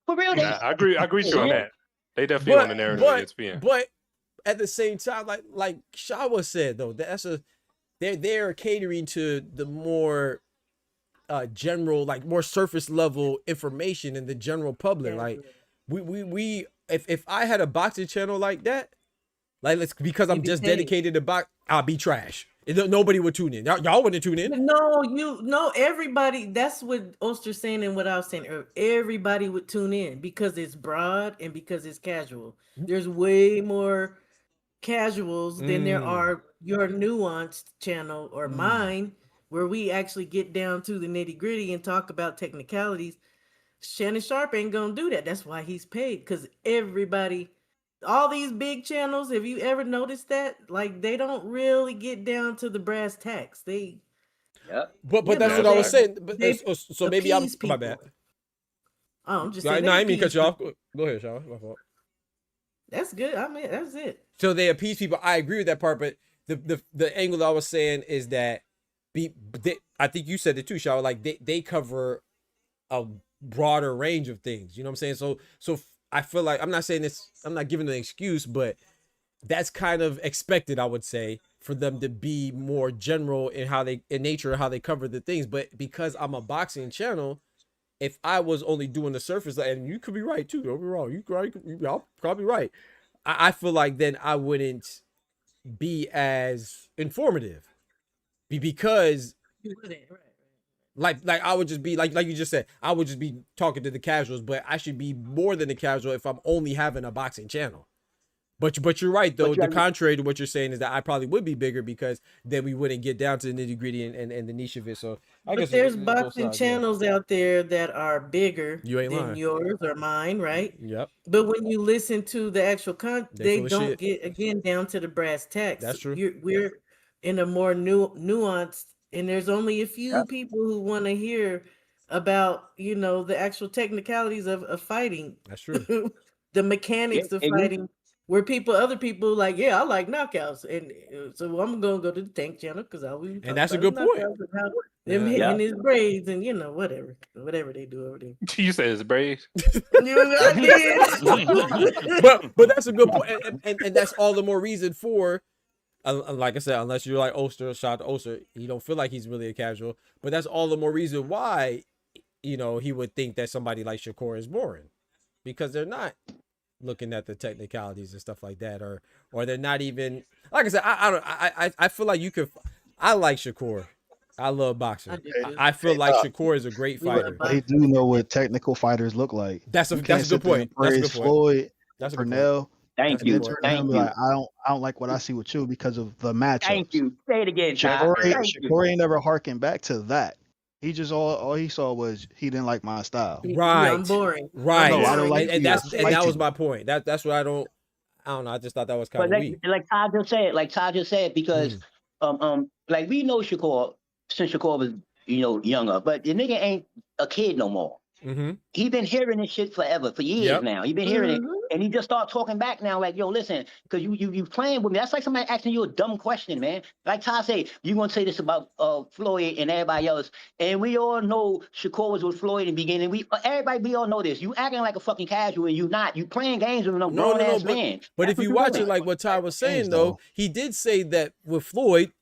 For real, I agree with you on that. They definitely on the narrative of ESPN. But at the same time, like Shawa said though, they're catering to the more general, like more surface level information in the general public. Like we if I had a boxing channel like that, like because I'm just dedicated to box, I'll be trash. Nobody would tune in. Y'all wouldn't tune in. No, everybody. That's what Oster's saying and what I was saying earlier. Everybody would tune in because it's broad and because it's casual. There's way more casuals than there are your nuanced channel or mine, where we actually get down to the nitty gritty and talk about technicalities. Shannon Sharpe ain't gonna do that. That's why he's paid, because everybody. All these big channels, have you ever noticed that? Like, they don't really get down to the brass tacks. But that's what I was saying. But so maybe I'm my bad. Oh, I'm just saying. No, I didn't mean to cut you off. Go ahead, Shaw. My fault. That's good. I mean, that's it. So they appease people. I agree with that part, but the angle I was saying is that I think you said it too, Shaw. Like they cover a broader range of things. You know what I'm saying? So I feel like I'm not saying this, I'm not giving an excuse, but that's kind of expected, I would say, for them to be more general in nature of how they cover the things. But because I'm a boxing channel, if I was only doing the surface, and you could be right too, don't be wrong. You're probably right. I feel like then I wouldn't be as informative, because like I would just be like you just said, I would just be talking to the casuals, but I should be more than a casual if I'm only having a boxing channel. But you're right though. The contrary to what you're saying is that I probably would be bigger, because then we wouldn't get down to the nitty gritty and the niche of it. So I guess there's boxing channels out there that are bigger than yours or mine, right? Yep. But when you listen to the actual content, they don't get again down to the brass tacks. That's true. We're in a more nuanced. And there's only a few people who want to hear about, the actual technicalities of fighting. That's true. The mechanics of fighting, where other people like, I like knockouts. And so I'm going to go to the Tank channel, because and that's a good point. Them hitting his braids and, whatever they do over there. You said his braids? I did. but that's a good point. And that's all the more reason for, like I said, unless you're like Oster, shot to Oster, you don't feel like he's really a casual. But that's all the more reason why, he would think that somebody like Shakur is boring, because they're not looking at the technicalities and stuff like that, or they're not even, like I said, I feel like you could. I like Shakur. I love boxing. I feel like Shakur is a great fighter. They do know what technical fighters look like. That's a good point. That's a good point. Floyd, that's Pernell. Thank you. Thank you. Like, I don't like what I see with you because of the matchup. Thank you. Say it again, Shakur ain't never harkened back to that. He just all he saw was he didn't like my style. Right. I'm boring. Right. No, I don't like and that was my point. That's what I don't know. I just thought that was kind of weak. Like Todd just said, because we know Shakur since Shakur was younger, but the nigga ain't a kid no more. He been hearing this shit forever, for years now. He been hearing it, and he just start talking back now, like, yo, listen, because you playing with me. That's like somebody asking you a dumb question, man. Like Ty say, you gonna say this about Floyd and everybody else, and we all know Shakur was with Floyd in the beginning. We all know this. You acting like a fucking casual, and you not. You playing games with no grown ass man. But if you watch it, like what Ty was saying, though, he did say that with Floyd,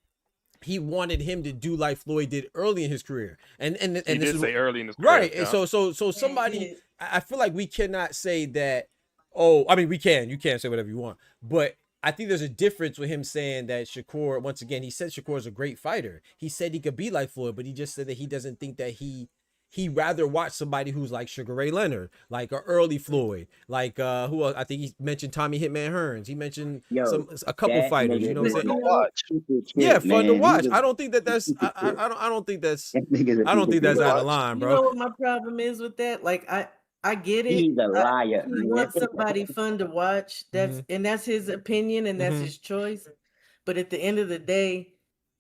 he wanted him to do like Floyd did early in his career, and he did say early in his career, right. And so somebody, I feel like we cannot say that. Oh, I mean, you can't say whatever you want, but I think there's a difference with him saying that Shakur. Once again, he said Shakur is a great fighter. He said he could be like Floyd, but he just said that he doesn't think that he rather watch somebody who's like Sugar Ray Leonard, like an early Floyd, like who else? I think he mentioned Tommy Hitman Hearns. He mentioned a couple fighters. You know what I'm saying? Yeah, fun to watch. I don't think that's. I don't think that's out of line, bro. You know what my problem is with that? Like I get it. He's a liar. He wants somebody fun to watch. That's his opinion and that's his choice. But at the end of the day,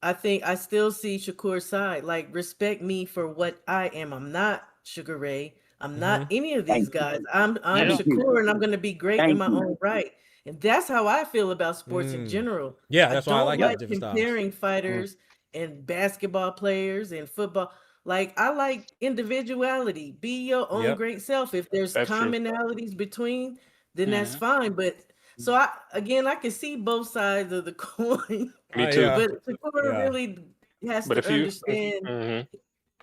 I think I still see Shakur's side. Like, respect me for what I am. I'm not Sugar Ray. I'm not any of these guys. I'm Shakur, and I'm going to be great in my own right. And that's how I feel about sports in general. Yeah, that's why I like comparing fighters and basketball players and football. Like, I like individuality. Be your own great self. If there's commonalities between, then that's fine. But so I can see both sides of the coin. Me too. But Shakur really has to understand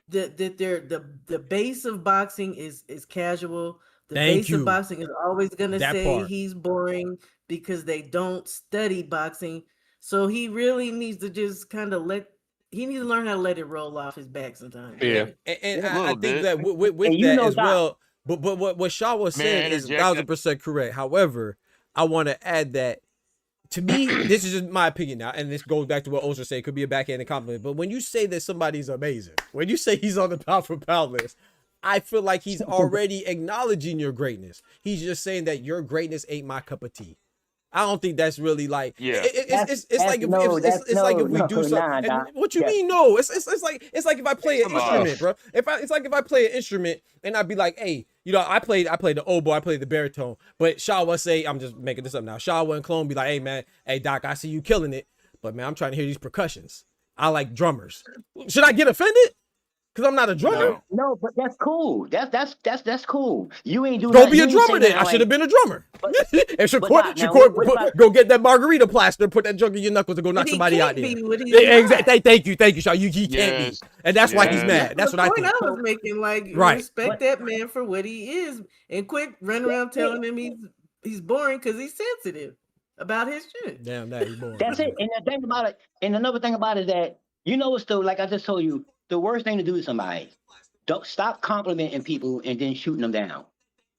that the base of boxing is casual. The base of boxing is always gonna say he's boring because they don't study boxing. So he really needs to just kind of learn how to let it roll off his back sometimes. Yeah, and I think that with that as well. But what Shaw was saying is 1,000% correct. However, I want to add that, to me, this is just my opinion now, and this goes back to what Oster said. It could be a backhanded compliment, but when you say that somebody's amazing, when you say he's on the pound for pound list, I feel like he's already acknowledging your greatness. He's just saying that your greatness ain't my cup of tea. I don't think that's really like. Yeah, it's like if we do something. What you mean? No, it's like if I play an instrument, bro. It's like if I play an instrument and I'd be like, hey, you know, I played the oboe, I played the baritone, but Shawa say, I'm just making this up now. Shawa and Clone be like, hey man, hey Doc, I see you killing it, but man, I'm trying to hear these percussions. I like drummers. Should I get offended? Because I'm not a drummer. No, but that's cool. That's cool. You ain't doing. Go be a drummer then. I should have been a drummer. If Shakur, go get that margarita plaster, put that junk in your knuckles, and go knock somebody out there. Exactly. Thank you, Shaw. He can't be, and that's why he's mad. That's what I think. I was making, like, respect that man for what he is, and quit running around telling him he's boring because he's sensitive about his shit. Damn, that he's boring. That's it. And the thing about it, and another thing about it is that it's still, like I just told you. The worst thing to do to somebody, don't stop complimenting people and then shooting them down.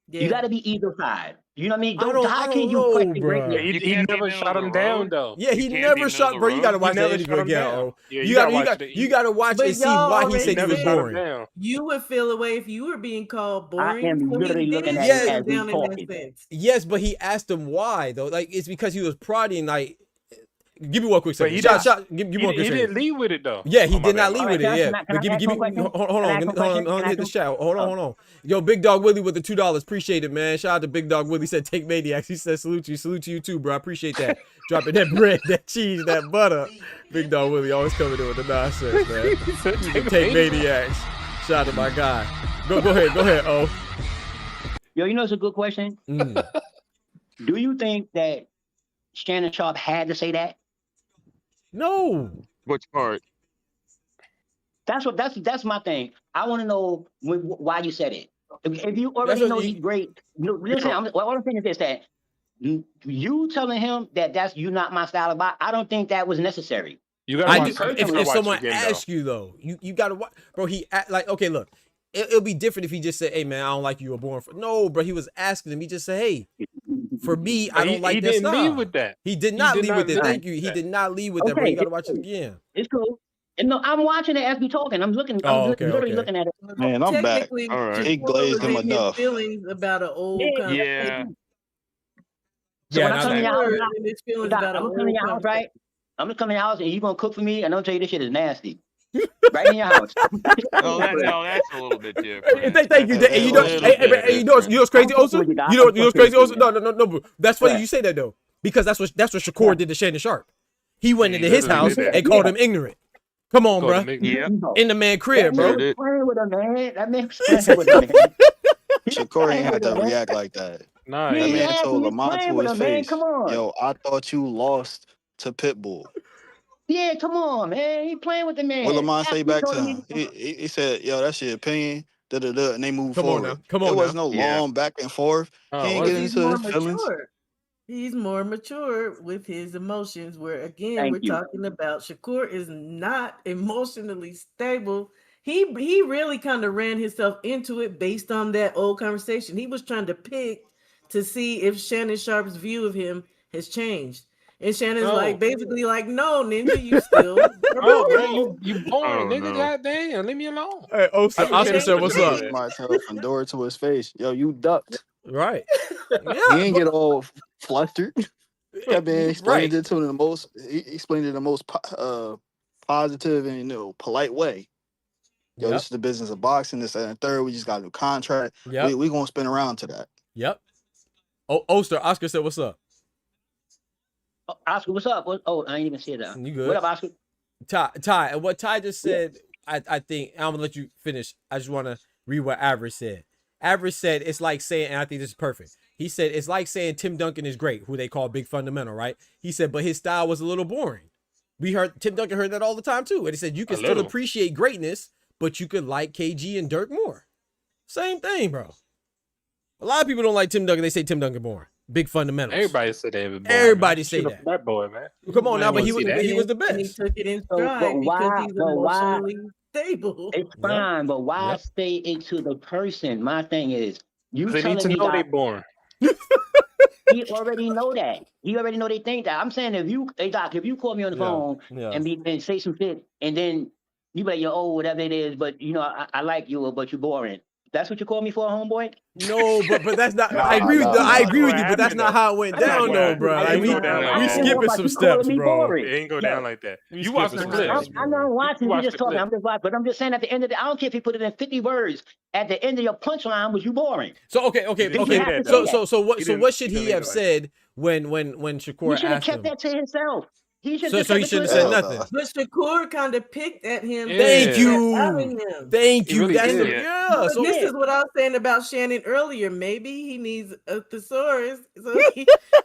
Yeah. You got to be either side. You know what I mean? How can you question greatness? He never shot him down though. Yeah, he never shot, bro. You got to watch that interview again. You got to watch and see why he said he was boring. You would feel away if you were being called boring. I am literally looking at him. Yes, but he asked him why though. Like, it's because he was prodding, like. Give me one quick second. Give me one quick second. He didn't lead with it though. Yeah, he did not lead with it. Yeah, but give me. Hold on. Hit the shout. Hold on. Yo, Big Dog Willie with the $2. Appreciate it, man. Shout out to Big Dog Willie. Said take Maniacs. He said salute to you too, bro. I appreciate that. Dropping that bread, that cheese, that butter. Big Dog Willie always coming in with the nonsense, man. Take Maniacs. Shout out to my guy. Go ahead. Oh. Yo, it's a good question. Do you think that Shannon Sharpe had to say that? No. Which part? That's my thing. I want to know why you said it. If you already know he's great, listen. All I'm saying is this: that you telling him that you not my style of box. I don't think that was necessary. You got if someone asks you though, you got to watch, bro. Okay, look. It'll be different if he just said, "Hey man, I don't like you were born for." No, bro. He was asking him. He just said, "Hey, for me, I don't like that style." He didn't lead with that. He did not lead with it. Thank you. He did not lead with that, bro. You got to watch it again. It's cool. And no, I'm watching it as we talking. I'm looking. I'm literally looking at it. Man, I'm back. All right. He glazed him enough. Feelings about an old. Yeah. So when I'm coming to your house, right? I'm gonna come in your house and you gonna cook for me, and I'm gonna tell you this shit is nasty. Right in your house. No, that's a little bit different. Thank you. And you know, you know what's crazy, also? You know what's crazy, also? No, bro. That's funny you say that though, because that's what Shakur did to Shannon Sharpe. He went into his house and called him ignorant. Come on, bro. Yeah. In the man crib, bro. That man was playing with him, man. That man was playing with him, man. Shakur ain't had to react like that. Nah, That man told he Lamont playing to with his him, man. face, Come on. yo, I thought you lost to Pitbull. Yeah, come on, man. He playing with the man. What Lamont say back to told him? He said, yo, that's your opinion. Da-da-da, and they moved Come on forward. now. Come on There was now. no long back and forth. He ain't get He's into more his feelings. mature. He's more mature with his emotions. Where again, Thank we're you. talking about Shakur is not emotionally stable. He really kind of ran himself into it based on that old conversation. He was trying to pick to see if Shannon Sharpe's view of him has changed. And Shannon's like basically like, no, Ninja, you still. Oh, man, you boring, Oh, nigga. no. Goddamn, leave me alone. Hey, Oscar said, "What's up?" Somebody tell Fundora to his face, yo, you ducked. Right. He didn't get all flustered. That man explained Right. it to him he explained it in the most positive and polite way. Yo, this is the business of boxing. This and third, we just got a new contract. Yep. We gonna spin around to that. Yep. Oscar said, "What's up?" Oscar, what's up? Oh, I ain't even see that. You good? What up, Oscar? Ty, and what Ty just said, I think I'm gonna let you finish. I just want to read what Average said. Average said it's like saying, and I think this is perfect. He said it's like saying Tim Duncan is great, who they call Big Fundamental, right? He said, but his style was a little boring. We heard Tim Duncan heard that all the time too, and he said you can still appreciate greatness, but you could like KG and Dirk more. Same thing, bro. A lot of people don't like Tim Duncan. They say Tim Duncan boring. Big fundamentals. Everybody said David. Everybody say that. That boy, man. Come on now, but he was was the And he best. took it in So, stride but because why? he's But why? emotionally stable. It's fine, but why stay into the person? My thing is, you They telling need to me know they that boring. he already know that. He already know they think that. I'm saying if you, hey Doc, if you call me on the phone and say some shit, and then you be like, yo, oh, whatever it is, but you know, I like you, but you're boring. That's what you call me for, homeboy? No, but that's not. I agree with you. I agree with you, but that's not how it went down, though, bro. Like, we skipping some steps, bro. It ain't go down like that. You skipping watch the some clips. steps, I'm not watching. You You watch just the talking. clip. I'm just watching. But I'm just saying at the end of the, I don't care if he put it in 50 words. At the end of your punchline, was you boring? So okay. What should he have said when Shakur He should have asked kept him? that to himself. He should. So he shouldn't have said nothing. But Shakur kind of picked at him. Thank you. Thank you. really That's did. But so this is what I was saying about Shannon earlier. Maybe he needs a thesaurus. So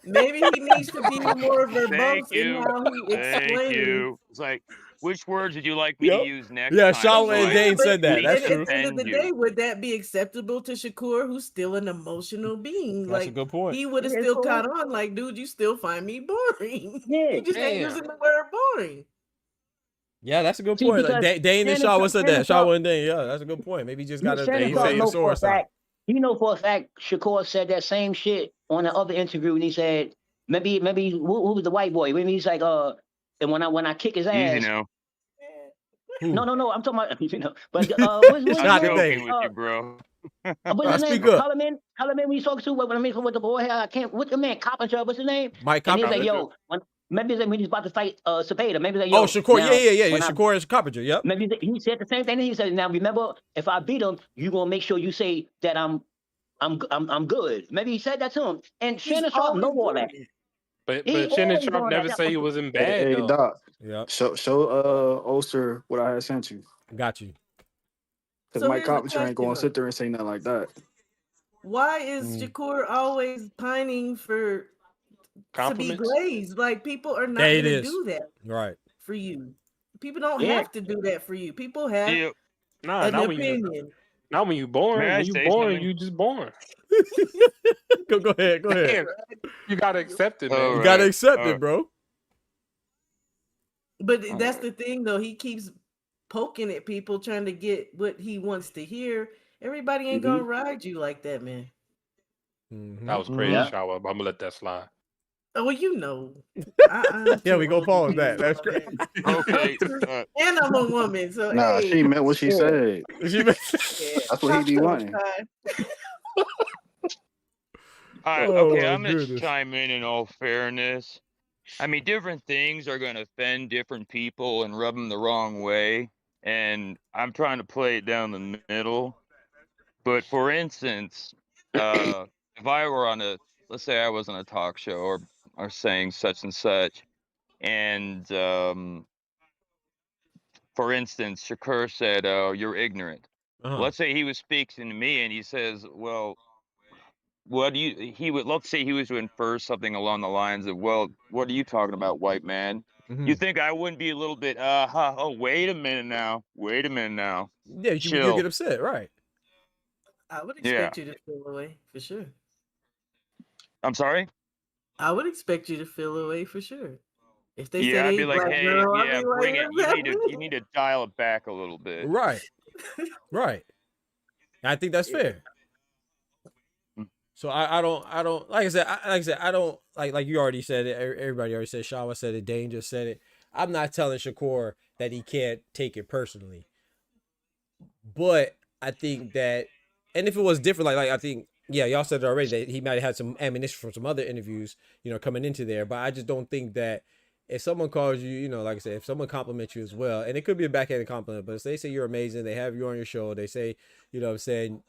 maybe he needs to be more verbose in how he explains. It's like, which words would you like me to use next Yeah, time? Shaw and Dane But said that. That's at true. the end of the day, would that be acceptable to Shakur, who's still an emotional being? That's like, a good point. He would have still caught on, like, dude, you still find me boring. Yeah, you just ain't using the word boring. Yeah, that's a good See, point. Like because Dane and Shannon Shaw Sharpe- said Shannon that. Shaw Sharpe- and Dane. Yeah, that's a good point. Maybe he just got to Shannon say Sharpe the know for a source out. fact. You know for a fact, Shakur said that same shit on the other interview, and he said maybe who was the white boy? Maybe he's like and when I kick his ass. Easy now. No, I'm talking about but what's I'm joking with you, bro. What's his name? Kellerman when you talk to what I mean with the boy here, I can't. What's the man? Carpenter. What's his name? Mike And he's Carpenter. like, yo, maybe when he's about to fight Cepeda, maybe like, yo. Oh, Shakur. now, Yeah. Shakur is Carpenter. Yep. Maybe he said the same thing. He said, now remember, if I beat him, you gonna make sure you say that I'm good. Maybe he said that to him. And Shannon Sharpe know all that. But He Shannon always Sharpe doing never that. said he was in bad. Hey, though. Doc. Yeah. Show Oster what I had sent you. Got you. Because So Mike here's the Carpenter ain't going to question, sit there and say nothing like that. Why is Shakur always pining for to be Compliments? glazed? Like, people are not Yeah, it going to is. do that Right. for you. People don't Yeah. have to do that for you. People have Yeah. Nah, an not when you. opinion. Not when you boring. May I When you say boring, something? you just boring. Go ahead. Damn, you gotta accept it, man. All You gotta right. accept it, bro. But that's the thing, though. He keeps poking at people, trying to get what he wants to hear. Everybody ain't gonna ride you like that, man. That was crazy, Yeah. Shower. I'm gonna let that slide. Oh, well, you know. Yeah, we gonna pause that. That's great. Okay. And I'm a woman, so Nah, hey. she meant what she said. She meant- That's what he be wanting. All right, Oh, okay, my I'm going to goodness. chime in all fairness. I mean, different things are going to offend different people and rub them the wrong way. and I'm trying to play it down the middle. But for instance, if I were on let's say I was on a talk show or saying such and such, and for instance, Shakur said, "Oh, you're ignorant." Let's say he was speaking to me, and he says, "Well, what do you?" Let's say he was to infer something along the lines of, "Well, what are you talking about, white man?" You think I wouldn't be a little bit? Oh, wait a minute now. Wait a minute now. Yeah, you Chill. get upset, right? I would expect you to feel away for sure. I'm sorry. I would expect you to feel away for sure. If they Yeah, say I'd they be like, black hey, girl, I'd yeah, be like, bring it. "What's You need to dial it back a little bit. Right. Right. I think that's fair. So I don't like I said I don't like you already said it. Everybody already said. Shawa said it. Dane just said it. I'm not telling Shakur that he can't take it personally, but I think that, and if it was different, like I think, yeah, y'all said it already that he might have had some ammunition from some other interviews, coming into there. But I just don't think that if someone calls you, like I said, if someone compliments you as well, and it could be a backhanded compliment, but if they say you're amazing, they have you on your show, they say, what I'm saying,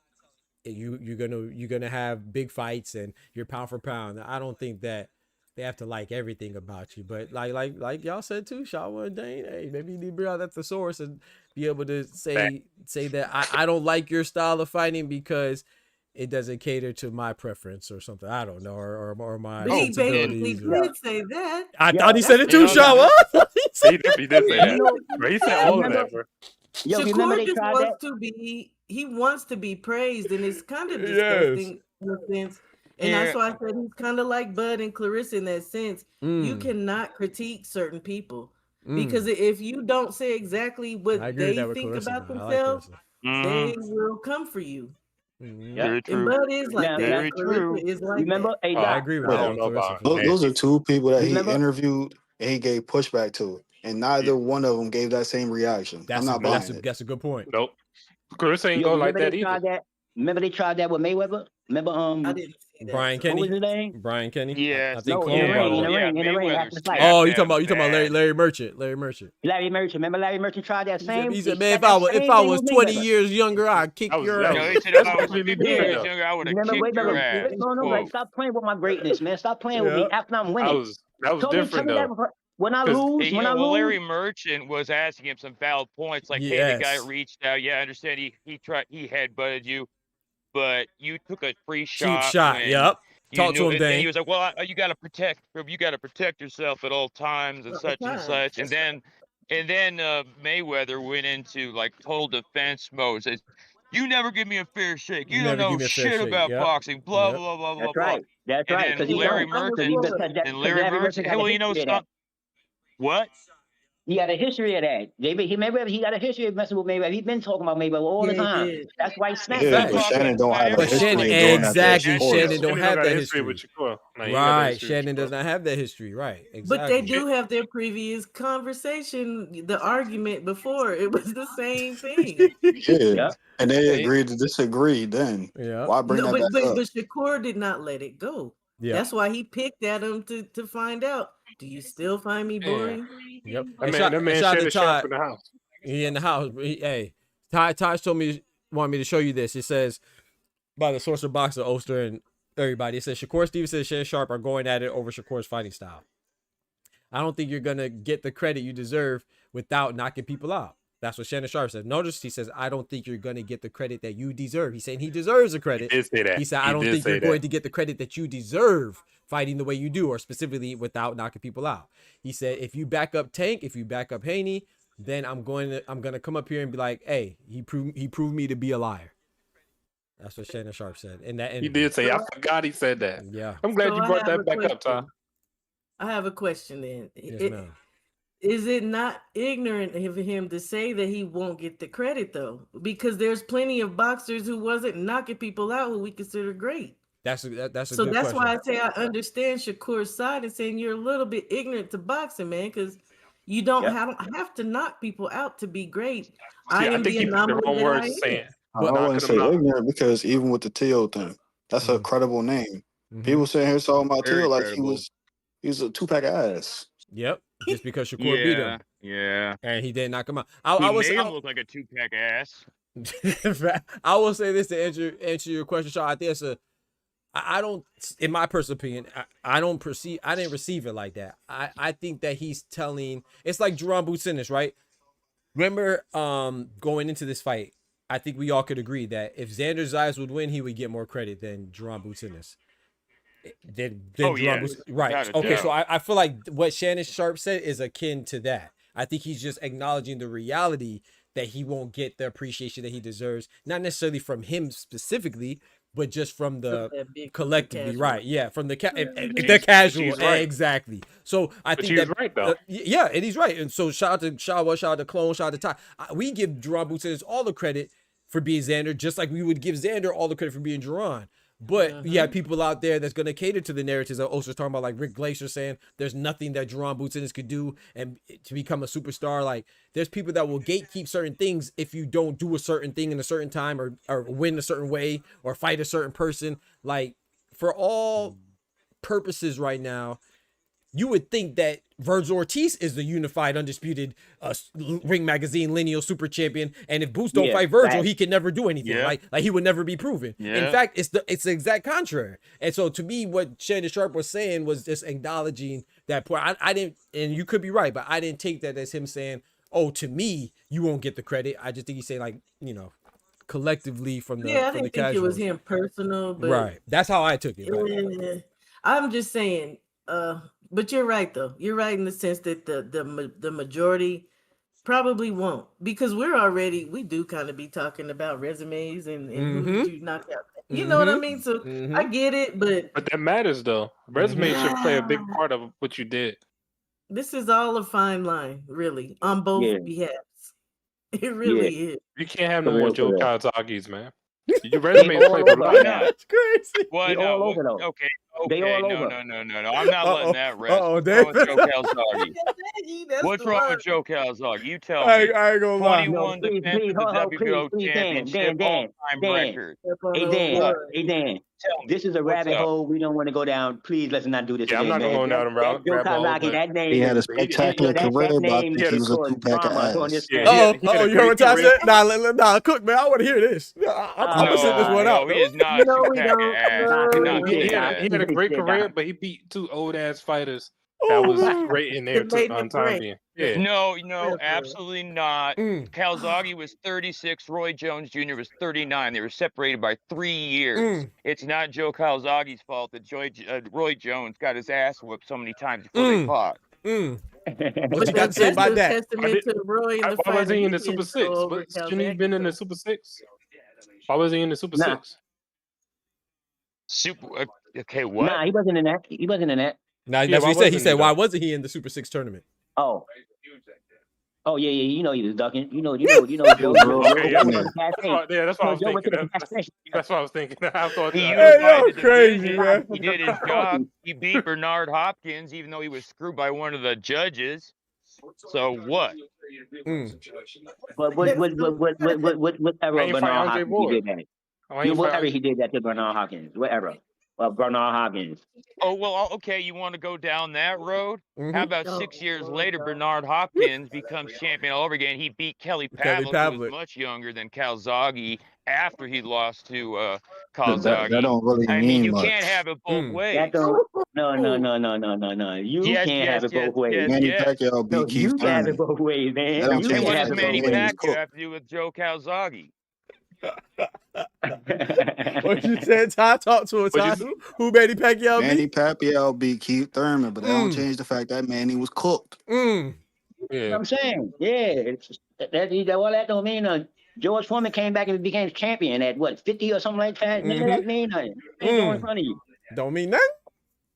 you're gonna have big fights and you're pound for pound. I don't think that they have to like everything about you, but like y'all said too, Shawa and Dane, hey, maybe you need to bring out that thesaurus and be able to say that I don't like your style of fighting because it doesn't cater to my preference or something. I don't know, or my But he basically sensibilities. did say that. I thought he said it too, Shawa. He definitely did say that. But he said all of that, bro. Yo, Shakur remember they just tried wants that? to be. He wants to be praised, and it's kind of disgusting in a sense. And that's why I said he's kind of like Bud and Clarissa in that sense. You cannot critique certain people because if you don't say exactly what they think about themselves, they will come for you. Very And Bud is like that. Very Clarissa true. is like Remember, that. hey, I Doc, agree with I that. don't know about Those are two people that he Remember- interviewed and he gave pushback to, and neither one of them gave that same reaction. I'm not buying it. That's a good point. Nope. Clarissa ain't Yo, go like remember that they either. tried that? Remember they tried that with Mayweather? Remember I didn't see that. Brian what Kenny. was his name? Brian Kenny. Yeah, I think No, Clone in the brought ring, it in up. the ring, Mayweather after the fight. Oh, you talking about bad. Larry Merchant. Larry Merchant. Larry Merchant. Remember Larry Merchant tried that same? He said, he man, said that if same I thing was with 20 Mayweather. years younger, I'd kick your that ass. No, was- he said if that's I was completely 50 different, years though. younger, I would have Remember, kicked wait, your wait, ass. no, like Quote. stop playing with my greatness, man. Stop playing with me after I'm winning. That was different, Tell me though. that when I 'Cause- lose, when I Well, lose. Larry Merchant was asking him some valid points, like, "Hey, the guy Yes. reached out. Yeah, I understand he headbutted you, but you took a free Cheap shot shot. when Yep. you Talk knew." to him, And Dane. he was like, "Well, you got to protect yourself at all times and All the such and time. such." And then Mayweather went into like total defense mode. Says, "You never give me a fair shake. You don't Never give know me a fair shit shake." about Yep. boxing." Blah Yep. blah blah blah That's blah. right. That's And right. then Because he Larry don't. Merchant Because Larry Merchant got a history of that. What? He got a history of that. Mayweather, he got a history of messing with Mayweather. He's been talking about Mayweather all the Yeah, he time. did. That's why he snapped. Yeah, at but him. Shannon don't have a But history Shannon, of doing that to exactly. his Shannon sports. don't have got that a history. with Shakur. No, he ain't got that Right. history with Shannon Shakur. does not have that history. Right. Exactly. But they do have their previous conversation, the argument before. It was the same thing. Yeah, and they agreed to disagree. Then why bring No, that but back up? Shakur did not let it go. Yeah. That's why he picked at him to find out. Do you still find me boring? Yep. That man shout out to Shannon Sharpe Todd. in the house. He in the house. Hey, Todd told me, wanted me to show you this. It says by the Sorcerer Boxer, Oster, and everybody. It says Shakur Stevenson and Shannon Sharpe are going at it over Shakur's fighting style. I don't think you're gonna get the credit you deserve without knocking people out. That's what Shannon Sharpe said. Notice he says, I don't think you're gonna get the credit that you deserve. He's saying he deserves the credit. He did say that. He said, He I don't did think say you're that. going to get the credit that you deserve fighting the way you do, or specifically without knocking people out. He said, if you back up Tank, if you back up Haney, then I'm gonna come up here and be like, hey, he proved me to be a liar. That's what Shannon Sharpe said in that interview. He did say, I forgot he said that. Yeah. I'm glad So you I brought have that a back up, question. Tom. I have a question then. Yes, ma'am. Is it not ignorant of him to say that he won't get the credit though? Because there's plenty of boxers who wasn't knocking people out who we consider great. That's a So good that's question. why I say I understand Shakur's side and saying you're a little bit ignorant to boxing, man, because you don't have to knock people out to be great. I am the anomaly wrong that words I saying. am. I wouldn't say ignorant because even with the Tio thing, that's a credible name. People sitting here talking about Tio like he was a 2-pack of ass. Yep. just because Shakur beat him. Yeah. And he didn't knock him out. He made him look like a 2-pack ass. I will say this to answer your question, Shaw. I think it's I don't, in my personal opinion, I didn't receive it like that. I think that he's telling, it's like Jaron Ennis, right? Remember, going into this fight, I think we all could agree that if Xander Zayas would win, he would get more credit than Jaron Ennis. Right. Okay, so I feel like what Shannon Sharpe said is akin to that. I think he's just acknowledging the reality that he won't get the appreciation that he deserves, not necessarily from him specifically, but just from the collectively, right? Yeah, from the casual, right. Exactly. So I think he's right though. Yeah, and he's right. And so shout out to Shawa, shout out to Clone, shout out to Ty. We give Jaron Ennis all the credit for being Xander, just like we would give Xander all the credit for being Jaron. But you have people out there that's going to cater to the narratives that Oster's talking about, like Rick Glacier saying there's nothing that Jaron Ennis could do and to become a superstar. Like, there's people that will gatekeep certain things if you don't do a certain thing in a certain time or win a certain way or fight a certain person. Like, for all purposes right now, you would think that Vergil Ortiz is the unified, undisputed Ring Magazine lineal super champion, and if Boots don't fight Vergil, he can never do anything. Like he would never be proven. In fact, it's the exact contrary. And so, to me, what Shannon Sharpe was saying was just acknowledging that point. I didn't, and you could be right, but I didn't take that as him saying, "Oh, to me, you won't get the credit." I just think he's saying, like, collectively from the I didn't think it was him personal, but right. That's how I took it. I'm just saying. But you're right, though. You're right in the sense that the majority probably won't, because we do kind of be talking about resumes and who did you knock out. You know what I mean? So I get it, but that matters though. Resume should play a big part of what you did. This is all a fine line, really, on both behalves. It really is. You can't have no more Joe Kazagi's, man. Your resume plays a lot. That's crazy. Why not? Okay. They all over. No. I'm not letting that rest. What's wrong with Joe Calzaghe? What's wrong with Joe Calzaghe? You tell me. I ain't gonna lie. 21 defense of the WBO championship all-time record. Hey, Dan. This is a rabbit hole we don't want to go down. Please, let's not do this. Yeah, I'm not going down the route. Joe Calzaghe, that name. He had a spectacular career, but he was a 2-pack of ass. You heard what I said? Nah, Cook, man, I want to hear this. I'm gonna sit this one out. He is not a 2-pack of ass. He had a great career, but he beat 2 old-ass fighters that was great in there on time. No, absolutely not. Calzaghe was 36. Roy Jones Jr. was 39. They were separated by 3 years. It's not Joe Calzaghe's fault that Roy Jones got his ass whooped so many times before they fought. What you got to say about that? Why was he in the Super 6? Shouldn't he have been in the Super 6? Why was he in the Super 6? Okay, what? Nah, he wasn't in that. Nah, that's what he said. He said, why wasn't he in the Super 6 tournament? Oh yeah. You know he was ducking. You know. That's what I was thinking. That's what I was thinking. I thought crazy, man. He did his job. He beat Bernard Hopkins, even though he was screwed by one of the judges. So what? But what era Bernard Hopkins did that? What era he did that to Bernard Hopkins? What era? Bernard Hopkins. Oh, well, okay, you want to go down that road? How about 6 years later, Bernard Hopkins becomes champion all over again? He beat Kelly Pavlik, who was much younger than Calzaghe after he lost to Calzaghe. That don't really mean you much. Can't have it both ways. No. You can't have it both ways. Manny Pacquiao beat Keith You can't have it both ways, man. That don't You change can't What have does it both Manny ways. Pacquiao have to do with Joe Calzaghe? What you said, Ty? Talk to us, Ty. Who Manny Pacquiao beat? Manny Pacquiao beat Keith Thurman, but that don't change the fact that Manny was cooked. You know what I'm saying? Yeah. That don't mean George Foreman came back and became champion at what, 50 or something like that? None of that mean nothing. Ain't no in front of you. Don't mean nothing?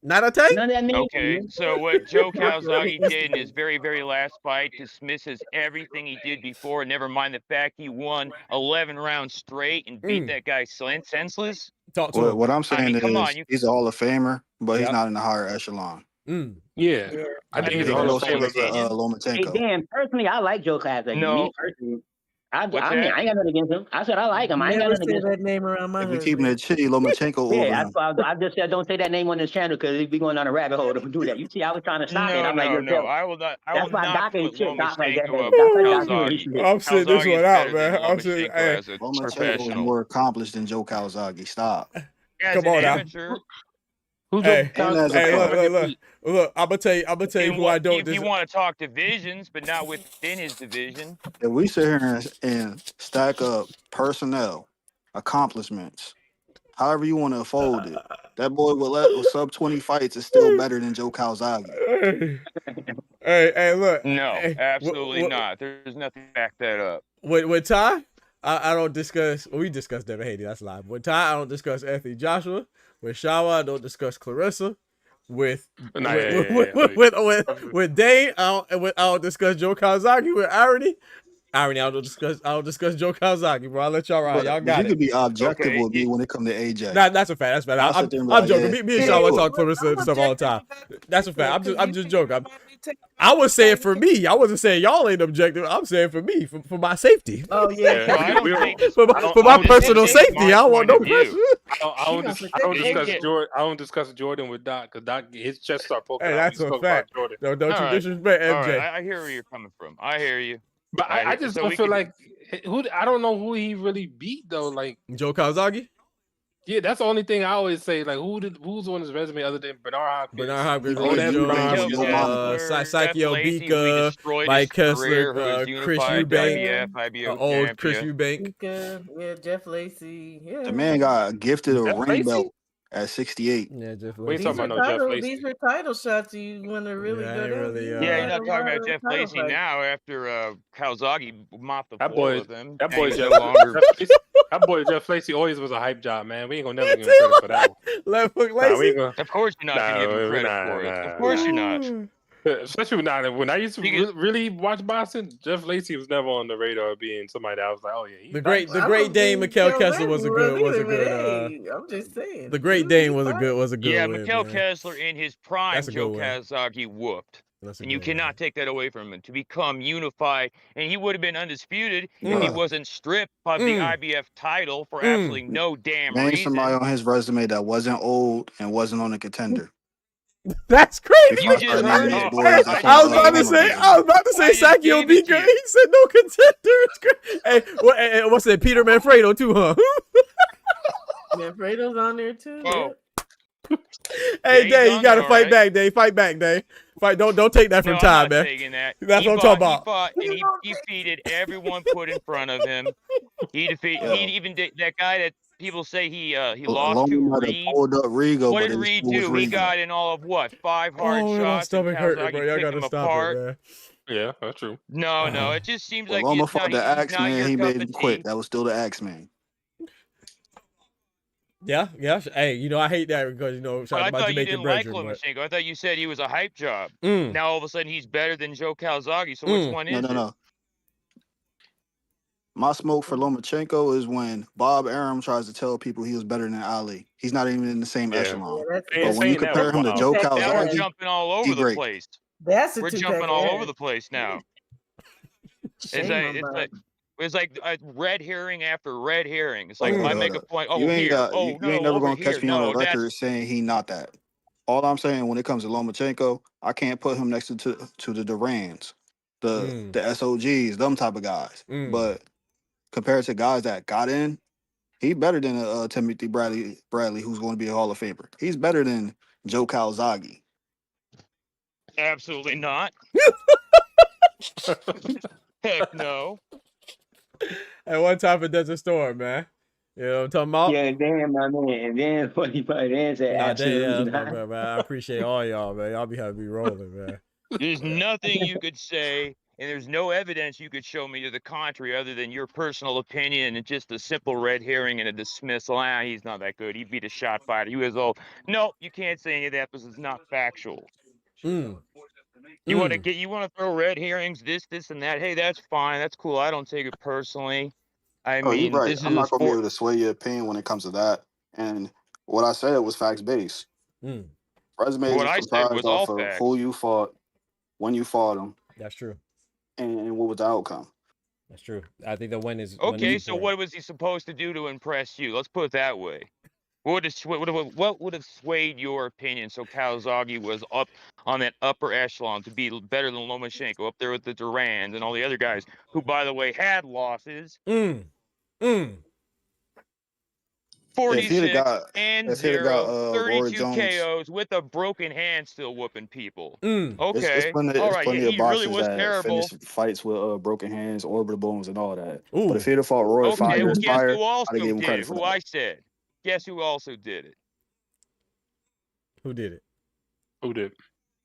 Not a take? None of that mean Okay, so what Joe Calzaghe did in his very, very last fight dismisses everything he did before, never mind the fact he won 11 rounds straight and beat that guy senseless. What I'm saying is he's a Hall of Famer, but he's not in the higher echelon. Yeah. I think he's a Hall of Famer. Lomachenko. Hey, Dan, personally, I like Joe Calzaghe. No. Me personally, I mean, I ain't got nothing against him. I said I like him. I ain't got Never nothing say against him. that name around my If we husband. keeping it chitty, Lomachenko over Yeah, him. I just said don't say that name on this channel because we going down a rabbit hole. Don't do that. You see, I was trying to stop it. I'm like, yo, No. I will not. I that's will my not Doc ain't put shit. Doc like that. Lomachenko Hey, up Doc with like Doc ain't Calzaghe. shit. I'm sitting this Calzaghe one is out, better than man. I'm sitting. Lomachenko Hey, as a Lomachenko is professional. more accomplished than Joe Calzaghe. Stop. As come an on now. amateur, Who's Hey, And as a hey, pro. look. I'm gonna tell you who I don't. if you want to talk divisions, but not within his division. If we sit here and stack up personnel, accomplishments, however you want to fold it, that boy with sub 20 fights is still better than Joe Calzaghe. Hey, look. No, Hey, absolutely not. There's nothing to back that up. With Ty, I don't discuss. Well, we discuss Devin Haney. That's live. With Ty, I don't discuss Anthony Joshua. With Shawa, I don't discuss Clarissa. With Dane, I don't discuss Joe Calzaghe. With Irony, I don't discuss Joe Calzaghe, bro. I'll let y'all ride. Y'all But got you it. could be objective with me when it comes to AJ. That's a fact. That's a fact. I'm joking. Me and Shawa talk Clarissa and stuff all the time. That's a fact. I'm just joking. I was saying for me. I wasn't saying y'all ain't objective. I'm saying for me, for my safety. Oh yeah. for my personal safety. I don't want no pressure. I don't discuss Jordan with Doc because Doc his chest start poking out. Hey, that's a fact. Don't you disrespect MJ. All right, I hear where you're coming from. I hear you. But I just don't feel like I don't know who he really beat though. Like Joe Calzaghe. Yeah, that's the only thing I always say. Like, who's on his resume other than Bernard Hopkins? Bernard Hopkins, Sakio Bika, Mike Kessler, Chris Eubank, old Chris Eubank. Yeah, Jeff Lacey. Yeah. The man got gifted a ring belt at 68. Yeah, Jeff Lacey. We ain't talking about no Jeff Lacey. These are title shots you want to really go down. Yeah, you're not talking about Jeff Lacey now after Calzaghe mopped the floor with him. That boy Jeff Lacey always was a hype job, man. We ain't gonna never give him credit for that one. Of course you're not gonna give him credit for it. Of course you're not. Especially when I used to really watch boxing, Jeff Lacey was never on the radar of being somebody that I was like, oh yeah. The great Dane Mikkel Kessler was a good. I'm just saying. The Great Dane was a good. Yeah, win, Mikkel man. Kessler in his prime, Joe Calzaghe whooped. And you cannot take that away from him. To become unified, and he would have been undisputed if he wasn't stripped of the IBF title for absolutely no damn Name reason. somebody on his resume that wasn't old and wasn't on a contender. That's crazy. You just heard it. I was about to say Sakio Bika. He said no contender. It's great. Hey, what's that? Peter Manfredo too, huh? Manfredo's on there too. Oh. Hey, Dave, you gotta fight back, Dave. Fight back, Dave. Fight. Don't take that from Ty, man. That's what I'm talking about. He fought, and he defeated everyone put in front of him. He defeated. He even did that guy that people say he lost to Reed. What did Reed do? He got in all of what? 5 hard shots. My stomach hurting, bro. Y'all gotta stop it, man. Yeah, that's true. No, it just seems like Loma fought the Axeman. He made him quit. That was still the Axeman. Yeah. Hey, I hate that because shout I about thought you Jamaican didn't like brethren. Lomachenko. I thought you said he was a hype job. Now all of a sudden he's better than Joe Calzaghe. So which one is it? No. My smoke for Lomachenko is when Bob Arum tries to tell people he was better than Ali. He's not even in the same echelon. But when you compare him to Joe Calzaghe, we're jumping all over the place. We're jumping all over the place now. It's like a red herring after red herring. It's like if I make a point, you ain't never gonna catch me on a record saying he not that. All I'm saying when it comes to Lomachenko, I can't put him next to the Durans, the SOGs, them type of guys. But compared to guys that got in, he better than Timothy Bradley, who's going to be a Hall of Famer. He's better than Joe Calzaghe. Absolutely not. Heck no. At one time it doesn't storm, man. You know what I'm talking about? Yeah, damn, my man. And then funny part is absolutely not. Man. I appreciate all y'all, man. Y'all be having me rolling, man. There's nothing you could say, and there's no evidence you could show me to the contrary other than your personal opinion and just a simple red herring and a dismissal. He's not that good. He beat a shot fighter. He was old. No, you can't say any of that because it's not factual. You want to throw red herrings, this, and that. Hey, that's fine. That's cool. I don't take it personally. I mean, you're right. this I'm is not going to be able to sway your opinion when it comes to that. And what I said was facts based. Resumes what is I said was comprised all off of facts. who you fought, when you fought them. That's true. And what was the outcome. That's true. I think the win is Okay, so what was he supposed to do to impress you? Let's put it that way. What would have swayed your opinion so Calzaghe was up on that upper echelon to be better than Lomachenko, up there with the Durand and all the other guys who, by the way, had losses? 46 and 0, 32 KOs with a broken hand still whooping people. Okay. All right. Yeah, he really was terrible. Fights with broken hands, orbital bones, and all that. But if he'd have fought Roy 5 years guess prior, who also I'd give him did credit it? for Who that. I said. Guess who also did it? Who did it? Who did?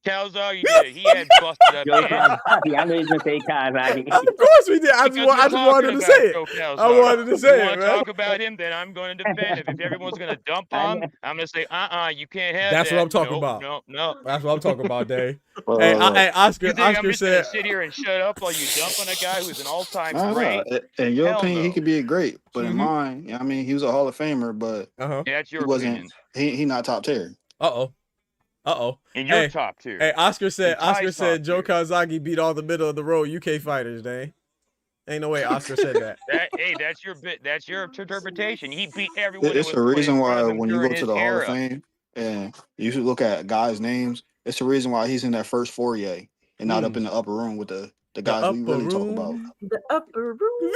Calzaghe did it. He had busted up hands. I know he's gonna say Calzaghe. Of course we did. I just wanted to say it. I wanted to say you it, want to man. talk about him, then I'm going to defend him. If everyone's going to dump on him, I'm going to say, you can't have That's that. what I'm talking about. No. That's what I'm talking about, Dave. Well, hey, Oscar. You think I'm Oscar just going to said, sit here and shut up while you dump on a guy who's an all-time great? In your Hell opinion, no. he could be a great, but in mine, I mean, he was a Hall of Famer, but Yeah, that's your he wasn't. opinion. He not top tier. And you're top tier. Hey, Oscar said. And Oscar Ty's said top Joe tier. Calzaghe beat all the middle of the road UK fighters. Dang. Ain't no way Oscar said that. That's your bit. That's your interpretation. He beat everyone. It's that the was put reason in front why of him when you go during to his the Hall era. of Fame and you should look at guys' names, it's the reason why he's in that first foyer and not up in the upper room with the guys we really talk about. The upper room.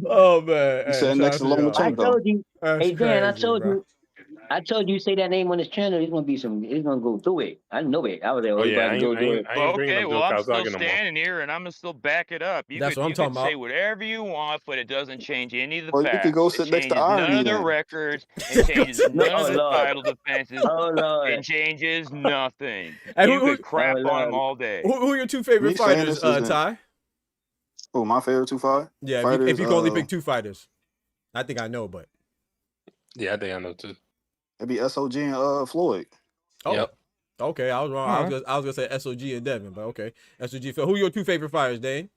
Oh man. He said next to Lomachenko. I told you. That's Hey Dan, I crazy, told bro. you. I told you say that name on his channel. He's gonna go through it. I know it. I was there. Oh, yeah, I go through ain't it. bringing Okay, up well, Joe I'm still Calzaghe no more. standing here, and I'm gonna still back it up. You That's could, what I'm you talking could say about. whatever you want, but it doesn't change any of the Well, you facts. could go It sit next to changes none Irony of the then. records. It changes none of the Lord. title defenses. Oh Lord. It changes nothing. Hey, You who- could crap Oh, on him Lord. all day. Who are your two favorite Me saying fighters, this isn't- Ty? Oh, my favorite 2-5? Yeah, fighters, if you can only pick two fighters. I think I know, but Yeah, I think I know too. It'd be SOG and Floyd. Yep. Okay, I was wrong. I was gonna say SOG and Devin, but okay. SOG. Who are your two favorite fighters, Dane?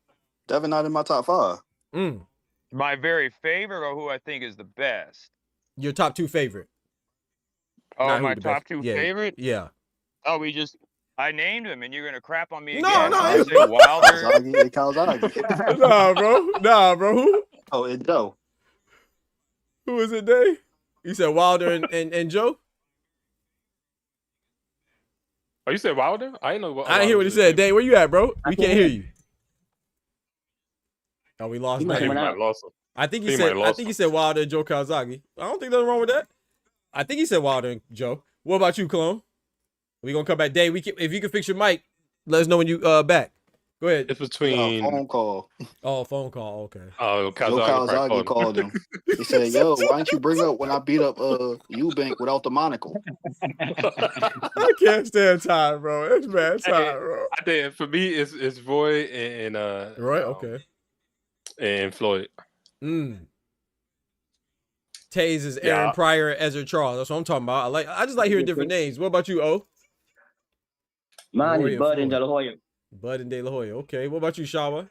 Devin not in my top 5. My very favorite, or who I think is the best. Your top two favorite. Oh, Not who my the top best. two Yeah, favorite. Yeah. Oh, I named him, and you're gonna crap on me No, again. no, I'll say Wilder. Calzaghe. Nah, bro. Who? Oh, it's Joe. Who is it, Dave? You said Wilder and Joe? Oh, you said Wilder? I didn't know. I didn't hear what he said. Dave, where you at, bro? We can't hear you. Oh, we lost. He might Dave. have went out. Lost him. I think he He said. might I lost think he said Wilder and Joe Calzaghe. I don't think there's nothing wrong with that. I think he said Wilder and Joe. What about you, Clone? We gonna come back, Dave. If you can fix your mic, let us know when you back. Go ahead. It's between phone call. Oh, phone call. Okay. Oh, Joe Calzaghe called him. He said, "Yo, why didn't you bring up when I beat up Eubank without the monocle?" I can't stand time, bro. It's bad time, bro. I think for me, it's Roy and Roy. Okay. And Floyd. Taze is Aaron Pryor and Ezra Charles. That's what I'm talking about. I just like hearing different names. What about you, O? Mine Roy is and Bud and Floyd. De La Hoya. Bud and De La Hoya. Okay. What about you, Shawa?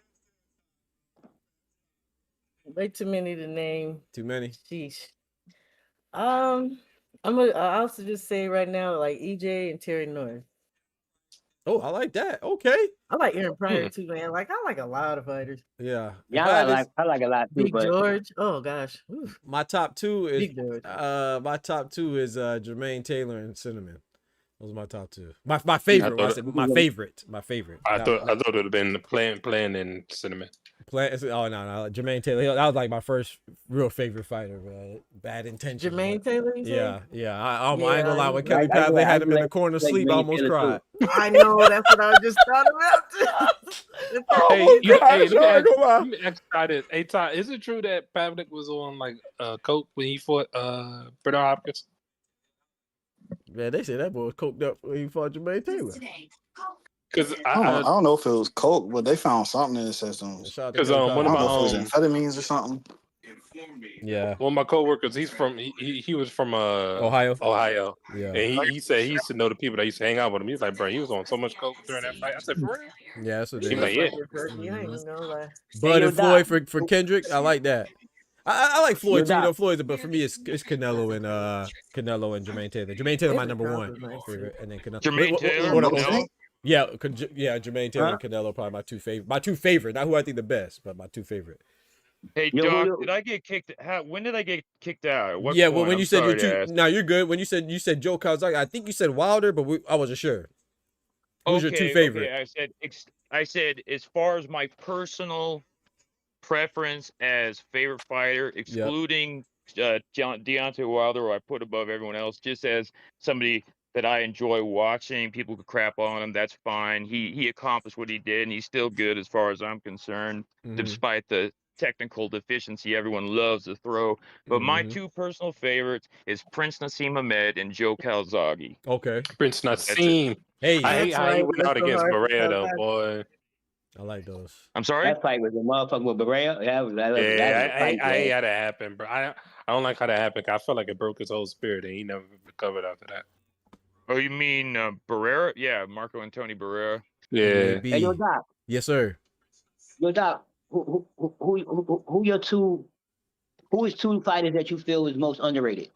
Way too many to name. Too many. Sheesh. I also just say right now, like EJ and Terry North. Oh, I like that. Okay. I like Aaron Pryor too, man. Like I like a lot of fighters. Yeah. Yeah, I like a lot too. Big but George. Oh gosh. Oof. My top two is Big George. Jermaine Taylor and Cinnamon. Those are my top two. My favorite. I said my favorite. My favorite. I thought it would have been playing in Cinnamon. Oh no, Jermaine Taylor. That was like my first real favorite fighter. Man. Bad intentions. Jermaine Taylor. You Yeah, said? yeah. I ain't gonna lie. When Kelly I Pavlik had him in the like corner asleep, I Jermaine almost Taylor, cried. I know. That's what I just thought about. Let me ask you this. Hey, Ty, is it true that Pavlik was on like coke when he fought Bernard Hopkins? Man, they say that boy was coked up when he fought Jermaine Taylor. Because I don't know if it was coke, but they found something in the system. Because I one don't of know if it was my amphetamines or something. Yeah. One of my coworkers, he was from Ohio. Yeah. And he said he used to know the people that used to hang out with him. He's like, bro, he was on so much coke during that fight. I said, for real? Yeah, that's what He they was like, yeah. You ain't even gonna lie. Bud and Floyd for Kendrick. I like that. I like Floyd too. You know, Floyd's, but for me it's Canelo and Jermaine Taylor. Jermaine Taylor my number one favorite, and then Canelo. Jermaine Taylor. What No. Yeah, Jermaine Taylor and Canelo probably my two favorite. My two favorite, not who I think the best, but my two favorite. Hey Doc, did I get kicked? When did I get kicked out? At what point? Well, when you said you're two, no, you're good. When you said Joe Calzaghe, I think you said Wilder, but I wasn't sure. Who's your two favorite? Okay, I said as far as my personal preference as favorite fighter, excluding Deontay Wilder, who I put above everyone else, just as somebody that I enjoy watching. People could crap on him, that's fine. He accomplished what he did, and he's still good as far as I'm concerned, despite the technical deficiency everyone loves to throw. But my two personal favorites is Prince Nassim Hamed and Joe Calzaghe. Okay. Prince Nassim. Hey, I hate how he went out against Berea, though, boy. I like those. I'm sorry? That fight was a motherfucker with Berea. I hate how that happened, bro. I don't like how that happened. I felt like it broke his whole spirit, and he never recovered after that. Oh, you mean Barrera? Yeah, Marco Antonio Barrera. Yeah. Hey, yo, Doc. Yes, sir. Yo, Doc. Who your two? Who is two fighters that you feel is most underrated?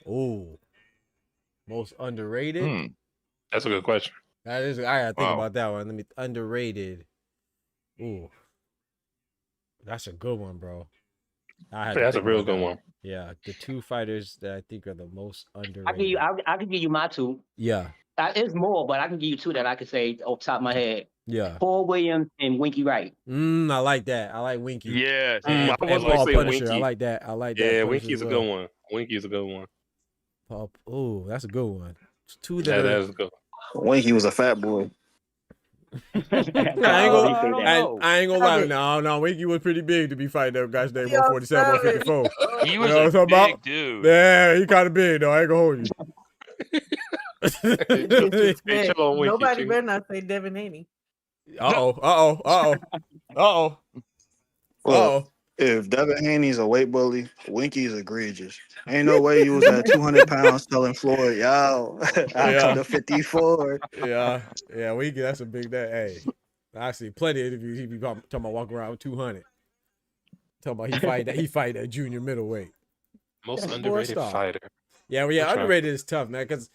Oh, most underrated. That's a good question. That is. I gotta think about that one. Let me underrated. Ooh, that's a good one, bro. That's a real good one. Yeah, the two fighters that I think are the most underrated. I can give you my two. Yeah. It's more, but I can give you two that I can say off the top of my head. Yeah. Paul Williams and Winky Wright. I like that. I like Winky. Yeah. And I was Paul say Punisher. Winky. I like that. I like that. Yeah, Punisher Winky's as a well. good one. Winky's a good one. Oh, that's a good one. It's two Yeah, that are. that's good. Winky was a fat boy. I ain't gonna lie. No, Winky was pretty big to be fighting that guy's name 147, 154. He was a big dude. Yeah, he kind of big though. I ain't gonna hold you. Nobody better not say Devin Haney. If Devin Haney's a weight bully, Winky's egregious. Ain't no way you was at 200 pounds telling Floyd, yo, I come to 54. Yeah, Winky, that's a big day. Hey, I see plenty of interviews. He be talking about walking around with 200. Talking about he fight that junior middleweight. Most underrated fighter. Yeah, underrated is tough, man. Because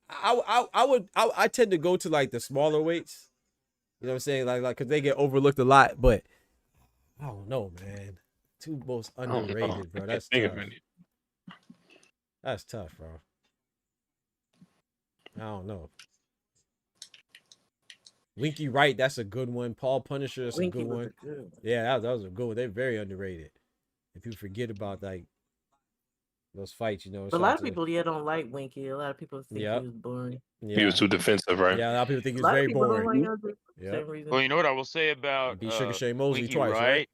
I tend to go to like the smaller weights. You know what I'm saying? Like because they get overlooked a lot, but. I don't know, man. Two most underrated, bro. That's tough. That's tough, bro. I don't know. Winky Wright, that's a good one. Paul Punisher, that's a good one. Yeah, that was a good one. They're very underrated. If you forget about like those fights, you know. A lot of people, don't like Winky. A lot of people think he was boring. Yeah. He was too defensive, right? Yeah, a lot of people think he was very boring. Well, you know what I will say about Sugar Shane Mosley Winky twice, right?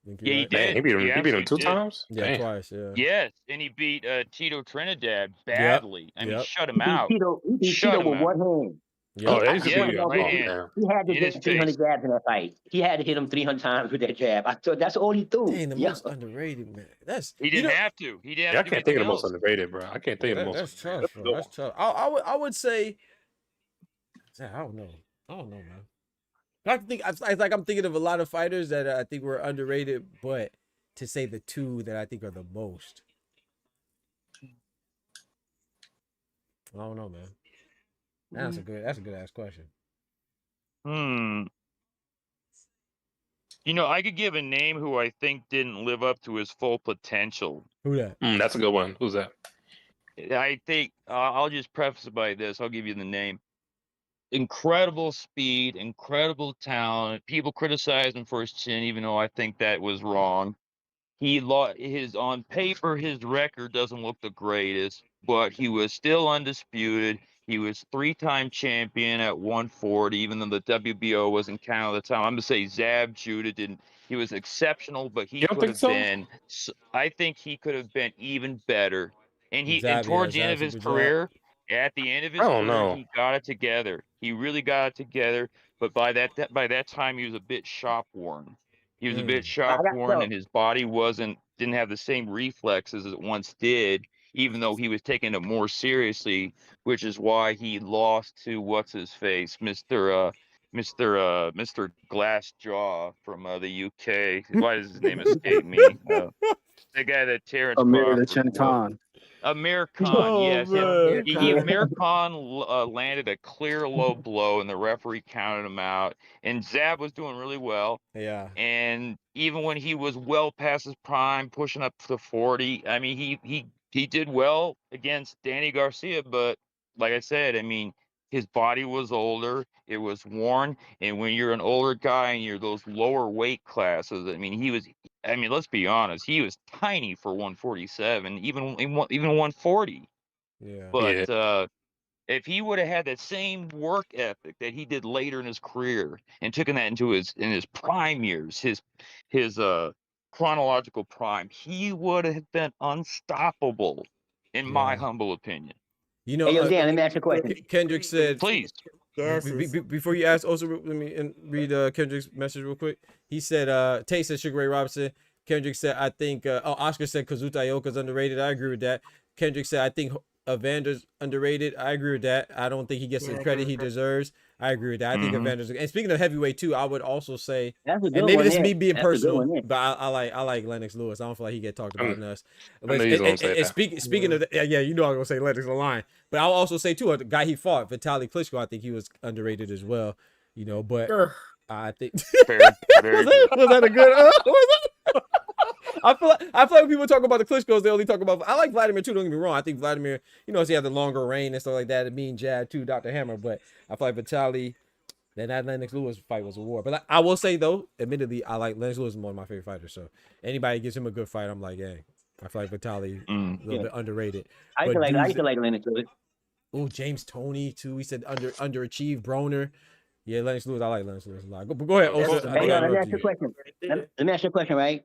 Yeah, he did. He beat him two times? Yeah, twice, yeah. Yes, and he beat Tito Trinidad badly. I mean, shut him out. He beat Tito with one hand. Oh, right hand. He had to hit 300 jabs in that fight. He had to hit him 300 times with that jab. I thought that's all he threw. Dang, the most underrated, man. He didn't have to. He didn't. I can't think of the most underrated, bro. I can't think of the most. That's tough, bro. That's tough. I would say. I don't know, man. I think it's like I'm thinking of a lot of fighters that I think were underrated, but to say the two that I think are the most, I don't know, man. That's a good ass question. You know, I could give a name who I think didn't live up to his full potential. Who that? That's a good one. Who's that? I think I'll just preface it by this. I'll give you the name. Incredible speed, incredible talent. People criticize him for his chin, even though I think that was wrong. On paper, his record doesn't look the greatest, but he was still undisputed. He was 3-time champion at 140, even though the WBO wasn't counted at the time. I'm gonna say Zab Judah didn't. He was exceptional, but he could have been. I think he could have been even better. And towards the end of his career. At the end of his career, he got it together. He really got it together. But by that time, he was a bit shop worn. He was a bit shop worn, and his body didn't have the same reflexes as it once did. Even though he was taking it more seriously, which is why he lost to what's his face, Mr. Glassjaw from the UK. Why does his name escape me? The guy that Terrence Amir Crawford Chen Khan. Amir Khan, Oh, yes. man. Amir Khan landed a clear low blow, and the referee counted him out. And Zab was doing really well. Yeah. And even when he was well past his prime, pushing up to 40, I mean, he did well against Danny Garcia. But like I said, I mean, his body was older, it was worn, and when you're an older guy and you're those lower weight classes, I mean, let's be honest, he was tiny for 147, even 140. Yeah. But if he would have had that same work ethic that he did later in his career and taken that into his prime years, his chronological prime, he would have been unstoppable, in my humble opinion. You know, Hey, yo, Dan, let me ask you a question. Kendrick said, please. Before you ask, also let me read Kendrick's message real quick. He said, Tay said Sugar Ray Robinson. Kendrick said, I think, Oscar said Kazuta Ioka's underrated. I agree with that. Kendrick said, I think Evander's underrated. I agree with that. I don't think he gets the credit he deserves. I agree with that. I think Evander's. And speaking of heavyweight too, I would also say, and maybe this is me being personal, but I like Lennox Lewis. I don't feel like he get talked about enough. But speaking of yeah, you know I'm gonna say Lennox line, but I'll also say too, the guy he fought, Vitaly Klitschko, I think he was underrated as well. You know, but I think was that a good? I feel like when people talk about the Klitschko's, they only talk about. I like Vladimir too. Don't get me wrong. I think Vladimir, you know, he had the longer reign and stuff like that. A mean jab too, Dr. Hammer. But I feel like Vitaly, then that Lennox Lewis fight was a war. But I will say though, admittedly, I like Lennox Lewis is one of my favorite fighters. So anybody gives him a good fight, I'm like, hey, I feel like Vitaly a little bit underrated. I used to like Lennox Lewis. Oh, James Toney too. He said underachieved Broner. Yeah, Lennox Lewis. I like Lennox Lewis a lot. Go ahead. Hey, let me ask you a question. Let me ask you a question, right?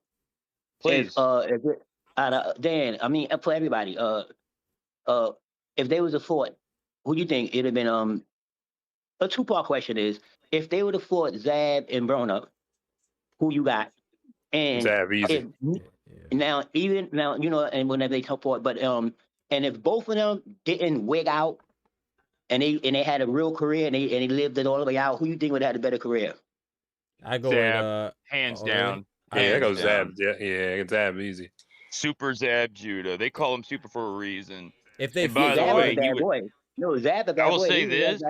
Please. Dan, I mean, for everybody, if they was a fought, who do you think it'd have been? A two-part question is, if they would have fought Zab and Broner, who you got? And Zab, easy. Now, you know, and whenever they fought, but and if both of them didn't wig out, and they had a real career and they lived it all the way out, who you think would have had a better career? I go Zab, with hands down. Yeah, I go Zab. Yeah, Zab easy. Super Zab Judah. They call him Super for a reason. If they, Zab was a bad boy. No, Zab a bad boy. I will say this.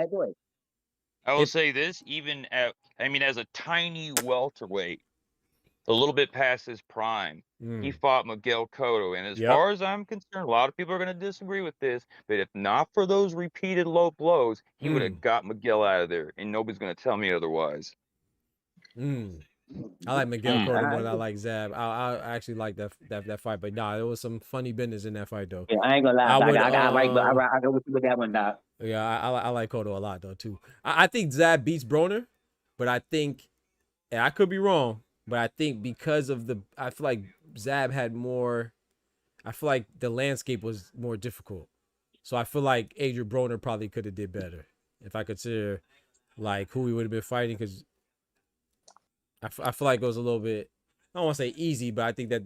I will say this. Even as a tiny welterweight, a little bit past his prime, he fought Miguel Cotto. And as far as I'm concerned, a lot of people are going to disagree with this, but if not for those repeated low blows, he would have got Miguel out of there, and nobody's going to tell me otherwise. I like Miguel Cotto more than I like Zab. I actually like that fight, but nah, there was some funny business in that fight though. Yeah, I ain't gonna lie. I go with you with that one, dog. Yeah, I like Cotto a lot though too. I think Zab beats Broner, but I think, and I could be wrong, but I think because of I feel like Zab had more. I feel like the landscape was more difficult, so I feel like Adrian Broner probably could have did better if I consider like who he would have been fighting, because I feel like it was a little bit, I don't want to say easy, but I think that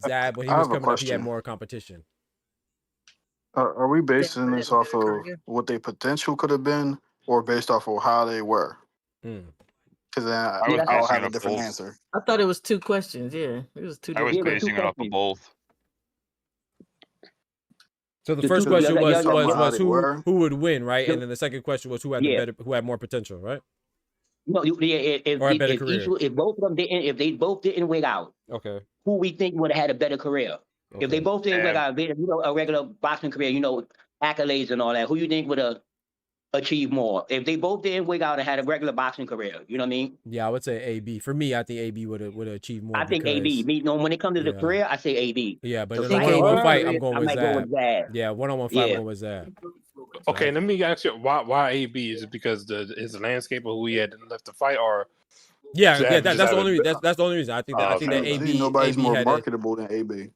Zab, when he was coming up, he had more competition. Are we basing this off of what their potential could have been, or based off of how they were? Because then I'll have a different answer. I thought it was two questions. Yeah, it was two. I was basing it off of both. So the first question was who would win, right? And then the second question was who had more potential, right? No, if both of them didn't, if they both didn't wig out, okay, who we think would have had a better career? Okay. If they both didn't wig out, you know, a regular boxing career, you know, accolades and all that, who you think would have achieved more? If they both didn't wig out and had a regular boxing career, you know what I mean? Yeah, I would say AB. For me, I think AB would have achieved more. I think AB. When it comes to the career, I say AB. Yeah, but in a one-on-one fight, I'm going with Zab. Yeah, one-on-one fight, I'm going with Zab. Okay, let me ask you why AB? Is it because his landscape of who he had left to fight, or that's the only reason. That's the only reason. I think that AB. Nobody's more marketable than AB.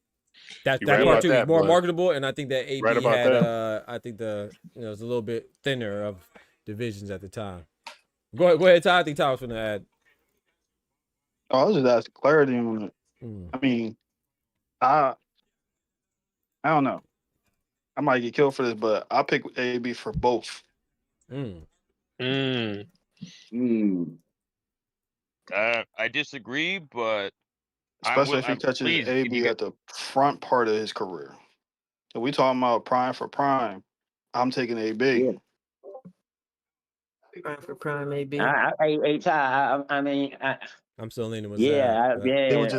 That part too is more marketable, and I think that AB had. I think it was a little bit thinner of divisions at the time. Go ahead, Ty. I think Ty was going to add. I was just asking clarity on it. I mean, I don't know. I might get killed for this, but I'll pick AB for both. I disagree, but especially if he touches AB at the front part of his career. If we talking about prime for prime, I'm taking AB. Yeah. Prime for prime, maybe. I mean, I'm still leaning with yeah,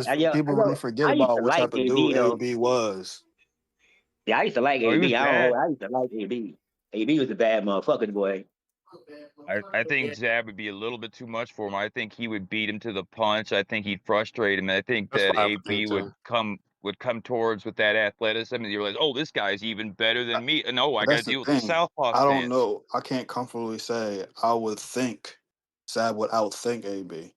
Zab. People really forget I used about to what like type of dude AB though. AB was. Yeah, I used to like Oh, he was AB. bad. I used to like AB. AB was a bad motherfucker, boy. I think Zab would be a little bit too much for him. I think he would beat him to the punch. I think he'd frustrate him. I think That's that what I would AB think would too. come towards with that athleticism, and you realize, oh, this guy's even better than me. No, I But got to that's the deal with the thing. southpaw I don't stance. know. I can't comfortably say I would think Zab would outthink AB.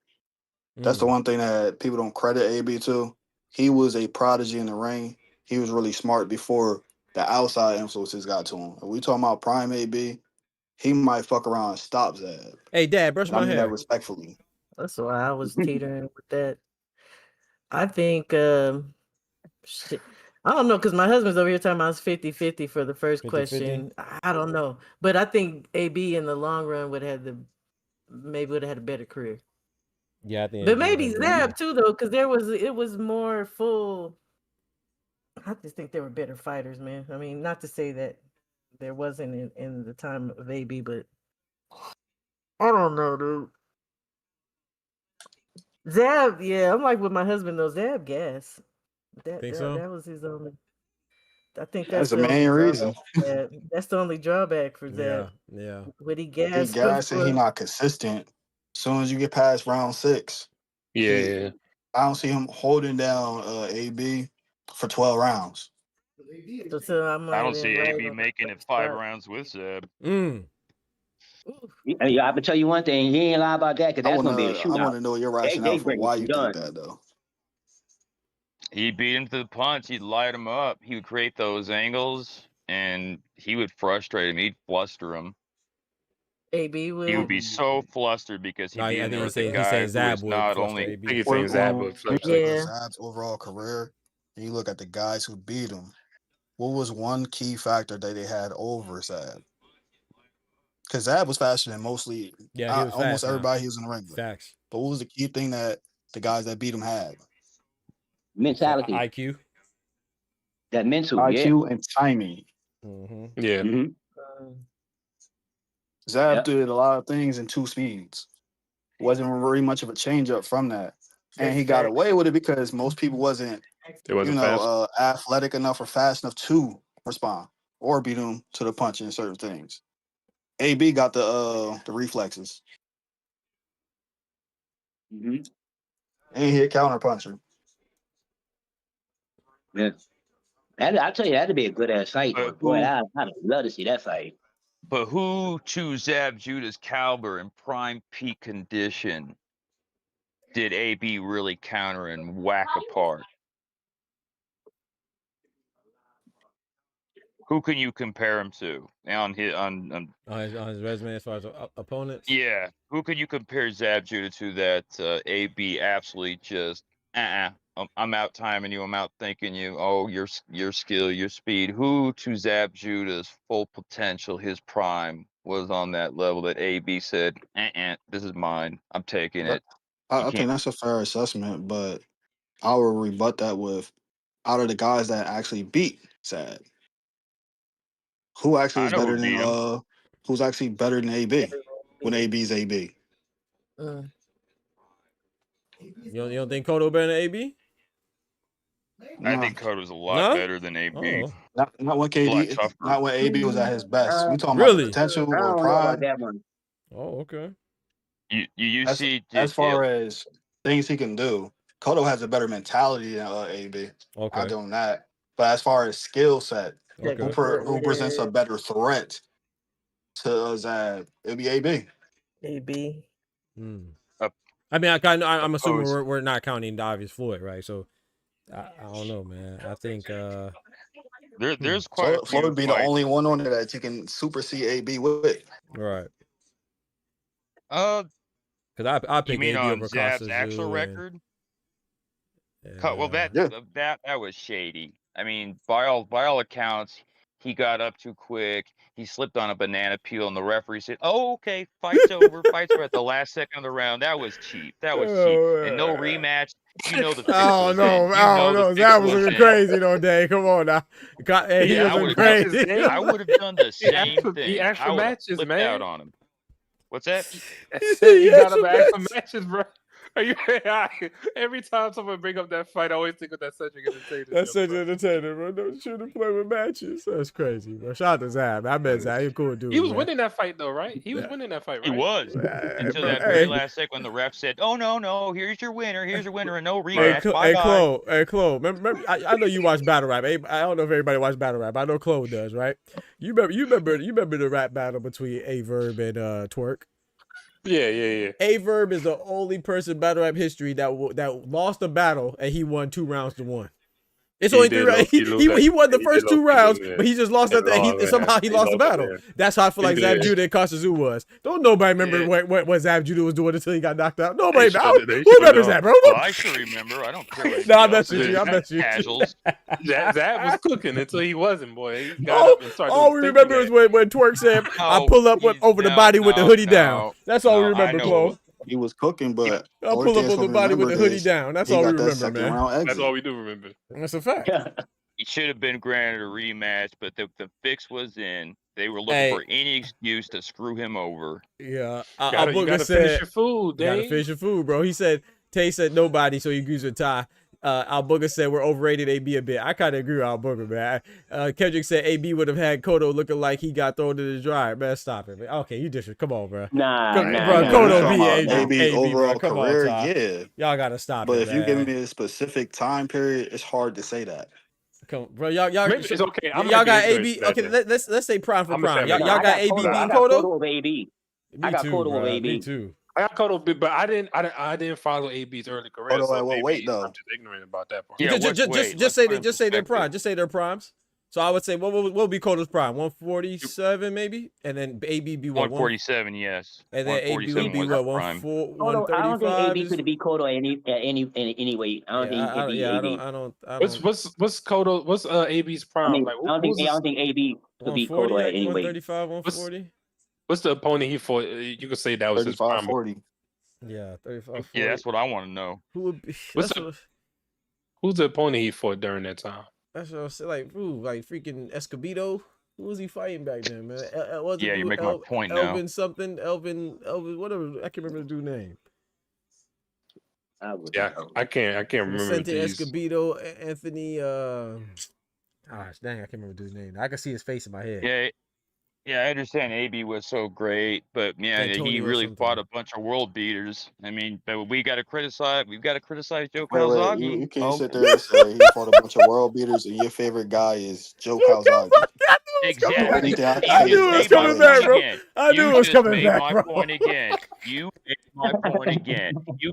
That's the one thing that people don't credit AB to. He was a prodigy in the ring. He was really smart before the outside influences got to him. If we talking about prime AB, he might fuck around and stop Zab. Hey, Dad, brush And I my mean that hair. respectfully. That's why I was teetering with that. I think, shit. I don't know, because my husband's over here talking about 50-50 for the first 50-50? question. I don't know. But I think AB in the long run would have had a better career. Yeah, I think. But AB would maybe have a better Zab too, though, because it was more full. I just think they were better fighters, man. I mean, not to say that there wasn't in the time of AB, but I don't know, dude. Zab, yeah, I'm like with my husband though. Zab gas. Think so? That was his only. I think That's that's the the only main reason. drawback. That's the only drawback for Zab. Yeah. Would he He gas gas and he before? not consistent. As soon as you get past round 6, Yeah. I don't see him holding down AB for 12 rounds. So I I might don't see right AB on making it 5 rounds with Zab. Yeah, I can tell you one thing. He ain't lie about that because that's gonna be a I shootout. want to know your rationale They for bring why it you done. think that though. He beat him to the punch. He'd light him up. He would create those angles, and he would frustrate him. He'd fluster him. AB would. He would be so flustered because he'd No, be I in there think with a he's guy saying who Zab is would not fluster only. AB. I think he's saying Zab would When you fluster. look at Zab's overall career, and you look at the guys who beat him, what was one key factor that they had over Zab? Because Zab was faster than mostly, Yeah, he was almost fast now. everybody he was in the ring with. Facts. But what was the key thing that the guys that beat him had? Mentality. IQ. That mental. IQ and timing. Yeah. Zab did a lot of things in 2 speeds. Wasn't very much of a change up from that. And he got away with it because most people wasn't fast. athletic enough or fast enough to respond or beat him to the punch in certain things. AB got the reflexes. And he hit counter puncher. Yeah. I'll tell you, that'd be a good ass fight. But Boy, who- I'd love to see that fight. But who to Zab Judah's caliber and prime peak condition did AB really counter and whack apart? Who can you compare him to on his resume as far as opponents? Yeah, who could you compare Zab Judah to that AB absolutely just I'm out timing you, I'm out thinking you. Oh, your skill, your speed. Who to Zab Judah's full potential, his prime was on that level that AB said, this is mine. I'm taking it. I think that's a fair assessment, but I will rebut that with out of the guys that actually beat Zab, who actually is better than who's actually better than AB when AB's AB? You don't think Cotto better than AB? I think Cotto's a lot better than AB. Oh. Not when KD, not when AB was at his best. We talking Really? about potential I or don't know prime. about that one. Oh, okay. You see, as far as things he can do, Cotto has a better mentality than AB. Okay. I don't that. But as far as skill set, Okay. who presents a better threat to Zab? It'd be AB. AB. I mean, I'm assuming we're not counting the obvious Floyd, right? So I don't know, man. I think there's quite a few Floyd would be the fights. only one on there that you can supersede AB with. Right. Because I pick you mean AB on over Zab's Costa actual Zoo record? and, Well, that was shady. I mean, by all accounts, He got up too quick. He slipped on a banana peel, and the referee said, "Oh, okay, fight's over. Fight's over." At the last second of the round, that was cheap. That was cheap. And no rematch. You know the fix Oh was no, in. You know the fix that was was looking in. crazy though, Dave. Come on now. Hey, he Yeah, was looking crazy. I would have done the same He thing. asked for I would have matches, flipped man. out on him. What's that? You got him back for matches, bro. Are you, every time someone bring up that fight, I always think of that Cedric Entertainer. That's such an entertainer, bro. Don't shoot and play with matches. That's crazy, bro. Shout out to Zab. I met Zab. He's a cool dude. He was man. winning that fight, though, right? He was winning that fight, right? He was until that very last second when the ref said, "Oh no, here's your winner, and no rematch." Hey, Chloe. Remember, I know you watch battle rap. I don't know if everybody watch battle rap. I know Chloe does, right? You remember the rap battle between A-Verb and Twerk? Yeah. A-Verb is the only person in battle rap history that lost a battle and he won 2 rounds to 1. It's only 3 rounds. He won the first 2 rounds, but he just lost that. Somehow he lost the battle. That's how I feel like Zab Judah and Costa was. Don't nobody remember what Zab Judah was doing until he got knocked out. Nobody. Who remembers that, bro? Well, I sure remember. I don't care. No, I bet you. Casuals. Zab was cooking until he wasn't, boy. He got up and started all we remember is when Twerk said, "I pull up over the body with the hoodie down." That's all we remember, Chloe. He was cooking, but I'll pull up on the body with the hoodie down. That's all we remember, man. That's all we do remember. That's a fact. He should have been granted a rematch, but the fix was in. They were looking for any excuse to screw him over. Yeah, you gotta finish your food, Dave. You gotta finish your food, bro. He said Tay said nobody, so he agrees with Ty. Al Booger said we're overrated AB a bit. I kind of agree with Al Booger, man. Kendrick said AB would have had Kodo looking like he got thrown in the dryer. Man, stop it, man. Okay, you just come on, bro. Nah, Kodo be AB overall bro. Come career, on, yeah. Y'all gotta stop but it. But if you give me a specific time period, it's hard to say that. Come on, bro. Y'all maybe it's okay. Y'all got AB. Okay, let's say prime for prime. Y'all got AB beating Kodo over AB. I got Kodo over AB. Me too. I got Kodo, but I didn't follow AB's early career. So what weight though? I'm just ignorant about that part. Yeah, just say their prime. Just say their primes. So I would say what would be Kodo's prime? 147 maybe, and then AB be what? 147, yes. And then AB would be what? 135. I don't think AB could beat Kodo any weight. I don't think AB. I don't. What's Kodo? What's AB's prime? I don't think AB could beat Kodo at any weight. 135, 140. What's the opponent he fought? You could say that was his prime. 40. Yeah, 35. 40. Yeah, that's what I want to know. Who would be? Who's the opponent he fought during that time? That's what I said. Like freaking Escobedo. Who was he fighting back then, man? You're making my point now. Elvin, whatever. I can't remember the dude's name. Yeah, I can't remember. Vicente Escobedo, Anthony. Gosh, dang, I can't remember the dude's name. I can see his face in my head. Yeah, I understand AB was so great, but yeah, he really fought a bunch of world beaters. I mean, but we've got to criticize Joe Calzaghe. You can't sit there and say he fought a bunch of world beaters and your favorite guy is Joe Calzaghe. Exactly. I knew it was coming back, bro. I knew it was coming back, bro. You made my point again. You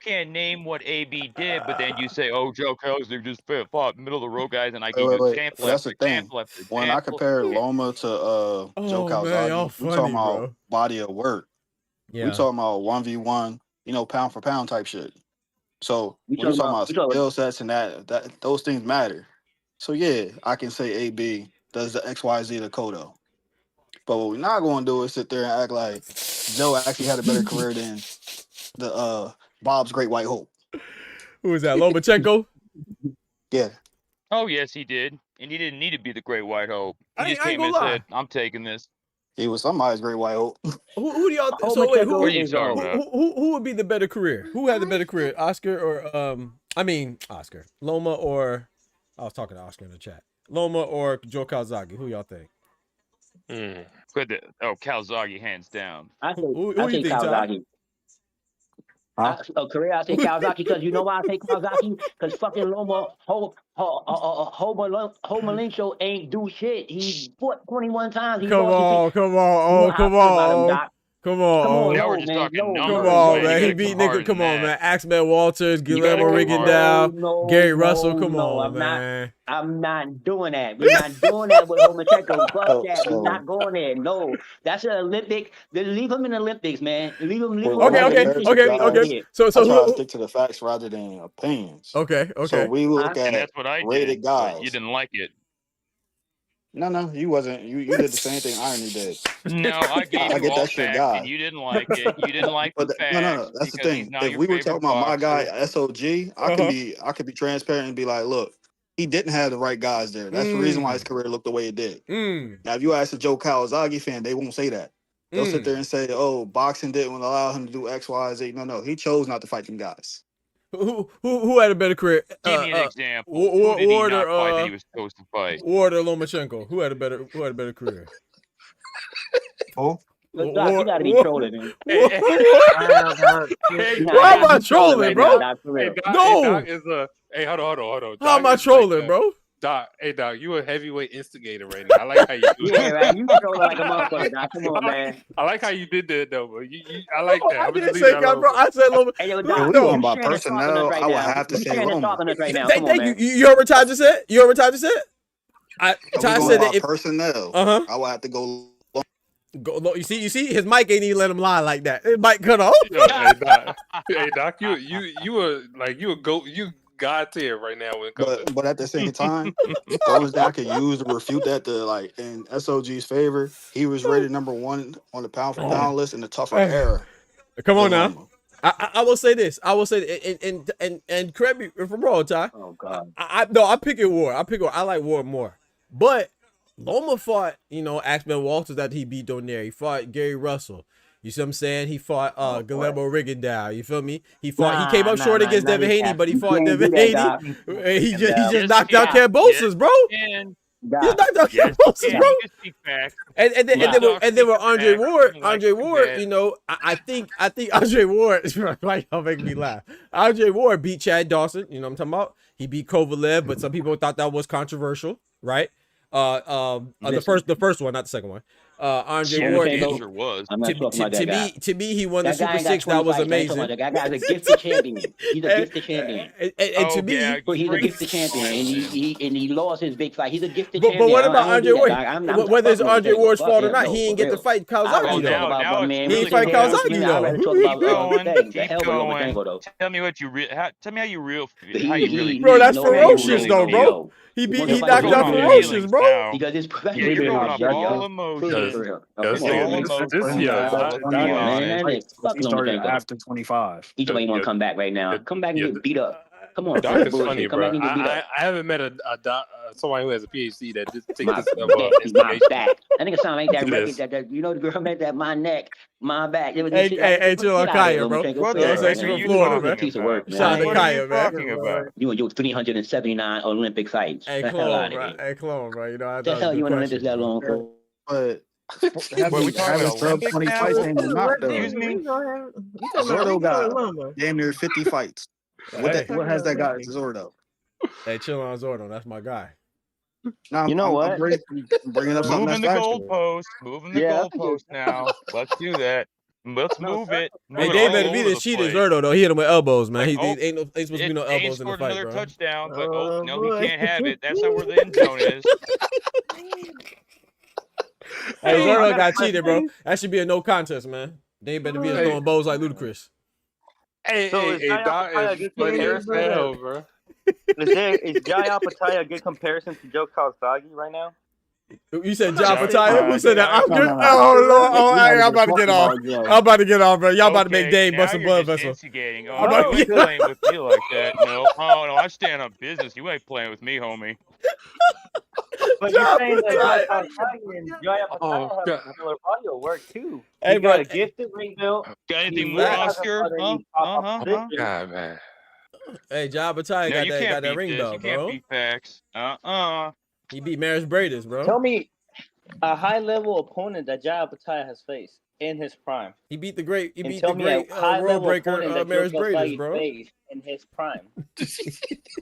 can't name what AB did, but then you say, "Oh, Joe Calzaghe just fought middle of the road guys," and I give you sample after sample. When I compare Loma to Joe Calzaghe, we talking about body of work. Yeah. We talking about 1v1, pound for pound type shit. So when you talking about skill sets and that those things matter. So yeah, I can say AB does the XYZ to Kodo. But what we're not going to do is sit there and act like Joe actually had a better career than the Bob's Great White Hope. Who is that? Lomachenko? Yeah. Oh yes, he did, and he didn't need to be the Great White Hope. He just came and said, "I'm taking this." He was somebody's Great White Hope. Who do y'all? Who would be the better career? Who had the better career, Oscar or Oscar, Loma or? I was talking to Oscar in the chat. Loma or Joe Calzaghe? Who y'all think? Calzaghe hands down. I think think, Calzaghe. Career, I say Calzaghe because you know why I say Calzaghe? Because fucking Loma Homalenko ain't do shit. He fought 21 times. Come on. Now we're just talking numbers. Come on, man. He beat nigga. Come on, man. Axel Walters, Guillermo Rigondeaux, Gary Russell. Come on, man. I'm not doing that. We're not doing that with Lomachenko. Fuck that. We're not going there. No, that's an Olympic. Leave him in the Olympics, man. Leave him. Okay. So try to stick to the facts rather than opinions. Okay. So we look at that's what I rated did. guys. You didn't like it. No, you wasn't. You did the same thing Irony did. No, I gave I you get all that shit, facts, God. and you didn't like it. You didn't like the But facts no. That's the because he's thing. not If your we were favorite talking about my guy boxer. SOG, I could be transparent and be like, look, he didn't have the right guys there. That's the reason why his career looked the way it did. Now, if you ask a Joe Kawasaki fan, they won't say that. They'll sit there and say, "Oh, boxing didn't allow him to do X, Y, Z." No, he chose not to fight them guys. Who had a better career? Give me an example. Who did he not fight that he was supposed to fight? Ward or Lomachenko? Who had a better career? Oh. Look, Doc, you gotta be trolling, man. Why am I trolling, bro? No. Doc is hey, hold on. How am I trolling, bro? Doc, you a heavyweight instigator right now. I like how you do Yeah, man, you trolling like a motherfucker, Doc. Come on, man. I like how you did that, though, bro. I like that. I didn't say that, bro. I said Loma. Hey, yo, If Doc, we going by personnel, I would have to say Loma. Right now. Come on, man. You heard what Ty just said? You heard what Ty just said? Ty said that if personnel, I would have to go. You see, his mic ain't even let him lie like that. His mic cut off. Hey, Doc, you were like you God tier right now when it comes to. But at the same time, the only thing I could use to refute that in SOG's favor, he was rated #1 on the pound for pound list in the tougher era. Come on now. I will say this. And correct me if I'm wrong, Ty. Oh God. I pick it Ward. I like Ward more. But Loma fought, Axman Walters that he beat Donaire. He fought Gary Russell. You see what I'm saying? He fought Guillermo Rigondeaux. You feel me? He came up short against Devin Haney, but he fought Devin Haney. He just knocked out Cambosos, bro. He knocked out Cambosos, bro. And then with Andre Ward, I think Andre Ward, like, y'all make me laugh. Andre Ward beat Chad Dawson. You know what I'm talking about? He beat Kovalev, but some people thought that was controversial, right? The first one, not the second one. Andre Ward. To me, he won the Super 6. That was amazing. That guy's a gifted champion. He's a gifted champion. And to me, he's a gifted champion, and he lost his big fight. He's a gifted champion. But what about Andre Ward? Whether it's Andre Ward's fault or not, he ain't get to fight Kawasaki though. He ain't fight Kawasaki though. Tell me how you really. Bro, that's ferocious though, bro. He knocked out ferocious, bro. Because it's you're going off all emotions. After 25. Each way you want to come back right now. Come back and get beat up. Come on, Doc is funny, bro. I haven't met someone who has a PhD that just takes this stuff up. My back. I think it sounds like that record that the girl made that my neck, my back. Hey, chill on Kaya, bro. That's from Florida, man. Piece of work, man. Shout out to Kaya, man. You and your 379 Olympic fights. Hey, clone, bro. Hey, clone, bro. You know, the hell you in Olympics that long for? But we talking about 20 fights ain't not though. Excuse me. Zordo got damn near 50 fights. What has that got Zordo? Hey, chill on Zordo. That's my guy. Now, you know what? Bringing up something moving the goalpost. Moving the goalpost now. Let's do that. Let's move it. Hey, Dave better be the cheater Zordo though. He hit him with elbows, man. He ain't supposed to be no elbows in the fight, bro. Another touchdown, but no, he can't have it. That's not where the end zone is. Hey, Zordo got cheated, bro. That should be a no contest, man. They better be throwing bows like Ludacris. Hey, Doc is funny as hell, bro. Is Jaya Pataya a good comparison to Joe Kawasaki right now? You said Jaya Pataya? Who said that? I'm good. Oh, Lord. I'm about to get off. I'm about to get off, bro. Y'all about to make Dave bust a blood vessel. Oh, you ain't playing with me like that. No. Oh, no. I stand on business. You ain't playing with me, homie. But you're saying that Kawasaki and Jaya Pataya have similar body of work, too. Hey, you got a gifted ring belt. Got anything more, Oscar? God, man. Hey, Jaya Pataya got that ring belt, bro. You can't beat facts. He beat Maris Bradis, bro. Tell me a high-level opponent that Jaya Pataya has faced in his prime. He beat the great world breaker Maris Bradis, bro. In his prime.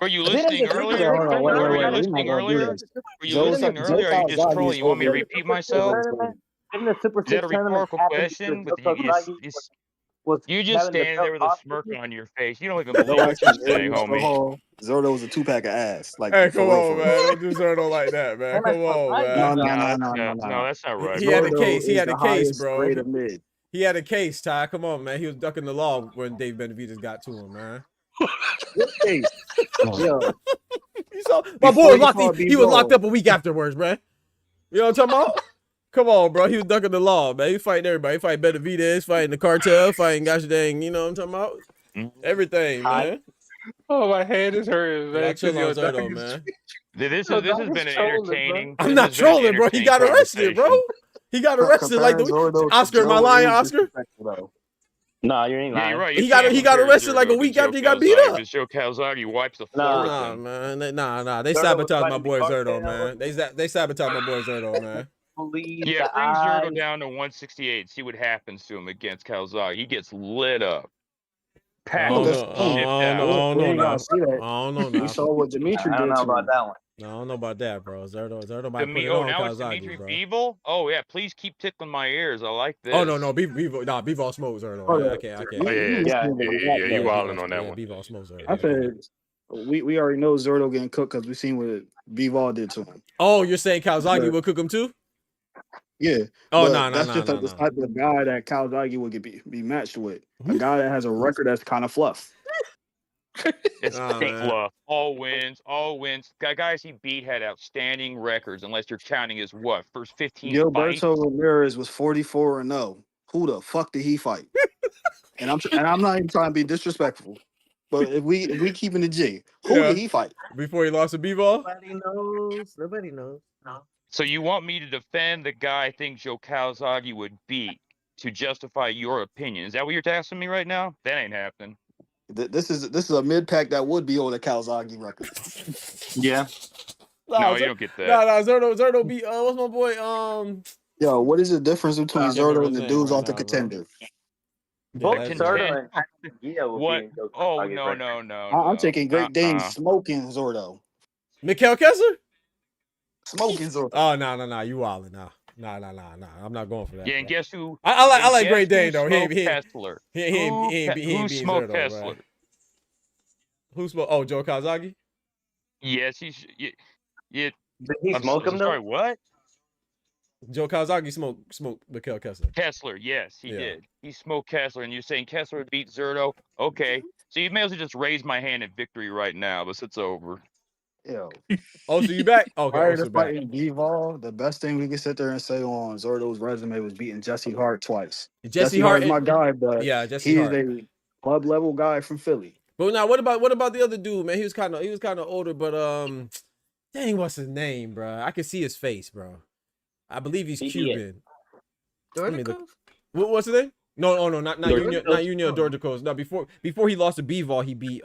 Were you listening earlier? Were you listening earlier? Are you just trolling? You want me to repeat myself? In the Super Is that a rhetorical question? You just stand there with a smirk on your face. You don't even believe what you're saying, homie. Zordo was a 2-pack of ass. Like, hey, come on, man. Don't do Zordo like that, man. Come on, man. No, that's not right. He had a case. He had a case, bro. He had a case, Ty. Come on, man. He was ducking the law when Dave Benavidez got to him, man. What case? My boy was locked. He was locked up a week afterwards, man. You know what I'm talking about? Come on, bro. He was ducking the law, man. He fighting everybody. He fighting Benavidez, fighting the cartel, fighting gosh dang, you know what I'm talking about? Everything, man. Oh, my head is hurting, man. Yeah, chill on Zerto, man. This has been an entertaining. I'm not trolling, bro. He got arrested, bro. He got arrested like the Oscar. Am I lying, Oscar? Nah, you ain't lying. Yeah, you're right. He got arrested like a week after he got beat up. Because Joe Calzaghe wipes the floor with Nah, him. man. Nah. They sabotaged my boy Zerto, man. They sabotaged my boy Zerto, man. Yeah, bring Zerto down to 168. See what happens to him against Calzaghe. He gets lit up. I don't know now. We saw what Dimitri did. I don't know about that one. I don't know about that, bro. Zerto might put it Oh, on now it's Calzaghe, Dimitri bro. Bivol? Oh, yeah, please keep tickling my ears. I like this. Oh, no. Bivol smokes Zerto. Oh, Man. yeah. I can't. Oh, yeah, you wilding on that one. Bivol smokes Zerto. I said we already know Zerto getting cooked because we seen what Bivol did to him. Oh, you're saying Calzaghe will cook him too? Yeah. Oh, that's just like the type of guy that Calzaghe would be matched with. A guy that has a record that's kind of fluff. It's fake fluff. All wins. Guys he beat had outstanding records, unless you're counting his first 15 fights. Gilberto Ramirez was 44-0. Who the fuck did he fight? and I'm not even trying to be disrespectful, but if we keeping the G, who did he fight before he lost to Bivol? Nobody knows. No. So you want me to defend the guy I think Joe Calzaghe would beat to justify your opinion? Is that what you're asking me right now? That ain't happening. This is a mid pack that would be on the Calzaghe record. Yeah. No, you don't get that. Nah, Zerto beat what's my boy? Yo, what is the difference between Zerto and the dudes off the Contender? Both Zerto and Gia will what? be in Joe Oh Calzaghe's no. I'm taking Great Dane smoking Zerto. Mikhail Kessler? Smoking Zerto. Oh no, you wildin'. Nah. I'm not going for that. Yeah, and guess who? I like Great Dane though. Kessler. Who smoked Kessler? Who smoked? Oh, Joe Calzaghe? Yes, he's. Did he smoke him though? Sorry, what? Joe Calzaghe smoked Mikhail Kessler. Kessler, yes, he did. He smoked Kessler, and you're saying Kessler would beat Zerto? Okay, so you may as well just raise my hand at victory right now, but it's over. Yo. Oh, so you back? Okay. Prior to fighting Bivol, the best thing we can sit there and say on Zerto's resume was beating Jesse Hart twice. Jesse Hart is my guy, but Jesse Hart. He's a club level guy from Philly. But now, what about the other dude, man? He was kind of older, but dang, what's his name, bro? I can see his face, bro. I believe he's Cuban. What's his name? No, not Junior Dorticos. No, before he lost to Bivol, he beat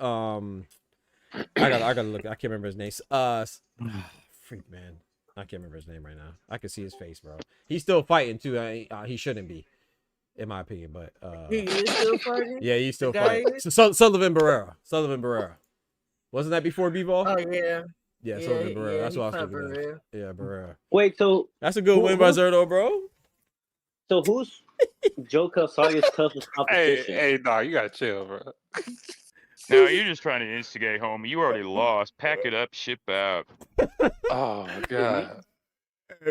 I gotta look. I can't remember his name. Freak, man. I can't remember his name right now. I can see his face, bro. He's still fighting too. He shouldn't be, in my opinion. But he is still fighting. Yeah, he's still fighting. Sullivan Barrera. Wasn't that before Bivol? Oh yeah. Yeah, Sullivan Barrera. That's what I was thinking. Barrera. Yeah, Barrera. Wait, so that's a good win by Zerto, bro. So who's Joe Calzaghe's toughest competition? Hey, nah, you gotta chill, bro. No, you're just trying to instigate, homie. You already lost. Pack it up, ship out. Oh my god,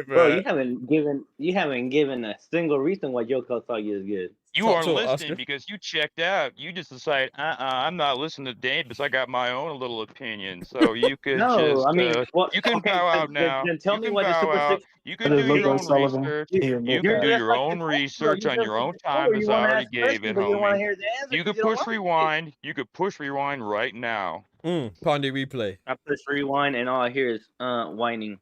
bro, you haven't given a single reason why Joe Calzaghe is good. You are listening because you checked out. You just decided, I'm not listening to Dane because I got my own little opinion. So you could you can bow out now. Then tell me what the Super Six. You can do your own research. You can do your own research on your own time, as I already gave it, homie. You could push rewind. You could push rewind right now. Pondy replay. I push rewind and all I hear is whining.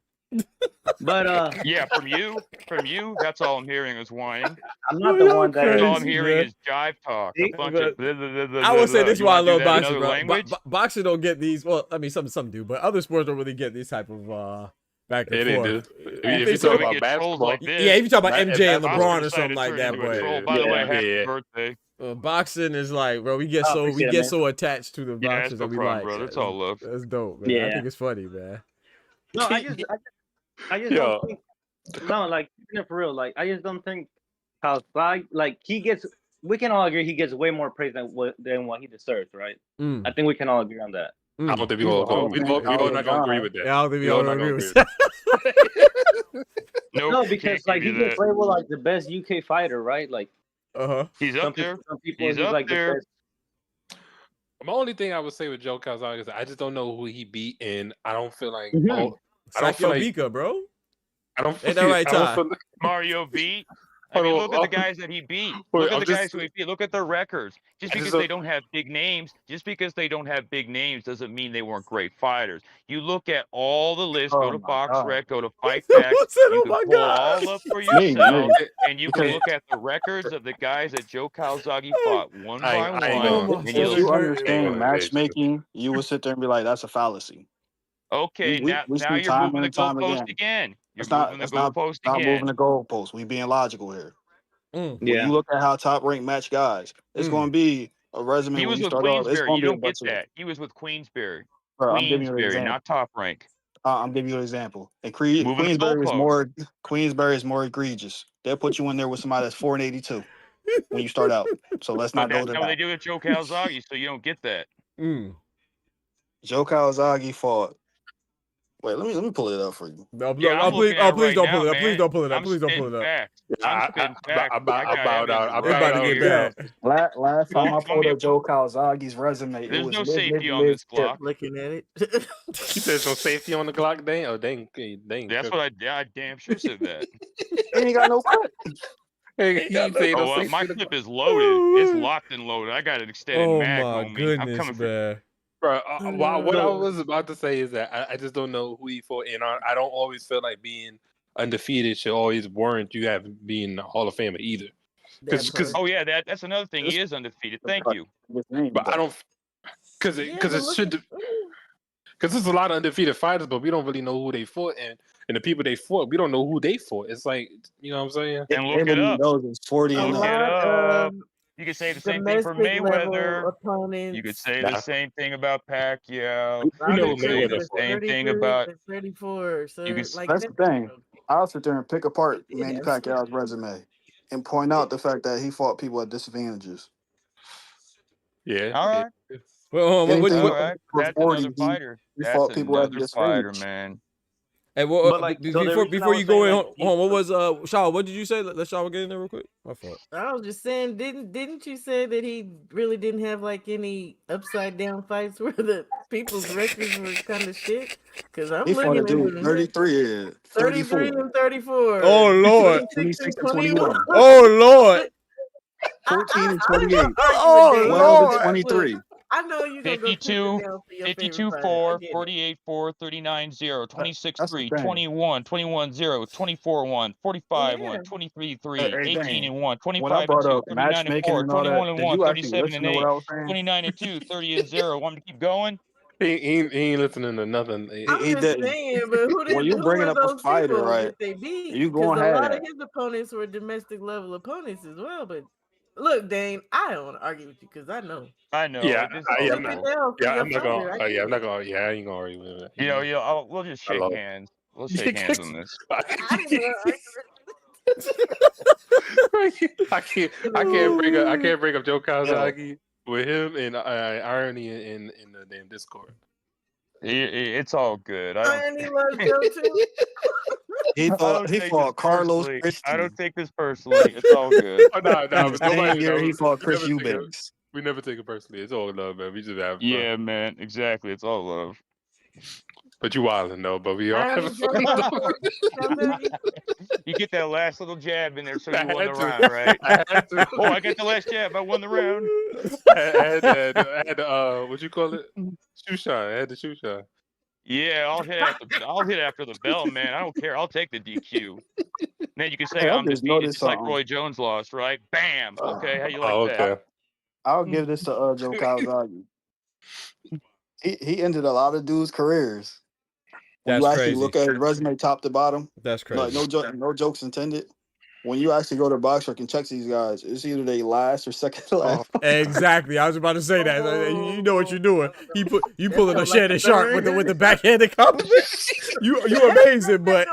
But yeah, from you, that's all I'm hearing is whining. I'm not the one that. All I'm hearing is jive talk. A bunch of I would say this is why I love boxing, bro. Boxing don't get these. Well, I mean, some do, but other sports don't really get these type of back and forth. If you talk about basketball, if you talk about MJ and LeBron or something like that, but by the way, happy birthday. Boxing is like, bro, we get so attached to the boxers that we like. Brother. It's all love. That's dope, man. I think it's funny, man. No, I just don't think. No, like for real, like I just don't think Calzaghe, like he gets. We can all agree he gets way more praise than what he deserves, right? I think we can all agree on that. I don't think we all not gonna agree with that. Yeah, I don't think we all agree with that. No, because like he gets labeled like the best UK fighter, right? Like, he's up there. Some people he's like the best. The only thing I would say with Joe Calzaghe is I just don't know who he beat, and I don't feel like I don't feel like Vika, bro. I don't. Ain't that right, I don't Ty? feel, Mario beat. I mean, look at the guys that he beat. Look at the guys who he beat. Look at their records. Just because they don't have big names, doesn't mean they weren't great fighters. You look at all the lists, go to BoxRec, go to Fight Facts. You can pull all up for yourself, and you can look at the records of the guys that Joe Calzaghe fought one by one. And If you understand matchmaking, you would sit there and be like, "That's a fallacy." Okay, we now see you're time moving the and time goalpost again. You're It's not. moving the It's not. goalpost Not again. moving the goalpost. We being logical here. When Yeah. you look at how top ranked match guys, it's going to be a resume. He when was you with start off, it's Queensberry. going You to be a don't get bunch of. that. He was with Queensberry. Bro, I'm giving you an Queensberry, example. not top rank. I'm giving you an example. And Moving the goalpost. Queensberry is more egregious. They'll put you in there with somebody that's 482 when you start out. So let's But not go that's to not what they that. do with Joe Calzaghe, so you don't get that. Joe Calzaghe fought. Wait, let me pull it up for you. No, Yeah, I'm please, looking at it please right don't now, pull it up. Please man. don't pull it up. I'm Please don't pull spitting it up. facts. I'm spitting facts. I'm about to get bad. Last time I Want pulled me up Joe Calzaghe's resume, it There's was no mid, safety on mid, this clock. Looking at it. He says no safety on the clock. Dang. Oh, dang. That's what I damn sure said that. He ain't got no clip. He say no Oh, safety. my clip is loaded. It's locked and loaded. I got an extended Oh mag my on me. I'm goodness, coming for man. Bro, what I was about to say is that I just don't know who he fought, and I don't always feel like being undefeated should always warrant you having being a Hall of Famer either. Because Oh yeah, that's another thing. He is undefeated. Thank you. but I don't because it should because there's a lot of undefeated fighters, but we don't really know who they fought, and the people they fought, we don't know who they fought. It's like, you know what I'm saying? And look it up. Those is 40 and Look it lot up. of You could say the same thing for domestic level Mayweather. opponents. You could say the same thing about Pacquiao. We You know could say the Mayweather fought. same thing 33 about. and 34. So You could. like That's the thing. I'll sit there and pick apart Manny Yes. Pacquiao's resume and point out the fact that he fought people at disadvantages. Yeah. All right. Well, All Anything right. for That's 40, another fighter. he That's fought people at another fighter, disadvantage. man. Hey, well, But, like, so the before reason I was you go saying, in, like, hold on, what was Shaw? What did you say? Let Shaw get in there real quick. My fault. I was just saying, didn't you say that he really didn't have like any upside down fights where the people's records were kind of shit? Because I'm He fought a looking at dude it. 33 and 33 34. and 34. Oh Lord. 26 and 26 and 21. 21. Oh Lord. 14 and 28. Oh 12 Lord. and 23. I know you're going to go 52, down for your 52 favorite 4, fighter. 48 4, 39 0, 26 That's the 3, thing. 21, 21 0, 24 1, 45 1, Yeah. 23 Hey, 3, hey, 18 dang. and 1, When I 25 and brought 2, up 39 and matchmaking 4, and all 21 that, and did 1, you actually 37 listen and to what 8, I was saying? 29 and 2, 30 and 0. Want me to keep going? He ain't listening to nothing. I'm He just didn't. saying, but When you who bringing were up a those fighter, people right? that they beat? You Because gonna a have lot of that. his opponents were domestic level opponents as well. But look, Dane, I don't want to argue with you because I know. I know. Yeah, This is I all am Took not. it cool. down for your I'm not fighter. gonna. I Yeah, I'm get not it. gonna. Yeah, I ain't gonna argue with it. You know, we'll just I shake love it. hands. We'll shake hands on this. I didn't want to argue I can't bring up Joe Calzaghe with him and irony in the damn Discord. It's all good. I don't. Irony loves Joe too. He I fought. don't He take fought this Carlos personally. I Christie. don't take this personally. It's all good. Oh, no, And but the same nobody. year he fought We Chris never take it. Eubanks. We never take it personally. It's all love, man. We just have fun. Yeah, man. Exactly. It's all love. But you wildin' though. But we all Irony having Joe fun. Calzaghe. You get that last little jab in there, so you I won the had to. round, right? I had to. Oh, I got the last jab. I won the round. I had what you call it? Shoe shine. I had the shoe shine. Yeah, I'll hit after the bell, man. I don't care. I'll take the DQ. Then you can say Hey, I I'm just defeated, noticed just like something. Roy Jones lost, right? Bam. Okay, how you like Oh, that? okay. I'll give this to Joe Calzaghe. He ended a lot of dudes' careers. When That's you actually crazy. look at his resume top to bottom, That's like crazy. no jokes intended. When you actually go to BoxRec and check these guys, it's either they last or second to last. Exactly. I was about to say that. You know what you're doing. You That pulling a sounds like Shannon a Sharpe with third. the backhanded compliment. You amazing, but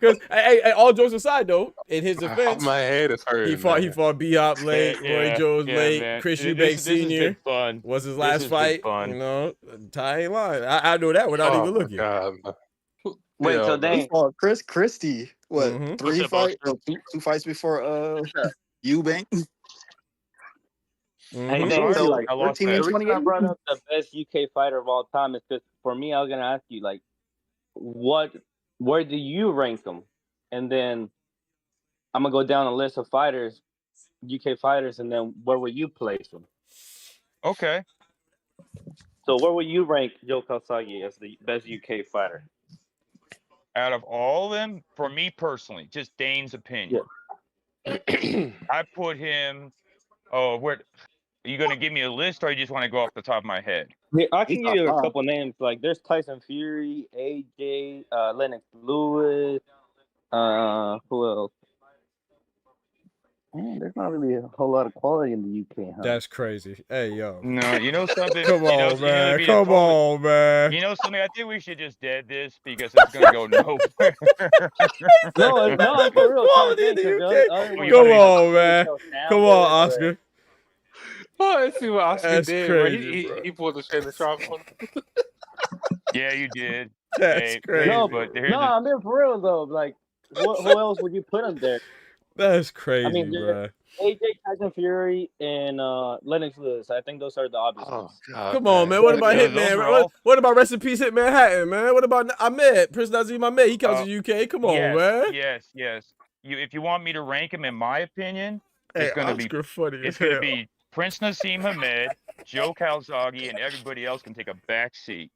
because hey, all jokes aside though, in his defense, My head is hurting. he fought B-Hop late, Roy Jones late, man. Chris This Eubanks has been Sr. fun. was his This last has been fight. fun. You know, Ty ain't lying. I know that without even looking. Wait, so He Dane, fought Chris Christie. What Mhm. three What's up, fights? Oscar? Two fights before Eubanks. hey Mhm. Dane, Was he so like I lost 13 that. and the reason I 28? brought up the best UK fighter of all time is because for me, I was gonna ask you like, what where do you rank them? And then I'm gonna go down a list of fighters, UK fighters, and then where will you place them? Okay. So where will you rank Joe Calzaghe as the best UK fighter? Out of all of them, for me personally, just Dane's opinion. I put him. Oh, where? Are you gonna give me a list, or you just want to go off the top of my head? Yeah, I can give you a couple names. Like there's Tyson Fury, AJ, Lennox Lewis. Who else? Man, there's not really a whole lot of quality in the UK, huh? That's crazy. Hey, yo. No, you know something. Come you know, on, man. you know, Come on, man. You know something? I think we should just dead this because it's gonna go nowhere. no, for real. Quality in the UK. Come on, man. Come on, Oscar. Oh, let's see what Oscar That's did. crazy, He pulled the Shannon Sharpe on. Yeah, you did. That's crazy. No, but I mean for real though. Like, who else would you put him there? That's crazy, I mean, bro. AJ, Tyson Fury, and Lennox Lewis. I think those are the obvious ones. Come on, man. What about Hitman? What about Rest in Peace Hitman Hatton, man? What about Ahmed? Prince Nazim Ahmed? He comes to UK. Come on, man. Yes. If you want me to rank him, in my opinion, it's gonna be Prince Nassim Hamed, Joe Calzaghe, and everybody else can take a back seat.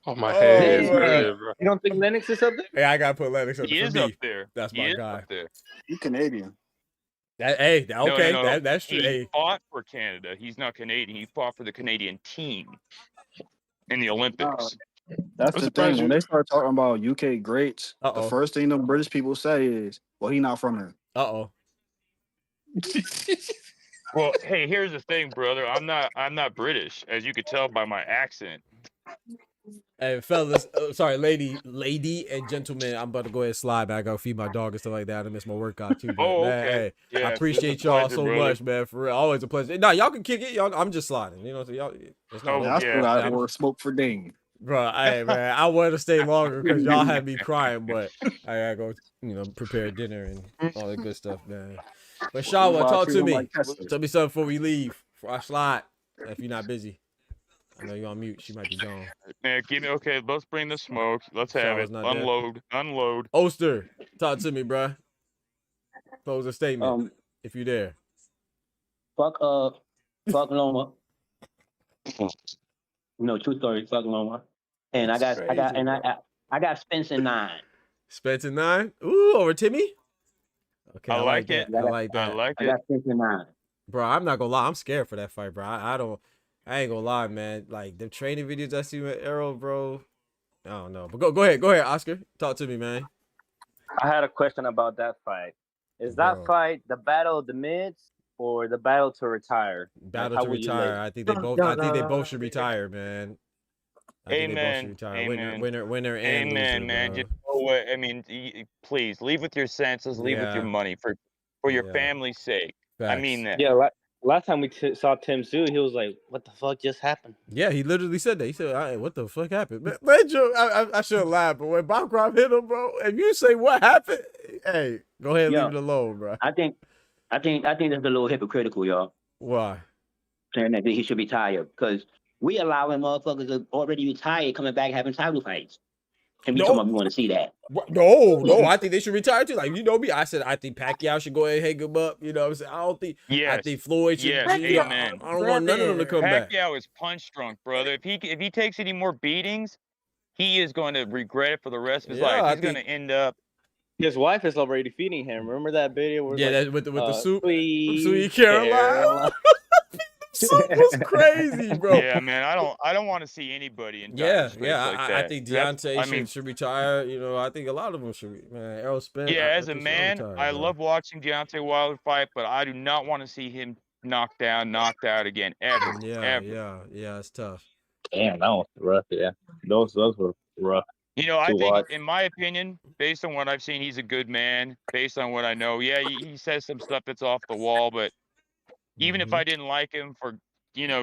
Oh, my head is good, bro. You don't think Lennox is up there? Yeah, I gotta put Lennox up He there. is For me. up there. That's He my is guy. up there. He's Canadian. Okay, No. That's true. He fought for Canada. He's not Canadian. He fought for the Canadian team in the Olympics. That's the thing. When they start talking about UK greats, the first thing the British people say is, "Well, he not from here." Well, hey, here's the thing, brother. I'm not British, as you could tell by my accent. Hey, fellas, sorry, lady and gentlemen, I'm about to go ahead and slide back. I gotta feed my dog and stuff like that. I miss my workout too. But, man, okay. Hey, Yeah, I appreciate it's a y'all pleasure, so brother. much, man. For real, always a pleasure. Nah, y'all can kick it. Y'all, I'm just sliding. You know, so y'all. It's not I still got more smoke for Dane. Bro, hey, man, I wanted to stay longer because y'all had me crying, but I gotta go, prepare dinner and all that good stuff, man. But Shawa, talk to me. Tell me something before we leave. Before I slide, if you're not busy. I know you're on mute. She might be gone. Man, okay, let's bring the smoke. Let's have it. Shawa's not there. Unload. Oster, talk to me, bruh. Close a statement if you're there. Fuck Loma. No, true story. Fuck Loma. And I got Spencer 9. Spencer 9. Ooh, over Timmy. Okay, I like it. I like that. I got Spencer 9. Bro, I'm not gonna lie. I'm scared for that fight, bro. I ain't gonna lie, man. Like the training videos I see with Arrow, bro. I don't know. But go ahead, Oscar. Talk to me, man. I had a question about that fight. Is that fight the battle of the mids or the battle to retire? Battle to retire. I think they both. I think they both should retire, man. Amen. Winner and loser, man. bro. Just know what I mean. Please leave with your senses. Leave with your money for your family's sake. Facts. I mean that. Yeah. Last time we saw Tim Tszyu, he was like, "What the fuck just happened?" Yeah, he literally said that. He said, "What the fuck happened?" Man, Joe, I shouldn't laugh, but when Bob Crop hit him, bro, if you say what happened, hey, go ahead and leave it alone, bro. I think that's a little hypocritical, y'all. Why? Saying that he should retire because we allowing motherfuckers that already retired coming back having title fights. And we talking about we want to see that. No, I think they should retire too. Like, you know me, I said I think Pacquiao should go ahead and hang him up. You know what I'm saying? I think Floyd should. Yes, amen. I don't want none of them to come back. Pacquiao is punch drunk, brother. If he takes any more beatings, he is going to regret it for the rest of his life. He's going to end up. His wife is already feeding him. Remember that video? Where that with the soup, sweet Carolina. Soup was crazy, bro. Yeah, man. I don't want to see anybody in like that. I think Deontay should retire. You know, I think a lot of them should. Man, Errol Spence. Yeah, as a man, I love watching Deontay Wilder fight, but I do not want to see him knocked out again ever. Yeah, it's tough. Damn, that was rough. Yeah, those were rough. You know, I think, in my opinion, based on what I've seen, he's a good man. Based on what I know, he says some stuff that's off the wall, but. Even if I didn't like him for,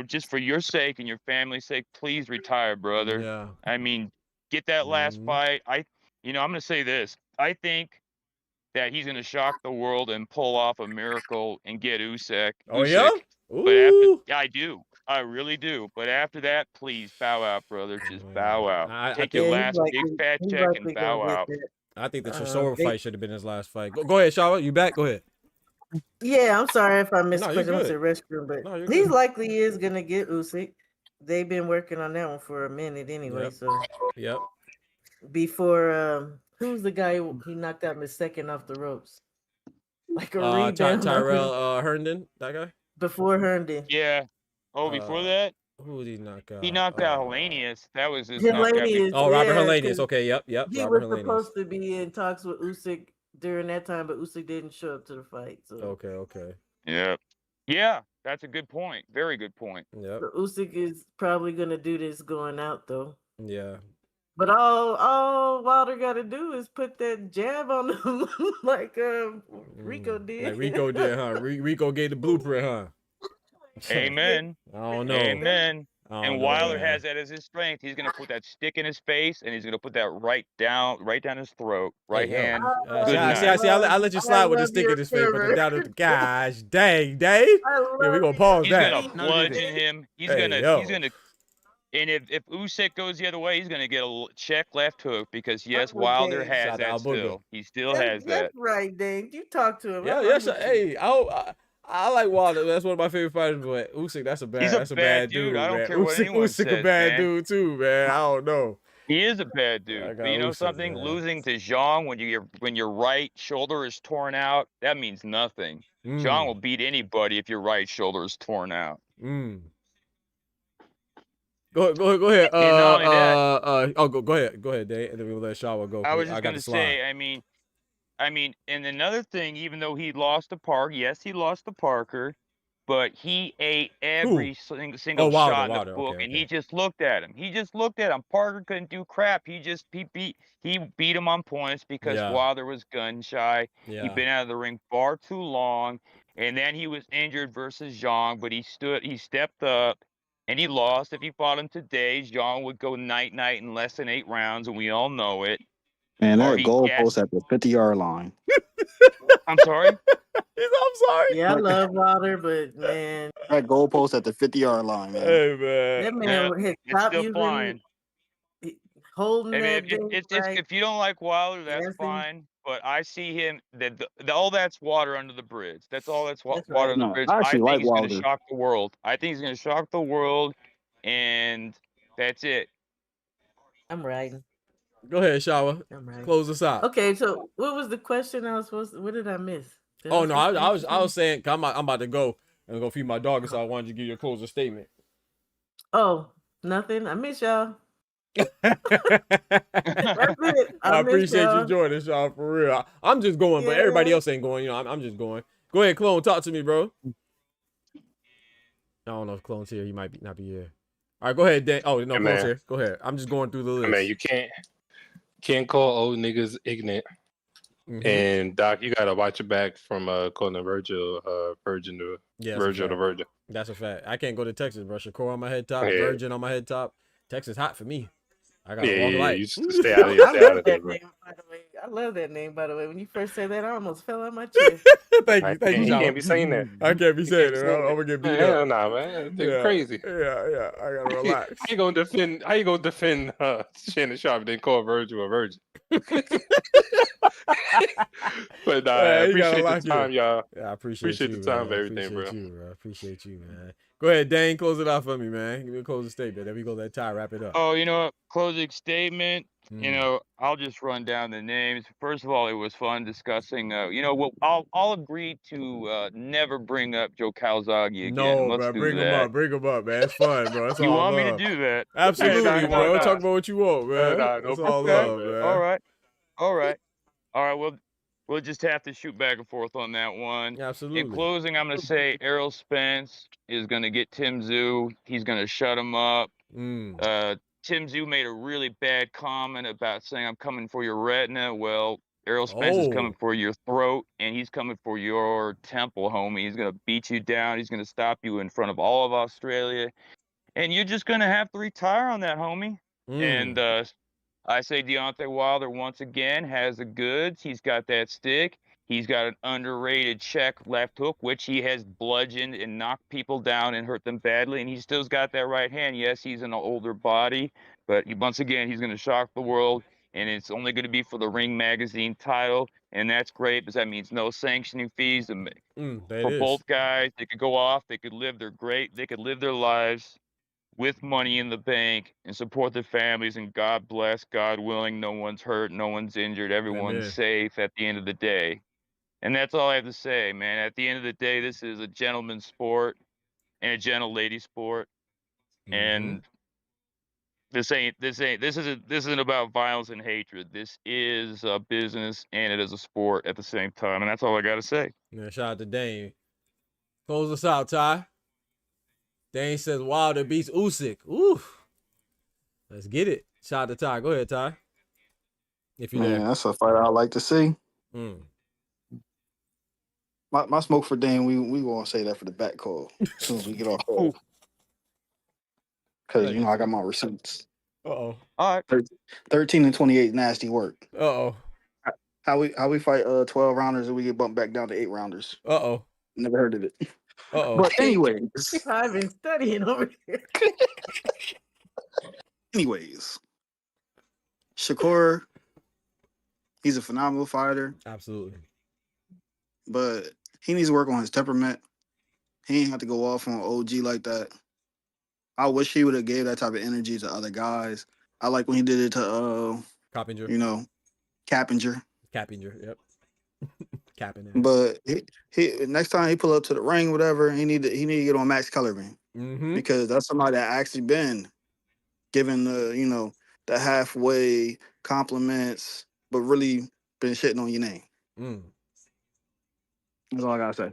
just for your sake and your family's sake, please retire, brother. Yeah. I mean, get that last fight. I'm going to say this. I think that he's going to shock the world and pull off a miracle and get Usyk. Oh, yeah? But I do. I really do. But after that, please bow out, brother. Just bow out. I Take think your Yeah, last big fat he's check and likely gonna bow get out. that. I think the Chisora They- fight should have been his last fight. Go ahead, Shawa. You back? Go ahead. Yeah, I'm sorry if I missed No, the you're question. I went to good. the restroom, but No, you're he's good. likely is gonna get Usyk. They've been working on that one for a minute anyway. Yep. So Yep. before who's the guy he knocked out in the second off the ropes? Like a rebound. Tyrell Herndon, that guy. Before Herndon. Yeah. Oh, before that, who did he knock out? he knocked out Hellenius. That was his knockout. Hellenius. Oh, Robert yeah, Hellenius. 'cause Okay, yep. He Robert was Hellenius. supposed to be in talks with Usyk during that time, but Usyk didn't show up to the fight. So Okay. Yeah. Yeah, that's a good point. Very good point. Yep. So Usyk is probably gonna do this going out though. Yeah. But all Wilder got to do is put that jab on him like Rico did. Like Rico did, huh? Rico gave the blueprint, huh? Amen. I don't know. Amen. I don't And know, Wilder man. has that as his strength. He's gonna put that stick in his face, and he's gonna put that right down his throat, right Hey, yo. hand. See, Good night. I let you slide with the stick in his face, but down at the gosh dang, Dave. Yeah, we gonna pause He's that. gonna bludgeon him. He's Hey, gonna. yo. He's gonna. And if Usyk goes the other way, he's gonna get a check left hook because yes, Wilder Dave. has Shout out that to Alberto. still. He still has that. That's right, Dave. You talk to him. Yeah, I'm yes. with you. Hey, I like Wilder. That's one of my favorite fighters, but Usyk, that's a bad dude. I don't man. care what anyone Usyk a says, bad man. dude too, man. I don't know. He is a bad I dude. got But you know Usyk, something? man. Losing to Zhang when your right shoulder is torn out, that means nothing. Zhang will beat anybody if your right shoulder is torn out. Go ahead. And not only that, Go ahead, Dave, and then we'll let Shawa go. I was got just gonna the slide. say, I mean, and another thing, even though he lost to Parker, yes, he lost to Parker, but he ate every single Wilder, shot in Wilder, the book, okay, and he just looked at him. Parker couldn't do crap. He beat him on points because Yeah. Wilder was gun shy. Yeah. He'd been out of the ring far too long, and then he was injured versus Zhang, but he stepped up. And he lost. If he fought him today, Zhang would go night-night in less than 8 rounds, and we all know it. Man, Or that he goalpost at the 50-yard line. I'm sorry? I'm sorry. Yeah, I love Wilder, but man, That goalpost at the 50-yard line, man. Hey, man. that man Yeah, had it's stopped still using flying. holding I mean, that if, thing right. if you don't like Wilder, that's Dancing. fine. But I see him all that's water under the bridge. That's all that's That's water right. under the No, bridge. I I actually think like he's going Wilder. to shock the world. I think he's going to shock the world, and that's it. I'm riding. Go ahead, Shawa. I'm riding. Close us out. Okay, so what was the question I was supposed to? What did I miss? Did Oh no, supposed to I answer was saying, 'cause I'm about to go and go feed my dog, so I wanted to give you a closing statement. Oh, nothing. I miss y'all. I That's it. I miss appreciate y'all. you joining, Shaw, for real. I'm just going, but everybody Yeah. else ain't going. You know, I'm just going. Go ahead, Clone. Talk to me, bro. I don't know if Clone's here. He might not be here. All right, go ahead, Dan. Oh no, Hey, Clone's man. here. Go ahead. I'm just going through the list. Man, you can't call old niggas ignorant. Mhm. And Doc, you gotta watch your back from calling Vergil Virgin to Yeah, that's a Vergil to fact. Virgin. That's a fact. I can't go to Texas, bro. Shakur on my head top, Yeah. Virgin on my head top. Texas hot for me. I gotta Yeah, walk light. you stay out of there, I stay out love of there, that bro. name, by the way. I love that name, by the way. When you first said that, I almost fell out my chair. Thank I you, can't- you Shaw. can't be saying that. I can't be saying be it. saying I'm gonna get beat Hell up. nah, man. That's crazy. Yeah. I gotta relax. How you gonna defend Shannon Sharpe then call Vergil a virgin? But nah, I You gotta appreciate lock the time, in. y'all. Yeah, I appreciate you, the time man. for everything, appreciate bro. you, bro. Appreciate you, man. Go ahead, Dane. Close it out for me, man. Give me a closing statement. Then we go let Ty wrap it up. Oh, you know what? Closing statement. You Mm. know, I'll just run down the names. First of all, it was fun discussing. You know, I'll agree to never bring up Joe Calzaghe again. No, Let's bro. do Bring him that. up. Bring him up, man. It's fun, bro. That's You all want me to love. do that? Absolutely, Hey, bro. why Talk not? about what you want, man. no That's all Okay. love, man. All right. All right. We'll just have to shoot back and forth on that one. Absolutely. In closing, I'm going to say Errol Spence is going to get Tim Tszyu. He's going to shut him up. Mm. Tim Tszyu made a really bad comment about saying, I'm coming for your retina. Well, Errol Spence is coming for your throat, and he's coming for your temple, homie. He's going to beat you down. He's going to stop you in front of all of Australia. And you're just going to have to retire on that, homie. And I say Deontay Wilder once again has the goods. He's got that stick. He's got an underrated check left hook, which he has bludgeoned and knocked people down and hurt them badly. And he still's got that right hand. Yes, he's an older body, but once again, he's going to shock the world. And it's only going to be for the Ring Magazine title. And that's great because that means no sanctioning fees. For both guys, they could go off. They could live they could live their lives with money in the bank and support their families. And God bless, God willing, no one's hurt, no one's injured. Everyone's safe at the end of the day. And that's all I have to say, man. At the end of the day, this is a gentleman's sport and a gentle lady sport. And this isn't about violence and hatred. This is a business and it is a sport at the same time. And that's all I got to say. Yeah, shout out to Dane. Close us out, Ty. Dane says Wilder beats Usyk. Ooh. Let's get it. Shout out to Ty. Go ahead, Ty. If you're there. That's a fight I like to see. My smoke for Dane, we gonna say that for the back call as soon as we get off call. Because I got my receipts. All right. 13 and 28 nasty work. How we fight 12 rounders and we get bumped back down to 8 rounders. Never heard of it. But anyways. I've been studying over here. Anyways. Shakur, he's a phenomenal fighter. Absolutely. But he needs to work on his temperament. He ain't have to go off on OG like that. I wish he would have gave that type of energy to other guys. I like when he did it to Coppinger. Cappinger. Yep. Capping it. But he next time he pull up to the ring, whatever, he need to get on Max Kellerman. Because that's somebody that actually been given the the halfway compliments, but really been shitting on your name. That's all I gotta say.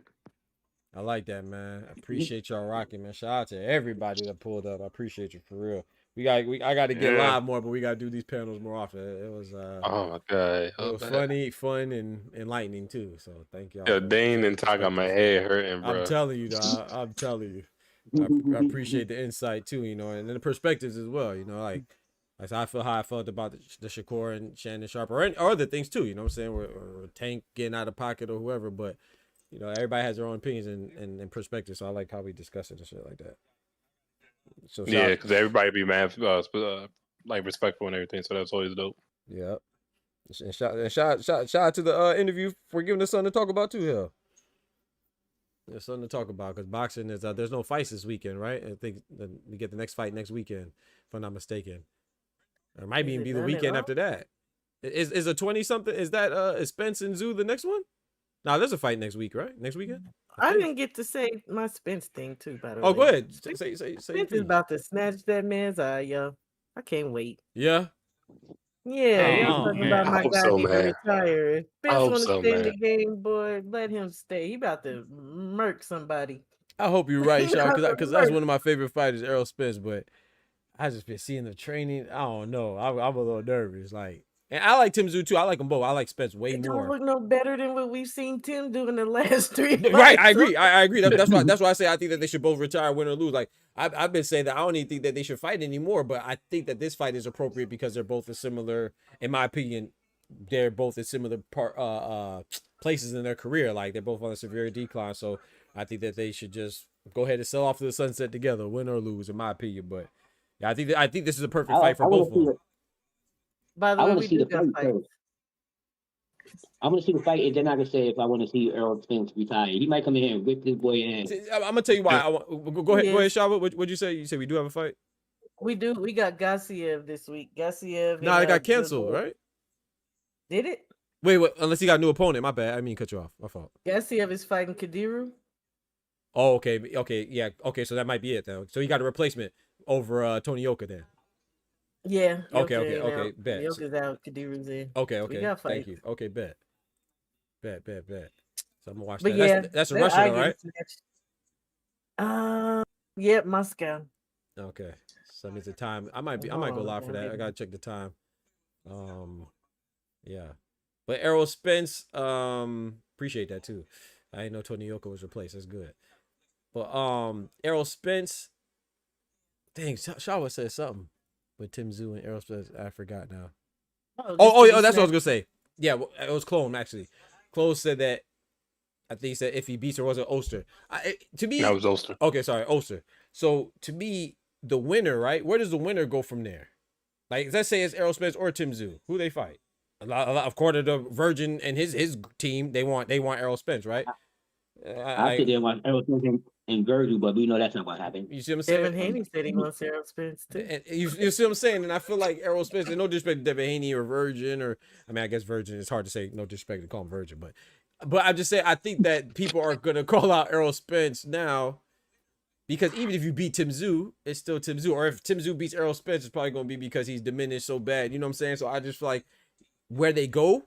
I like that, man. I appreciate y'all rocking, man. Shout out to everybody that pulled up. I appreciate you for real. I got to get live more, but we got to do these panels more often. It was oh my god, it was funny, fun, and enlightening too. So thank y'all. Yeah, Dane and Ty got my head hurting, bro. I'm telling you, dog. I'm telling you. I appreciate the insight too, and then the perspectives as well. Like I feel how I felt about the Shakur and Shannon Sharpe or other things too. You know what I'm saying? Or Tank getting out of pocket or whoever, but. Everybody has their own opinions and perspectives, so I like how we discuss it and shit like that. So yeah, because everybody be mad, like respectful and everything, so that's always dope. Yeah, and shout out to the interview for giving us something to talk about too. Hell, there's something to talk about because boxing is there's no fights this weekend, right? I think we get the next fight next weekend, if I'm not mistaken. Or it might even be the weekend after that. Is a 20-something? Is that is Spence and Zoo the next one? Now there's a fight next week, right? Next weekend. I didn't get to say my Spence thing too. By the way. Oh, go ahead. Say. Spence is about to snatch that man's eye, yo. I can't wait. Yeah. Yeah, y'all talking about my guy need to retire. If Spence want to stay in the game, boy, let him stay. He about to murk somebody. I hope you're right, Shaw, because that's one of my favorite fighters, Errol Spence. But I just been seeing the training. I don't know. I'm a little nervous, like. And I like Tim Zoo too. I like them both. I like Spence way more. Don't look no better than what we've seen Tim do in the last 3 fights. Right, I agree. I agree. That's why I say I think that they should both retire, win or lose. Like I've been saying that I don't even think that they should fight anymore. But I think that this fight is appropriate because they're both as similar, in my opinion. They're both at similar places in their career. Like they're both on a severe decline. So I think that they should just go ahead and sell off to the sunset together, win or lose, in my opinion. But yeah, I think this is a perfect fight for both of them. By the way, we do got fights. I want to see the fight, and then I can say if I want to see Errol Spence retire. He might come in here and whip this boy ass. I'm gonna tell you why. Go ahead, Shaba. What'd you say? You said we do have a fight. We do. We got Gassiev this week. Gassiev. Nah, it got canceled, right? Did it? Wait. Unless he got a new opponent. My bad. I mean, cut you off. My fault. Gassiev is fighting Kadiru. Oh, okay. Yeah. Okay. So that might be it then. So he got a replacement over Tony Yoka then. Yeah. Okay. Bet. Yoka's out. Kadiru's in. Okay. We got Thank you. Okay. Bet. So I'm gonna watch but that. Yeah, that's a Russian, right? Yep, Moscow. Okay. So that means the time. I might go live for that. I gotta check the time. Yeah. But Errol Spence, appreciate that too. I didn't know Tony Yoka was replaced. That's good. But Errol Spence. Dang, Shawa said something. With Tim Zoo and Errol Spence, I forgot now. That's what I was gonna say. Yeah, it was Clone actually. Close said that. I think he said if he beats her, was it Oster? To me, that was Oster. Okay, sorry, Oster. So to me, the winner, right? Where does the winner go from there? Like, let's say it's Errol Spence or Tim Tszyu. Who they fight? A lot according to Vergil and his team, they want Errol Spence, right? I think they want Errol Spence and Vergil, but we know that's not what happened. You see what I'm saying? Devin Haney said he wants Errol Spence too. And you see what I'm saying? And I feel like Errol Spence, and no disrespect to Devin Haney or Virgin, or I mean, I guess Virgin, it's hard to say no disrespect to call him Virgin, but I'm just saying I think that people are gonna call out Errol Spence now because even if you beat Tim Tszyu, it's still Tim Tszyu. Or if Tim Tszyu beats Errol Spence, it's probably gonna be because he's diminished so bad. You know what I'm saying? So I just feel like where they go,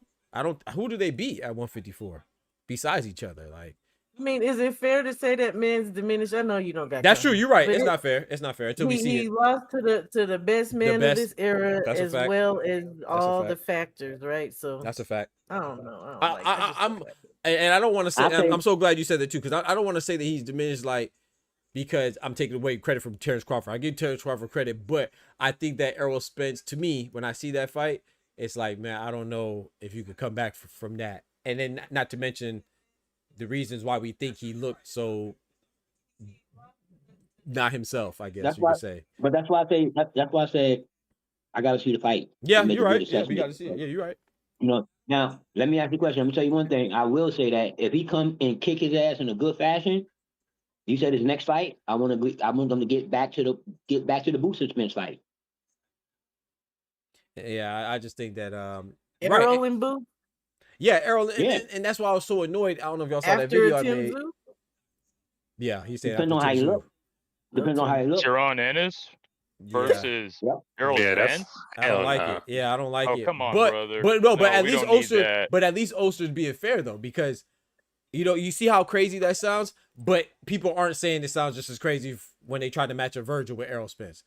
who do they beat at 154 besides each other? Like, I mean, is it fair to say that men's diminished? I know you don't got. That's true. You're right. But It's not fair. It's not fair until we see he it. lost to the best man of this era, as well as all the factors, right? So that's a fact. I don't know. And I don't want to say. I'm so glad you said that too, because I don't want to say that he's diminished, like, because I'm taking away credit from Terrence Crawford. I give Terrence Crawford credit, but I think that Errol Spence, to me, when I see that fight, it's like, man, I don't know if you could come back from that. And then not to mention the reasons why we think he looked so not himself, I guess you could say. But that's why I say I gotta see the fight. Yeah, you're right. Yeah, we gotta see it. Yeah, you're right. You know, now let me ask you a question. I'm gonna tell you one thing. I will say that if he come and kick his ass in a good fashion, you said his next fight, I want them to get back to the boot suspense fight. Yeah, I just think that Errol and Boo. Yeah, Errol, and that's why I was so annoyed. I don't know if y'all saw that video I made. Yeah, he said depends on how you look. Depends on how you look. Jaron Ennis versus Errol Spence. I don't like it. Yeah, I don't like it. Come on, but, brother. But at least Oster. But at least Oster's being fair though, because you see how crazy that sounds, but people aren't saying it sounds just as crazy when they try to match a Vergil with Errol Spence.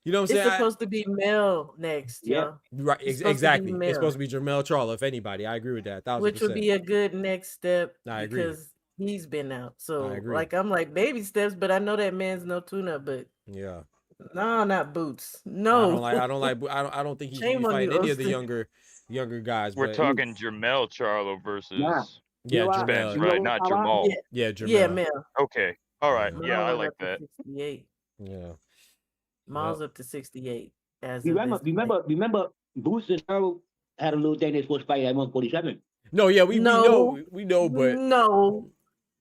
You know what I'm saying? It's supposed to be Mel next, yeah. Right, exactly. It's supposed to be Jermell Charlo, if anybody. I agree with that. 1000%. Which would be a good next step. I agree. Because he's been out. So, I agree. I'm like baby steps, but I know that man's no tune-up, but yeah. No, not Boots. No. I don't think he should be fighting any of the younger guys. We're talking Jermell Charlo versus Spence, right? Not Jamal. Yeah, Jermell. Yeah, Mel. Okay. All right. Yeah, I like that. 68. Yeah. Miles up to 68. Remember, Boots and Charlo had a little thing they supposed to fight at 147. No, yeah, we know, but no.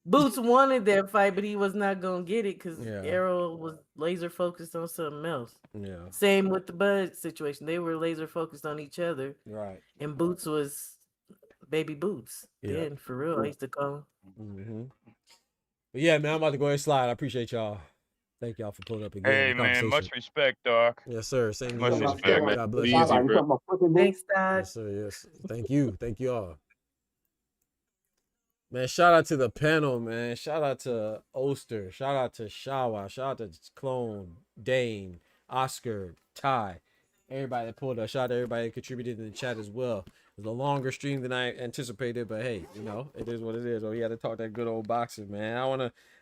Boots wanted that fight, but he was not gonna get it because Errol was laser focused on something else. Yeah. Same with the Bud situation; they were laser focused on each other. Right. And Boots was baby Boots. Yeah, for real. I used to call him. Mm-hmm. But yeah, man, I'm about to go ahead and slide. I appreciate y'all. Thank y'all for pulling up again. Hey, man, much respect, Doc. Yes, sir. Same much respect, man. God bless Be you. easy, bro. Thanks, Doc. Yes, sir. Yes. Thank you. Thank you all. Man, shout out to the panel, man. Shout out to Oster. Shout out to Shawa. Shout out to Clone, Dane, Oscar, Ty. Everybody that pulled up. Shout out to everybody that contributed in the chat as well. It was a longer stream than I anticipated, but hey, it is what it is. Oh, you had to talk that good old boxing, man.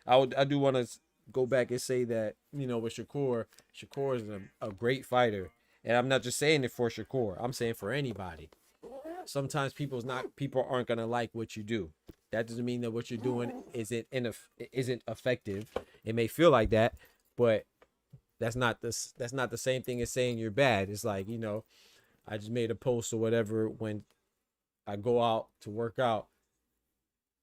I do want to go back and say that, with Shakur is a great fighter. And I'm not just saying it for Shakur. I'm saying for anybody. Sometimes people aren't going to like what you do. That doesn't mean that what you're doing isn't effective. It may feel like that, but that's not the same thing as saying you're bad. It's like, I just made a post or whatever when I go out to work out.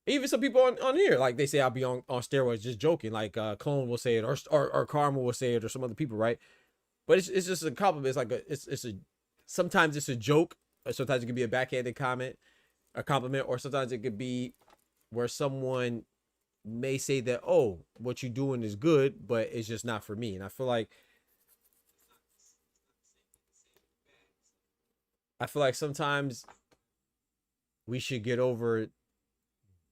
Even some people on here, like they say I'll be on steroids, just joking. Like Clone will say it, or Karma will say it, or some other people, right? But it's just a compliment. It's like sometimes it's a joke, or sometimes it could be a backhanded comment, a compliment, or sometimes it could be where someone may say that, oh, what you're doing is good, but it's just not for me. And I feel like sometimes we should get over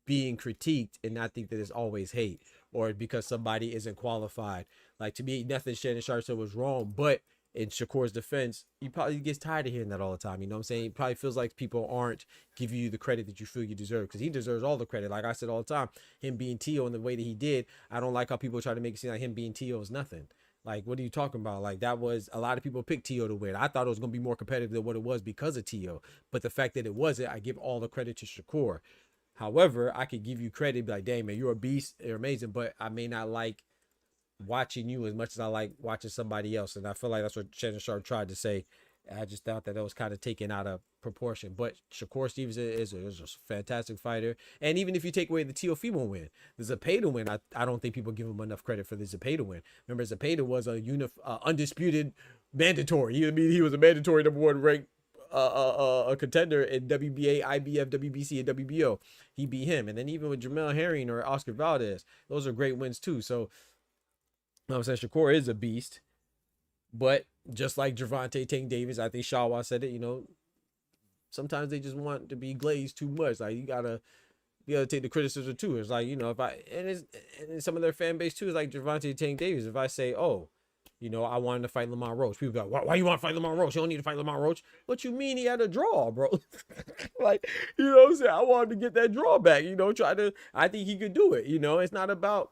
being critiqued and not think that it's always hate or because somebody isn't qualified. Like, to me, nothing Shannon Sharpe said was wrong, but in Shakur's defense, he probably gets tired of hearing that all the time. You know what I'm saying? He probably feels like people aren't giving you the credit that you feel you deserve, because he deserves all the credit. Like I said all the time, him being T.O. in the way that he did, I don't like how people try to make it seem like him being T.O. is nothing. Like, what are you talking about? Like, that was, a lot of people picked T.O. to win. I thought it was going to be more competitive than what it was because of T.O. But the fact that it wasn't, I give all the credit to Shakur. However, I could give you credit, be like, dang, man, you're a beast, you're amazing, but I may not like watching you as much as I like watching somebody else. And I feel like that's what Shannon Sharpe tried to say. I just thought that was kind of taken out of proportion. But Shakur Stevenson is a fantastic fighter. And even if you take away the Teofimo win, the Zepeda win, I don't think people give him enough credit for the Zepeda win. Remember, Zepeda was a undisputed mandatory. He was a mandatory number 1 ranked a contender in WBA, IBF, WBC, and WBO. He beat him. And then even with Jamel Herring or Oscar Valdez, those are great wins too. So, I'm saying Shakur is a beast. But just like Gervonta Tank Davis, I think Shawa said it, sometimes they just want to be glazed too much. Like, you gotta take the criticism too. It's like, if and some of their fan base too is like Gervonta Tank Davis. If I say, I wanted to fight Lamont Roach, people go, why you want to fight Lamont Roach? You don't need to fight Lamont Roach. What you mean he had a draw, bro? Like, what I'm saying? I wanted to get that draw back, I think he could do it. It's not about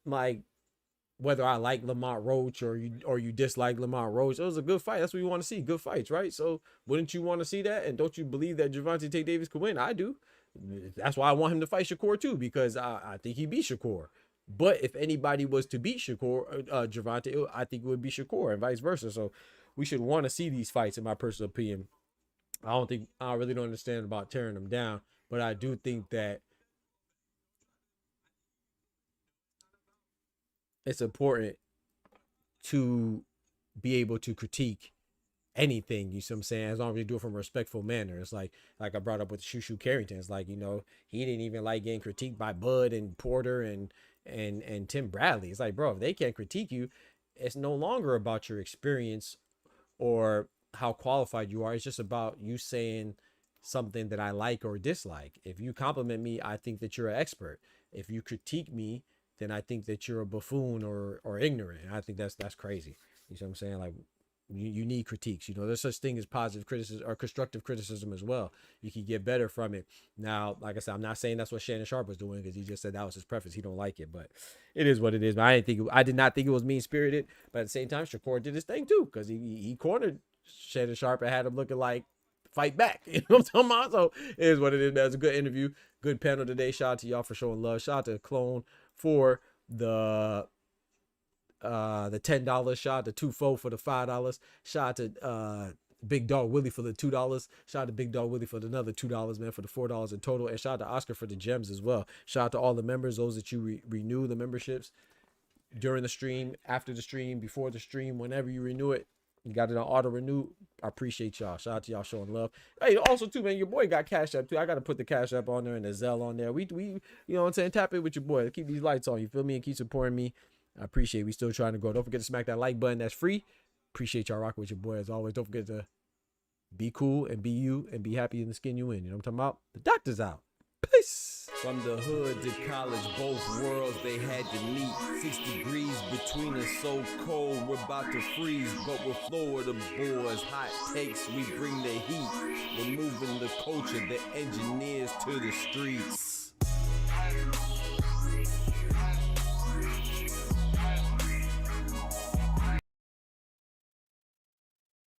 like whether I like Lamont Roach or you dislike Lamont Roach. It was a good fight. That's what you want to see. Good fights, right? So wouldn't you want to see that? And don't you believe that Gervonta Tank Davis could win? I do. That's why I want him to fight Shakur too, because I think he beat Shakur. But if anybody was to beat Shakur, Gervonta, I think it would be Shakur and vice versa. So we should want to see these fights, in my personal opinion. I really don't understand about tearing them down, but I do think that it's important to be able to critique anything, you see what I'm saying, as long as you do it from a respectful manner. It's like I brought up with Shushu Carrington. It's like, he didn't even like getting critiqued by Bud and Porter and Tim Bradley. It's like, bro, if they can't critique you, it's no longer about your experience or how qualified you are. It's just about you saying something that I like or dislike. If you compliment me, I think that you're an expert. If you critique me, then I think that you're a buffoon or ignorant. And I think that's crazy. You see what I'm saying? Like, you need critiques. There's such thing as positive criticism or constructive criticism as well. You can get better from it. Now, like I said, I'm not saying that's what Shannon Sharpe was doing, because he just said that was his preference. He don't like it, but it is what it is. But I did not think it was mean spirited. But at the same time, Shakur did his thing too, because he cornered Shannon Sharpe and had him looking like fight back. You know what I'm talking about? So it is what it is. That's a good interview. Good panel today. Shout out to y'all for showing love. Shout out to Clone for the $10 shot, the 2-4 for the $5. Shout out to Big Dog Willie for the $2. Shout out to Big Dog Willie for another $2, man, for the $4 in total. And shout out to Oscar for the gems as well. Shout out to all the members, those that you renew the memberships during the stream, after the stream, before the stream, whenever you renew it. You got it on auto renew. I appreciate y'all. Shout out to y'all showing love. Hey, also too, man, your boy got Cash App too. I gotta put the Cash App on there and the Zelle on there. We you know what I'm saying? Tap it with your boy. Keep these lights on. You feel me? And keep supporting me. I appreciate it. We still trying to grow. Don't forget to smack that like button. That's free. Appreciate y'all rocking with your boy as always. Don't forget to be cool and be you and be happy in the skin you in. You know what I'm talking about? The doctor's out. Peace. From the hood to college, both worlds they had to meet. 6 degrees between us, so cold, we're about to freeze. But with Florida boys, hot takes, we bring the heat. We're moving the culture, the engineers to the streets.